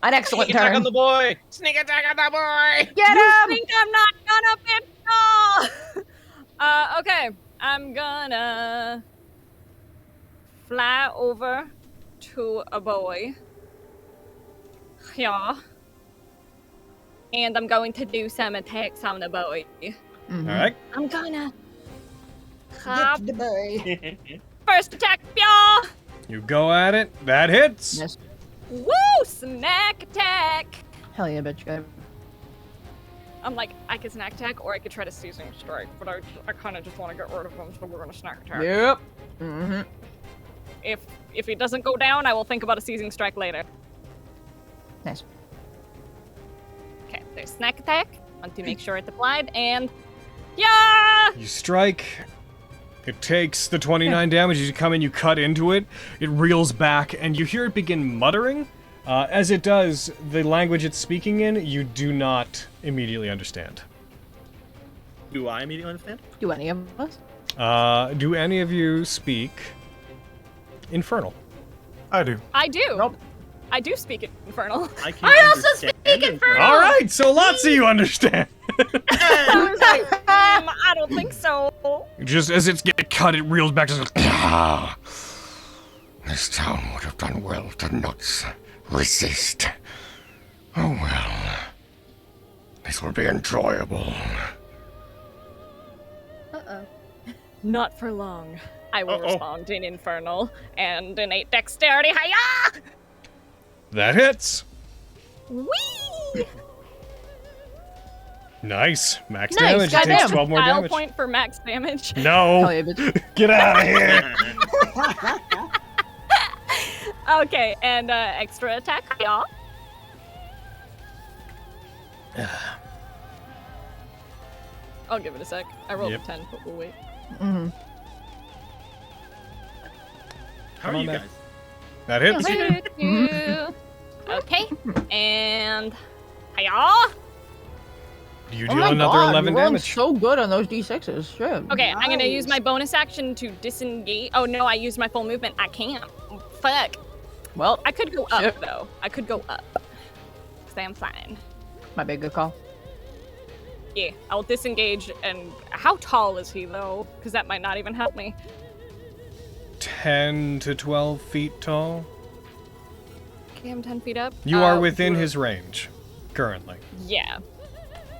Speaker 3: An excellent
Speaker 10: Sneak attack
Speaker 3: turn.
Speaker 10: on the boy! Sneak attack on the boy!
Speaker 3: Get
Speaker 9: You
Speaker 3: him!
Speaker 9: think I'm not gonna bitch? Okay. I'm gonna fly over to a boy. Yeah. And I'm going to do some attacks on the boy.
Speaker 1: Alright.
Speaker 9: I'm gonna
Speaker 8: Get the boy.
Speaker 9: first attack, yeah.
Speaker 1: You go at it. That hits.
Speaker 3: Yes.
Speaker 9: Woo! Snack attack.
Speaker 3: Hell yeah, bitch. Go.
Speaker 9: I'm like, I could snack attack or I could try to seasoning strike, but I kind of just want to get rid of him, so we're gonna snack attack.
Speaker 3: Yep. Mm-hmm.
Speaker 9: If he doesn't go down, I will think about a seasoning strike later.
Speaker 3: Nice.
Speaker 9: Okay, there's snack attack. Want to make sure it's applied, and yeah!
Speaker 1: You strike. It takes the 29 damage. As you come in, you cut into it. It reels back, and you hear it begin muttering. As it does, the language it's speaking in, you do not immediately understand.
Speaker 4: Do I immediately understand?
Speaker 3: Do any of us?
Speaker 1: Do any of you speak Infernal?
Speaker 5: I do.
Speaker 9: I do.
Speaker 3: Nope.
Speaker 9: I do speak Infernal.
Speaker 4: I can
Speaker 2: I also
Speaker 4: understand
Speaker 2: speak Infernal!
Speaker 1: All right, so lots of you understand.
Speaker 9: I was like, I don't think so.
Speaker 1: Just as it's getting cut, it reels back. Just
Speaker 11: This town would have done well to not resist. Oh well. This will be enjoyable.
Speaker 2: Uh-oh.
Speaker 9: Not for long. I will respond in Infernal and innate dexterity. Hiya!
Speaker 1: That hits.
Speaker 9: Whee!
Speaker 1: Nice. Max
Speaker 3: Nice,
Speaker 1: damage. It takes
Speaker 3: goddamn.
Speaker 1: 12 more
Speaker 9: Style
Speaker 1: damage.
Speaker 9: point for max damage.
Speaker 1: No.
Speaker 3: Hell yeah, bitch.
Speaker 1: Get out of here.
Speaker 9: Okay, and extra attack, y'all. I'll give it a sec. I rolled
Speaker 1: Yep.
Speaker 9: a 10, but we'll wait.
Speaker 3: Mm-hmm.
Speaker 4: How
Speaker 1: Come
Speaker 4: are
Speaker 1: on,
Speaker 4: you
Speaker 1: Mac.
Speaker 4: guys?
Speaker 1: That hits.
Speaker 9: Okay, and hiya.
Speaker 1: You
Speaker 3: Oh
Speaker 1: deal
Speaker 3: my
Speaker 1: another
Speaker 3: God,
Speaker 1: 11
Speaker 3: you're rolling
Speaker 1: damage.
Speaker 3: so good on those d6s. Shit.
Speaker 9: Okay, I'm gonna use
Speaker 8: Nice.
Speaker 9: my bonus action to disengage. Oh no, I used my full movement. I can't. Fuck.
Speaker 3: Well,
Speaker 9: I could go up
Speaker 3: Shit.
Speaker 9: though. I could go up. Cause I'm fine.
Speaker 3: might be a good call.
Speaker 9: Yeah, I'll disengage. And how tall is he though? Because that might not even help me.
Speaker 1: 10 to 12 feet tall.
Speaker 9: Okay, I'm 10 feet up.
Speaker 1: You are within his range, currently.
Speaker 9: Yeah.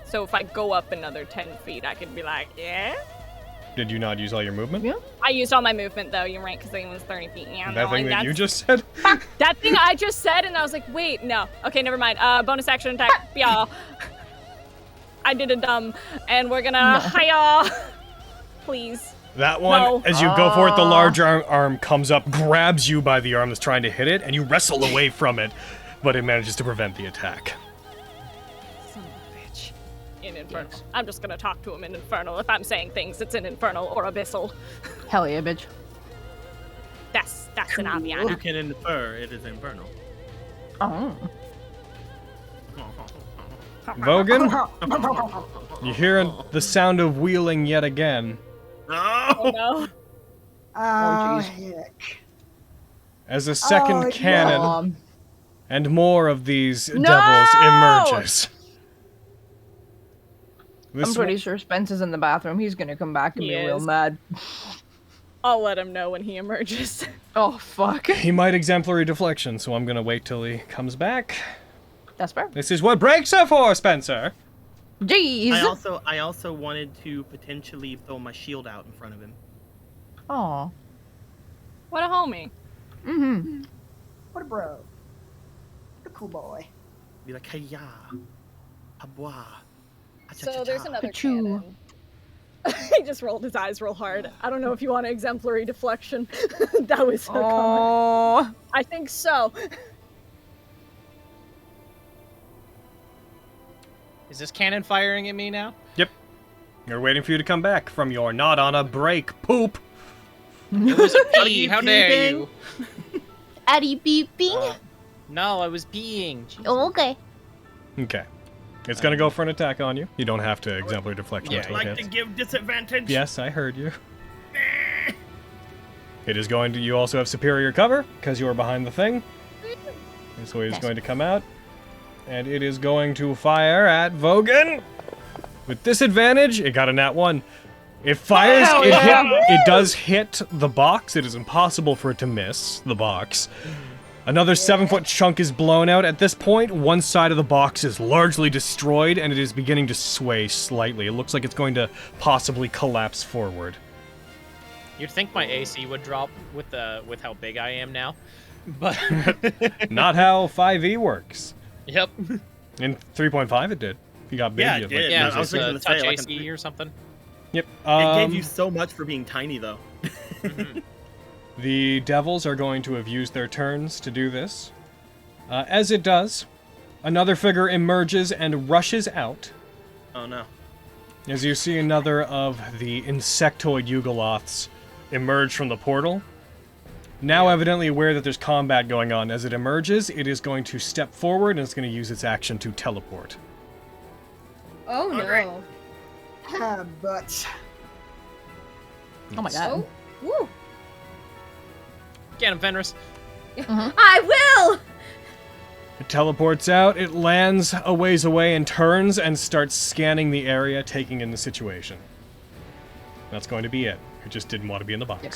Speaker 9: So if I go up another 10 feet, I could be like, yeah.
Speaker 1: Did you not use all your movement?
Speaker 3: Yeah.
Speaker 9: I used all my movement though. You're right, because it was 30 feet. Yeah,
Speaker 1: That
Speaker 9: no,
Speaker 1: thing
Speaker 9: like,
Speaker 1: that you
Speaker 9: that's-
Speaker 1: just said?
Speaker 9: That thing I just said, and I was like, wait, no. Okay, never mind. Bonus action attack. Y'all. I did a dumb, and we're gonna hiya. Please.
Speaker 1: That one,
Speaker 9: No.
Speaker 1: as you go for it, the large arm comes up, grabs you by the arm that's trying to hit it, and you wrestle away from it, but it manages to prevent the attack.
Speaker 9: Son of a bitch. In Infernal. I'm just gonna talk to him in Infernal. If I'm saying things, it's in Infernal or Abyssal.
Speaker 3: Hell yeah, bitch.
Speaker 9: That's an
Speaker 4: You
Speaker 9: Aviana.
Speaker 4: can infer it is infernal.
Speaker 3: Oh.
Speaker 1: Vogan, you hear the sound of wheeling yet again,
Speaker 9: Oh
Speaker 4: No!
Speaker 9: no.
Speaker 8: Oh,
Speaker 3: jeez.
Speaker 8: heck.
Speaker 1: as a second
Speaker 8: Oh,
Speaker 1: cannon and more of these
Speaker 3: No!
Speaker 1: devils emerges.
Speaker 3: I'm
Speaker 1: This
Speaker 3: pretty sure Spence is in the bathroom. He's gonna come back and
Speaker 9: He
Speaker 3: be real
Speaker 9: is.
Speaker 3: mad.
Speaker 9: I'll let him know when he emerges.
Speaker 3: Oh, fuck.
Speaker 1: he might exemplary deflection, so I'm gonna wait till he comes back.
Speaker 3: That's fair.
Speaker 1: This is what breaks are for, Spencer.
Speaker 3: Jeez.
Speaker 4: I also wanted to potentially throw my shield out in front of him.
Speaker 3: Aw.
Speaker 9: What a homie.
Speaker 3: Mm-hmm.
Speaker 8: What a bro. What a cool boy.
Speaker 4: Be like, hey ya, abois.
Speaker 9: So there's another
Speaker 3: Achoo.
Speaker 9: cannon. He just rolled his eyes real hard. I don't know if you want an exemplary deflection. That was so common.
Speaker 3: Oh.
Speaker 9: I think so.
Speaker 10: Is this cannon firing at me now?
Speaker 1: Yep. You're waiting for you to come back from your not on a break poop.
Speaker 10: It was a pee. How dare you?
Speaker 3: Addy beeping.
Speaker 10: No, I was peeing. Jesus.
Speaker 3: Oh, okay.
Speaker 1: Okay. It's gonna go for an attack on you. You don't have to exemplary deflection
Speaker 10: Yeah,
Speaker 1: until
Speaker 4: I'd
Speaker 1: it
Speaker 4: like to
Speaker 1: hits.
Speaker 4: give disadvantage.
Speaker 1: Yes, I heard you. It is going to. You also have superior cover because you are behind the thing. And so it is going to come out, and it is going to fire at Vogan with disadvantage. It got a nat 1. It fires.
Speaker 3: Hell
Speaker 1: It
Speaker 3: yeah.
Speaker 1: it does hit the box. It is impossible for it to miss the box. Another 7-foot chunk is blown out. At this point, one side of the box is largely destroyed, and it is beginning to sway slightly. It looks like it's going to possibly collapse forward.
Speaker 10: You'd think my AC would drop with how big I am now, but
Speaker 1: Not how 5e works.
Speaker 10: yep.
Speaker 1: In 3.5 it did. If you got big,
Speaker 4: Yeah,
Speaker 1: you
Speaker 4: it
Speaker 1: had, like,
Speaker 4: did.
Speaker 10: Yeah,
Speaker 4: I
Speaker 10: it
Speaker 4: was
Speaker 10: was
Speaker 4: thinking
Speaker 10: a
Speaker 4: to say,
Speaker 10: touch
Speaker 4: like,
Speaker 10: AC or something.
Speaker 1: Yep.
Speaker 4: It gave you so much for being tiny, though.
Speaker 1: The devils are going to have used their turns to do this. As it does, another figure emerges and rushes out.
Speaker 4: Oh no.
Speaker 1: As you see another of the insectoid Yugoloths emerge from the portal. Now evidently aware that there's combat going on. As it emerges, it is going to step forward and it's going to use its action to teleport.
Speaker 2: Oh no.
Speaker 8: Ah, butts.
Speaker 3: Oh my god.
Speaker 2: Oh, woo.
Speaker 10: Get him, Fenris.
Speaker 2: I will!
Speaker 1: It teleports out, it lands a ways away and turns and starts scanning the area, taking in the situation. That's going to be it. It just didn't want to be in the box.
Speaker 3: Yep.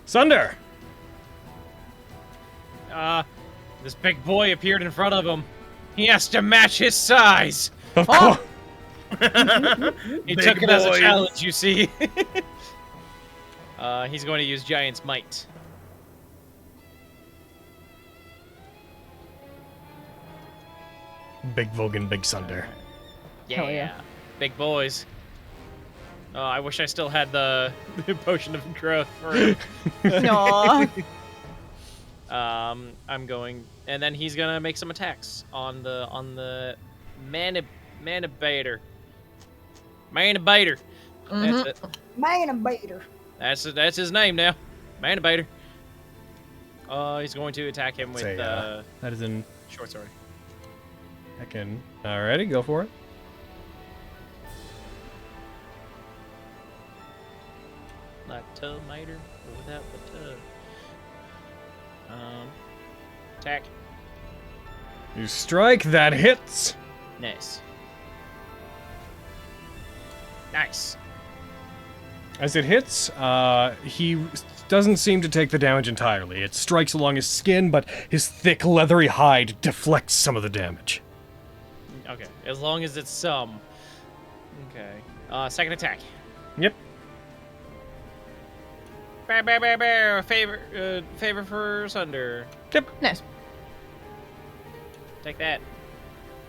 Speaker 1: Sunder!
Speaker 10: This big boy appeared in front of him. He has to match his size.
Speaker 1: Of course.
Speaker 10: He
Speaker 4: Big
Speaker 10: took it as a
Speaker 4: boys.
Speaker 10: challenge, you see. He's going to use Giant's Might.
Speaker 1: Big Vogan, Big Sunder.
Speaker 3: Hell yeah.
Speaker 10: Big boys. Oh, I wish I still had the potion of growth for
Speaker 3: No.
Speaker 10: I'm going, and then he's gonna make some attacks on the Manibator. Manibator. That's it.
Speaker 8: Man, a baiter.
Speaker 10: That's his name now. Manibator. He's going to attack him with
Speaker 1: Say, that is in
Speaker 10: short sword.
Speaker 1: heckin'. Alrighty, go for it.
Speaker 10: Like miter or without the attack.
Speaker 1: You strike, that hits.
Speaker 10: Nice. Nice.
Speaker 1: As it hits, he doesn't seem to take the damage entirely. It strikes along his skin, but his thick, leathery hide deflects some of the damage.
Speaker 10: Okay, as long as it's some. Okay. Second attack.
Speaker 1: Yep.
Speaker 10: Bear. Favor for Sunder.
Speaker 1: Yep.
Speaker 3: Nice.
Speaker 10: Take that.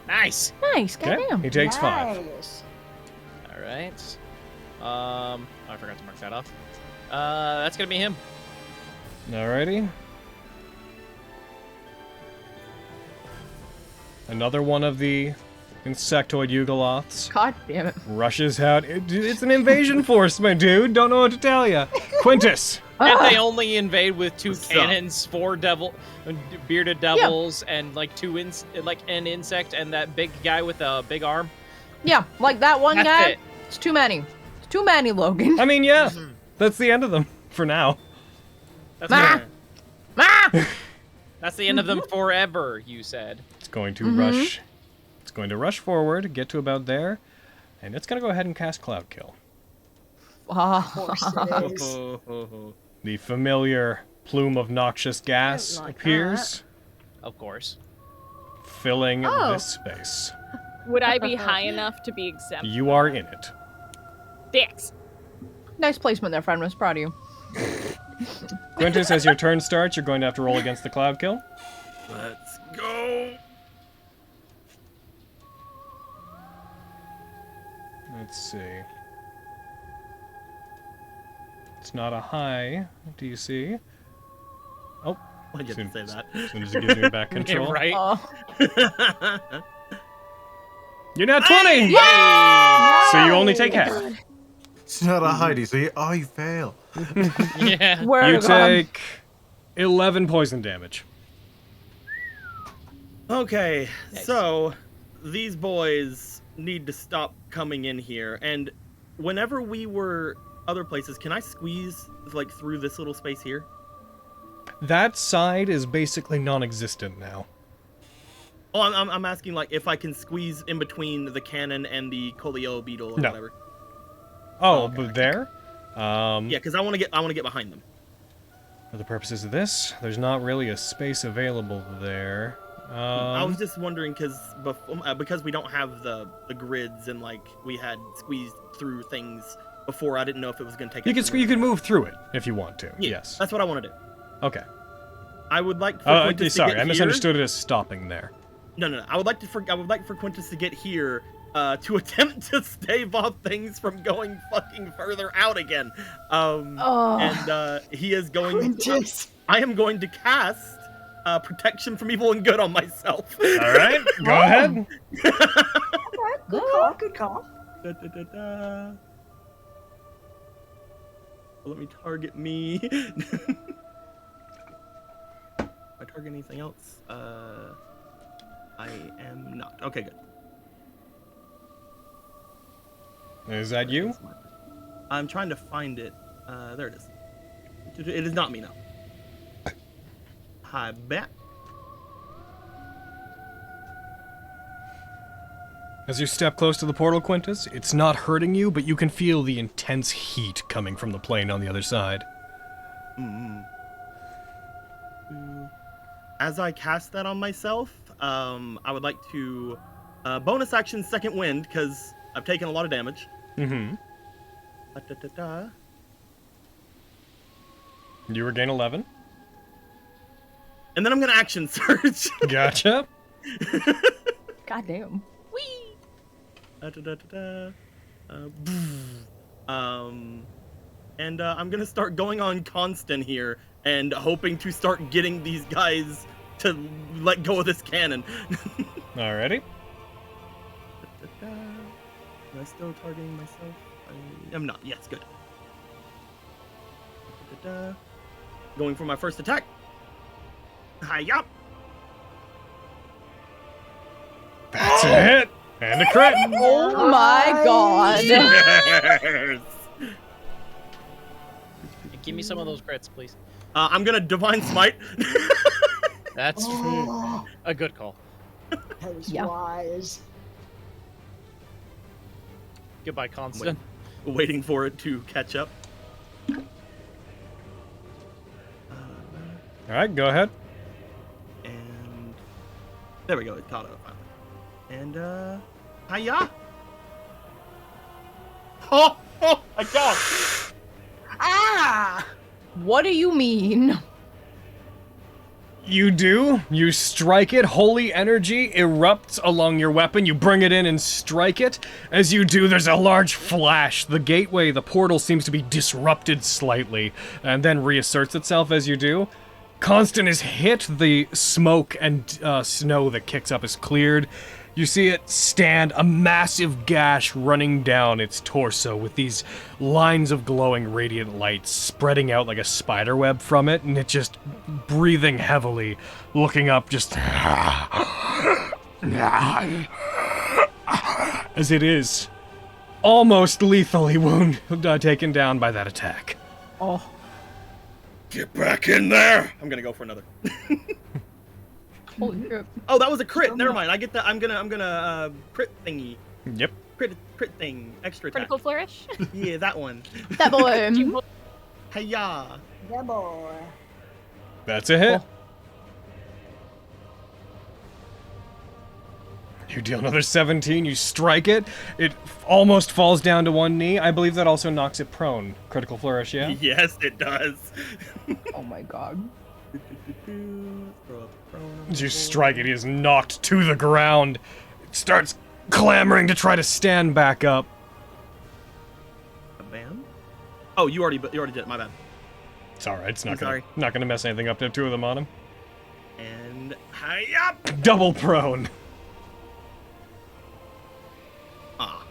Speaker 10: Nice.
Speaker 3: Nice.
Speaker 1: Okay.
Speaker 3: Goddamn.
Speaker 1: He takes 5.
Speaker 8: Nice.
Speaker 10: All right. I forgot to mark that off. That's gonna be him.
Speaker 1: Alrighty. Another one of the insectoid Yugoloths
Speaker 3: God damn it.
Speaker 1: rushes out. It's an invasion force, my dude. Don't know what to tell you. Quintus.
Speaker 10: And they only invade with 2
Speaker 4: What's up?
Speaker 10: cannons, 4 bearded devils, and like an insect, and that big guy with a big arm.
Speaker 3: Yeah, like that one
Speaker 10: That's
Speaker 3: guy.
Speaker 10: it.
Speaker 3: It's too many. It's too many, Logan.
Speaker 1: I mean, yeah. That's the end of them for now.
Speaker 10: That's
Speaker 3: Ma! Ah!
Speaker 10: That's the end of them forever. You said.
Speaker 1: It's going to rush. It's going to rush forward, get to about there, and it's going to go ahead and cast Cloud Kill.
Speaker 8: Of course it is.
Speaker 1: The familiar plume of noxious gas
Speaker 2: Like
Speaker 1: appears,
Speaker 10: Of course.
Speaker 1: filling
Speaker 2: Oh.
Speaker 1: this space.
Speaker 9: Would I be high enough to be exempt?
Speaker 1: You are in it.
Speaker 9: Dicks.
Speaker 3: Nice placement there, friend. I was proud of you.
Speaker 1: Quintus, as your turn starts, you're going to have to roll against the Cloud Kill.
Speaker 4: Let's go.
Speaker 1: Let's see. It's not a high DC. Oh,
Speaker 4: Why'd you have
Speaker 1: soon,
Speaker 4: to say that?
Speaker 1: as soon as it gives me back control.
Speaker 10: right.
Speaker 3: Oh.
Speaker 1: You're now 20! So you only take half.
Speaker 5: It's not a Heidi, so you fail.
Speaker 10: Yeah.
Speaker 3: Where
Speaker 1: You take 11 poison damage.
Speaker 4: Okay,
Speaker 10: Nice.
Speaker 4: so these boys need to stop coming in here, and whenever we were other places, can I squeeze like through this little space here?
Speaker 1: That side is basically non-existent now.
Speaker 4: Oh, I'm asking like if I can squeeze in between the cannon and the Colio beetle or
Speaker 1: No.
Speaker 4: whatever.
Speaker 1: Oh,
Speaker 4: okay.
Speaker 1: but there?
Speaker 4: Yeah, because I want to get behind them.
Speaker 1: For the purposes of this, there's not really a space available there.
Speaker 4: I was just wondering because we don't have the grids and like we had squeezed through things before. I didn't know if it was going to take.
Speaker 1: you can move through it if you want to.
Speaker 4: Yeah,
Speaker 1: Yes.
Speaker 4: that's what I want to do.
Speaker 1: Okay.
Speaker 4: I would like for Quintus to
Speaker 1: sorry,
Speaker 4: get
Speaker 1: I
Speaker 4: here.
Speaker 1: misunderstood it as stopping there.
Speaker 4: No. I would like for Quintus to get here to attempt to stave off things from going fucking further out again. And he is going.
Speaker 8: Quintus.
Speaker 4: I am going to cast protection from evil and good on myself.
Speaker 1: All right, go ahead.
Speaker 8: Alright, good call, good call.
Speaker 4: Let me target me. I target anything else? I am not. Okay, good.
Speaker 1: Is that you?
Speaker 4: I'm trying to find it. There it is. It is not me now. I bet.
Speaker 1: As you step close to the portal, Quintus, it's not hurting you, but you can feel the intense heat coming from the plane on the other side.
Speaker 4: As I cast that on myself, I would like to bonus action second wind because I've taken a lot of damage.
Speaker 1: Mm-hmm. You regain 11.
Speaker 4: And then I'm gonna action surge.
Speaker 1: Gotcha.
Speaker 3: Goddamn.
Speaker 4: And I'm gonna start going on constant here and hoping to start getting these guys to let go of this cannon.
Speaker 1: Alrighty.
Speaker 4: Am I still targeting myself? I'm not. Yes, good. Going for my first attack. Hi-ya!
Speaker 1: That's a hit! And a crit!
Speaker 3: Oh my god.
Speaker 4: Yes!
Speaker 10: Give me some of those crits, please.
Speaker 4: I'm gonna Divine Smite.
Speaker 10: That's a good call.
Speaker 8: That was
Speaker 3: Yeah.
Speaker 8: wise.
Speaker 10: Goodbye, Constant.
Speaker 4: Waiting for it to catch up.
Speaker 1: Alright, go ahead.
Speaker 4: And there we go, it caught up finally. And hiya! Oh my god! Ah!
Speaker 3: What do you mean?
Speaker 1: You do. You strike it. Holy energy erupts along your weapon. You bring it in and strike it. As you do, there's a large flash. The gateway, the portal, seems to be disrupted slightly, and then reasserts itself as you do. Constant is hit. The smoke and snow that kicks up is cleared. You see it stand, a massive gash running down its torso with these lines of glowing radiant light spreading out like a spider web from it, and it just breathing heavily, looking up just as it is almost lethally taken down by that attack.
Speaker 3: Oh.
Speaker 4: Get back in there! I'm gonna go for another.
Speaker 3: Holy crap.
Speaker 4: Oh, that was a crit. Never mind. I get that. I'm gonna crit thingy.
Speaker 1: Yep.
Speaker 4: Crit thing. Extra attack.
Speaker 6: Critical flourish?
Speaker 4: Yeah, that one.
Speaker 3: That boy.
Speaker 4: Hiya!
Speaker 8: Yeah, boy.
Speaker 1: That's a hit.
Speaker 3: Cool.
Speaker 1: You deal another 17, you strike it, it almost falls down to one knee. I believe that also knocks it prone. Critical flourish, yeah?
Speaker 4: Yes, it does.
Speaker 3: Oh my god.
Speaker 1: As you strike it, he is knocked to the ground. It starts clamoring to try to stand back up.
Speaker 4: Bam. Oh, you already did it. My bad.
Speaker 1: It's alright, it's not
Speaker 4: I'm
Speaker 1: not gonna mess anything up. There are two of them on him.
Speaker 4: And hiya!
Speaker 1: Double prone.
Speaker 4: Ah.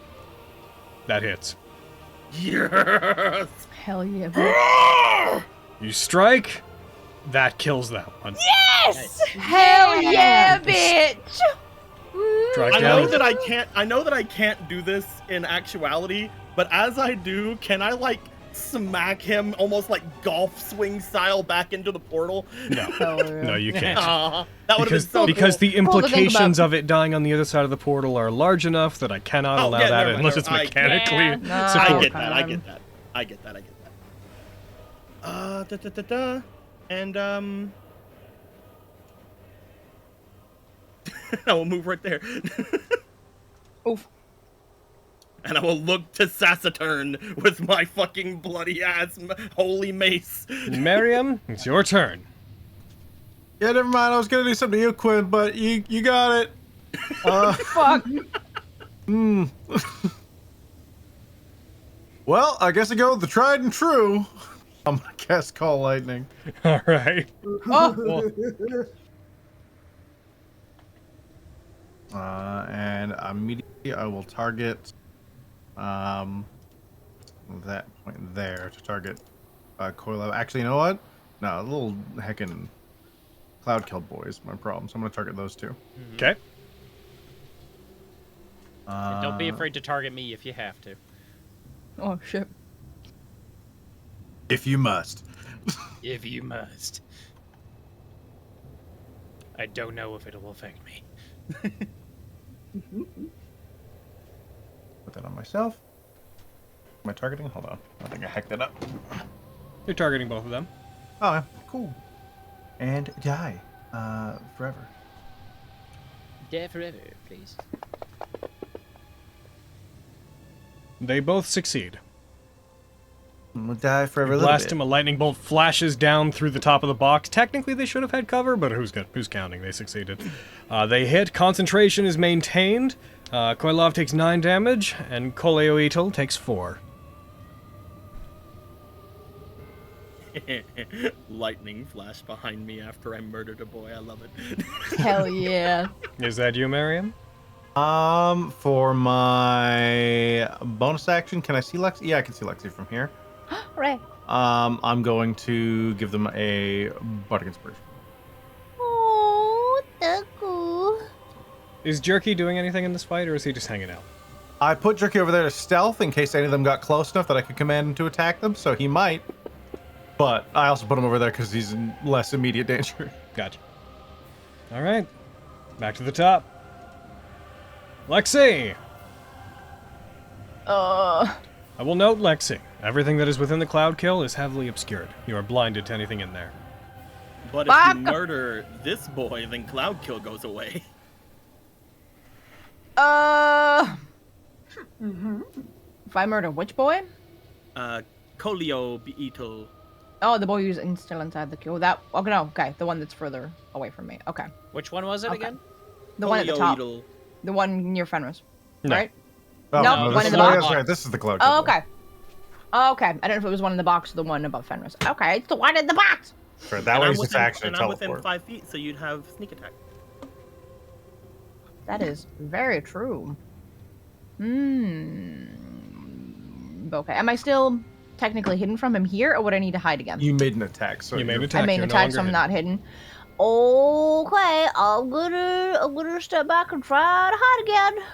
Speaker 1: That hits.
Speaker 4: Yes!
Speaker 3: Hell yeah, bitch.
Speaker 1: You strike. That kills that one.
Speaker 3: Yes! Hell yeah, bitch!
Speaker 1: Strike
Speaker 4: I know
Speaker 1: down.
Speaker 4: that I can't do this in actuality, but as I do, can I like smack him almost like golf swing style back into the portal?
Speaker 1: No. No, you can't.
Speaker 4: That would have been so
Speaker 1: because
Speaker 4: cool.
Speaker 1: the implications of it dying on the other side of the portal are large enough that I cannot allow
Speaker 4: yeah,
Speaker 1: that
Speaker 4: never mind,
Speaker 1: unless it's
Speaker 4: never mind.
Speaker 1: mechanically
Speaker 3: Yeah.
Speaker 1: supported.
Speaker 4: I get that. I get that. And I will move right there.
Speaker 3: Oof.
Speaker 4: And I will look to Saturn with my fucking bloody ass holy mace.
Speaker 1: Miriam, it's your turn.
Speaker 5: Yeah, never mind. I was gonna do something to you, Quinn, but you got it.
Speaker 3: Fuck.
Speaker 5: Well, I guess I go with the tried and true. I'm gonna cast Call Lightning.
Speaker 1: All right.
Speaker 3: Oh.
Speaker 5: And immediately I will target that point there to target Coil. Actually, you know what? No, a little heckin' Cloud Kill Boy is my problem, so I'm gonna target those two.
Speaker 1: Okay.
Speaker 10: And don't be afraid to target me if you have to.
Speaker 3: Oh shit.
Speaker 5: If you must.
Speaker 10: If you must. I don't know if it'll affect me.
Speaker 5: Put that on myself. Am I targeting? Hold on. I think I hacked that up.
Speaker 1: You're targeting both of them.
Speaker 5: Oh, yeah. Cool. And die. Forever.
Speaker 10: Die forever, please.
Speaker 1: They both succeed.
Speaker 5: I'm gonna die forever.
Speaker 1: You
Speaker 5: a little
Speaker 1: blast
Speaker 5: bit.
Speaker 1: him, a lightning bolt flashes down through the top of the box. Technically, they should have had cover, but who's counting? They succeeded. They hit. Concentration is maintained. Koilov takes 9 damage, and Koleoetel takes 4.
Speaker 4: Lightning flashed behind me after I murdered a boy. I love it.
Speaker 3: Hell yeah.
Speaker 1: Is that you, Miriam?
Speaker 5: For my bonus action, can I see Lexi? Yeah, I can see Lexi from here.
Speaker 3: Right.
Speaker 5: I'm going to give them a bardic inspiration.
Speaker 3: Oh, that's cool.
Speaker 1: Is Jerky doing anything in this fight, or is he just hanging out?
Speaker 5: I put Jerky over there to stealth in case any of them got close enough that I could command him to attack them, so he might. But I also put him over there because he's in less immediate danger.
Speaker 1: Gotcha. All right, back to the top. Lexi! I will note, Lexi, everything that is within the cloud kill is heavily obscured. You are blinded to anything in there.
Speaker 4: But if you murder this boy, then cloud kill goes away.
Speaker 3: If I murder which boy?
Speaker 4: Koleoetel.
Speaker 3: Oh, the boy who's still inside the queue. That. Okay, no. Okay, the one that's further away from me. Okay.
Speaker 10: Which one was it again?
Speaker 3: The one at the top.
Speaker 4: Koleoetel.
Speaker 3: The one near Fenris.
Speaker 1: No.
Speaker 3: Right?
Speaker 5: Oh,
Speaker 3: No,
Speaker 5: this
Speaker 3: one
Speaker 5: is
Speaker 3: in the box.
Speaker 5: that's right. This is the cloud.
Speaker 3: Oh,
Speaker 5: kill.
Speaker 3: okay. Oh, okay. I don't know if it was one in the box or the one above Fenris. Okay, it's the one in the box.
Speaker 5: Sure, that
Speaker 4: And
Speaker 5: way
Speaker 4: I'm
Speaker 5: it's
Speaker 4: within,
Speaker 5: actually
Speaker 4: and I'm within
Speaker 5: teleport.
Speaker 4: 5 feet, so you'd have sneak attack.
Speaker 3: That is very true. Okay. Am I still technically hidden from him here, or would I need to hide again?
Speaker 5: You made an attack, so
Speaker 1: You made an
Speaker 5: you're-
Speaker 1: attack.
Speaker 3: I made an
Speaker 1: you're no
Speaker 3: attack, so
Speaker 1: longer
Speaker 3: I'm not hidden. Okay, I'm gonna step back and try to hide again.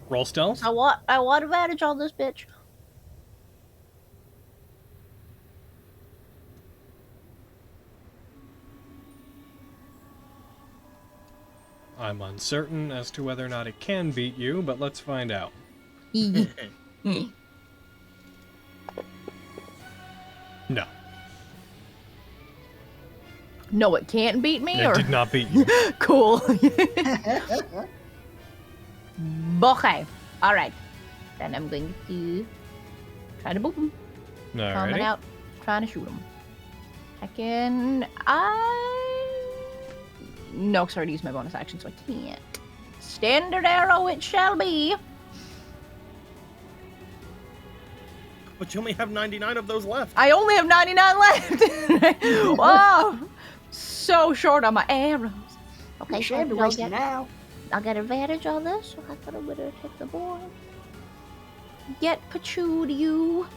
Speaker 1: Roll stealth.
Speaker 3: I want advantage on this bitch.
Speaker 1: I'm uncertain as to whether or not it can beat you, but let's find out. No.
Speaker 3: No, it can't beat me,
Speaker 1: It
Speaker 3: or
Speaker 1: did not beat you.
Speaker 3: cool. Okay, all right. Then I'm going to try to boop him. Coming
Speaker 1: Alrighty.
Speaker 3: out, trying to shoot him. No, because I already used my bonus action, so I can't. Standard arrow it shall be.
Speaker 4: But you only have 99 of those left.
Speaker 3: I only have 99 left. Wow, so short on my arrows. Okay,
Speaker 8: You
Speaker 3: so
Speaker 8: should be
Speaker 3: do I
Speaker 8: wasting
Speaker 3: get?
Speaker 8: now.
Speaker 3: I got advantage on this, so I thought I would have hit the boy. Get Pachud, you.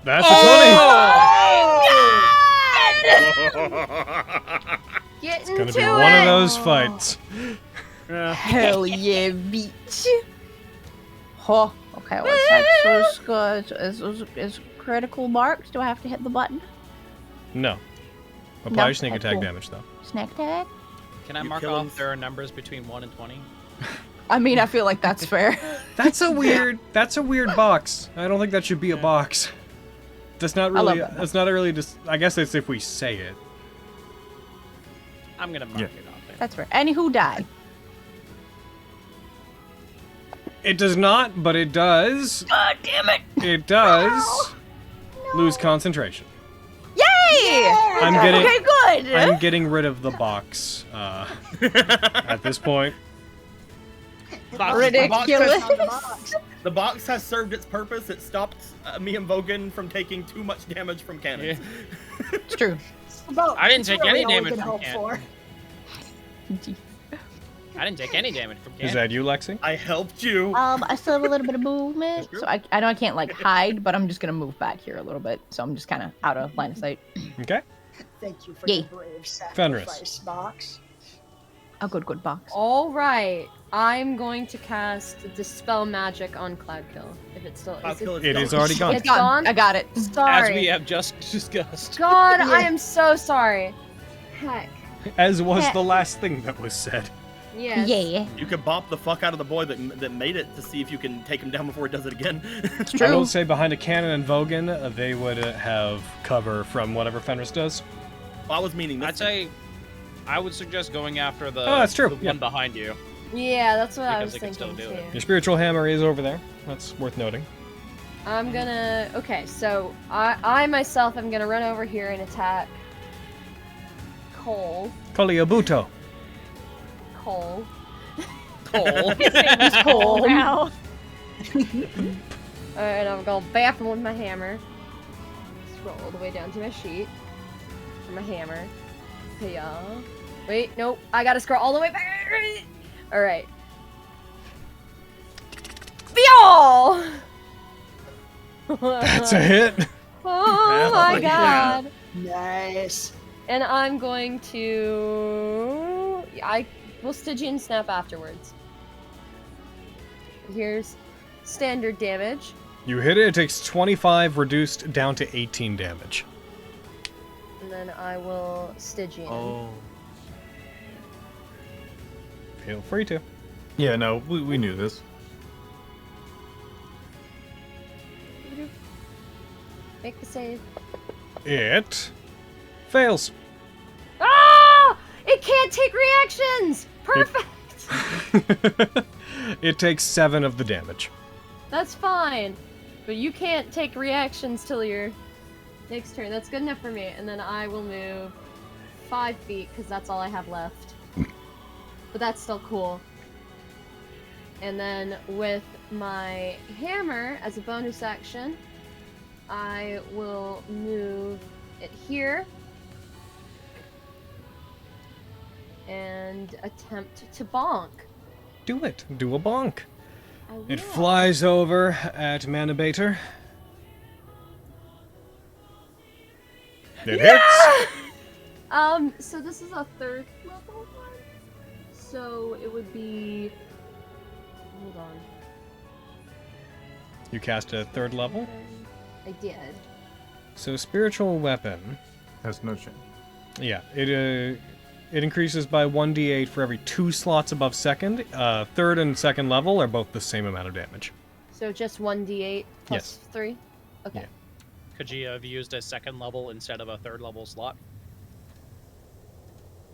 Speaker 1: That's a 20!
Speaker 3: Getting
Speaker 1: Gonna
Speaker 3: to
Speaker 1: be
Speaker 3: it.
Speaker 1: one of those fights.
Speaker 3: Hell yeah, bitch. Oh, okay, what's next? Is critical marks? Do I have to hit the button?
Speaker 1: No. Apply your
Speaker 3: No?
Speaker 1: sneak
Speaker 3: Okay,
Speaker 1: attack
Speaker 3: cool.
Speaker 1: damage, though.
Speaker 3: Snack tag?
Speaker 10: Can I
Speaker 4: You
Speaker 10: mark
Speaker 4: kill him.
Speaker 10: off there are numbers between 1 and 20?
Speaker 3: I mean, I feel like that's fair.
Speaker 1: That's a weird box. I don't think that should be a box. That's not
Speaker 3: I love
Speaker 1: really,
Speaker 3: that.
Speaker 1: that's not really just, I guess it's if we say it.
Speaker 10: I'm gonna mark
Speaker 5: Yeah.
Speaker 10: it off there.
Speaker 3: That's fair. And who died?
Speaker 1: It does not, but it does.
Speaker 3: God damn it!
Speaker 1: It does lose concentration.
Speaker 3: Yay!
Speaker 1: I'm getting,
Speaker 3: Okay, good.
Speaker 1: I'm getting rid of the box at this point.
Speaker 3: Ridiculous.
Speaker 4: The box has served its purpose. It stopped me and Vogan from taking too much damage from cannons.
Speaker 3: It's true.
Speaker 10: I didn't take any damage
Speaker 8: Can
Speaker 10: from
Speaker 8: hope
Speaker 10: Ken.
Speaker 8: for.
Speaker 10: I didn't take any damage from
Speaker 1: Is
Speaker 10: Ken.
Speaker 1: that you, Lexi?
Speaker 4: I helped you.
Speaker 3: I still have a little bit of movement, so I know I can't like hide, but I'm just gonna move back here a little bit, so I'm just kind of out of line of sight.
Speaker 1: Okay.
Speaker 8: Thank you for
Speaker 3: Yay.
Speaker 8: your brave
Speaker 1: Fenris.
Speaker 8: sacrifice, Box.
Speaker 3: A good box.
Speaker 2: All right, I'm going to cast Dispel Magic on Cloud Kill. If it's still,
Speaker 4: Cloud
Speaker 2: is
Speaker 4: Kill
Speaker 2: it,
Speaker 1: It
Speaker 4: gone.
Speaker 1: is already gone.
Speaker 2: It's gone?
Speaker 3: I got it.
Speaker 2: sorry.
Speaker 10: As we have just discussed.
Speaker 2: God,
Speaker 8: Yeah.
Speaker 2: I am so sorry. Heck.
Speaker 1: As was the last thing that was said.
Speaker 2: Yes.
Speaker 3: Yeah,
Speaker 4: You could bop the fuck out of the boy that made it to see if you can take him down before he does it again.
Speaker 3: it's
Speaker 1: I will
Speaker 3: true.
Speaker 1: say behind a cannon and Vogan, they would have cover from whatever Fenris does.
Speaker 4: I was meaning this.
Speaker 10: I'd say I would suggest going after the,
Speaker 1: Oh, that's true,
Speaker 10: the
Speaker 1: yeah.
Speaker 10: one behind you.
Speaker 2: Yeah, that's what I
Speaker 10: Because
Speaker 2: was
Speaker 10: they can still
Speaker 2: thinking
Speaker 10: do
Speaker 2: too.
Speaker 10: it.
Speaker 1: Your spiritual hammer is over there. That's worth noting.
Speaker 2: I'm gonna. Okay, so I myself am gonna run over here and attack Cole.
Speaker 1: Koliobuto.
Speaker 2: Cole.
Speaker 6: Cole.
Speaker 9: His name is Cole now.
Speaker 2: Alright, I'm gonna bap him with my hammer. Scroll all the way down to my sheet. For my hammer. Hey-ya. Wait, nope. I gotta scroll all the way back. Alright. Y'all!
Speaker 1: That's a hit.
Speaker 2: Oh my god.
Speaker 8: Nice.
Speaker 2: And I'm going to... I will Stygian Snap afterwards. Here's standard damage.
Speaker 1: You hit it, it takes 25, reduced down to 18 damage.
Speaker 2: And then I will Stygian.
Speaker 4: Oh.
Speaker 1: Feel free to.
Speaker 5: Yeah, no, we knew this.
Speaker 2: Make the save.
Speaker 1: It fails.
Speaker 2: Ah! It can't take reactions! Perfect!
Speaker 1: It takes 7 of the damage.
Speaker 2: That's fine. But you can't take reactions till your next turn. That's good enough for me. And then I will move 5 feet, because that's all I have left. But that's still cool. And then with my hammer, as a bonus action, I will move it here. And attempt to bonk.
Speaker 1: Do it. Do a bonk.
Speaker 2: I
Speaker 1: It
Speaker 2: will.
Speaker 1: flies over at Manabator. It hits.
Speaker 2: So this is a 3rd level one. So it would be... Hold on.
Speaker 1: You cast a 3rd level.
Speaker 2: I did.
Speaker 1: So spiritual weapon.
Speaker 5: Has no chance.
Speaker 1: Yeah, it increases by 1d8 for every 2 slots above 2nd. 3rd and 2nd level are both the same amount of damage.
Speaker 2: So just 1d8 plus
Speaker 1: Yes.
Speaker 2: 3? Okay.
Speaker 1: Yeah.
Speaker 10: Could you have used a 2nd level instead of a 3rd level slot?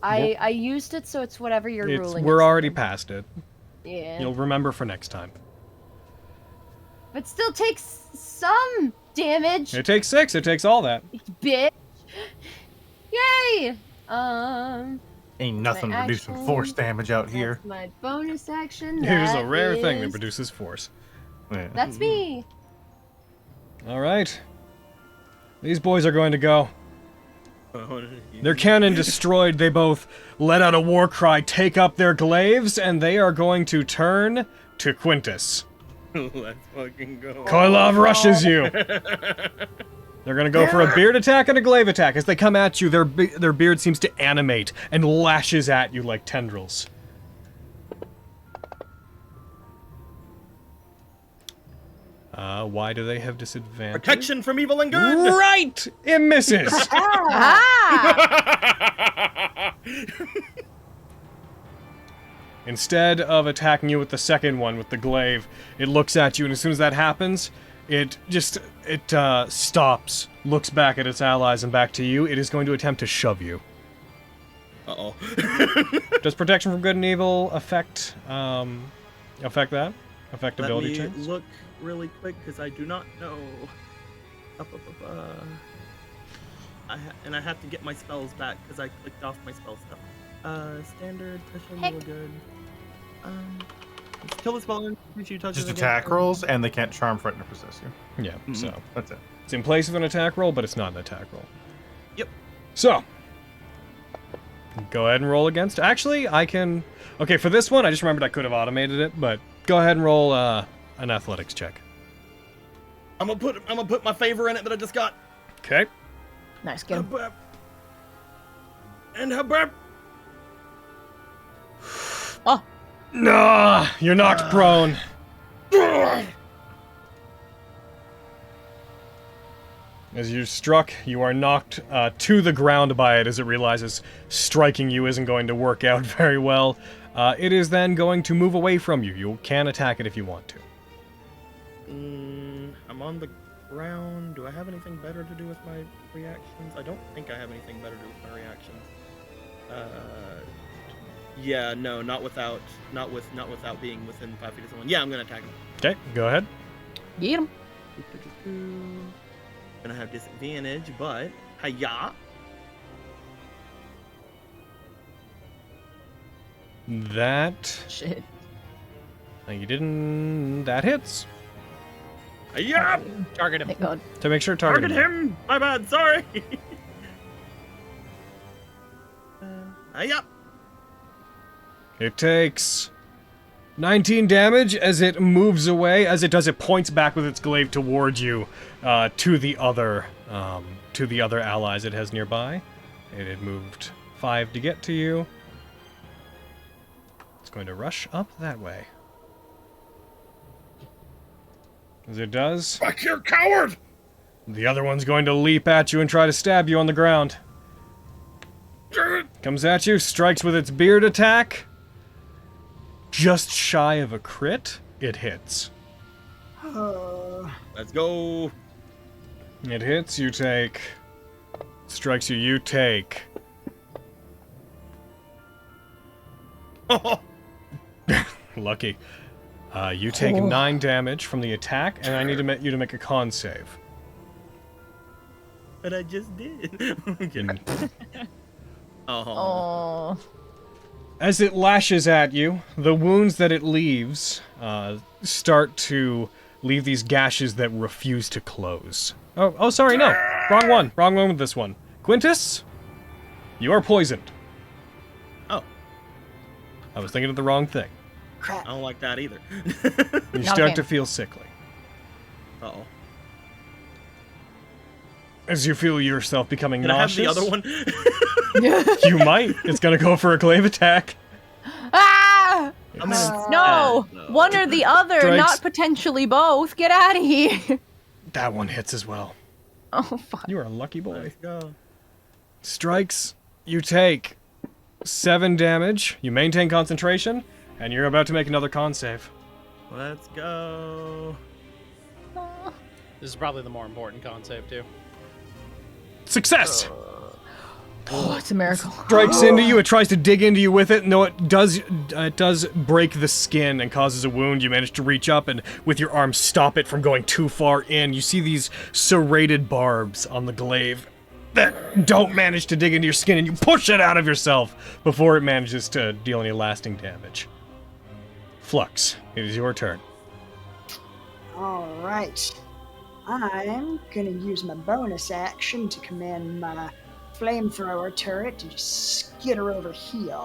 Speaker 2: I used it, so it's whatever you're ruling.
Speaker 1: We're
Speaker 2: is.
Speaker 1: already past it.
Speaker 2: Yeah.
Speaker 1: You'll remember for next time.
Speaker 2: But still takes some damage,
Speaker 1: It takes 6. It takes all that.
Speaker 2: bitch. Yay!
Speaker 5: Ain't nothing
Speaker 2: My
Speaker 5: reducing
Speaker 2: action-
Speaker 5: force damage out here.
Speaker 2: That's my bonus action.
Speaker 1: It is a
Speaker 2: that
Speaker 1: rare thing that
Speaker 2: is-
Speaker 1: produces force.
Speaker 5: Yeah.
Speaker 2: That's me.
Speaker 1: All right. These boys are going to go. Their cannon destroyed, they both let out a war cry, take up their glaives, and they are going to turn to Quintus.
Speaker 4: Let's fucking go.
Speaker 1: Koilov rushes you. They're gonna go for a beard attack and a glaive attack. As they come at you, their beard seems to animate and lashes at you like tendrils. Why do they have disadvantage?
Speaker 4: Protection from evil and good.
Speaker 1: Right! It misses!
Speaker 2: Ah!
Speaker 1: Instead of attacking you with the second one, with the glaive, it looks at you, and as soon as that happens, it stops, looks back at its allies and back to you. It is going to attempt to shove you.
Speaker 4: Uh-oh.
Speaker 1: Does protection from good and evil affect that? Affect
Speaker 4: Let
Speaker 1: ability
Speaker 4: me
Speaker 1: checks?
Speaker 4: look really quick, because I do not know. And I have to get my spells back, because I clicked off my spell stuff. Standard, pressure,
Speaker 2: Heck.
Speaker 4: real good. Kill the spell and you touch
Speaker 5: Just
Speaker 4: it
Speaker 5: attack
Speaker 4: again.
Speaker 5: rolls, and they can't charm, threaten, or possess you.
Speaker 1: Yeah, so.
Speaker 5: That's it.
Speaker 1: It's in place of an attack roll, but it's not an attack roll.
Speaker 4: Yep.
Speaker 1: So. Go ahead and roll against. Actually, I can... Okay, for this one, I just remembered I could have automated it, but go ahead and roll an athletics check.
Speaker 4: I'm gonna put my favor in it that I just got.
Speaker 1: Okay.
Speaker 3: Nice, get him.
Speaker 4: And Habab.
Speaker 3: Oh,
Speaker 1: Nah, you're knocked prone. As you're struck, you are knocked to the ground by it as it realizes striking you isn't going to work out very well. It is then going to move away from you. You can attack it if you want to.
Speaker 4: I'm on the ground. Do I have anything better to do with my reactions? I don't think I have anything better to do with my reactions. Yeah, no, not without being within 5 feet of someone. Yeah, I'm gonna attack him.
Speaker 1: Okay, go ahead.
Speaker 3: get him.
Speaker 4: Gonna have disadvantage, but hiya.
Speaker 1: That...
Speaker 3: Shit.
Speaker 1: You didn't... That hits.
Speaker 4: Yeah.
Speaker 10: Target him.
Speaker 3: Thank God.
Speaker 1: To make sure
Speaker 4: Target him. My bad. Sorry. Yep.
Speaker 1: It takes 19 damage as it moves away. As it does, it points back with its glaive towards you, to the other allies it has nearby. It had moved 5 to get to you. It's going to rush up that way. As it does,
Speaker 4: Back here, coward!
Speaker 1: the other one's going to leap at you and try to stab you on the ground. Comes at you, strikes with its beard attack. Just shy of a crit, it hits.
Speaker 4: Let's go.
Speaker 1: It hits, you take... Strikes you, you take... Lucky. You take 9 damage from the attack, and I need you to make a con save.
Speaker 4: But I just did.
Speaker 3: Oh.
Speaker 1: As it lashes at you, the wounds that it leaves start to leave these gashes that refuse to close. Oh, sorry, no. Wrong one. Wrong one with this one. Quintus, you are poisoned.
Speaker 4: Oh.
Speaker 1: I was thinking of the wrong thing.
Speaker 4: I don't like that either.
Speaker 1: You start to feel sickly.
Speaker 4: Uh-oh.
Speaker 1: As you feel yourself becoming
Speaker 4: Did
Speaker 1: nauseous.
Speaker 4: I have the other one?
Speaker 1: You might. It's gonna go for a glaive attack.
Speaker 3: Ah! No!
Speaker 4: No.
Speaker 3: One or the other,
Speaker 1: Strikes.
Speaker 3: not potentially both. Get out of here.
Speaker 1: That one hits as well.
Speaker 3: Oh, fuck.
Speaker 1: You are a lucky boy.
Speaker 4: Let's go.
Speaker 1: Strikes. You take 7 damage. You maintain concentration, and you're about to make another con save.
Speaker 4: Let's go.
Speaker 10: This is probably the more important con save, too.
Speaker 1: Success!
Speaker 3: Oh, it's a miracle.
Speaker 1: Strikes into you. It tries to dig into you with it. No, it does break the skin and causes a wound. You manage to reach up and with your arm stop it from going too far in. You see these serrated barbs on the glaive that don't manage to dig into your skin, and you push it out of yourself before it manages to deal any lasting damage. Flux, it is your turn.
Speaker 8: Alright. I'm gonna use my bonus action to command my flamethrower turret to just skitter over here.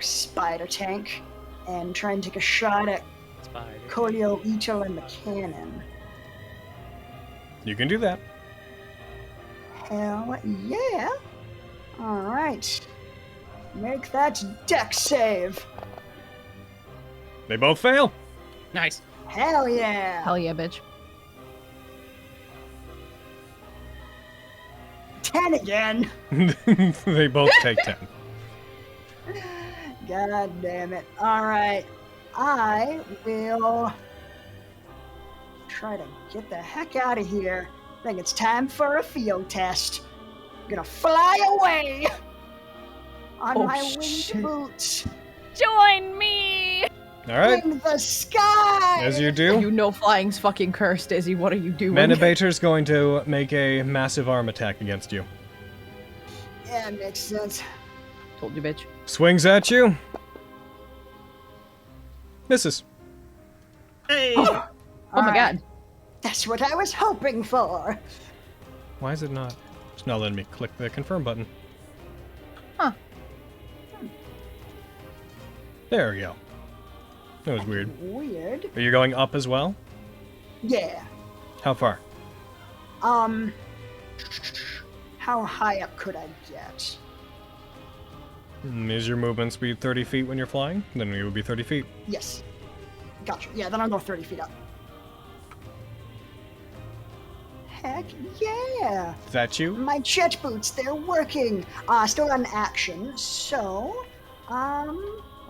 Speaker 8: Spider tank. And try and take a shot at Kolio, Ito, and the cannon.
Speaker 1: You can do that.
Speaker 8: Hell yeah! Alright. Make that dex save.
Speaker 1: They both fail.
Speaker 10: Nice.
Speaker 8: Hell yeah!
Speaker 3: Hell yeah, bitch.
Speaker 8: 10 again!
Speaker 1: They both take 10.
Speaker 8: God damn it. Alright. I will try to get the heck out of here. I think it's time for a field test. I'm gonna fly away on my winged boots
Speaker 9: Join me!
Speaker 1: All right.
Speaker 8: in the sky!
Speaker 1: As you do,
Speaker 3: You know flying's fucking cursed, Izzy. What are you doing?
Speaker 1: Manabator's going to make a massive arm attack against you.
Speaker 8: Yeah, makes sense.
Speaker 3: Told you, bitch.
Speaker 1: Swings at you. Misses.
Speaker 4: Hey!
Speaker 3: Oh my god.
Speaker 8: That's what I was hoping for.
Speaker 1: Why is it not? It's not letting me click the confirm button.
Speaker 3: Huh.
Speaker 1: There we go. That was weird.
Speaker 8: Weird.
Speaker 1: Are you going up as well?
Speaker 8: Yeah.
Speaker 1: How far?
Speaker 8: How high up could I get?
Speaker 1: Is your movement speed 30 feet when you're flying? Then it would be 30 feet.
Speaker 8: Yes. Gotcha. Yeah, then I'll go 30 feet up. Heck yeah!
Speaker 1: Is that you?
Speaker 8: My jet boots, they're working! Still an action, so...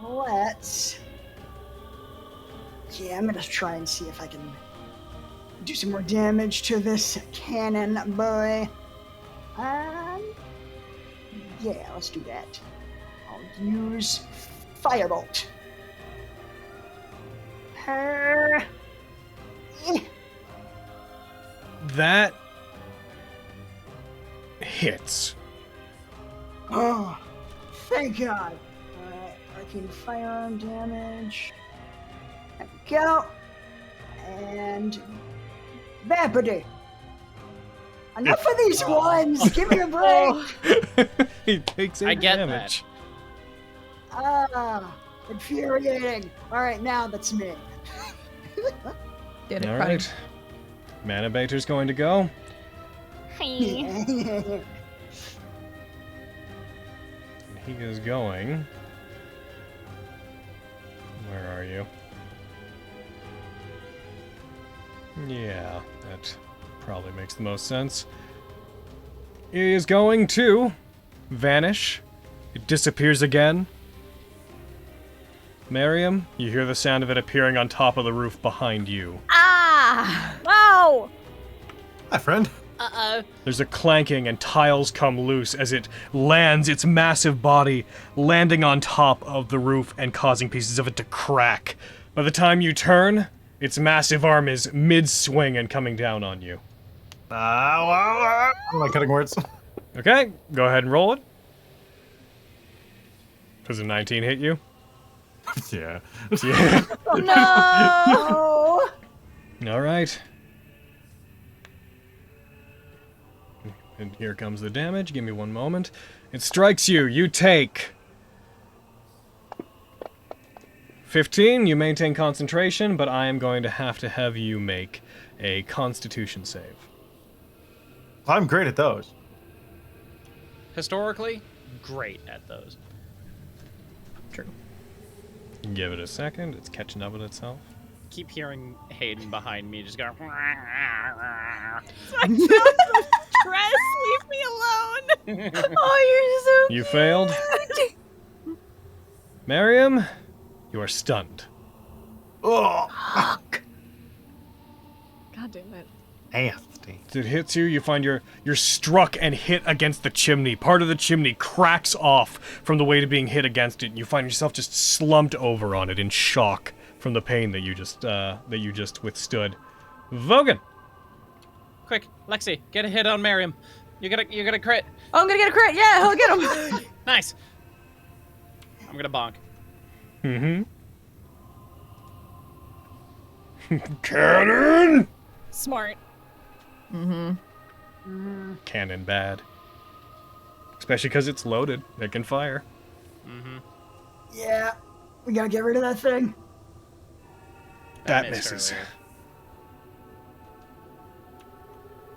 Speaker 8: let's... Yeah, I'm gonna try and see if I can do some more damage to this cannon boy. Yeah, let's do that. I'll use Firebolt.
Speaker 1: That hits.
Speaker 8: Oh, thank God. Arcane firearm damage. There we go. And Vampity. Enough of these ones! Give me a break!
Speaker 1: He takes
Speaker 10: I get
Speaker 1: damage.
Speaker 8: Ah, infuriating. Alright, now that's me.
Speaker 3: Did it
Speaker 1: All
Speaker 3: right.
Speaker 1: right. Mana Baiter's going to go.
Speaker 9: Hey.
Speaker 1: He is going. Where are you? Yeah, that probably makes the most sense. He is going to vanish. It disappears again. Miriam, you hear the sound of it appearing on top of the roof behind you.
Speaker 3: Ah!
Speaker 9: Wow.
Speaker 5: Hi, friend.
Speaker 1: There's a clanking and tiles come loose as it lands its massive body, landing on top of the roof and causing pieces of it to crack. By the time you turn, its massive arm is mid-swing and coming down on you.
Speaker 5: I'm not cutting words.
Speaker 1: Okay, go ahead and roll it. Does a 19 hit you?
Speaker 5: Yeah.
Speaker 1: Yeah.
Speaker 3: No!
Speaker 1: All right. And here comes the damage. Give me one moment. It strikes you. You take 15. You maintain concentration, but I am going to have you make a Constitution save.
Speaker 5: I'm great at those.
Speaker 10: Historically, great at those.
Speaker 3: True.
Speaker 1: Give it a second. It's catching up with itself.
Speaker 10: Keep hearing Hayden behind me just going.
Speaker 9: Tress, leave me alone.
Speaker 3: Oh,
Speaker 1: You failed. Miriam, you are stunned.
Speaker 5: Oh,
Speaker 9: God damn it.
Speaker 5: nasty.
Speaker 1: As it hits you, you find you're struck and hit against the chimney. Part of the chimney cracks off from the weight of being hit against it, and you find yourself just slumped over on it in shock from the pain that you just withstood. Vogan.
Speaker 10: Quick, Lexi, get a hit on Miriam. You're gonna crit.
Speaker 3: Oh, I'm gonna get a crit. Yeah, I'll get him.
Speaker 10: Nice. I'm gonna bonk.
Speaker 1: Cannon.
Speaker 9: Smart.
Speaker 1: Cannon bad. Especially because it's loaded. It can fire.
Speaker 8: Yeah, we gotta get rid of that thing.
Speaker 1: That
Speaker 10: missed
Speaker 1: misses.
Speaker 10: earlier.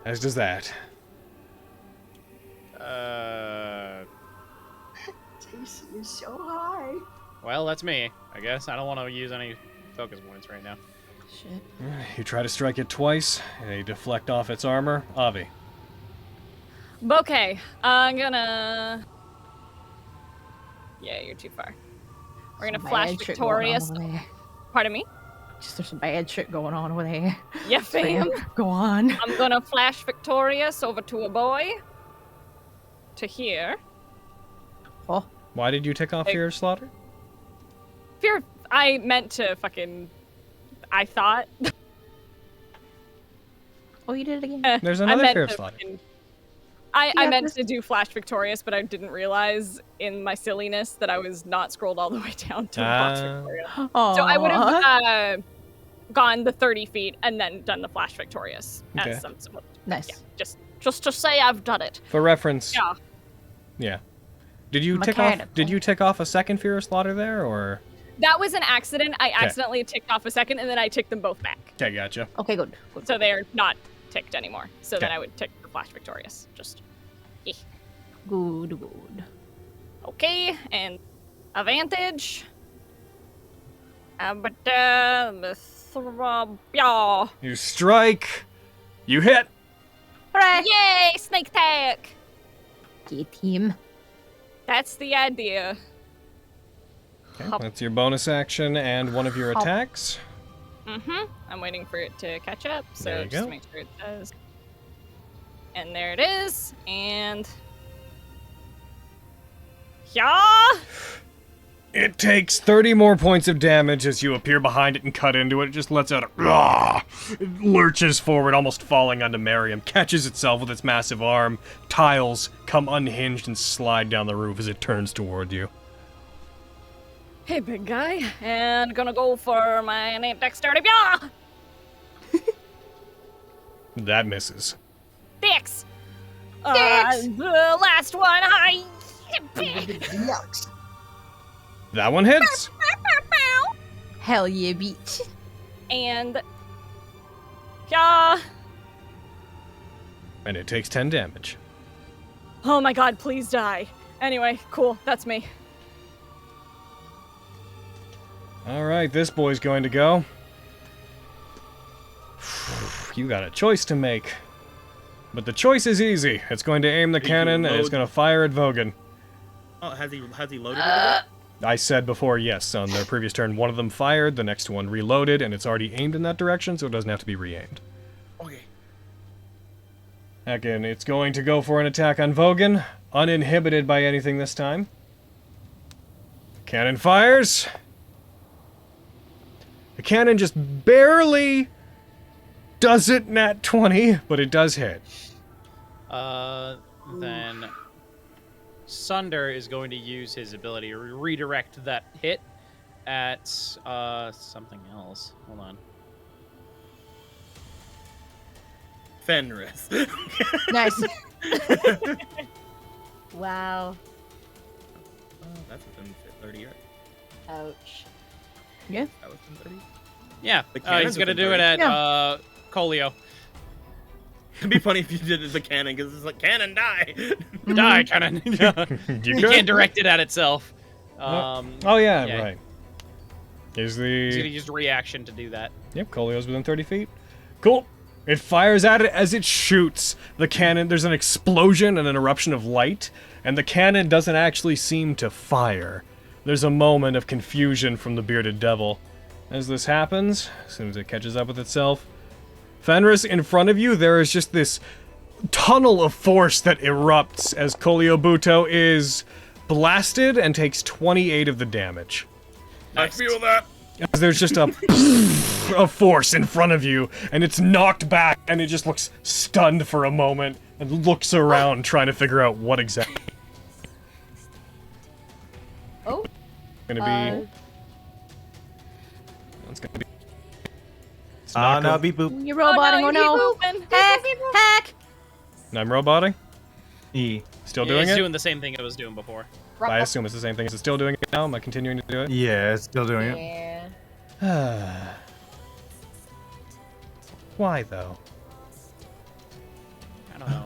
Speaker 1: As does that.
Speaker 8: AC is so high.
Speaker 10: Well, that's me. I guess I don't want to use any focus points right now.
Speaker 3: Shit.
Speaker 1: You try to strike it twice, and you deflect off its armor. Avi.
Speaker 9: Okay, I'm gonna... Yeah, you're too far. We're gonna
Speaker 3: Some
Speaker 9: flash
Speaker 3: bad shit going on
Speaker 9: Victorious.
Speaker 3: over there.
Speaker 9: Pardon me?
Speaker 3: Just there's some bad shit going on over there.
Speaker 9: Yeah, fam.
Speaker 3: Go on.
Speaker 9: I'm gonna flash Victorious over to a boy. To here.
Speaker 3: Oh,
Speaker 1: Why did you take off
Speaker 9: Hey.
Speaker 1: your slaughter?
Speaker 9: Fear. I meant to fucking. I thought.
Speaker 3: oh, you did it again.
Speaker 1: There's
Speaker 9: I
Speaker 1: another
Speaker 9: meant
Speaker 1: fear of
Speaker 9: to
Speaker 1: slaughter.
Speaker 9: fucking- I
Speaker 3: Yeah,
Speaker 9: meant
Speaker 3: this-
Speaker 9: to do Flash Victorious, but I didn't realize in my silliness that I was not scrolled all the way down to Flash Victorious.
Speaker 3: Oh,
Speaker 9: So I would have gone the 30 feet and then done the Flash Victorious.
Speaker 1: Okay.
Speaker 9: As some,
Speaker 3: nice.
Speaker 9: yeah, just to say I've done it.
Speaker 1: For reference.
Speaker 9: Yeah.
Speaker 1: Yeah. Did you tick off? Did you tick off a second fear of slaughter there, or?
Speaker 9: That was an accident. I accidentally ticked off a second, and then I ticked them both back.
Speaker 1: Okay, gotcha.
Speaker 3: Okay, good.
Speaker 9: So they're not ticked anymore. So then
Speaker 1: Okay.
Speaker 9: I would tick the Flash Victorious. Just.
Speaker 3: Good, good.
Speaker 9: Okay, and advantage. Yeah.
Speaker 1: You strike. You hit.
Speaker 3: Hooray!
Speaker 9: Yay, snake attack.
Speaker 3: Get him.
Speaker 9: That's the idea.
Speaker 1: Okay,
Speaker 9: Hop.
Speaker 1: that's your bonus action and one of your
Speaker 3: Hop.
Speaker 1: attacks.
Speaker 9: I'm waiting for it to catch up, so
Speaker 1: There you
Speaker 9: just
Speaker 1: go.
Speaker 9: make sure it does. And there it is, and yeah.
Speaker 1: It takes 30 more points of damage as you appear behind it and cut into it. It just lets out a... It lurches forward, almost falling onto Miriam, catches itself with its massive arm. Tiles come unhinged and slide down the roof as it turns toward you.
Speaker 9: Hey, big guy. And gonna go for my innate dexterity. Yeah!
Speaker 1: That misses.
Speaker 9: Dicks! The last one, hi!
Speaker 8: Yucks.
Speaker 1: That one hits.
Speaker 3: Hell yeah, beach.
Speaker 9: And... Yeah!
Speaker 1: And it takes 10 damage.
Speaker 9: Oh my god, please die. Anyway, cool, that's me.
Speaker 1: Alright, this boy's going to go. You got a choice to make. But the choice is easy. It's going to aim the cannon and it's going to fire at Vogan.
Speaker 4: Oh, has he loaded it?
Speaker 1: I said before, yes, on their previous turn, one of them fired, the next one reloaded, and it's already aimed in that direction, so it doesn't have to be re-aimed.
Speaker 4: Okay.
Speaker 1: Again, it's going to go for an attack on Vogan, uninhibited by anything this time. Cannon fires. The cannon just barely does it nat 20, but it does hit.
Speaker 10: Then Sunder is going to use his ability to redirect that hit at something else. Hold on.
Speaker 4: Fenris.
Speaker 3: Nice.
Speaker 2: Wow.
Speaker 4: Oh, that's within 30, right?
Speaker 2: Ouch.
Speaker 3: Yeah.
Speaker 4: That was within 30?
Speaker 10: Yeah,
Speaker 4: The cannon's
Speaker 10: he's gonna
Speaker 4: within
Speaker 10: do it
Speaker 4: 30.
Speaker 10: at Colio.
Speaker 4: It'd be funny if you did it the cannon, because it's like, cannon, die!
Speaker 10: Die, cannon!
Speaker 1: You
Speaker 10: You
Speaker 1: could.
Speaker 10: can't direct it at itself.
Speaker 1: Oh yeah,
Speaker 10: yeah.
Speaker 1: right. Is
Speaker 10: He's gonna
Speaker 1: the...
Speaker 10: use reaction to do that.
Speaker 1: Yep, Colio's within 30 feet. Cool. It fires at it as it shoots. The cannon, there's an explosion and an eruption of light, and the cannon doesn't actually seem to fire. There's a moment of confusion from the bearded devil. As this happens, as soon as it catches up with itself, Fenris, in front of you, there is just this tunnel of force that erupts as Koliobuto is blasted and takes 28 of the damage.
Speaker 4: Nice. I feel that!
Speaker 1: As there's just a force in front of you, and it's knocked back, and it just looks stunned for a moment, and looks around trying to figure out what exactly.
Speaker 2: Oh.
Speaker 1: Gonna be. It's gonna be. It's not
Speaker 5: no,
Speaker 1: gonna-
Speaker 5: beep boop.
Speaker 3: You're roboting, oh no! Hack! Hack!
Speaker 1: I'm roboting.
Speaker 5: E.
Speaker 1: Still
Speaker 10: Yeah,
Speaker 1: doing
Speaker 10: it's
Speaker 1: it.
Speaker 10: doing the same thing it was doing before.
Speaker 1: I assume it's the same thing. Is it still doing it now? Am I continuing to do it?
Speaker 5: Yeah, it's still doing it.
Speaker 2: Yeah.
Speaker 1: Why though?
Speaker 10: I don't know.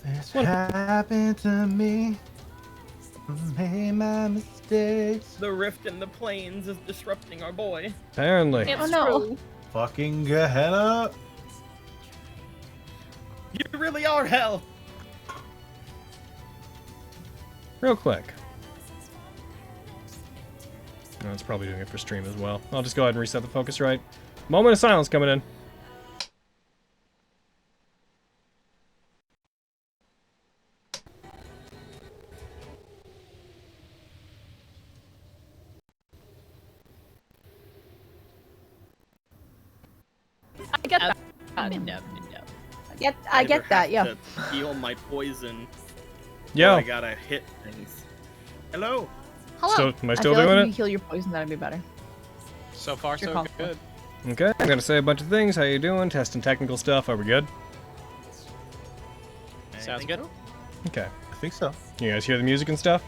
Speaker 5: This happened to me. Made my mistakes.
Speaker 4: The rift in the plains is disrupting our boy.
Speaker 1: Apparently.
Speaker 9: It's
Speaker 3: Oh, no.
Speaker 9: true.
Speaker 5: Fucking Gehenna.
Speaker 4: You really are hell!
Speaker 1: Real quick. No, it's probably doing it for stream as well. I'll just go ahead and reset the focus right. Moment of silence coming in.
Speaker 9: I get that.
Speaker 3: I get that, yeah.
Speaker 4: To heal my poison.
Speaker 1: Yo.
Speaker 4: I gotta hit things. Hello.
Speaker 3: Hello.
Speaker 1: Still, am I still
Speaker 3: feel like
Speaker 1: doing
Speaker 3: if
Speaker 1: it?
Speaker 3: you heal your poison, that'd be better.
Speaker 10: So far,
Speaker 3: Your
Speaker 10: so
Speaker 3: call.
Speaker 10: good.
Speaker 1: Okay, I'm gonna say a bunch of things. How you doing? Testing technical stuff. Are we good?
Speaker 10: Sounds good.
Speaker 1: Okay.
Speaker 5: I think so.
Speaker 1: You guys hear the music and stuff?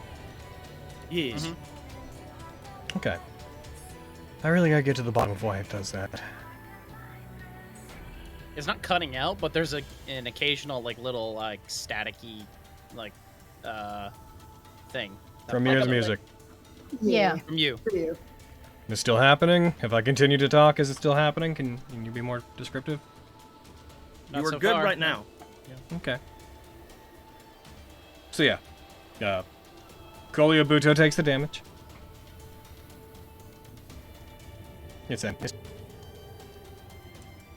Speaker 4: Yeah.
Speaker 1: Okay. I really gotta get to the bottom of why it does that.
Speaker 10: It's not cutting out, but there's an occasional like little like staticky like thing. that
Speaker 1: From here's
Speaker 10: pops up,
Speaker 1: music.
Speaker 3: Yeah.
Speaker 10: like, from you.
Speaker 8: For you.
Speaker 1: It's still happening? If I continue to talk, is it still happening? Can you be more descriptive?
Speaker 10: Not
Speaker 4: You are
Speaker 10: so
Speaker 4: good
Speaker 10: far.
Speaker 4: right now.
Speaker 1: Okay. So yeah. Koliobuto takes the damage. It's in.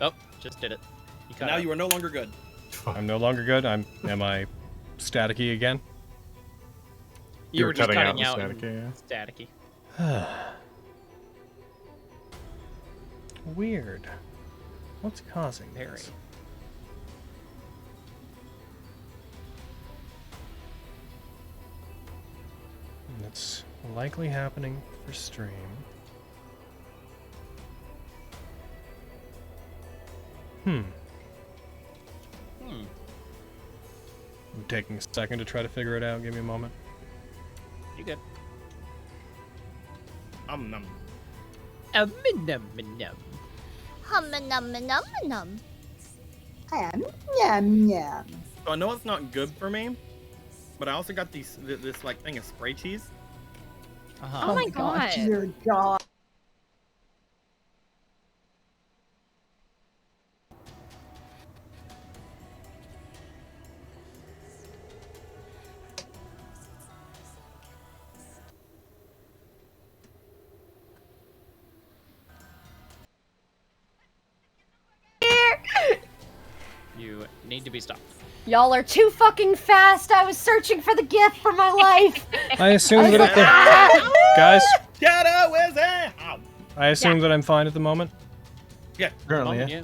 Speaker 10: Oh, just did it. You cut
Speaker 4: Now
Speaker 10: out.
Speaker 4: you are no longer good.
Speaker 1: I'm no longer good. Am I staticky again?
Speaker 10: You were just
Speaker 5: cutting out
Speaker 10: cutting out,
Speaker 5: the
Speaker 10: and
Speaker 5: staticky,
Speaker 10: staticky.
Speaker 1: Weird. What's causing this? It's likely happening for stream. I'm taking a second to try to figure it out. Give me a moment.
Speaker 10: You good?
Speaker 4: Num.
Speaker 10: Num.
Speaker 12: Hum num num num.
Speaker 8: Yum yum.
Speaker 4: So I know it's not good for me, but I also got this like thing of spray cheese.
Speaker 9: Oh my god.
Speaker 8: Dear God.
Speaker 10: You need to be stopped.
Speaker 2: Y'all are too fucking fast. I was searching for the gift for my life.
Speaker 1: I assume that at the guys.
Speaker 4: Shadow is a
Speaker 1: I assume that I'm fine at the moment.
Speaker 4: Yeah.
Speaker 1: Currently, yeah.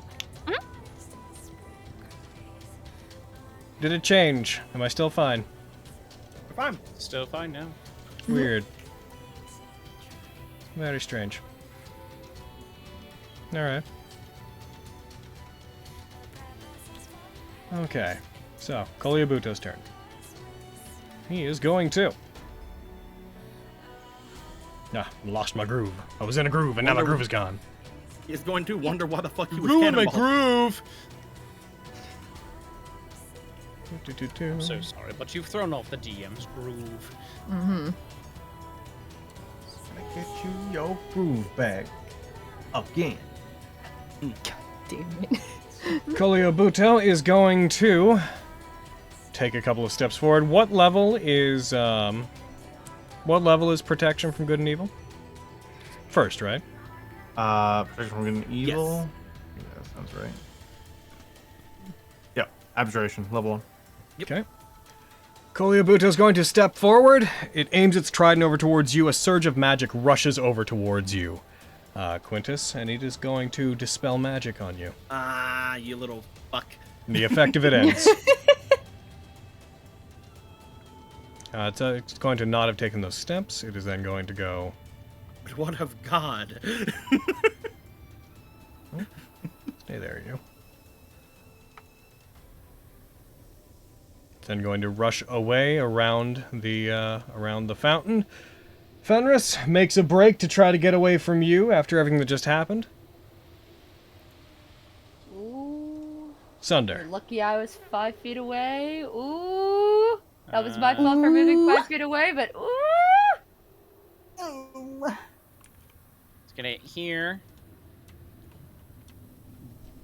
Speaker 1: Did it change? Am I still fine?
Speaker 4: We're fine.
Speaker 10: Still fine now.
Speaker 1: Weird. Very strange. Alright. Okay. So, Kolyabuto's turn. He is going to. Ah, lost my groove. I was in a groove and now my groove is gone.
Speaker 4: He's going to wonder why the fuck he was
Speaker 10: Ruin my
Speaker 4: cannonballed.
Speaker 10: groove!
Speaker 1: Do-do-do-do.
Speaker 10: I'm so sorry, but you've thrown off the DM's groove.
Speaker 3: Mm-hmm.
Speaker 5: Gonna get you your groove back again.
Speaker 3: Damn it.
Speaker 1: Kolyabuto is going to take a couple of steps forward. What level is protection from good and evil? First, right?
Speaker 5: Protection from good and evil. Yeah, that sounds right. Yep, abjuration, level 1.
Speaker 1: Okay. Kolyabuto is going to step forward. It aims its trident over towards you. A surge of magic rushes over towards you, Quintus, and it is going to dispel magic on you.
Speaker 4: Ah, you little fuck.
Speaker 1: And the effect of it ends. It's going to not have taken those steps. It is then going to go.
Speaker 4: But what of God?
Speaker 1: Stay there, you. It's then going to rush away around the fountain. Fenris makes a break to try to get away from you after everything that just happened.
Speaker 2: Ooh.
Speaker 1: Sunder.
Speaker 2: You're lucky I was 5 feet away. Ooh. That was my fault for moving 5 feet away, but ooh.
Speaker 10: It's gonna hit here.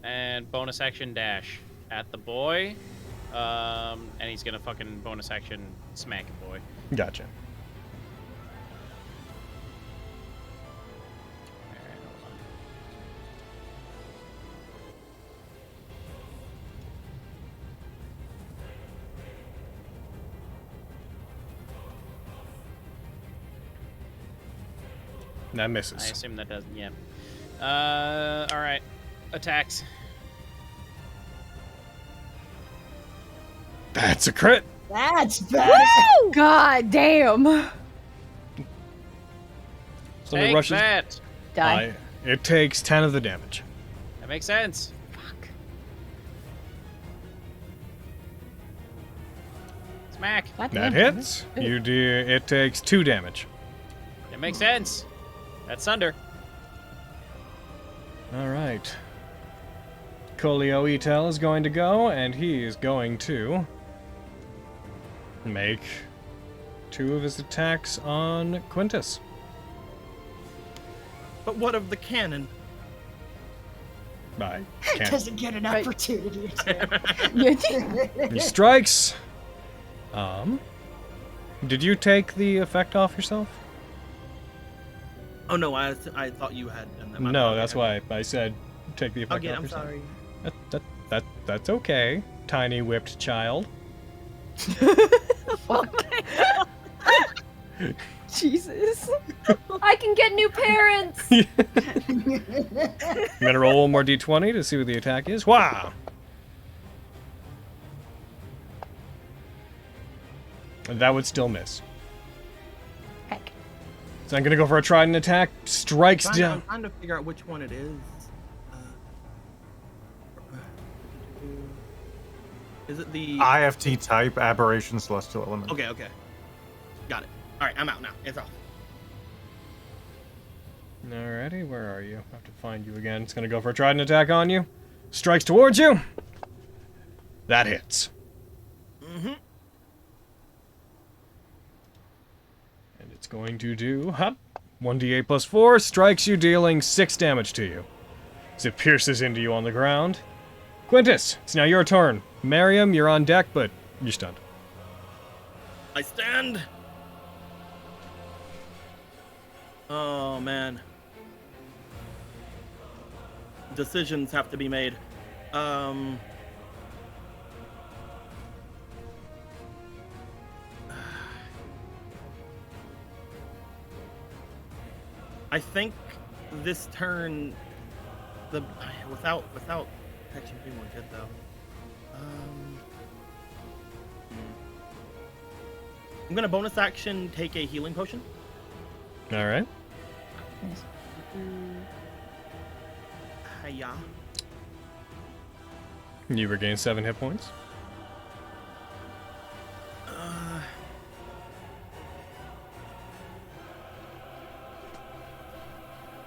Speaker 10: And bonus action dash at the boy. And he's gonna fucking bonus action smack a boy.
Speaker 1: Gotcha.
Speaker 10: Alright, hold on.
Speaker 1: That misses.
Speaker 10: I assume that doesn't, yeah. Alright. Attacks.
Speaker 1: That's a crit.
Speaker 8: That's bad.
Speaker 3: God damn.
Speaker 1: So
Speaker 10: Take
Speaker 1: it rushes.
Speaker 10: that!
Speaker 3: Die.
Speaker 1: It takes 10 of the damage.
Speaker 10: That makes sense.
Speaker 3: Fuck.
Speaker 10: Smack.
Speaker 3: God
Speaker 1: That
Speaker 3: damn.
Speaker 1: hits. It takes 2 damage.
Speaker 10: That makes sense. That's Sunder.
Speaker 1: All right. Kolio Etel is going to go, and he is going to make 2 of his attacks on Quintus.
Speaker 4: But what of the cannon?
Speaker 1: Bye.
Speaker 8: Doesn't get an
Speaker 3: Right.
Speaker 8: opportunity.
Speaker 1: He strikes. Did you take the effect off yourself?
Speaker 4: Oh no, I thought you had done that. My
Speaker 1: No,
Speaker 4: bad.
Speaker 1: that's why I said take the effect
Speaker 4: Okay,
Speaker 1: off
Speaker 4: I'm
Speaker 1: yourself.
Speaker 4: sorry.
Speaker 1: That's okay, tiny whipped child.
Speaker 3: Fuck. Jesus.
Speaker 2: I can get new parents.
Speaker 1: I'm gonna roll one more d20 to see what the attack is. Wow! And that would still miss.
Speaker 3: Heck.
Speaker 1: So I'm gonna go for a trident attack. Strikes
Speaker 4: I'm
Speaker 1: down.
Speaker 4: trying to figure out which one it is. Is it the
Speaker 5: IFT type, aberration, celestial element.
Speaker 4: Okay, okay. Got it. Alright, I'm out now. It's off.
Speaker 1: Alrighty, where are you? I have to find you again. It's gonna go for a trident attack on you. Strikes towards you. That hits.
Speaker 4: Mm-hmm.
Speaker 1: And it's going to do, 1d8 plus 4, strikes you, dealing 6 damage to you. As it pierces into you on the ground. Quintus, it's now your turn. Miriam, you're on deck, but you're stunned.
Speaker 4: I stand. Oh, man. Decisions have to be made. I think this turn, without protection being more good though. I'm gonna bonus action take a healing potion.
Speaker 1: All right.
Speaker 4: Hiya.
Speaker 1: You regain 7 hit points.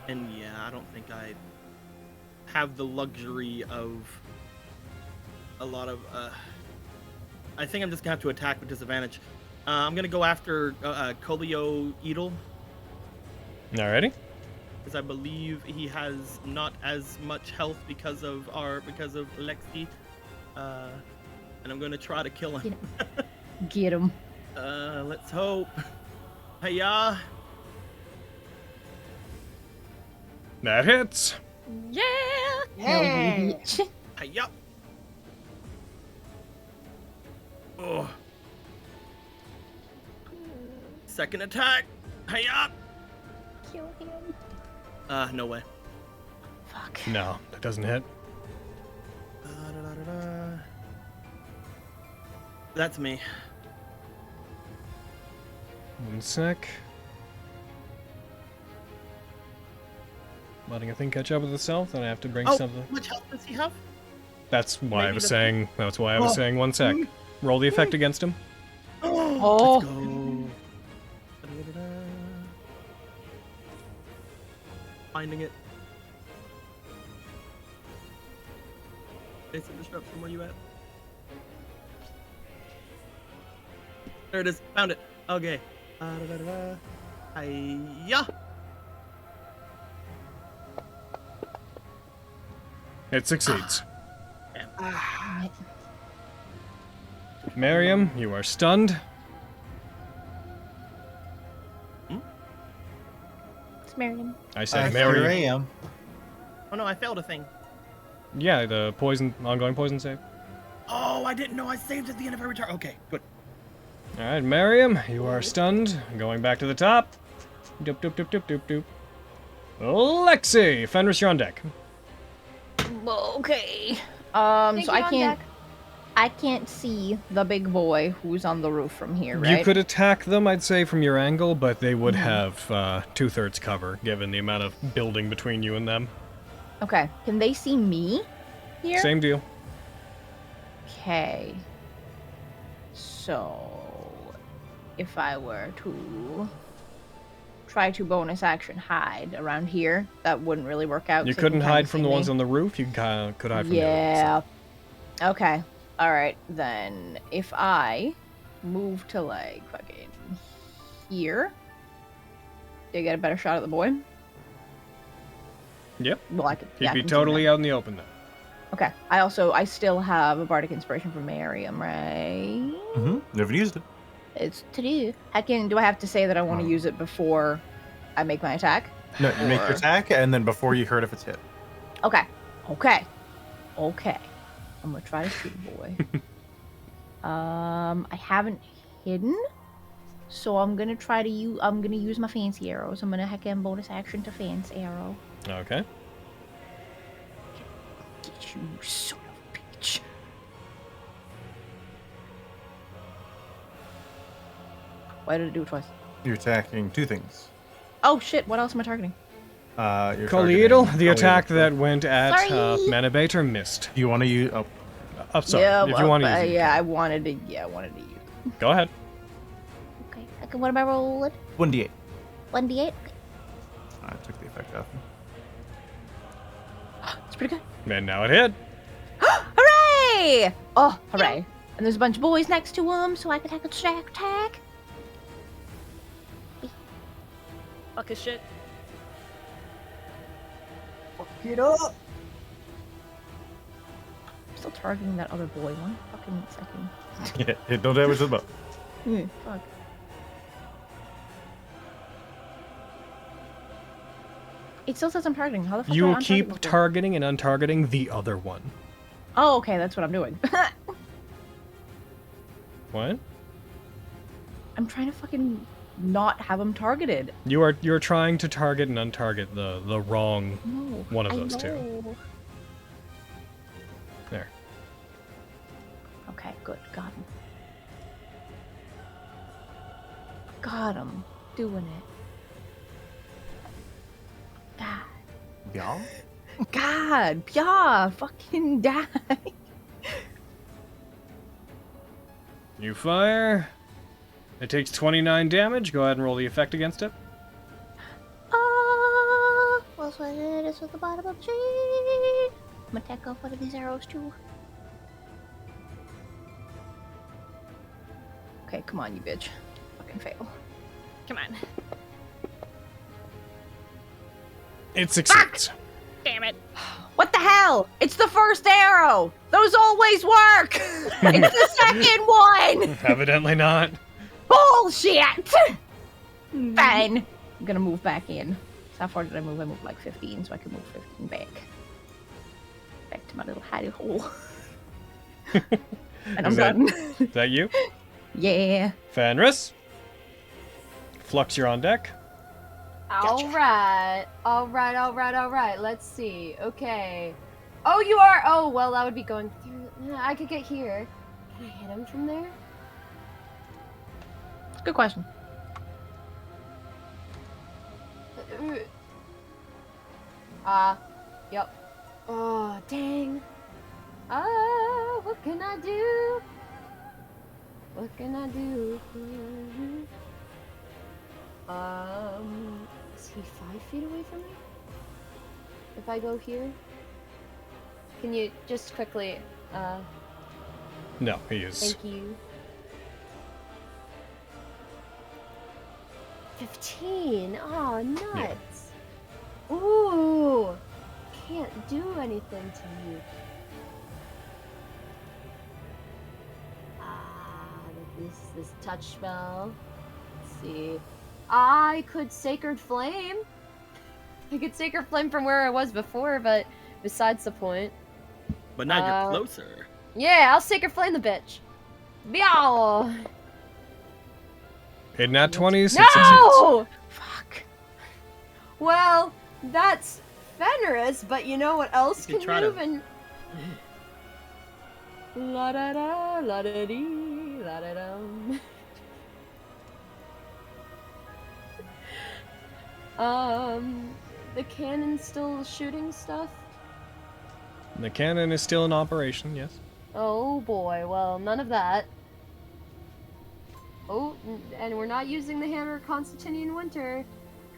Speaker 4: And yeah, I don't think I have the luxury of a lot of. I think I'm just gonna have to attack with disadvantage. I'm gonna go after Kolio Edel.
Speaker 1: Alrighty.
Speaker 4: Because I believe he has not as much health because of Lexi. And I'm gonna try to kill him.
Speaker 3: Get him.
Speaker 4: Let's hope. Hiya.
Speaker 1: That hits.
Speaker 9: Yeah.
Speaker 8: Hey.
Speaker 4: Hiya. Oh. Second attack. Hiya.
Speaker 3: Kill him.
Speaker 4: No way.
Speaker 3: Fuck.
Speaker 1: No, that doesn't hit.
Speaker 4: That's me.
Speaker 1: One sec. Letting a thing catch up with itself, then I have to bring something.
Speaker 4: How much health does he have?
Speaker 1: That's why
Speaker 4: Maybe
Speaker 1: I was
Speaker 4: the-
Speaker 1: saying. That's why I was saying 1 sec. Roll the effect against him.
Speaker 3: Oh.
Speaker 4: Let's go. Finding it. Basic disruption, where you at? There it is. Found it. Okay. Hiya.
Speaker 1: It succeeds.
Speaker 8: Ah,
Speaker 1: Miriam, you are stunned.
Speaker 3: It's Miriam.
Speaker 1: I said
Speaker 5: Here I
Speaker 1: Miriam.
Speaker 5: am.
Speaker 4: Oh no, I failed a thing.
Speaker 1: Yeah, the ongoing poison save.
Speaker 4: Oh, I didn't know I saved at the end of every turn. Okay, good.
Speaker 1: Alright, Miriam, you are stunned. Going back to the top. Doop doop doop doop doop doop. Lexi! Fenris, you're on deck.
Speaker 3: Okay.
Speaker 2: Thank
Speaker 3: So
Speaker 2: you, on
Speaker 3: I can't see the big boy who's on the roof from here, right?
Speaker 1: You could attack them, I'd say, from your angle, but they would have 2/3 cover, given the amount of building between you and them.
Speaker 3: Okay. Can they see me here?
Speaker 1: Same deal.
Speaker 3: Okay. So, if I were to try to bonus action hide around here, that wouldn't really work out.
Speaker 1: You
Speaker 3: 'cause they
Speaker 1: couldn't
Speaker 3: can kinda
Speaker 1: hide from
Speaker 3: see
Speaker 1: the
Speaker 3: me.
Speaker 1: ones on the roof, you could hide from the other
Speaker 3: Yeah.
Speaker 1: ones.
Speaker 3: Okay. All right. Then if I move to like fucking here, do I get a better shot at the boy?
Speaker 1: Yep.
Speaker 3: Well, I could.
Speaker 1: He'd
Speaker 3: yeah, I
Speaker 1: be
Speaker 3: can see
Speaker 1: totally
Speaker 3: that.
Speaker 1: out in the open then.
Speaker 3: Okay. I still have a bardic inspiration from Miriam, right?
Speaker 5: Mm-hmm. Never used it.
Speaker 3: It's to do. Do I have to say that I want to use it before I make my attack?
Speaker 5: No, you make your
Speaker 3: Or-
Speaker 5: attack, and then before you hurt if it's hit.
Speaker 3: Okay. Okay. I'm gonna try to shoot the boy. I haven't hidden, So I'm gonna try to use. I'm gonna use my fancy arrows. I'm gonna hack in bonus action to fancy arrow.
Speaker 1: Okay.
Speaker 3: Get you, son of a bitch. Why did it do it twice?
Speaker 5: You're attacking two things.
Speaker 3: Oh shit! What else am I targeting?
Speaker 5: You're
Speaker 1: Colleidal,
Speaker 5: targeting
Speaker 1: the attack
Speaker 5: Colleidal.
Speaker 1: that went at
Speaker 3: Sorry.
Speaker 1: Manabator missed.
Speaker 5: Do you want to use? Oh,
Speaker 1: Sorry,
Speaker 3: Yeah,
Speaker 1: if you want to use it.
Speaker 3: yeah, I wanted to. Yeah, I wanted to use.
Speaker 1: Go ahead.
Speaker 3: Okay. Okay. What am I rolling?
Speaker 5: 1d8.
Speaker 3: 1d8.
Speaker 5: I took the effect off.
Speaker 3: It's pretty good.
Speaker 1: And now it hit.
Speaker 3: Hooray! Oh, hooray! And there's a bunch of boys next to him, so I can take a stack attack.
Speaker 9: Fuck his shit.
Speaker 8: Get up!
Speaker 3: I'm still targeting that other boy. One fucking second.
Speaker 5: Yeah, hit no damage to the bow.
Speaker 3: Fuck. It still says I'm targeting. How the fuck
Speaker 1: You
Speaker 3: do I
Speaker 1: will keep
Speaker 3: untarget
Speaker 1: targeting and untargeting the other one.
Speaker 3: Oh, okay, that's what I'm doing.
Speaker 1: What?
Speaker 3: I'm trying to fucking not have him targeted.
Speaker 1: You're trying to target and untarget the wrong
Speaker 3: No,
Speaker 1: one of
Speaker 3: I
Speaker 1: those two.
Speaker 3: know.
Speaker 1: There.
Speaker 3: Okay, good. Got him. Got him. Doing it. God.
Speaker 5: Y'all?
Speaker 3: God. Yeah. Fucking die.
Speaker 1: You fire. It takes 29 damage. Go ahead and roll the effect against it.
Speaker 3: Well, so it is at the bottom of the tree. I'm gonna take off one of these arrows too. Okay, come on, you bitch. Fucking fail.
Speaker 9: Come on.
Speaker 1: It succeeds.
Speaker 9: Damn it.
Speaker 3: What the hell? It's the first arrow! Those always work! It's the second one!
Speaker 1: Evidently not.
Speaker 3: Bullshit! Fine. I'm gonna move back in. So how far did I move? I moved like 15, so I can move 15 back. Back to my little hidey hole. And I'm done.
Speaker 1: Is that you?
Speaker 3: Yeah.
Speaker 1: Fenris. Flux, you're on deck.
Speaker 2: Alright. Let's see. Okay. Oh, you are. Oh, well, that would be going through. I could get here. Can I hit him from there?
Speaker 3: Good question.
Speaker 2: Yep. Oh, dang. What can I do? What can I do? Is he 5 feet away from me? If I go here? Can you just quickly,
Speaker 1: No, he is.
Speaker 2: thank you. 15. Oh, nuts. Ooh. Can't do anything to you. This touch spell. Let's see. I could Sacred Flame. I could Sacred Flame from where I was before, but besides the point.
Speaker 4: But now you're closer.
Speaker 2: Yeah, I'll Sacred Flame the bitch. Meow.
Speaker 1: In Nat 20s, it succeeds.
Speaker 2: No! Fuck. Well, that's Fenris, but you know what else
Speaker 4: You
Speaker 2: can
Speaker 4: can try
Speaker 2: move
Speaker 4: to-
Speaker 2: and... La da da, la da dee, la da dum. The cannon's still shooting stuff?
Speaker 1: The cannon is still in operation, yes.
Speaker 2: Oh boy, well, none of that. Oh, and we're not using the hammer of Constantinian Winter.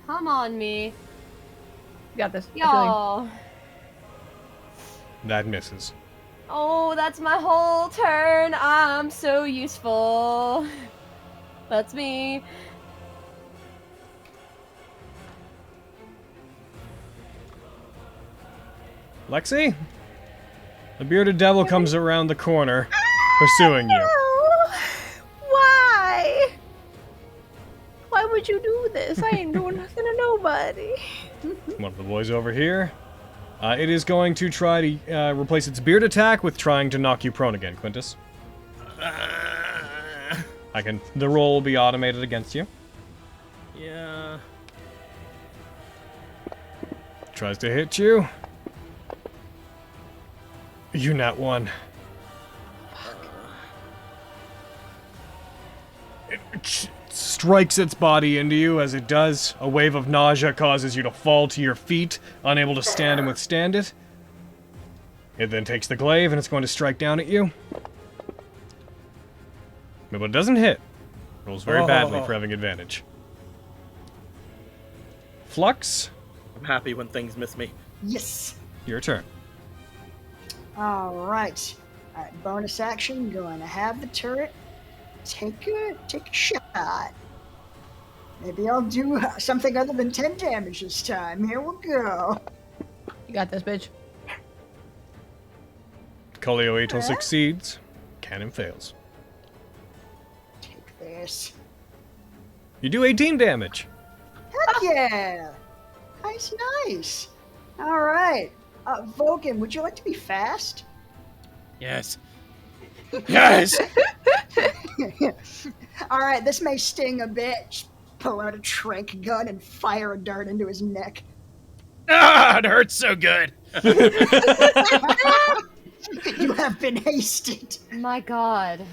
Speaker 2: Come on, me.
Speaker 3: You got this.
Speaker 2: Y'all.
Speaker 1: That misses.
Speaker 2: Oh, that's my whole turn. I'm so useful. That's me.
Speaker 1: Lexi? The bearded devil comes around the corner, pursuing you.
Speaker 3: Why? Why would you do this? I ain't doing nothing to nobody.
Speaker 1: One of the boys over here. It is going to try to replace its beard attack with trying to knock you prone again, Quintus. The roll will be automated against you.
Speaker 4: Yeah.
Speaker 1: Tries to hit you. You nat 1. It strikes its body into you. As it does, a wave of nausea causes you to fall to your feet, unable to stand and withstand it. It then takes the glaive and it's going to strike down at you. But it doesn't hit. Rolls very badly for having advantage. Flux,
Speaker 4: I'm happy when things miss me.
Speaker 8: Yes.
Speaker 1: your turn.
Speaker 8: All right. All right. Bonus action. Going to have the turret. Take a shot. Maybe I'll do something other than 10 damage this time. Here we go.
Speaker 3: You got this, bitch.
Speaker 1: Colioito succeeds. Cannon fails.
Speaker 8: Take this.
Speaker 1: You do 18 damage.
Speaker 8: Heck yeah! Nice. All right. Vulcan, would you like to be fast?
Speaker 7: Yes. Yes!
Speaker 8: All right, this may sting a bit. Just pull out a trank gun and fire a dart into his neck.
Speaker 7: Ah, it hurts so good.
Speaker 8: You have been hasted.
Speaker 2: My god.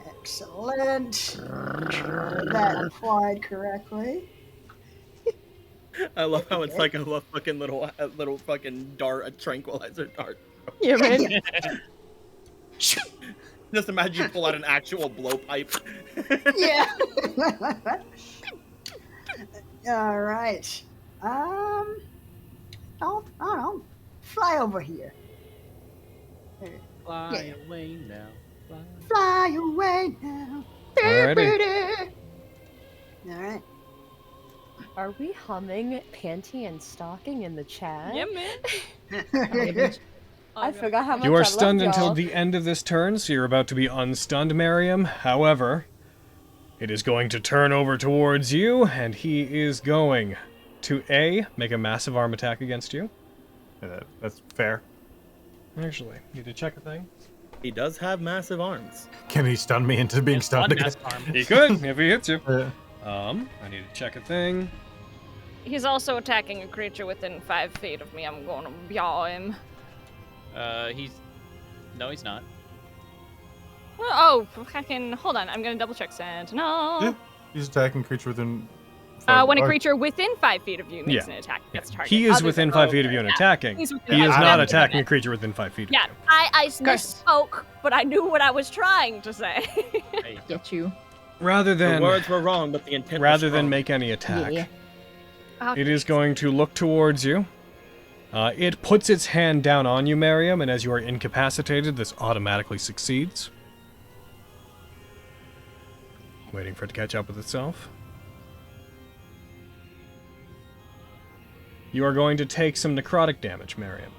Speaker 8: Excellent. That applied correctly.
Speaker 4: I love how it's like a fucking little fucking dart, a tranquilizer dart.
Speaker 3: Yeah, man.
Speaker 4: Just imagine you pull out an actual blowpipe.
Speaker 8: Yeah. All right. I don't know. Fly over here.
Speaker 10: Fly away now.
Speaker 8: Fly away now.
Speaker 1: Alrighty.
Speaker 8: All right.
Speaker 2: Are we humming Panty and Stocking in the chat?
Speaker 9: Yeah, man.
Speaker 2: I forgot how much
Speaker 1: You are
Speaker 2: I
Speaker 1: stunned
Speaker 2: loved
Speaker 1: until
Speaker 2: y'all.
Speaker 1: the end of this turn, so you're about to be unstunned, Miriam. However, it is going to turn over towards you, and he is going to A, make a massive arm attack against you.
Speaker 5: That's fair.
Speaker 1: Actually, need to check a thing.
Speaker 4: He does have massive arms.
Speaker 5: Can he stun me into being stunned again?
Speaker 1: He could, if he hits you.
Speaker 5: Yeah.
Speaker 1: I need to check a thing.
Speaker 9: He's also attacking a creature within 5 feet of me. I'm going to yaw him.
Speaker 10: No, he's not.
Speaker 9: Oh, fucking, hold on. I'm going to double check Sentinel.
Speaker 5: Yeah. He's attacking creature within.
Speaker 9: When a creature within 5 feet of you makes an attack against a target.
Speaker 1: He is
Speaker 9: Other
Speaker 1: within
Speaker 9: than-
Speaker 1: 5 feet of you and attacking.
Speaker 9: He's within
Speaker 1: He is
Speaker 9: 5
Speaker 1: not
Speaker 9: feet.
Speaker 1: attacking a creature within 5 feet of
Speaker 9: Yeah,
Speaker 1: you.
Speaker 9: I misspoke, but I knew what I was trying to say.
Speaker 3: Get you.
Speaker 1: Rather
Speaker 4: The
Speaker 1: than
Speaker 4: words were wrong, but the intent
Speaker 1: rather
Speaker 4: was
Speaker 1: than
Speaker 4: strong.
Speaker 1: make any attack,
Speaker 3: Yeah.
Speaker 1: it is going to look towards you. It puts its hand down on you, Miriam, and as you are incapacitated, this automatically succeeds. Waiting for it to catch up with itself. You are going to take some necrotic damage, Miriam.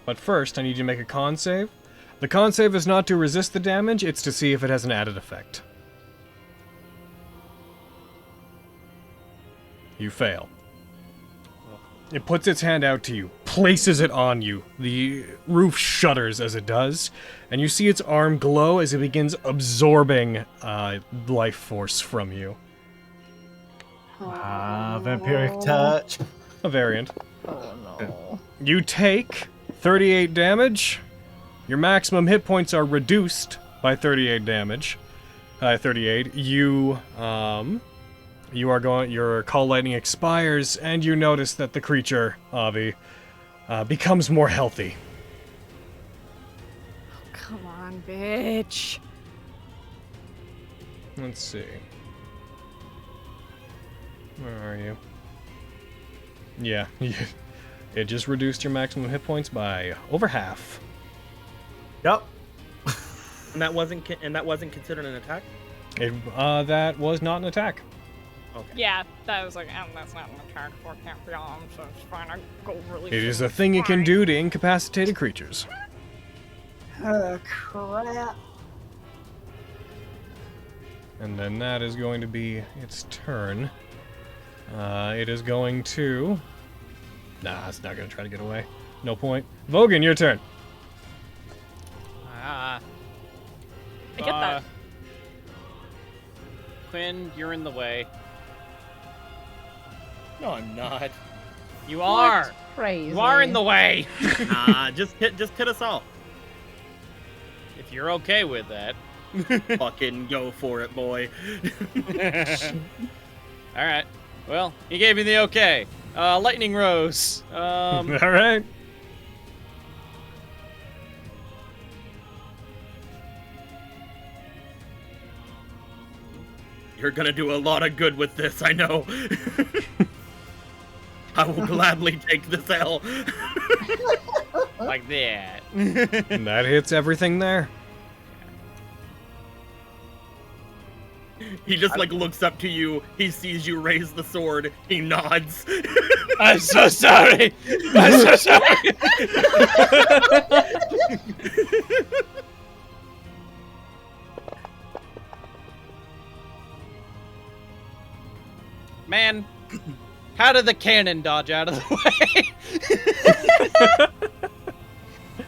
Speaker 1: But first, I need you to make a con save. The con save is not to resist the damage, it's to see if it has an added effect. You fail. It puts its hand out to you, places it on you. The roof shudders as it does, and you see its arm glow as it begins absorbing life force from you.
Speaker 5: Vampiric touch.
Speaker 1: A variant.
Speaker 3: Oh no.
Speaker 1: You take 38 damage. Your maximum hit points are reduced by 38 damage. 38. Your call lightning expires, and you notice that the creature, Avi, becomes more healthy.
Speaker 9: Come on, bitch.
Speaker 1: Let's see. Where are you? Yeah, it just reduced your maximum hit points by over half.
Speaker 5: Yep.
Speaker 4: And that wasn't considered an attack.
Speaker 1: That was not an attack.
Speaker 4: Okay.
Speaker 9: Yeah, that was like, that's not an attack for can't be on, so it's fine. I go really.
Speaker 1: It is a thing it can do to incapacitated creatures.
Speaker 8: Crap.
Speaker 1: And then that is going to be its turn. It is going to... Nah, it's not going to try to get away. No point. Vogan, your turn.
Speaker 10: I
Speaker 9: get that.
Speaker 10: Quinn, you're in the way.
Speaker 4: No, I'm not.
Speaker 10: You are.
Speaker 3: Crazy.
Speaker 10: You are in the way.
Speaker 4: Just hit us all.
Speaker 10: If you're okay with that.
Speaker 4: Fucking go for it, boy.
Speaker 10: All right. Well, he gave me the okay. Lightning Rose.
Speaker 1: All right.
Speaker 4: You're gonna do a lot of good with this, I know. I will gladly take this L.
Speaker 10: Like that.
Speaker 1: And that hits everything there.
Speaker 4: He just, like, looks up to you, he sees you raise the sword, he nods.
Speaker 10: I'm so sorry. I'm so sorry. Man, how did the cannon dodge out of the way?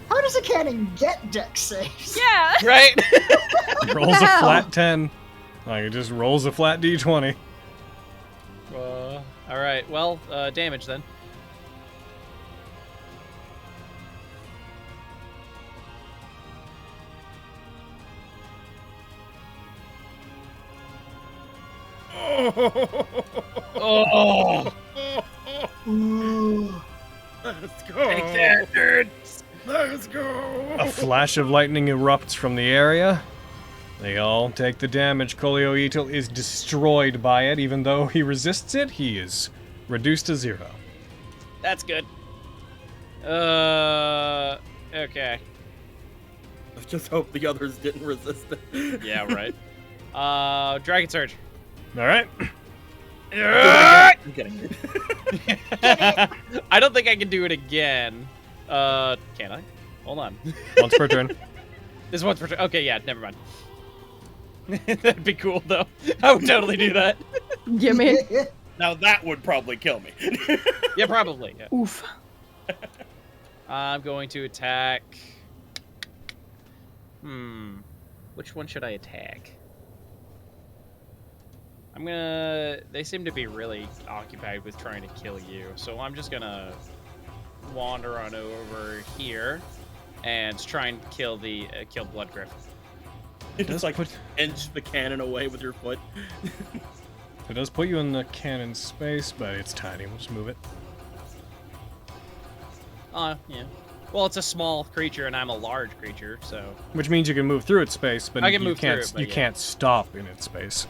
Speaker 8: How does a cannon get deck saves?
Speaker 9: Yeah.
Speaker 10: Right?
Speaker 1: Rolls a flat 10. Like, it just rolls a flat d20.
Speaker 10: All right. Well, damage then. Oh!
Speaker 8: Ooh.
Speaker 4: Let's go!
Speaker 10: Take that, nerds!
Speaker 4: Let's go!
Speaker 1: A flash of lightning erupts from the area. They all take the damage. Kolioitel is destroyed by it. Even though he resists it, he is reduced to 0.
Speaker 10: That's good. Okay.
Speaker 4: Let's just hope the others didn't resist it.
Speaker 10: Yeah, right. Dragon Surge.
Speaker 1: All right.
Speaker 10: I don't think I can do it again. Can I? Hold on.
Speaker 1: Once per turn.
Speaker 10: This once per turn. Okay, yeah, never mind. That'd be cool, though. I would totally do that.
Speaker 3: Gimme.
Speaker 4: Now that would probably kill me.
Speaker 10: Yeah, probably. Yeah.
Speaker 3: Oof.
Speaker 10: I'm going to attack... Which one should I attack? I'm gonna... They seem to be really occupied with trying to kill you, so I'm just gonna wander on over here and try and kill the kill Bloodgriff.
Speaker 4: You just like inch the cannon away with your foot.
Speaker 1: It does put you in the cannon space, but it's tiny. We'll just move it.
Speaker 10: Yeah. Well, it's a small creature and I'm a large creature, so...
Speaker 1: Which means you can move through its space, but
Speaker 10: I can
Speaker 1: you
Speaker 10: move
Speaker 1: can't.
Speaker 10: through it, but
Speaker 1: you
Speaker 10: yeah.
Speaker 1: can't stop in its space.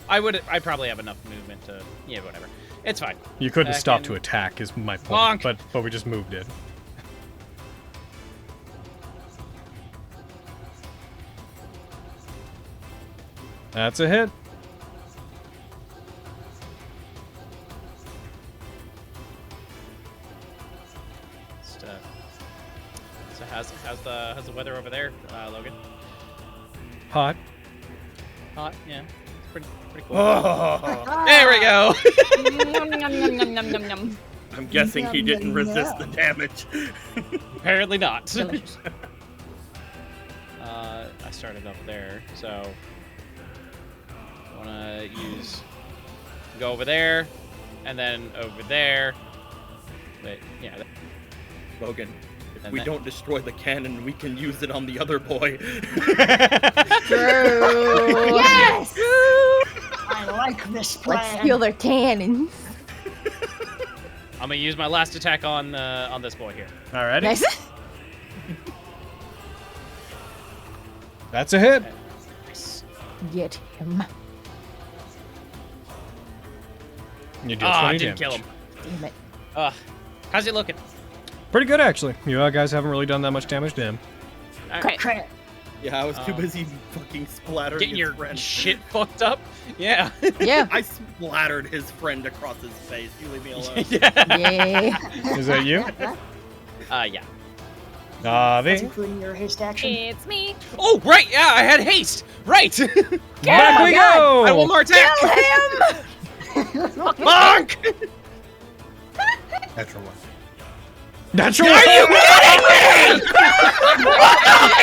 Speaker 10: I'd probably have enough movement to... Yeah, whatever. It's fine.
Speaker 1: You couldn't
Speaker 10: Back
Speaker 1: stop
Speaker 10: in-
Speaker 1: to attack, is my point.
Speaker 10: Bonk.
Speaker 1: But we just moved it. That's a hit.
Speaker 10: So how's the weather over there, Logan?
Speaker 1: Hot.
Speaker 10: Hot, yeah. It's pretty cool.
Speaker 4: Oh,
Speaker 10: There we go.
Speaker 9: Yum, yum, yum, yum, yum, yum, yum.
Speaker 4: I'm guessing he didn't resist the damage.
Speaker 10: Apparently not.
Speaker 3: Delicious.
Speaker 10: I started up there, so I wanna go over there, and then over there. Wait, yeah.
Speaker 4: Logan, if
Speaker 10: And
Speaker 4: we
Speaker 10: then-
Speaker 4: don't destroy the cannon, we can use it on the other boy.
Speaker 3: True.
Speaker 8: Yes! I like this plan.
Speaker 3: Let's steal their cannons.
Speaker 10: I'm gonna use my last attack on this boy here.
Speaker 1: Alrighty.
Speaker 3: Nice.
Speaker 1: That's a hit.
Speaker 3: Get him.
Speaker 1: You do 20
Speaker 10: I
Speaker 1: damage.
Speaker 10: didn't kill him.
Speaker 3: Damn it.
Speaker 10: How's he looking?
Speaker 1: Pretty good, actually. You guys haven't really done that much damage to him.
Speaker 3: Crit.
Speaker 8: Crit.
Speaker 4: Yeah, I was too busy fucking splattering
Speaker 10: Getting
Speaker 4: his
Speaker 10: your
Speaker 4: friend.
Speaker 10: shit fucked up? Yeah.
Speaker 3: Yeah.
Speaker 4: I splattered his friend across his face. You leave me alone.
Speaker 10: Yeah.
Speaker 3: Yeah.
Speaker 1: Is that you?
Speaker 10: Yeah.
Speaker 8: That's
Speaker 1: Avi.
Speaker 8: including your haste action.
Speaker 9: It's me.
Speaker 10: Oh, right, yeah, I had haste. Right.
Speaker 1: Back we
Speaker 10: I had one
Speaker 1: go!
Speaker 10: more attack.
Speaker 3: Kill him!
Speaker 1: Fuck!
Speaker 5: Natural one.
Speaker 1: Natural.
Speaker 10: Are you kidding me?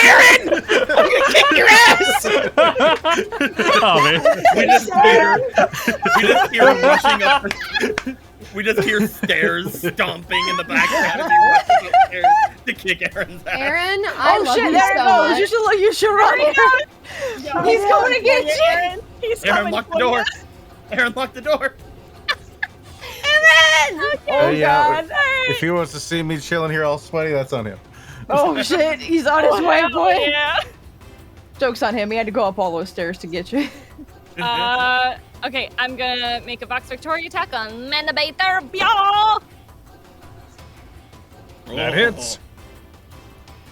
Speaker 10: Aaron! I'm gonna kick your ass!
Speaker 1: Oh man.
Speaker 4: We just hear him rushing up. We just hear stairs stomping in the background as he rushes upstairs to kick Aaron's ass.
Speaker 2: Aaron, I love
Speaker 3: shit,
Speaker 2: you
Speaker 3: there it
Speaker 2: so
Speaker 3: goes.
Speaker 2: much.
Speaker 3: You should run, Aaron. He's coming to get you.
Speaker 9: Aaron. He's
Speaker 4: Aaron,
Speaker 9: coming
Speaker 4: lock the
Speaker 9: for
Speaker 4: door.
Speaker 9: you.
Speaker 4: Aaron, lock the door.
Speaker 3: Oh
Speaker 5: yeah,
Speaker 3: god.
Speaker 5: if he wants to see me chilling here all sweaty, that's on him.
Speaker 3: Oh shit, he's on his way, boy.
Speaker 9: Yeah.
Speaker 3: Joke's on him. He had to go up all those stairs to get you.
Speaker 9: Okay, I'm gonna make a Vox Victoria attack on Manabator. Blah!
Speaker 1: That hits.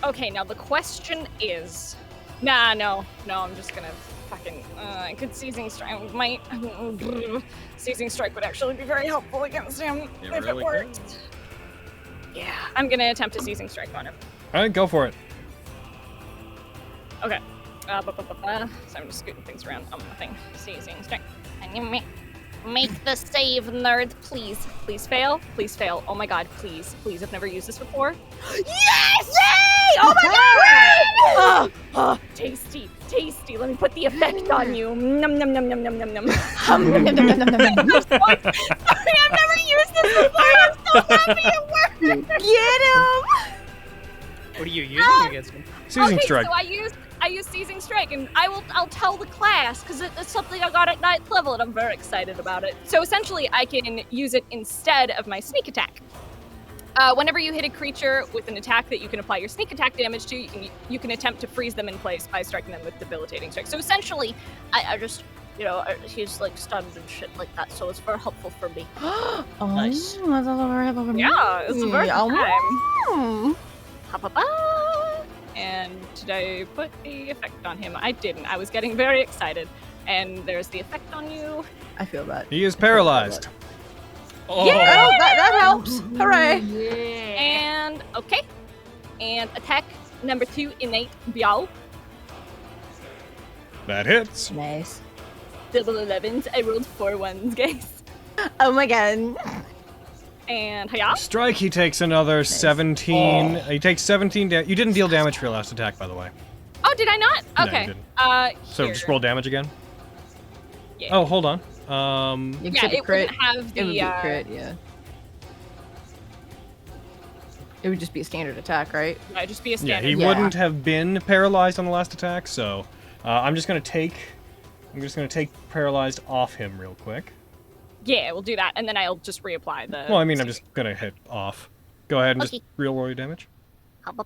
Speaker 9: Okay, now the question is... Nah, no, I'm just gonna fucking... I could Seizing Strike might... Seizing Strike would actually be very helpful against him if it worked. Yeah, I'm gonna attempt a Seizing Strike on him.
Speaker 1: Alright, go for it.
Speaker 9: Okay. So I'm just scooting things around on my thing. Seizing Strike. Make the save, nerd, please. Please fail. Please fail. Oh my god, please. Please, I've never used this before. Yes! Yay! Oh my god! Tasty, tasty. Let me put the effect on you. Num num num num num num num. Sorry, I've never used this before. I'm so happy it worked.
Speaker 3: Get him!
Speaker 10: What are you using against me?
Speaker 1: Seizing Strike.
Speaker 9: So I use Seizing Strike, and I'll tell the class because it's something I got at 9th level, and I'm very excited about it. So essentially, I can use it instead of my sneak attack. Whenever you hit a creature with an attack that you can apply your sneak attack damage to, you can attempt to freeze them in place by striking them with debilitating strike. So essentially, I just, he's like stunned and shit like that, so it's very helpful for me.
Speaker 10: Nice.
Speaker 9: Yeah, it's a very good time.
Speaker 3: Mm.
Speaker 9: And did I put the effect on him? I didn't. I was getting very excited. And there's the effect on you.
Speaker 3: I feel that.
Speaker 1: He is paralyzed.
Speaker 10: Oh,
Speaker 3: Yeah, that helps. Hooray.
Speaker 9: And, okay. And attack number 2, innate, Biao.
Speaker 1: That hits.
Speaker 3: Nice.
Speaker 9: Double 11s. I rolled 4 1s, guys.
Speaker 3: Oh my god.
Speaker 9: And hiya.
Speaker 1: Strike, he takes another 17. He takes 17 damage. You didn't deal damage for your last attack, by the way.
Speaker 9: Oh, did I not?
Speaker 1: No,
Speaker 9: Okay.
Speaker 1: you didn't. So
Speaker 9: Here.
Speaker 1: just roll damage again.
Speaker 9: Yeah.
Speaker 1: Oh, hold on.
Speaker 3: You
Speaker 9: Yeah,
Speaker 3: took a
Speaker 9: it
Speaker 3: crit.
Speaker 9: wouldn't have the,
Speaker 3: It would be crit, yeah. It would just be a standard attack, right?
Speaker 9: Yeah, just be a
Speaker 1: Yeah,
Speaker 9: standard.
Speaker 1: he wouldn't have been paralyzed on the last attack, so I'm just gonna take paralyzed off him real quick.
Speaker 9: Yeah, we'll do that, and then I'll just reapply the...
Speaker 1: Well, I mean, I'm just gonna hit off. Go ahead and
Speaker 9: Okay.
Speaker 1: just roll your damage. Okay,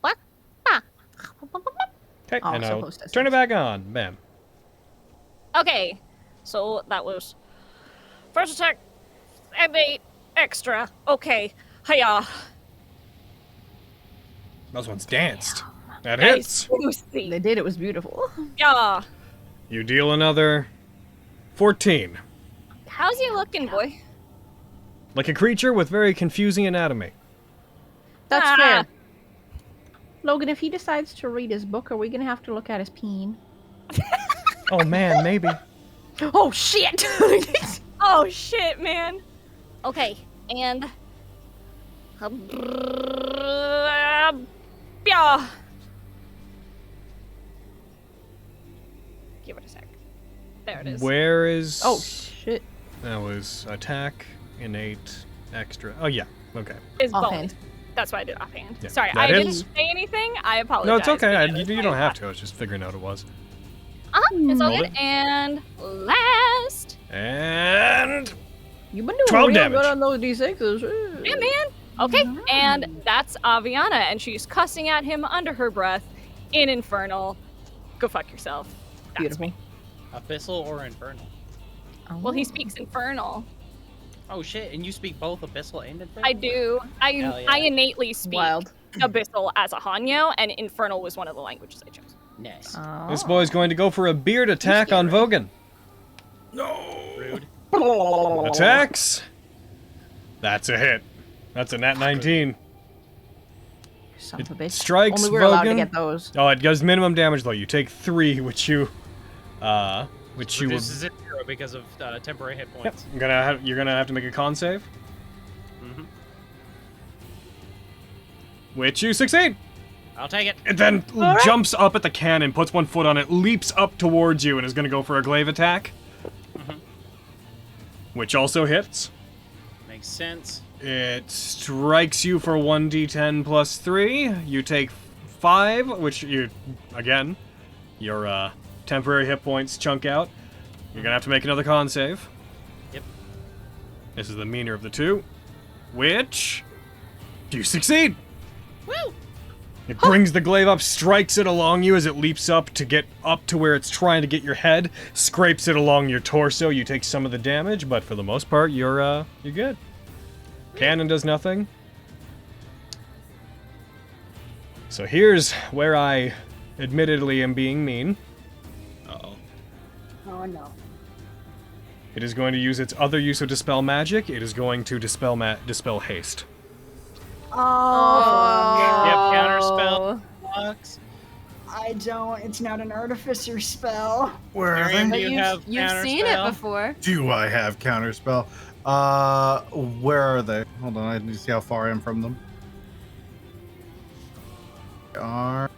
Speaker 3: Oh,
Speaker 1: and
Speaker 3: so
Speaker 1: I'll
Speaker 3: close to
Speaker 1: turn it
Speaker 3: 6.
Speaker 1: back on. Bam.
Speaker 9: Okay, so that was first attack and 8 extra. Okay, hiya.
Speaker 1: Those ones danced. That
Speaker 9: Nice.
Speaker 1: hits.
Speaker 3: They did, it was beautiful.
Speaker 9: Yeah.
Speaker 1: You deal another 14.
Speaker 9: How's he looking, boy?
Speaker 1: Like a creature with very confusing anatomy.
Speaker 3: That's
Speaker 9: Ah.
Speaker 3: fair. Logan, if he decides to read his book, are we gonna have to look at his peen?
Speaker 1: Oh man, maybe.
Speaker 3: Oh shit!
Speaker 9: Oh shit, man. Okay, and yeah. Give it a sec. There it is.
Speaker 1: Where is...
Speaker 3: Oh shit.
Speaker 1: That was attack, innate, extra. Oh yeah, okay.
Speaker 9: Is
Speaker 3: Offhand.
Speaker 9: bonus. That's why I did offhand.
Speaker 1: Yeah,
Speaker 9: Sorry,
Speaker 1: that
Speaker 9: I
Speaker 1: hits.
Speaker 9: didn't say anything. I apologize.
Speaker 1: No, it's okay.
Speaker 9: but yeah,
Speaker 1: You
Speaker 9: that's
Speaker 1: don't
Speaker 9: my
Speaker 1: have
Speaker 9: thought.
Speaker 1: to. I was just figuring out it was.
Speaker 9: It's all
Speaker 1: Roll
Speaker 9: good.
Speaker 1: it.
Speaker 9: And last.
Speaker 1: And...
Speaker 3: You've been doing
Speaker 1: 12
Speaker 3: real
Speaker 1: damage.
Speaker 3: good on those d6s.
Speaker 9: Yeah, man. Okay, and that's Aviana, and she's cussing at him under her breath in Infernal. Go fuck yourself. That's
Speaker 3: Beautiful.
Speaker 9: me.
Speaker 10: Abyssal or Infernal?
Speaker 9: Well, he speaks Infernal.
Speaker 10: Oh shit, and you speak both Abyssal and Infernal?
Speaker 9: I do.
Speaker 10: Hell yeah.
Speaker 9: I innately speak
Speaker 3: Wild.
Speaker 9: Abyssal as a Hanyo, and Infernal was one of the languages I chose.
Speaker 10: Nice.
Speaker 1: This boy's going to go for a beard attack on Vogan.
Speaker 10: Rude.
Speaker 1: Attacks. That's a hit. That's a Nat19.
Speaker 3: Son of a
Speaker 1: It
Speaker 3: bitch.
Speaker 1: strikes
Speaker 3: Only we're allowed to
Speaker 1: Vogan.
Speaker 3: get those.
Speaker 1: Oh, it does minimum damage though. You take 3, which you would.
Speaker 10: This is if you're a because of temporary hit
Speaker 1: Yep.
Speaker 10: points.
Speaker 1: You're gonna have to make a con save,
Speaker 10: Mm-hmm.
Speaker 1: which you succeed.
Speaker 10: I'll take it.
Speaker 1: It then jumps up at the cannon, puts one foot on it, leaps up towards you, and is gonna go for a glaive attack, which also hits.
Speaker 10: Makes sense.
Speaker 1: It strikes you for 1d10 plus 3. You take 5, which you, again, your temporary hit points chunk out. You're gonna have to make another con save.
Speaker 10: Yep.
Speaker 1: This is the meaner of the two, which you succeed.
Speaker 10: Woo!
Speaker 1: It brings the glaive up, strikes it along you as it leaps up to get up to where it's trying to get your head, scrapes it along your torso. You take some of the damage, but for the most part, you're good. Cannon does nothing. So here's where I admittedly am being mean.
Speaker 4: Uh-oh.
Speaker 8: Oh no.
Speaker 1: It is going to use its other use of Dispel Magic. It is going to Dispel Haste.
Speaker 8: Oh,
Speaker 10: Yep,
Speaker 8: no.
Speaker 10: counter spell. Blocks.
Speaker 8: I don't. It's not an artificer spell.
Speaker 5: Where are
Speaker 10: Miriam,
Speaker 5: they?
Speaker 10: do you have
Speaker 2: You've
Speaker 10: counter
Speaker 2: seen
Speaker 10: spell?
Speaker 2: it before.
Speaker 5: Do I have counterspell? Where are they? Hold on, I need to see how far I am from them. They are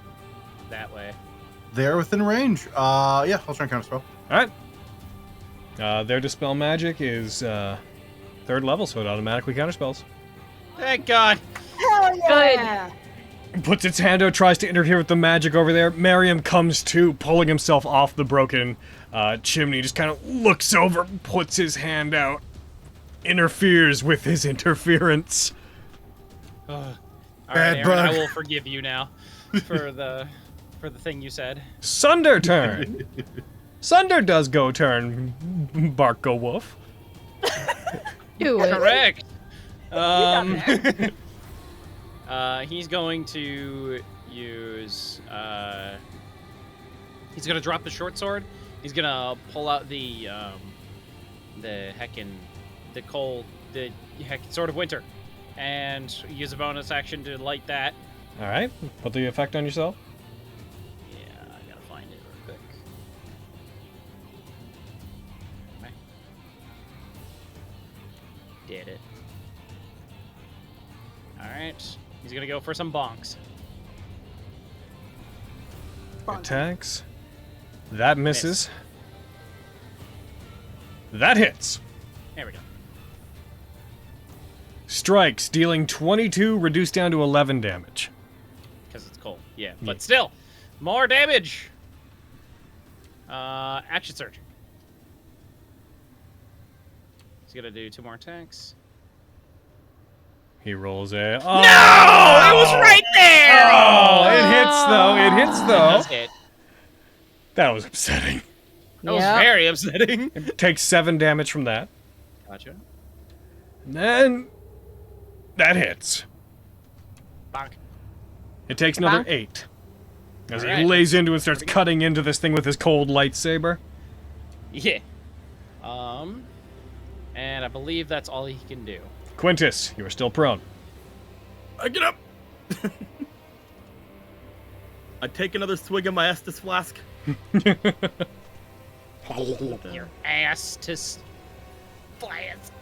Speaker 10: That way.
Speaker 5: they're within range. Yeah, I'll try and counterspell.
Speaker 1: Alright. Their Dispel Magic is 3rd level, so it automatically counterspells.
Speaker 10: Thank God.
Speaker 8: Hell yeah!
Speaker 1: Puts its hand out, tries to interfere with the magic over there. Merriam comes to, pulling himself off the broken chimney, just kind of looks over, puts his hand out, interferes with his interference.
Speaker 10: All right,
Speaker 5: Bad
Speaker 10: Aaron, I
Speaker 5: bug.
Speaker 10: will forgive you now for the thing you said.
Speaker 1: Sunder turn! Sunder does go turn, bark go wolf.
Speaker 3: Do it.
Speaker 10: Correct. He's going to use. He's gonna drop the short sword. He's gonna pull out the sword of winter, and use a bonus action to light that.
Speaker 1: Alright, put the effect on yourself.
Speaker 10: Yeah, I gotta find it real quick. Okay. Did it. Alright. He's gonna go for some bonks.
Speaker 1: Attacks. That misses. That hits.
Speaker 10: There we go.
Speaker 1: Strikes, dealing 22, reduced down to 11 damage.
Speaker 10: Because it's cold. Yeah, but still, more damage. Action surge. He's gonna do 2 more attacks.
Speaker 1: He rolls a. Oh!
Speaker 10: No! It was right there!
Speaker 1: Oh, it hits though. It hits though.
Speaker 10: Does hit.
Speaker 1: That was upsetting.
Speaker 10: That was very upsetting.
Speaker 1: Takes 7 damage from that.
Speaker 10: Gotcha.
Speaker 1: And then that hits.
Speaker 10: Bonk.
Speaker 1: It takes another 8. As he
Speaker 10: Alright.
Speaker 1: lays into and starts cutting into this thing with his cold lightsaber.
Speaker 10: Yeah. And I believe that's all he can do.
Speaker 1: Quintus, you are still prone.
Speaker 4: I get up. I take another swig of my Estus flask.
Speaker 10: Your ass to flask.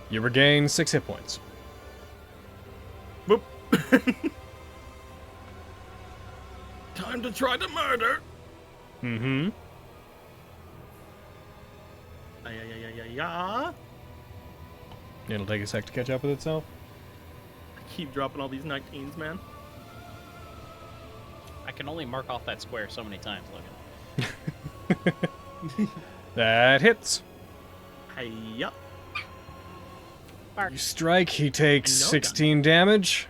Speaker 1: You regain 6 hit points.
Speaker 4: Boop. Time to try to murder.
Speaker 1: Mm-hmm.
Speaker 4: Yeah.
Speaker 1: It'll take a sec to catch up with itself.
Speaker 4: I keep dropping all these 19s, man.
Speaker 10: I can only mark off that square so many times, Logan.
Speaker 1: That hits.
Speaker 4: Hiya.
Speaker 1: You strike, he takes
Speaker 4: No
Speaker 1: 16 damage.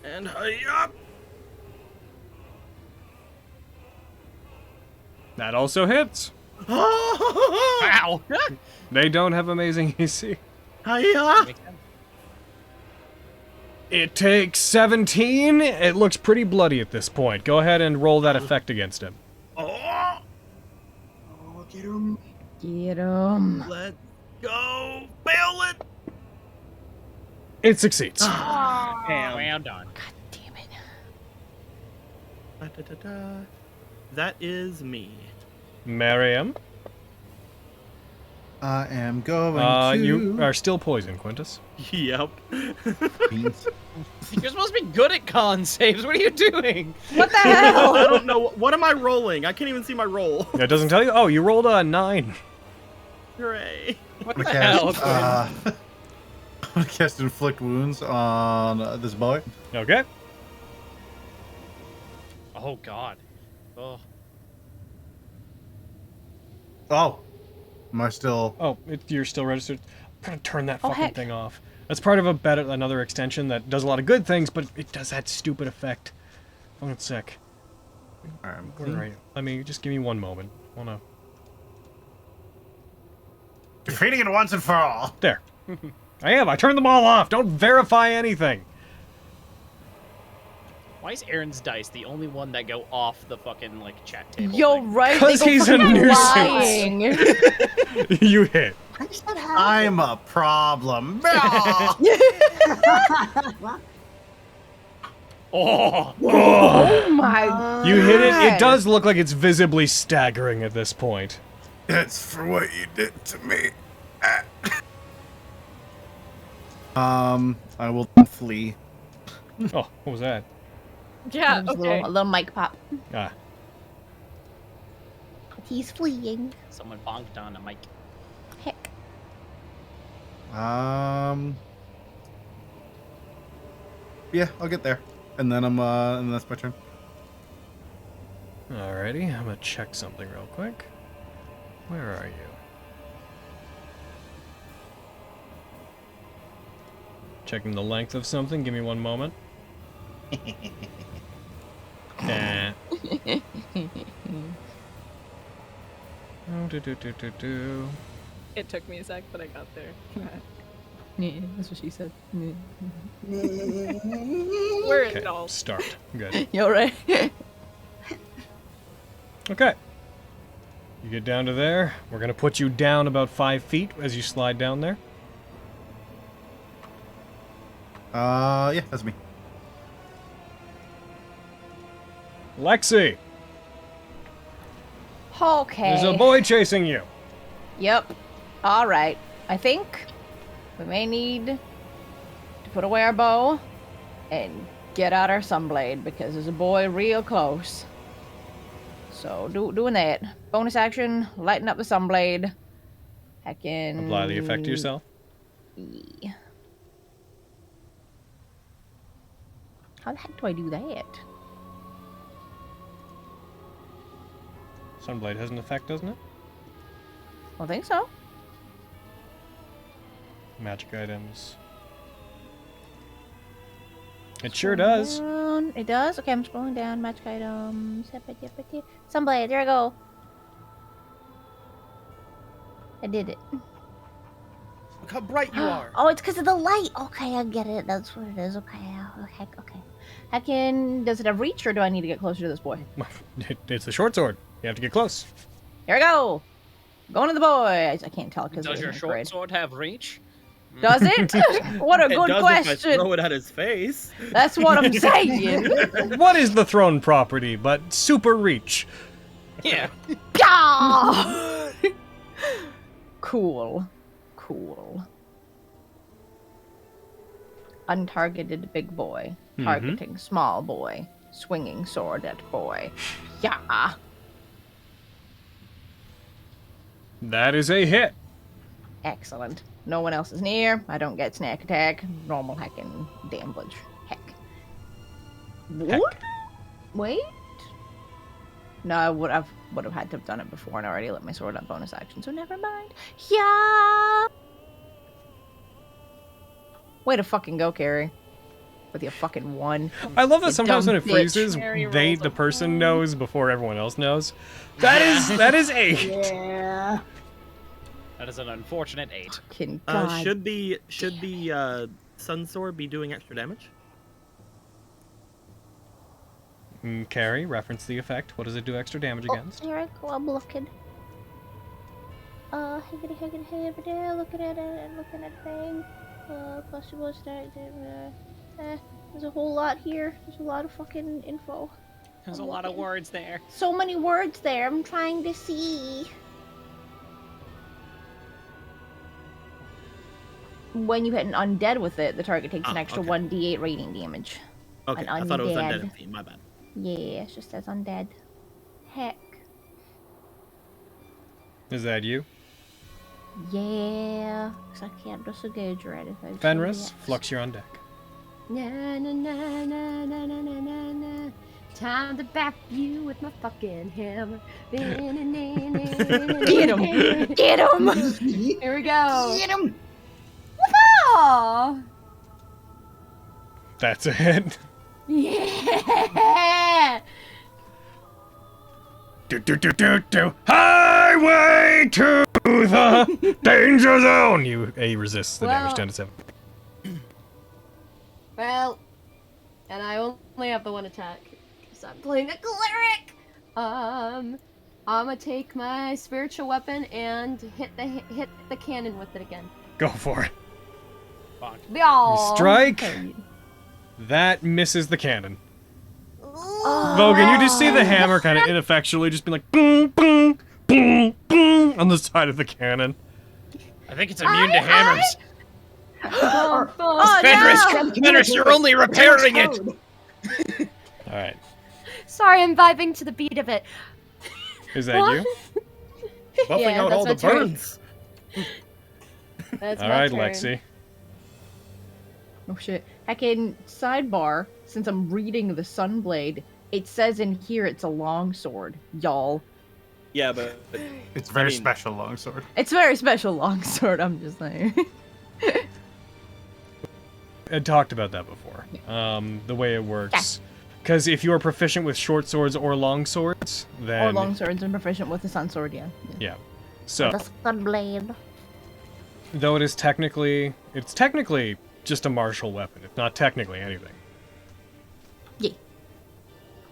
Speaker 4: And hiya.
Speaker 1: That also hits.
Speaker 10: Wow!
Speaker 1: They don't have amazing AC.
Speaker 4: Hiya.
Speaker 1: It takes 17. It looks pretty bloody at this point. Go ahead and roll that effect against him.
Speaker 4: Oh,
Speaker 8: Get him.
Speaker 3: Get him.
Speaker 4: let's go. Fail it.
Speaker 1: It succeeds.
Speaker 10: Well done.
Speaker 3: Damn it.
Speaker 4: Da-da-da-da. That is me.
Speaker 1: Miriam.
Speaker 5: I am going to...
Speaker 1: You are still poisoned, Quintus.
Speaker 4: Yep.
Speaker 5: Beans.
Speaker 10: You're supposed to be good at con saves. What are you doing?
Speaker 3: What the hell?
Speaker 4: I don't know. What am I rolling? I can't even see my roll.
Speaker 1: It doesn't tell you? Oh, you rolled a 9.
Speaker 4: Hooray.
Speaker 10: What
Speaker 5: I'm
Speaker 10: the
Speaker 5: gonna
Speaker 10: hell?
Speaker 5: cast, I'm gonna cast Inflict Wounds on this boy.
Speaker 1: Okay.
Speaker 10: Oh God. Oh.
Speaker 5: Oh. Am I still...
Speaker 1: Oh, you're still registered. I'm gonna turn that
Speaker 3: Oh,
Speaker 1: fucking
Speaker 3: heck.
Speaker 1: thing off. That's part of another extension that does a lot of good things, but it does that stupid effect. One sec.
Speaker 5: I'm
Speaker 1: Where are you? Let me, just give me one moment. Wanna...
Speaker 5: defeating it once and for all.
Speaker 1: There. I turned them all off. Don't verify anything.
Speaker 10: Why is Aaron's dice the only one that go off the fucking like chat table?
Speaker 3: Yo,
Speaker 10: thing?
Speaker 3: right?
Speaker 1: 'Cause
Speaker 3: they go
Speaker 1: he's a
Speaker 3: fucking
Speaker 1: nuisance.
Speaker 3: lying.
Speaker 1: You hit.
Speaker 8: Why does that happen?
Speaker 5: I'm a problem.
Speaker 10: Oh.
Speaker 3: Oh my!
Speaker 1: You hit it. It
Speaker 3: God.
Speaker 1: does look like it's visibly staggering at this point.
Speaker 5: That's for what you did to me. I will flee.
Speaker 1: Oh, what was that?
Speaker 9: Yeah,
Speaker 3: There's
Speaker 9: okay.
Speaker 3: a little mic pop.
Speaker 1: Ah.
Speaker 3: He's fleeing.
Speaker 10: Someone bonked on a mic.
Speaker 3: Heck.
Speaker 5: Yeah, I'll get there. And then and that's my turn.
Speaker 1: Alrighty, I'm gonna check something real quick. Where are you? Checking the length of something. Give me one moment. Nah. Oh, do.
Speaker 9: It took me a sec, but I got there.
Speaker 3: Yeah, that's what she said.
Speaker 9: Where is
Speaker 1: Okay,
Speaker 9: it all?
Speaker 1: start. Good.
Speaker 3: You're right.
Speaker 1: Okay. You get down to there. We're gonna put you down about 5 feet as you slide down there.
Speaker 5: Yeah, that's me.
Speaker 1: Lexi,
Speaker 3: Okay.
Speaker 1: there's a boy chasing you.
Speaker 3: Yep. All right. I think we may need to put away our bow and get out our sunblade because there's a boy real close. So doing that. Bonus action, lighten up the sunblade. Heckin'.
Speaker 1: Apply the effect to yourself.
Speaker 3: Yeah. How the heck do I do that?
Speaker 1: Sunblade has an effect, doesn't it?
Speaker 3: I think so.
Speaker 1: Magic items. It sure does.
Speaker 3: It does? Okay, I'm scrolling down. Magic items. Sunblade, there I go. I did it.
Speaker 4: Look how bright you are.
Speaker 3: Oh, it's because of the light. Okay, I get it. That's what it is. Okay, heck, okay. Does it have reach, or do I need to get closer to this boy?
Speaker 1: It's the short sword. You have to get close.
Speaker 3: Here we go. Going to the boy. I can't tell because
Speaker 10: Does your short sword have reach?
Speaker 3: Does it? What a
Speaker 4: It
Speaker 3: good
Speaker 4: does if I
Speaker 3: question.
Speaker 4: throw it at his face.
Speaker 3: That's what I'm saying.
Speaker 1: What is the thrown property but super reach?
Speaker 10: Yeah.
Speaker 3: Yeah. Cool. Untargeted big boy. Targeting small boy. Swinging sword at boy. Yeah.
Speaker 1: That is a hit.
Speaker 3: Excellent. No one else is near. I don't get snack attack. Normal heckin' damage. Heck. What? Wait. No, I would have had to have done it before and already let my sword up bonus action, so never mind. Yeah. Way to fucking go, Carrie. With your fucking 1.
Speaker 1: I love that
Speaker 3: You
Speaker 1: sometimes
Speaker 3: dumb
Speaker 1: when it
Speaker 3: bitch.
Speaker 1: freezes,
Speaker 9: Mary
Speaker 1: the
Speaker 9: rolls a
Speaker 1: person knows before everyone else knows. That is 8.
Speaker 8: Yeah.
Speaker 10: That is an unfortunate 8.
Speaker 3: Fucking God.
Speaker 4: Should the sun sword be doing extra damage?
Speaker 1: Carrie, reference the effect. What does it do extra damage against?
Speaker 3: Here I go, I'm looking. Looking at it, looking at thing. Possible start. There's a whole lot here. There's a lot of fucking info.
Speaker 10: There's a lot of words there.
Speaker 3: So many words there. I'm trying to see. When you hit an undead with it, the target takes an extra 1d8 rating damage.
Speaker 4: Okay,
Speaker 3: An
Speaker 4: I thought it was
Speaker 3: undead.
Speaker 4: undead. My bad.
Speaker 3: Yeah, it just says undead. Heck.
Speaker 1: Is that you?
Speaker 3: Yeah. Because I can't disengage right if I
Speaker 1: Fenris, Flux, you're on deck.
Speaker 2: Na na na na na na na na na. Time to back you with my fucking hammer. Get
Speaker 3: him! Get him!
Speaker 2: Here we go.
Speaker 8: Get him!
Speaker 2: Aw.
Speaker 1: That's a hit.
Speaker 2: Yeah.
Speaker 1: Do. Highway to the danger zone. He resists the damage
Speaker 2: Well-
Speaker 1: 10 to 7.
Speaker 2: Well, and I only have the one attack because I'm playing a cleric. I'm gonna take my spiritual weapon and hit the cannon with it again.
Speaker 1: Go for it.
Speaker 2: Y'all.
Speaker 1: Strike. That misses the cannon.
Speaker 2: Oh.
Speaker 1: Vogan, you just see the hammer kind of ineffectually just be like boom, boom, boom, boom on the side of the cannon.
Speaker 7: I think it's immune to hammers.
Speaker 10: Fenris, you're only repairing it.
Speaker 1: All right.
Speaker 2: Sorry, I'm vibing to the beat of it.
Speaker 1: Is that you?
Speaker 4: Buffing
Speaker 2: Yeah,
Speaker 4: out
Speaker 2: that's
Speaker 4: all
Speaker 2: my
Speaker 4: the
Speaker 2: turn.
Speaker 4: burns.
Speaker 2: That's
Speaker 1: All
Speaker 2: my
Speaker 1: right,
Speaker 2: turn.
Speaker 1: Lexi.
Speaker 3: Oh shit. Heck, in sidebar, since I'm reading the Sunblade, it says in here it's a longsword, y'all.
Speaker 4: Yeah, but
Speaker 5: It's very
Speaker 4: I mean-
Speaker 5: special longsword.
Speaker 3: It's a very special longsword, I'm just saying.
Speaker 1: I talked about that before. The way it works. Because if you are proficient with short swords or long swords, then...
Speaker 3: Or longswords and proficient with the sun sword, yeah.
Speaker 1: Yeah. So,
Speaker 3: The Sunblade.
Speaker 1: though it's technically just a martial weapon. It's not technically anything.
Speaker 3: Yeah.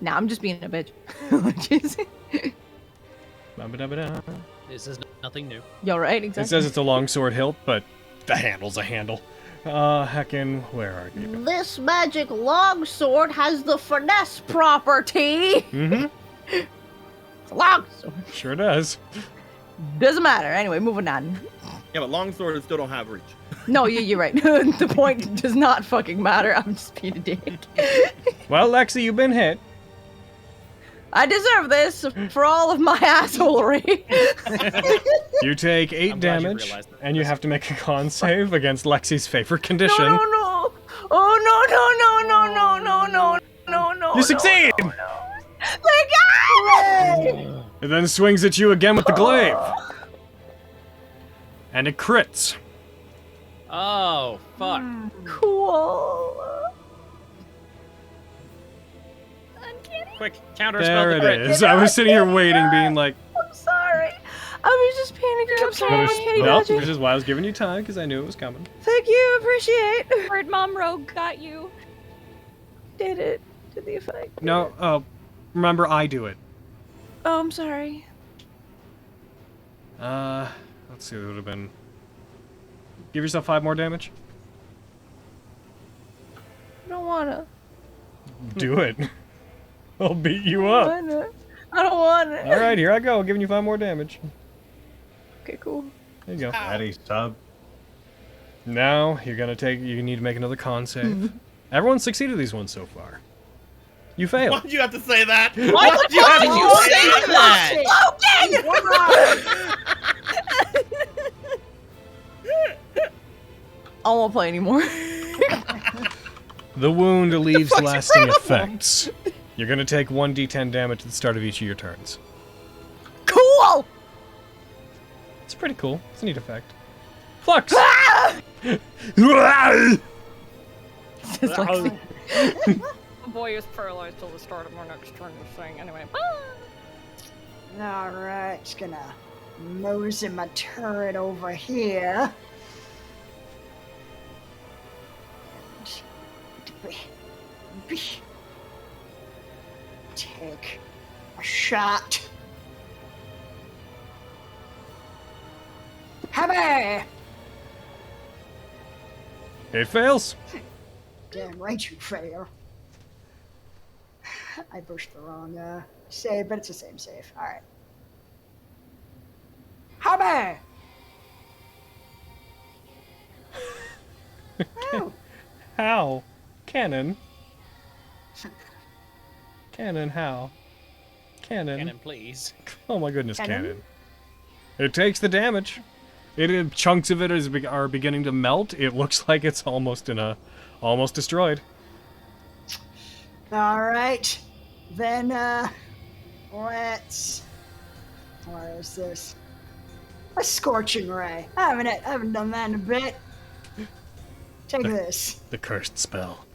Speaker 3: Nah, I'm just being a bitch.
Speaker 1: Ba-ba-da-ba-da.
Speaker 7: This is nothing new.
Speaker 3: You're right, exactly.
Speaker 1: It says it's a longsword hilt, but the handle's a handle. Heckin', where are you?
Speaker 3: This magic longsword has the finesse property.
Speaker 1: Mm-hmm.
Speaker 3: It's a longsword.
Speaker 1: Sure does.
Speaker 3: Doesn't matter. Anyway, moving on.
Speaker 4: yeah, but long swords still don't have reach.
Speaker 3: No, you're right. The point does not fucking matter. I'm just being a dick.
Speaker 1: Well, Lexi, you've been hit.
Speaker 3: I deserve this for all of my assholery.
Speaker 1: You take 8
Speaker 10: I'm glad you
Speaker 1: damage,
Speaker 10: realized that.
Speaker 1: and you have to make a con save against Lexi's favorite condition.
Speaker 3: No, no, no. Oh, no.
Speaker 1: You succeed!
Speaker 3: Hooray!
Speaker 1: It then swings at you again with the glaive. And it crits.
Speaker 10: Oh, fuck.
Speaker 3: Cool.
Speaker 10: Quick, counter
Speaker 1: There
Speaker 10: spell
Speaker 1: it
Speaker 10: the crit.
Speaker 1: is. I was sitting here waiting, being like,
Speaker 3: I'm sorry. I was just panicking. I'm sorry. I can't
Speaker 1: no,
Speaker 3: imagine.
Speaker 1: which is why I was giving you time, because I knew it was coming.
Speaker 3: Thank you. Appreciate.
Speaker 9: Bird Mom Rogue got you.
Speaker 3: Did it to the effect.
Speaker 1: No, remember, I do it.
Speaker 3: Oh, I'm sorry.
Speaker 1: Let's see, it would have been... Give yourself 5 more damage.
Speaker 3: I don't wanna.
Speaker 1: Do it. I'll beat you up.
Speaker 3: I don't wanna.
Speaker 1: Alright, here I go, giving you 5 more damage.
Speaker 3: Okay, cool.
Speaker 1: There you go.
Speaker 5: Daddy's sub.
Speaker 1: Now, you need to make another con save. Everyone succeeded these ones so far. You failed.
Speaker 4: Why'd you have to say that?
Speaker 10: Why did you have to say that?
Speaker 3: I won't play anymore.
Speaker 1: The wound leaves
Speaker 3: fuck's your
Speaker 1: lasting
Speaker 3: problem?
Speaker 1: effects. You're gonna take 1d10 damage at the start of each of your turns.
Speaker 3: Cool.
Speaker 1: It's pretty cool. It's a neat effect. Flux!
Speaker 3: Says Lexi.
Speaker 9: The boy is paralyzed till the start of our next turn. We're saying anyway.
Speaker 8: Alright, just gonna mosey my turret over here. Take a shot. Heavy!
Speaker 1: It fails.
Speaker 8: Damn right you fail. I pushed the wrong save, but it's the same save. All right. Hobby! Oh.
Speaker 1: How? Cannon? Cannon, how? Cannon.
Speaker 10: Cannon, please.
Speaker 1: Oh my goodness,
Speaker 8: Cannon?
Speaker 1: cannon. It takes the damage. Chunks of it are beginning to melt. It looks like it's almost destroyed.
Speaker 8: All right. Then, let's... Where is this? A Scorching Ray. I haven't done that in a bit. Take this.
Speaker 1: The cursed spell.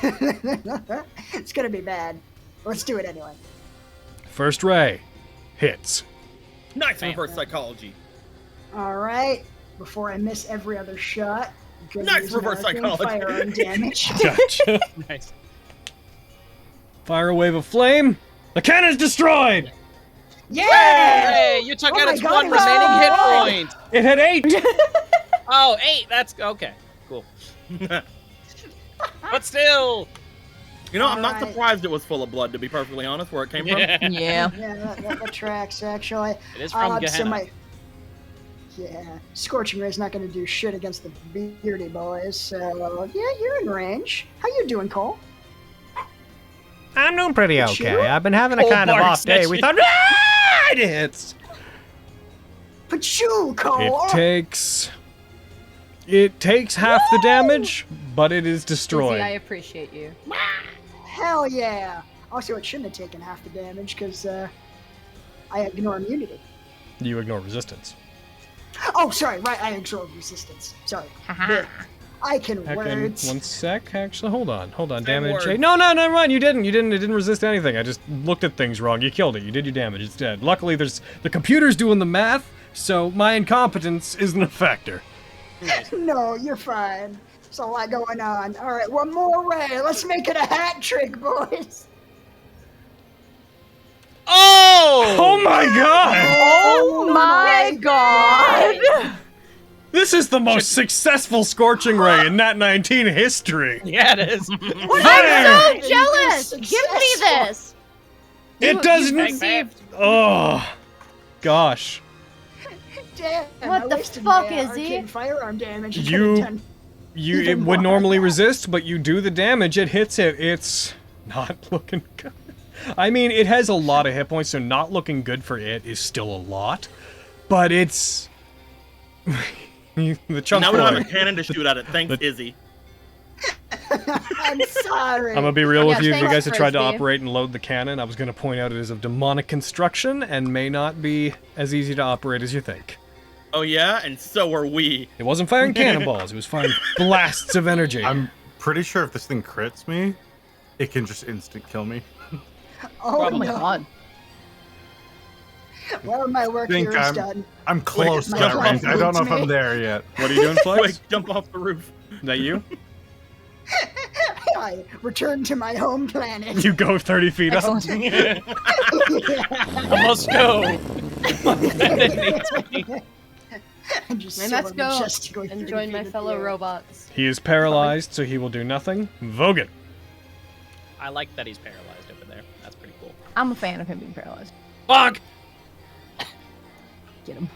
Speaker 8: It's gonna be bad. Let's do it anyway.
Speaker 1: First ray. Hits.
Speaker 4: Nice reverse psychology.
Speaker 8: All right. Before I miss every other shot,
Speaker 4: Nice reverse psychology.
Speaker 8: Firearm damage.
Speaker 1: Gotcha.
Speaker 10: Nice.
Speaker 1: Fire a wave of flame. The cannon's destroyed!
Speaker 8: Yeah!
Speaker 10: Hey, you took
Speaker 8: Oh
Speaker 10: out
Speaker 8: my
Speaker 10: its
Speaker 8: God,
Speaker 10: one
Speaker 8: it was
Speaker 10: remaining hit
Speaker 8: so
Speaker 10: point.
Speaker 1: It had 8!
Speaker 10: Oh, 8. That's okay. Cool. But still.
Speaker 4: You know, I'm not
Speaker 8: Alright.
Speaker 4: surprised it was full of blood, to be perfectly honest, where it came from.
Speaker 10: Yeah.
Speaker 3: Yeah.
Speaker 8: Yeah, that tracks, actually.
Speaker 10: It is from Gehenna.
Speaker 8: Yeah, Scorching Ray's not going to do shit against the beardy boys, so yeah, you're in range. How you doing, Cole?
Speaker 1: I'm doing pretty
Speaker 8: Did
Speaker 1: okay.
Speaker 8: you?
Speaker 1: I've been having a
Speaker 10: Cold
Speaker 1: kind of
Speaker 10: barks
Speaker 1: off day.
Speaker 10: at
Speaker 1: We
Speaker 10: you.
Speaker 1: thought, ah, it hits.
Speaker 8: Pachoo, Cole!
Speaker 1: It takes half the damage, but it is destroyed.
Speaker 2: Izzy, I appreciate you.
Speaker 8: Hell yeah! Also, it shouldn't have taken half the damage, because, I ignore immunity.
Speaker 1: You ignore resistance.
Speaker 8: Oh, sorry, right, I absorb resistance. Sorry. Blech. I can
Speaker 1: Heck,
Speaker 8: words.
Speaker 1: one sec. Actually, hold on.
Speaker 4: Same
Speaker 1: Damage.
Speaker 4: word.
Speaker 1: 8. No, never mind. You didn't. It didn't resist anything. I just looked at things wrong. You killed it. You did your damage. It's dead. Luckily, the computer's doing the math, so my incompetence isn't a factor.
Speaker 8: No, you're fine. There's a lot going on. All right, one more ray. Let's make it a hat trick, boys.
Speaker 10: Oh!
Speaker 1: Oh my god!
Speaker 3: Oh my god!
Speaker 1: This is the most successful Scorching Ray in Nat19 history.
Speaker 10: Yeah, it is.
Speaker 2: I'm so jealous! Give me this!
Speaker 1: It doesn't.
Speaker 2: Received.
Speaker 1: Oh, gosh.
Speaker 8: Damn,
Speaker 2: What
Speaker 8: I
Speaker 2: the
Speaker 8: wasted
Speaker 2: fuck,
Speaker 8: my
Speaker 2: Izzy?
Speaker 8: arcane firearm damage. It
Speaker 1: You-
Speaker 8: could've done
Speaker 1: It
Speaker 8: even
Speaker 1: would
Speaker 8: more.
Speaker 1: normally resist, but you do the damage. It hits it. It's not looking good. I mean, it has a lot of hit points, so not looking good for it is still a lot. But it's the chunk.
Speaker 4: Now we don't have a
Speaker 1: boy.
Speaker 4: cannon to shoot at it. Thanks,
Speaker 1: The-
Speaker 4: Izzy.
Speaker 8: I'm sorry.
Speaker 1: I'm gonna be real with
Speaker 2: Yeah,
Speaker 1: you. If you
Speaker 2: thanks,
Speaker 1: guys have tried to
Speaker 2: Frisbee.
Speaker 1: operate and load the cannon, I was gonna point out it is of demonic construction and may not be as easy to operate as you think.
Speaker 4: Oh yeah, and so are we.
Speaker 1: It wasn't firing cannonballs. It was firing blasts of energy.
Speaker 5: I'm pretty sure if this thing crits me, it can just instant kill me.
Speaker 8: Oh
Speaker 3: Oh my
Speaker 8: no.
Speaker 3: god.
Speaker 8: Well, my work
Speaker 5: Think
Speaker 8: here is
Speaker 5: I'm-
Speaker 8: done.
Speaker 5: I'm close to
Speaker 8: my
Speaker 5: that
Speaker 8: God,
Speaker 5: range. I don't know if
Speaker 8: me.
Speaker 5: I'm there yet.
Speaker 1: What are you doing, Flex?
Speaker 4: Quick, jump off the roof.
Speaker 1: Is that you?
Speaker 8: I return to my home planet.
Speaker 1: You go 30 feet up.
Speaker 3: Excellent.
Speaker 10: I must go.
Speaker 8: I'm just
Speaker 2: And let's
Speaker 8: so
Speaker 2: go
Speaker 8: just going
Speaker 2: and
Speaker 8: 30
Speaker 2: join my
Speaker 8: feet in
Speaker 2: fellow
Speaker 8: the air.
Speaker 2: robots.
Speaker 1: He is paralyzed, so he will do nothing. Vogan.
Speaker 10: I like that he's paralyzed over there. That's pretty cool.
Speaker 3: I'm a fan of him being paralyzed.
Speaker 10: Fuck!
Speaker 3: Get him.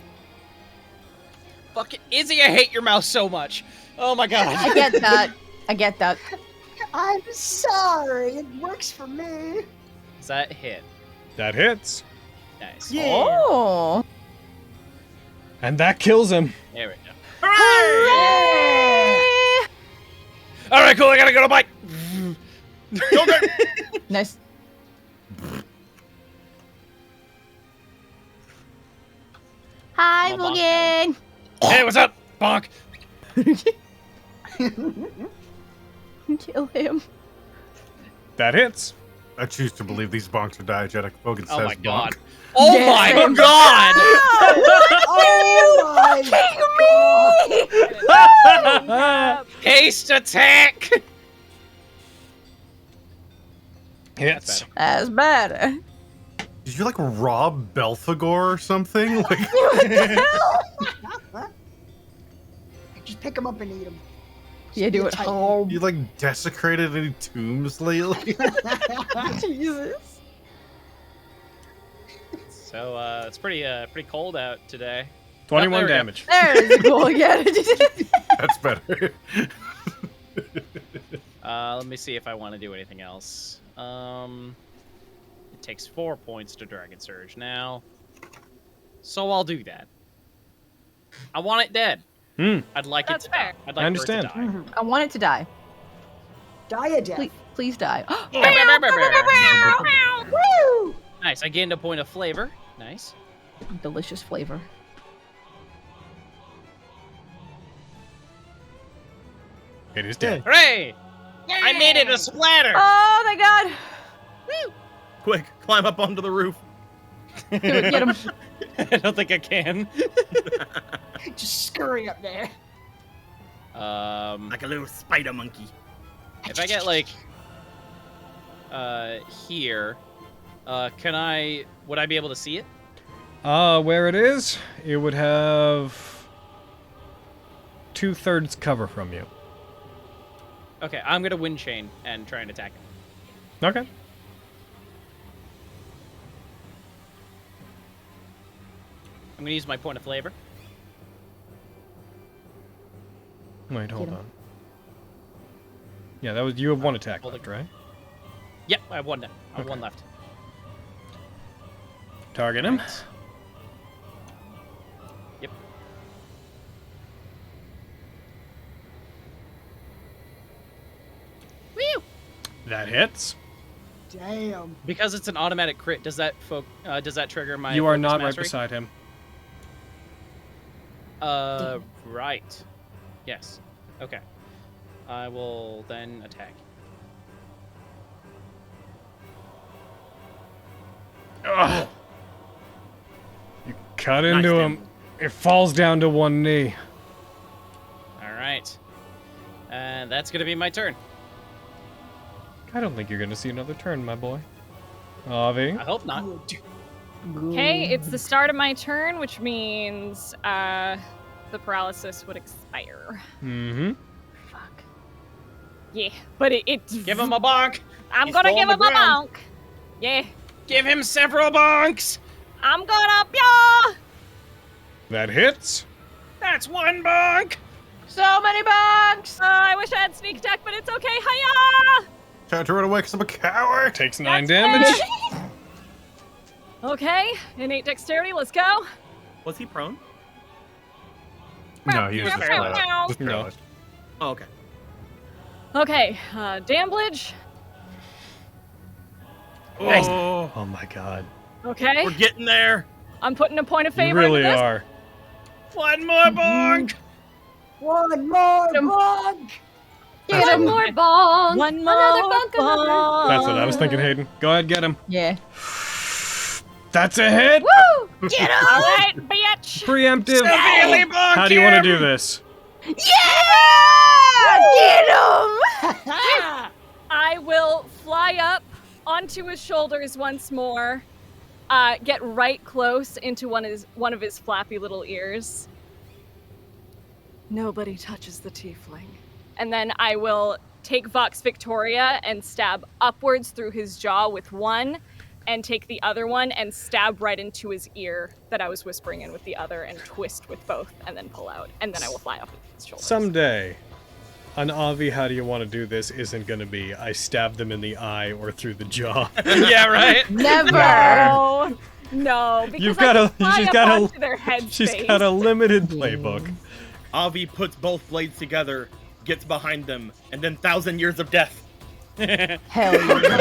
Speaker 10: Fuck it. Izzy, I hate your mouse so much. Oh my god.
Speaker 3: I get that. I get that.
Speaker 8: I'm sorry. It works for me.
Speaker 10: Does that hit?
Speaker 1: That hits.
Speaker 10: Nice.
Speaker 3: Oh.
Speaker 1: And that kills him.
Speaker 10: There we go.
Speaker 3: Hooray!
Speaker 10: Alright, cool. I gotta go to bike.
Speaker 4: Go there.
Speaker 3: Nice. Hi,
Speaker 10: I'm a bonk
Speaker 3: Logan.
Speaker 10: Hey, what's up? Bonk.
Speaker 3: Kill him.
Speaker 1: That hits.
Speaker 5: I choose to believe these bonks are diegetic. Bogan
Speaker 10: Oh
Speaker 5: says
Speaker 10: my god.
Speaker 5: bonk.
Speaker 10: Oh
Speaker 3: Yes,
Speaker 10: my
Speaker 3: Sam.
Speaker 10: god!
Speaker 8: Oh my
Speaker 10: Haste attack!
Speaker 1: Hits.
Speaker 3: That's better.
Speaker 5: Did you like rob Belphegor or something? Like,
Speaker 8: Just pick him up and eat him.
Speaker 3: Yeah, do it home.
Speaker 5: You like desecrated any tombs lately?
Speaker 3: Jesus.
Speaker 10: So it's pretty cold out today.
Speaker 1: 21
Speaker 10: there we go.
Speaker 1: damage.
Speaker 3: There's a goal again.
Speaker 5: That's better.
Speaker 10: Let me see if I want to do anything else. It takes 4 points to Dragon Surge now, so I'll do that. I want it dead. I'd like
Speaker 9: That's
Speaker 10: it to die.
Speaker 9: fair.
Speaker 10: I'd like
Speaker 1: I understand.
Speaker 10: For it to die.
Speaker 3: I want it to die.
Speaker 8: Die a death.
Speaker 3: Please die.
Speaker 8: Woo!
Speaker 10: Nice. I gained a point of flavor. Nice.
Speaker 3: Delicious flavor.
Speaker 1: It is dead.
Speaker 10: Hooray! I made it a splatter.
Speaker 3: Oh my god!
Speaker 4: Quick, climb up onto the roof.
Speaker 3: Do it, get him.
Speaker 10: I don't think I can.
Speaker 8: Just scurry up there.
Speaker 4: Like a little spider monkey.
Speaker 10: If I get like here, would I be able to see it?
Speaker 1: Where it is, it would have 2/3 cover from you.
Speaker 10: Okay, I'm gonna wind chain and try and attack it.
Speaker 1: Okay.
Speaker 10: I'm gonna use my point of flavor.
Speaker 1: Wait, hold on. Yeah, that was you have one attack
Speaker 10: Hold
Speaker 1: left,
Speaker 10: it.
Speaker 1: right?
Speaker 10: Yep, I have one now. I have
Speaker 1: Okay.
Speaker 10: one left.
Speaker 1: Target him.
Speaker 10: Yep. Woo!
Speaker 1: That hits.
Speaker 8: Damn.
Speaker 10: Because it's an automatic crit, does that trigger my?
Speaker 1: You are
Speaker 10: focus
Speaker 1: not right
Speaker 10: mastery?
Speaker 1: beside him.
Speaker 10: Right. Yes. Okay. I will then attack.
Speaker 1: Ugh. You cut
Speaker 4: Nice,
Speaker 1: into
Speaker 4: Dan.
Speaker 1: him. It falls down to one knee.
Speaker 10: All right. And that's gonna be my turn.
Speaker 1: I don't think you're gonna see another turn, my boy. Avi.
Speaker 10: I hope not.
Speaker 9: Okay, it's the start of my turn, which means the paralysis would expire.
Speaker 1: Mm-hmm.
Speaker 9: Fuck. Yeah, but it
Speaker 10: Give him a bonk.
Speaker 9: I'm
Speaker 10: He's
Speaker 9: gonna
Speaker 10: still on
Speaker 9: give
Speaker 10: the
Speaker 9: him a
Speaker 10: ground.
Speaker 9: bonk. Yeah,
Speaker 10: Give him several bonks.
Speaker 9: I'm gonna yeah.
Speaker 1: That hits.
Speaker 10: That's one bonk.
Speaker 3: So many bugs!
Speaker 9: I wish I had sneak attack, but it's okay. Hiya!
Speaker 5: Trying to run away because I'm a coward.
Speaker 1: Takes 9
Speaker 9: That's
Speaker 1: damage.
Speaker 9: Okay, innate dexterity. Let's go.
Speaker 4: Was he prone?
Speaker 5: No, he was just
Speaker 9: Meow.
Speaker 5: just
Speaker 1: No.
Speaker 5: paralyzed.
Speaker 4: Oh, okay.
Speaker 9: Okay, damage.
Speaker 4: Oh,
Speaker 1: Oh my god.
Speaker 9: Okay,
Speaker 4: we're getting there.
Speaker 9: I'm putting a point of
Speaker 1: You
Speaker 9: favor
Speaker 1: really
Speaker 9: into this.
Speaker 1: are.
Speaker 10: One more bonk.
Speaker 8: One more
Speaker 3: Him.
Speaker 8: bug!
Speaker 3: Get
Speaker 2: One
Speaker 3: him!
Speaker 2: more bonk.
Speaker 9: One more
Speaker 2: Another bonk. Another.
Speaker 9: bonk.
Speaker 1: That's what I was thinking, Hayden. Go ahead, get him.
Speaker 3: Yeah.
Speaker 1: That's a hit.
Speaker 2: Woo!
Speaker 3: Get him!
Speaker 9: All right, bitch.
Speaker 1: Preemptive.
Speaker 10: Severely bonk
Speaker 1: How do you want to
Speaker 10: him.
Speaker 1: do this?
Speaker 3: Yeah! Get him!
Speaker 9: I will fly up onto his shoulders once more, get right close into one of his flappy little ears. Nobody touches the tiefling. And then I will take Vox Victoria and stab upwards through his jaw with one, and take the other one and stab right into his ear that I was whispering in with the other, and twist with both, and then pull out. And then I will fly up his shoulders.
Speaker 1: Someday, an Avi, how do you want to do this isn't going to be, I stabbed them in the eye or through the jaw.
Speaker 10: Yeah, right.
Speaker 3: Never!
Speaker 9: No, no, because
Speaker 1: You've got
Speaker 9: I
Speaker 1: a-
Speaker 9: can fly
Speaker 1: she's
Speaker 9: up
Speaker 1: got a-
Speaker 9: onto their head
Speaker 1: She's
Speaker 9: space.
Speaker 1: got a limited playbook.
Speaker 4: Avi puts both blades together, gets behind them, and then 1,000 years of death.
Speaker 3: Hell yeah.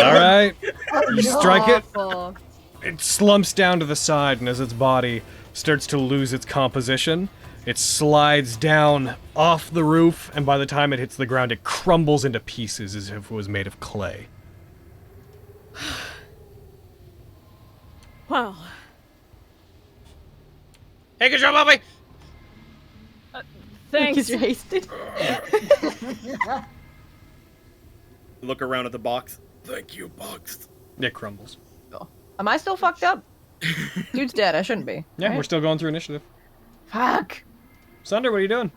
Speaker 1: All right. You strike it.
Speaker 2: Awful.
Speaker 1: It slumps down to the side, and as its body starts to lose its composition, it slides down off the roof, and by the time it hits the ground, it crumbles into pieces as if it was made of clay.
Speaker 9: Well,
Speaker 10: Hey, good job, Bobby.
Speaker 9: thanks.
Speaker 3: Because you're hasted.
Speaker 4: Look around at the box. Thank you, box.
Speaker 1: It crumbles.
Speaker 3: Am I still fucked up? Dude's dead. I shouldn't be.
Speaker 1: Yeah,
Speaker 3: right?
Speaker 1: we're still going through initiative.
Speaker 3: Fuck.
Speaker 1: Sunder, what are you doing?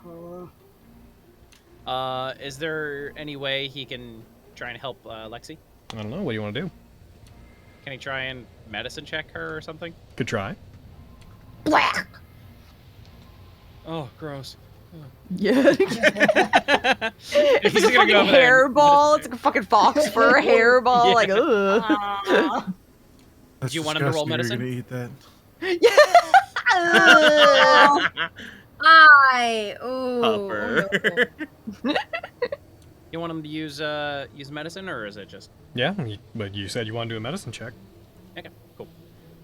Speaker 10: Is there any way he can try and help Lexi?
Speaker 1: I don't know. What do you want to do?
Speaker 10: Can he try and medicine check her or something?
Speaker 1: Could try.
Speaker 3: Black.
Speaker 10: Oh, gross.
Speaker 3: Yeah. It's like a fucking hairball. It's like a fucking fox fur hairball.
Speaker 10: Yeah.
Speaker 3: Like, ugh.
Speaker 10: Do you want him to roll medicine?
Speaker 5: You're gonna eat that.
Speaker 2: Ooh.
Speaker 10: You want him to use medicine, or is it just?
Speaker 1: Yeah, but you said you want to do a medicine check.
Speaker 10: Okay, cool.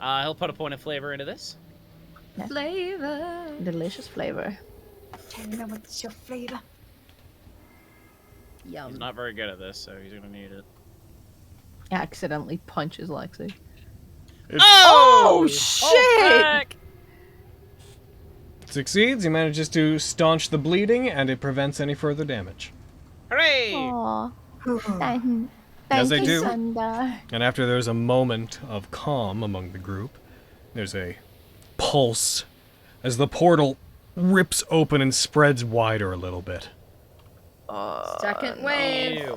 Speaker 10: He'll put a point of flavor into this.
Speaker 2: Flavor.
Speaker 3: Delicious flavor.
Speaker 8: Tell me what's your flavor.
Speaker 2: Yum.
Speaker 10: He's not very good at this, so he's gonna need it.
Speaker 3: Accidentally punches Lexi.
Speaker 10: Oh,
Speaker 3: shit!
Speaker 1: Succeeds. He manages to staunch the bleeding, and it prevents any further damage.
Speaker 10: Hooray!
Speaker 3: Aw.
Speaker 1: As they do.
Speaker 3: Sundar.
Speaker 1: And after there's a moment of calm among the group, there's a pulse as the portal rips open and spreads wider a little bit.
Speaker 2: Second wave.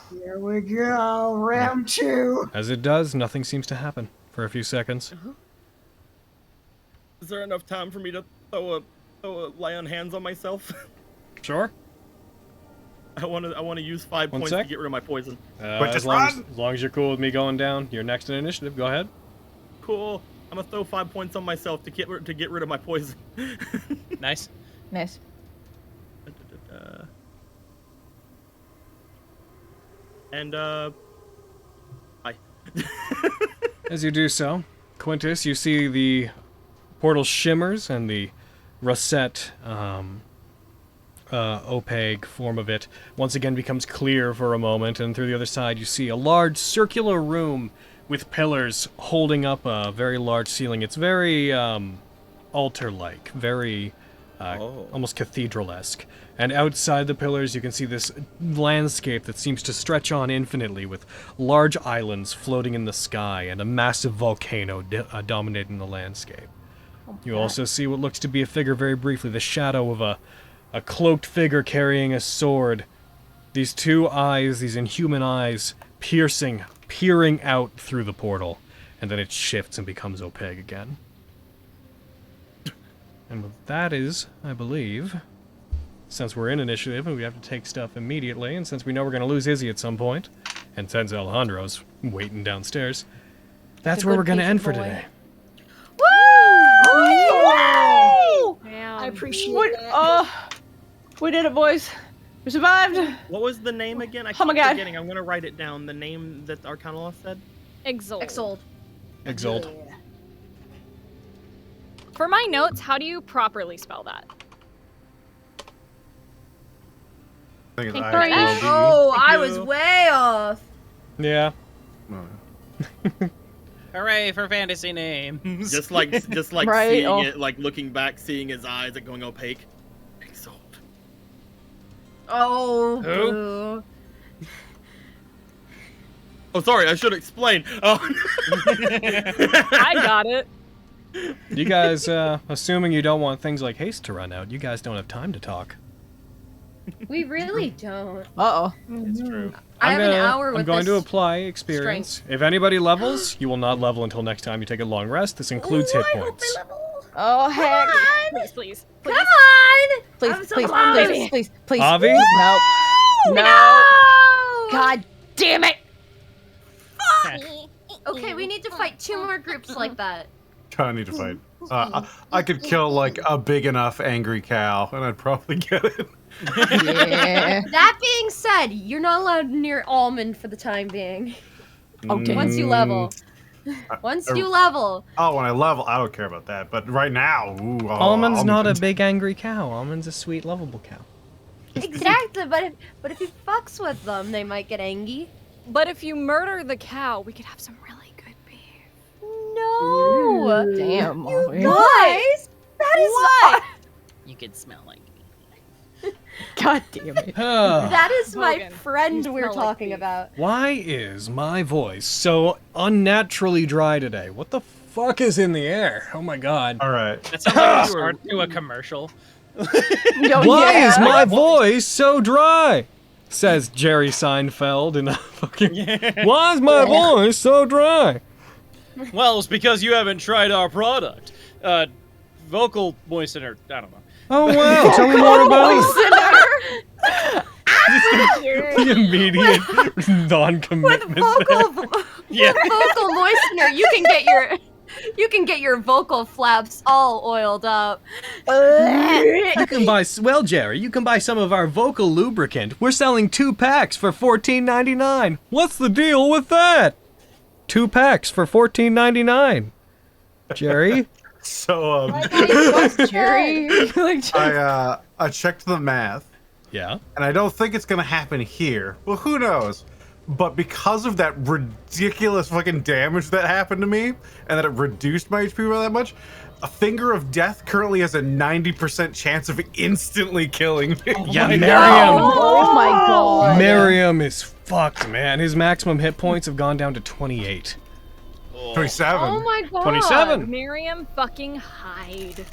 Speaker 8: Here we go, round 2.
Speaker 1: As it does, nothing seems to happen for a few seconds.
Speaker 4: Is there enough time for me to throw a lay on hands on myself?
Speaker 1: Sure.
Speaker 4: I want to use 5
Speaker 1: One
Speaker 4: points
Speaker 1: sec.
Speaker 4: to get rid of my poison.
Speaker 1: As long as you're cool with me going down, you're next in initiative. Go ahead.
Speaker 4: Cool. I'm gonna throw 5 points on myself to get rid of my poison.
Speaker 10: Nice.
Speaker 3: Nice.
Speaker 4: And hi.
Speaker 1: As you do so, Quintus, you see the portal shimmers and the russet, opaque form of it once again becomes clear for a moment, and through the other side you see a large circular room with pillars holding up a very large ceiling. It's very altar-like, very almost cathedral-esque. And outside the pillars you can see this landscape that seems to stretch on infinitely, with large islands floating in the sky and a massive volcano dominating the landscape. You also see what looks to be a figure very briefly, the shadow of a cloaked figure carrying a sword. These two eyes, these inhuman eyes, peering out through the portal, and then it shifts and becomes opaque again. And that is, I believe, since we're in initiative and we have to take stuff immediately, and since we know we're going to lose Izzy at some point, and since Alejandro's waiting downstairs, that's where we're going to end for today.
Speaker 8: Woo! I appreciate that.
Speaker 3: Oh, we did it, boys. We survived.
Speaker 4: What was the name again? I keep forgetting. I'm gonna write it down. The name that Arcanoloth said.
Speaker 9: Exold.
Speaker 2: Exold.
Speaker 1: Exold.
Speaker 8: Yeah.
Speaker 9: For my notes, how do you properly spell that?
Speaker 5: I think it's
Speaker 3: Thank you.
Speaker 5: ILD.
Speaker 2: Oh,
Speaker 4: Thank
Speaker 2: I
Speaker 4: you.
Speaker 2: was way off.
Speaker 1: Yeah.
Speaker 10: Hooray for fantasy names.
Speaker 4: Just like
Speaker 3: Right,
Speaker 4: seeing
Speaker 3: oh.
Speaker 4: it, like looking back, seeing his eyes like going opaque. Exold.
Speaker 2: Oh.
Speaker 10: Who?
Speaker 2: boo.
Speaker 4: Oh, sorry, I should explain. Oh.
Speaker 9: I got it.
Speaker 1: You guys, assuming you don't want things like haste to run out, you guys don't have time to talk.
Speaker 2: We really don't.
Speaker 3: Uh-oh.
Speaker 10: It's true.
Speaker 2: I have an hour with
Speaker 1: I'm going to
Speaker 2: this
Speaker 1: apply experience. If anybody levels, you will not level until next time you take a long rest. This includes hit points.
Speaker 3: Oh, heck.
Speaker 9: Please, please.
Speaker 2: Come on!
Speaker 3: Please,
Speaker 2: I'm so
Speaker 3: please,
Speaker 2: close.
Speaker 3: please, please.
Speaker 1: Avi?
Speaker 3: Nope. No.
Speaker 2: No!
Speaker 3: God damn it.
Speaker 2: Okay, we need to fight 2 more groups like that.
Speaker 5: I need to fight. I could kill like a big enough angry cow, and I'd probably get it.
Speaker 3: Yeah.
Speaker 2: That being said, you're not allowed near Almond for the time being.
Speaker 3: Okay.
Speaker 2: Once you level. Once you level.
Speaker 5: Oh, when I level, I don't care about that. But right now, ooh,
Speaker 1: Almond's not a big angry cow. Almond's a sweet, lovable cow.
Speaker 2: Exactly, but if he fucks with them, they might get angry.
Speaker 9: But if you murder the cow, we could have some really good beef.
Speaker 2: No!
Speaker 3: Damn.
Speaker 2: You
Speaker 3: Avi.
Speaker 2: guys! That is
Speaker 9: What?
Speaker 10: You can smell like me.
Speaker 3: God damn it.
Speaker 2: that is my
Speaker 9: Logan,
Speaker 2: friend
Speaker 9: you
Speaker 2: we're
Speaker 9: smell like
Speaker 2: talking
Speaker 9: beef.
Speaker 2: about.
Speaker 1: Why is my voice so unnaturally dry today? What the fuck is in the air? Oh my god.
Speaker 5: All right.
Speaker 10: That sounds like the start to a commercial.
Speaker 1: Why is my voice so dry? Says Jerry Seinfeld in a fucking. Why is my voice so dry?
Speaker 10: Well, it's because you haven't tried our product. Vocal moistener. I don't know.
Speaker 1: Oh wow! Tell me more about it. The immediate non-commitment.
Speaker 2: With vocal moistener, you can get your vocal flaps all oiled up.
Speaker 1: You can buy, well, Jerry, you can buy some of our vocal lubricant. We're selling 2 packs for $14.99. What's the deal with that? 2 packs for $14.99. Jerry?
Speaker 5: So,
Speaker 3: Jerry.
Speaker 5: I checked the math.
Speaker 1: Yeah.
Speaker 5: And I don't think it's gonna happen here. Well, who knows? But because of that ridiculous fucking damage that happened to me, and that it reduced my HP by that much, a Finger of Death currently has a 90% chance of instantly killing me.
Speaker 1: Yeah, Miriam.
Speaker 3: Oh my god.
Speaker 1: Miriam is fucked, man. His maximum hit points have gone down to 28.
Speaker 5: 27.
Speaker 9: Oh my god.
Speaker 1: 27.
Speaker 9: Miriam fucking hide.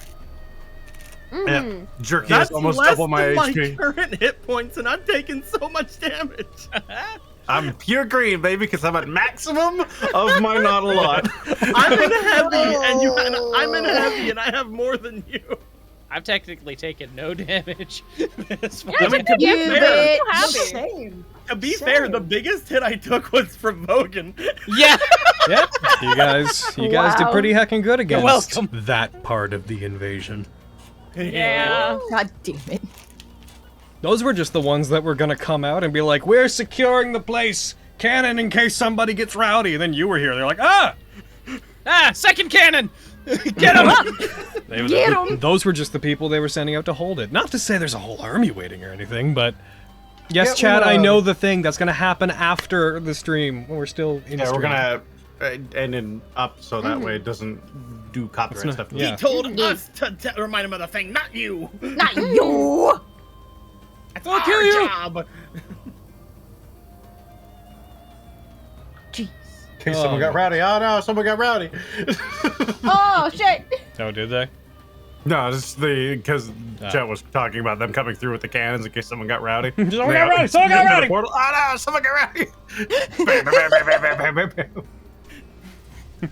Speaker 5: Yeah, jerky
Speaker 4: That's
Speaker 5: is almost
Speaker 4: less
Speaker 5: double my
Speaker 4: than
Speaker 5: HP.
Speaker 4: my current hit points, and I'm taking so much damage.
Speaker 5: I'm pure green, baby, because I'm at maximum of my not a lot.
Speaker 4: I'm in heavy, and I'm in heavy, and I have more than you.
Speaker 10: I've technically taken no damage.
Speaker 4: I mean, to be fair, the biggest hit I took was from Vogan.
Speaker 10: Yeah.
Speaker 1: Yep. You guys did pretty heckin' good against
Speaker 10: welcome.
Speaker 1: that part of the invasion.
Speaker 9: Yeah.
Speaker 3: God damn it.
Speaker 1: Those were just the ones that were gonna come out and be like, we're securing the place, cannon in case somebody gets rowdy. And then you were here. They're like, ah!
Speaker 10: Ah, second cannon! Get him up!
Speaker 3: Get him!
Speaker 1: Those were just the people they were sending out to hold it. Not to say there's a whole army waiting or anything, but yes,
Speaker 5: Yeah,
Speaker 1: Chad,
Speaker 5: well,
Speaker 1: I know the thing that's gonna happen after the stream when we're still in
Speaker 5: Yeah,
Speaker 1: stream.
Speaker 5: we're gonna end it up so that way it doesn't do copyright stuff.
Speaker 1: yeah.
Speaker 4: He told us to remind him of the thing, not you.
Speaker 3: Not you!
Speaker 4: That's
Speaker 10: I'll
Speaker 4: our
Speaker 10: kill you.
Speaker 4: job.
Speaker 3: Jeez.
Speaker 5: In case someone got rowdy. Oh no, someone got rowdy.
Speaker 3: Oh shit!
Speaker 1: Oh, did they?
Speaker 5: No, it's because Chet was talking about them coming through with the cannons in case someone got rowdy.
Speaker 1: Someone got rowdy! Someone got rowdy!
Speaker 5: Portal. Oh no, someone got rowdy! Bam, bam, bam, bam, bam, bam, bam.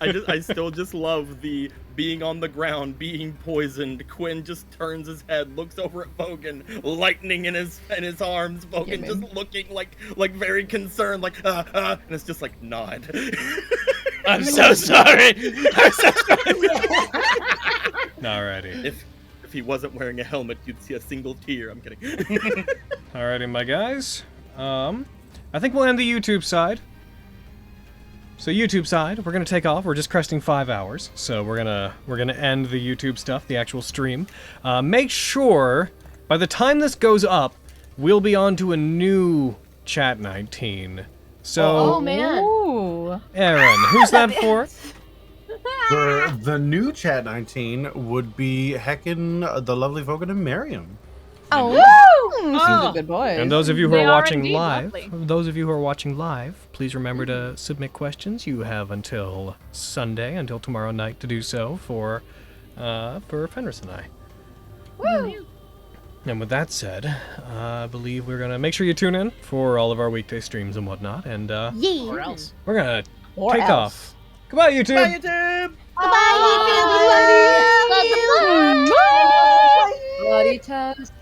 Speaker 4: I still just love the being on the ground, being poisoned. Quinn just turns his head, looks over at Vogan, lightning in his arms. Vogan just looking like very concerned, like and it's just like nod.
Speaker 10: I'm so sorry. I'm so sorry.
Speaker 1: Alrighty.
Speaker 4: If he wasn't wearing a helmet, you'd see a single tear. I'm kidding.
Speaker 1: Alrighty, my guys. I think we'll end the YouTube side. So YouTube side, we're gonna take off. We're just cresting 5 hours, so we're gonna end the YouTube stuff, the actual stream. Make sure by the time this goes up, we'll be on to a new Chat 19. So,
Speaker 2: Oh man.
Speaker 3: Ooh.
Speaker 1: Aaron, who's that for?
Speaker 5: The new Chat 19 would be heckin' the lovely Vogan and Miriam.
Speaker 3: Oh, woo! Seems like good boys.
Speaker 1: And those of you who
Speaker 9: They
Speaker 1: are
Speaker 9: are
Speaker 1: watching
Speaker 9: indeed
Speaker 1: live,
Speaker 9: lovely.
Speaker 1: please remember to submit questions. You have until Sunday, until tomorrow night, to do so for Fenris and I.
Speaker 3: Woo!
Speaker 1: And with that said, I believe we're gonna make sure you tune in for all of our weekday streams and whatnot. And
Speaker 3: Yeah.
Speaker 10: Or else.
Speaker 1: we're gonna
Speaker 3: Or
Speaker 1: take
Speaker 3: else.
Speaker 1: off. Goodbye, YouTube.
Speaker 4: Bye, YouTube.
Speaker 3: Bye, YouTube.
Speaker 2: Bloody toast.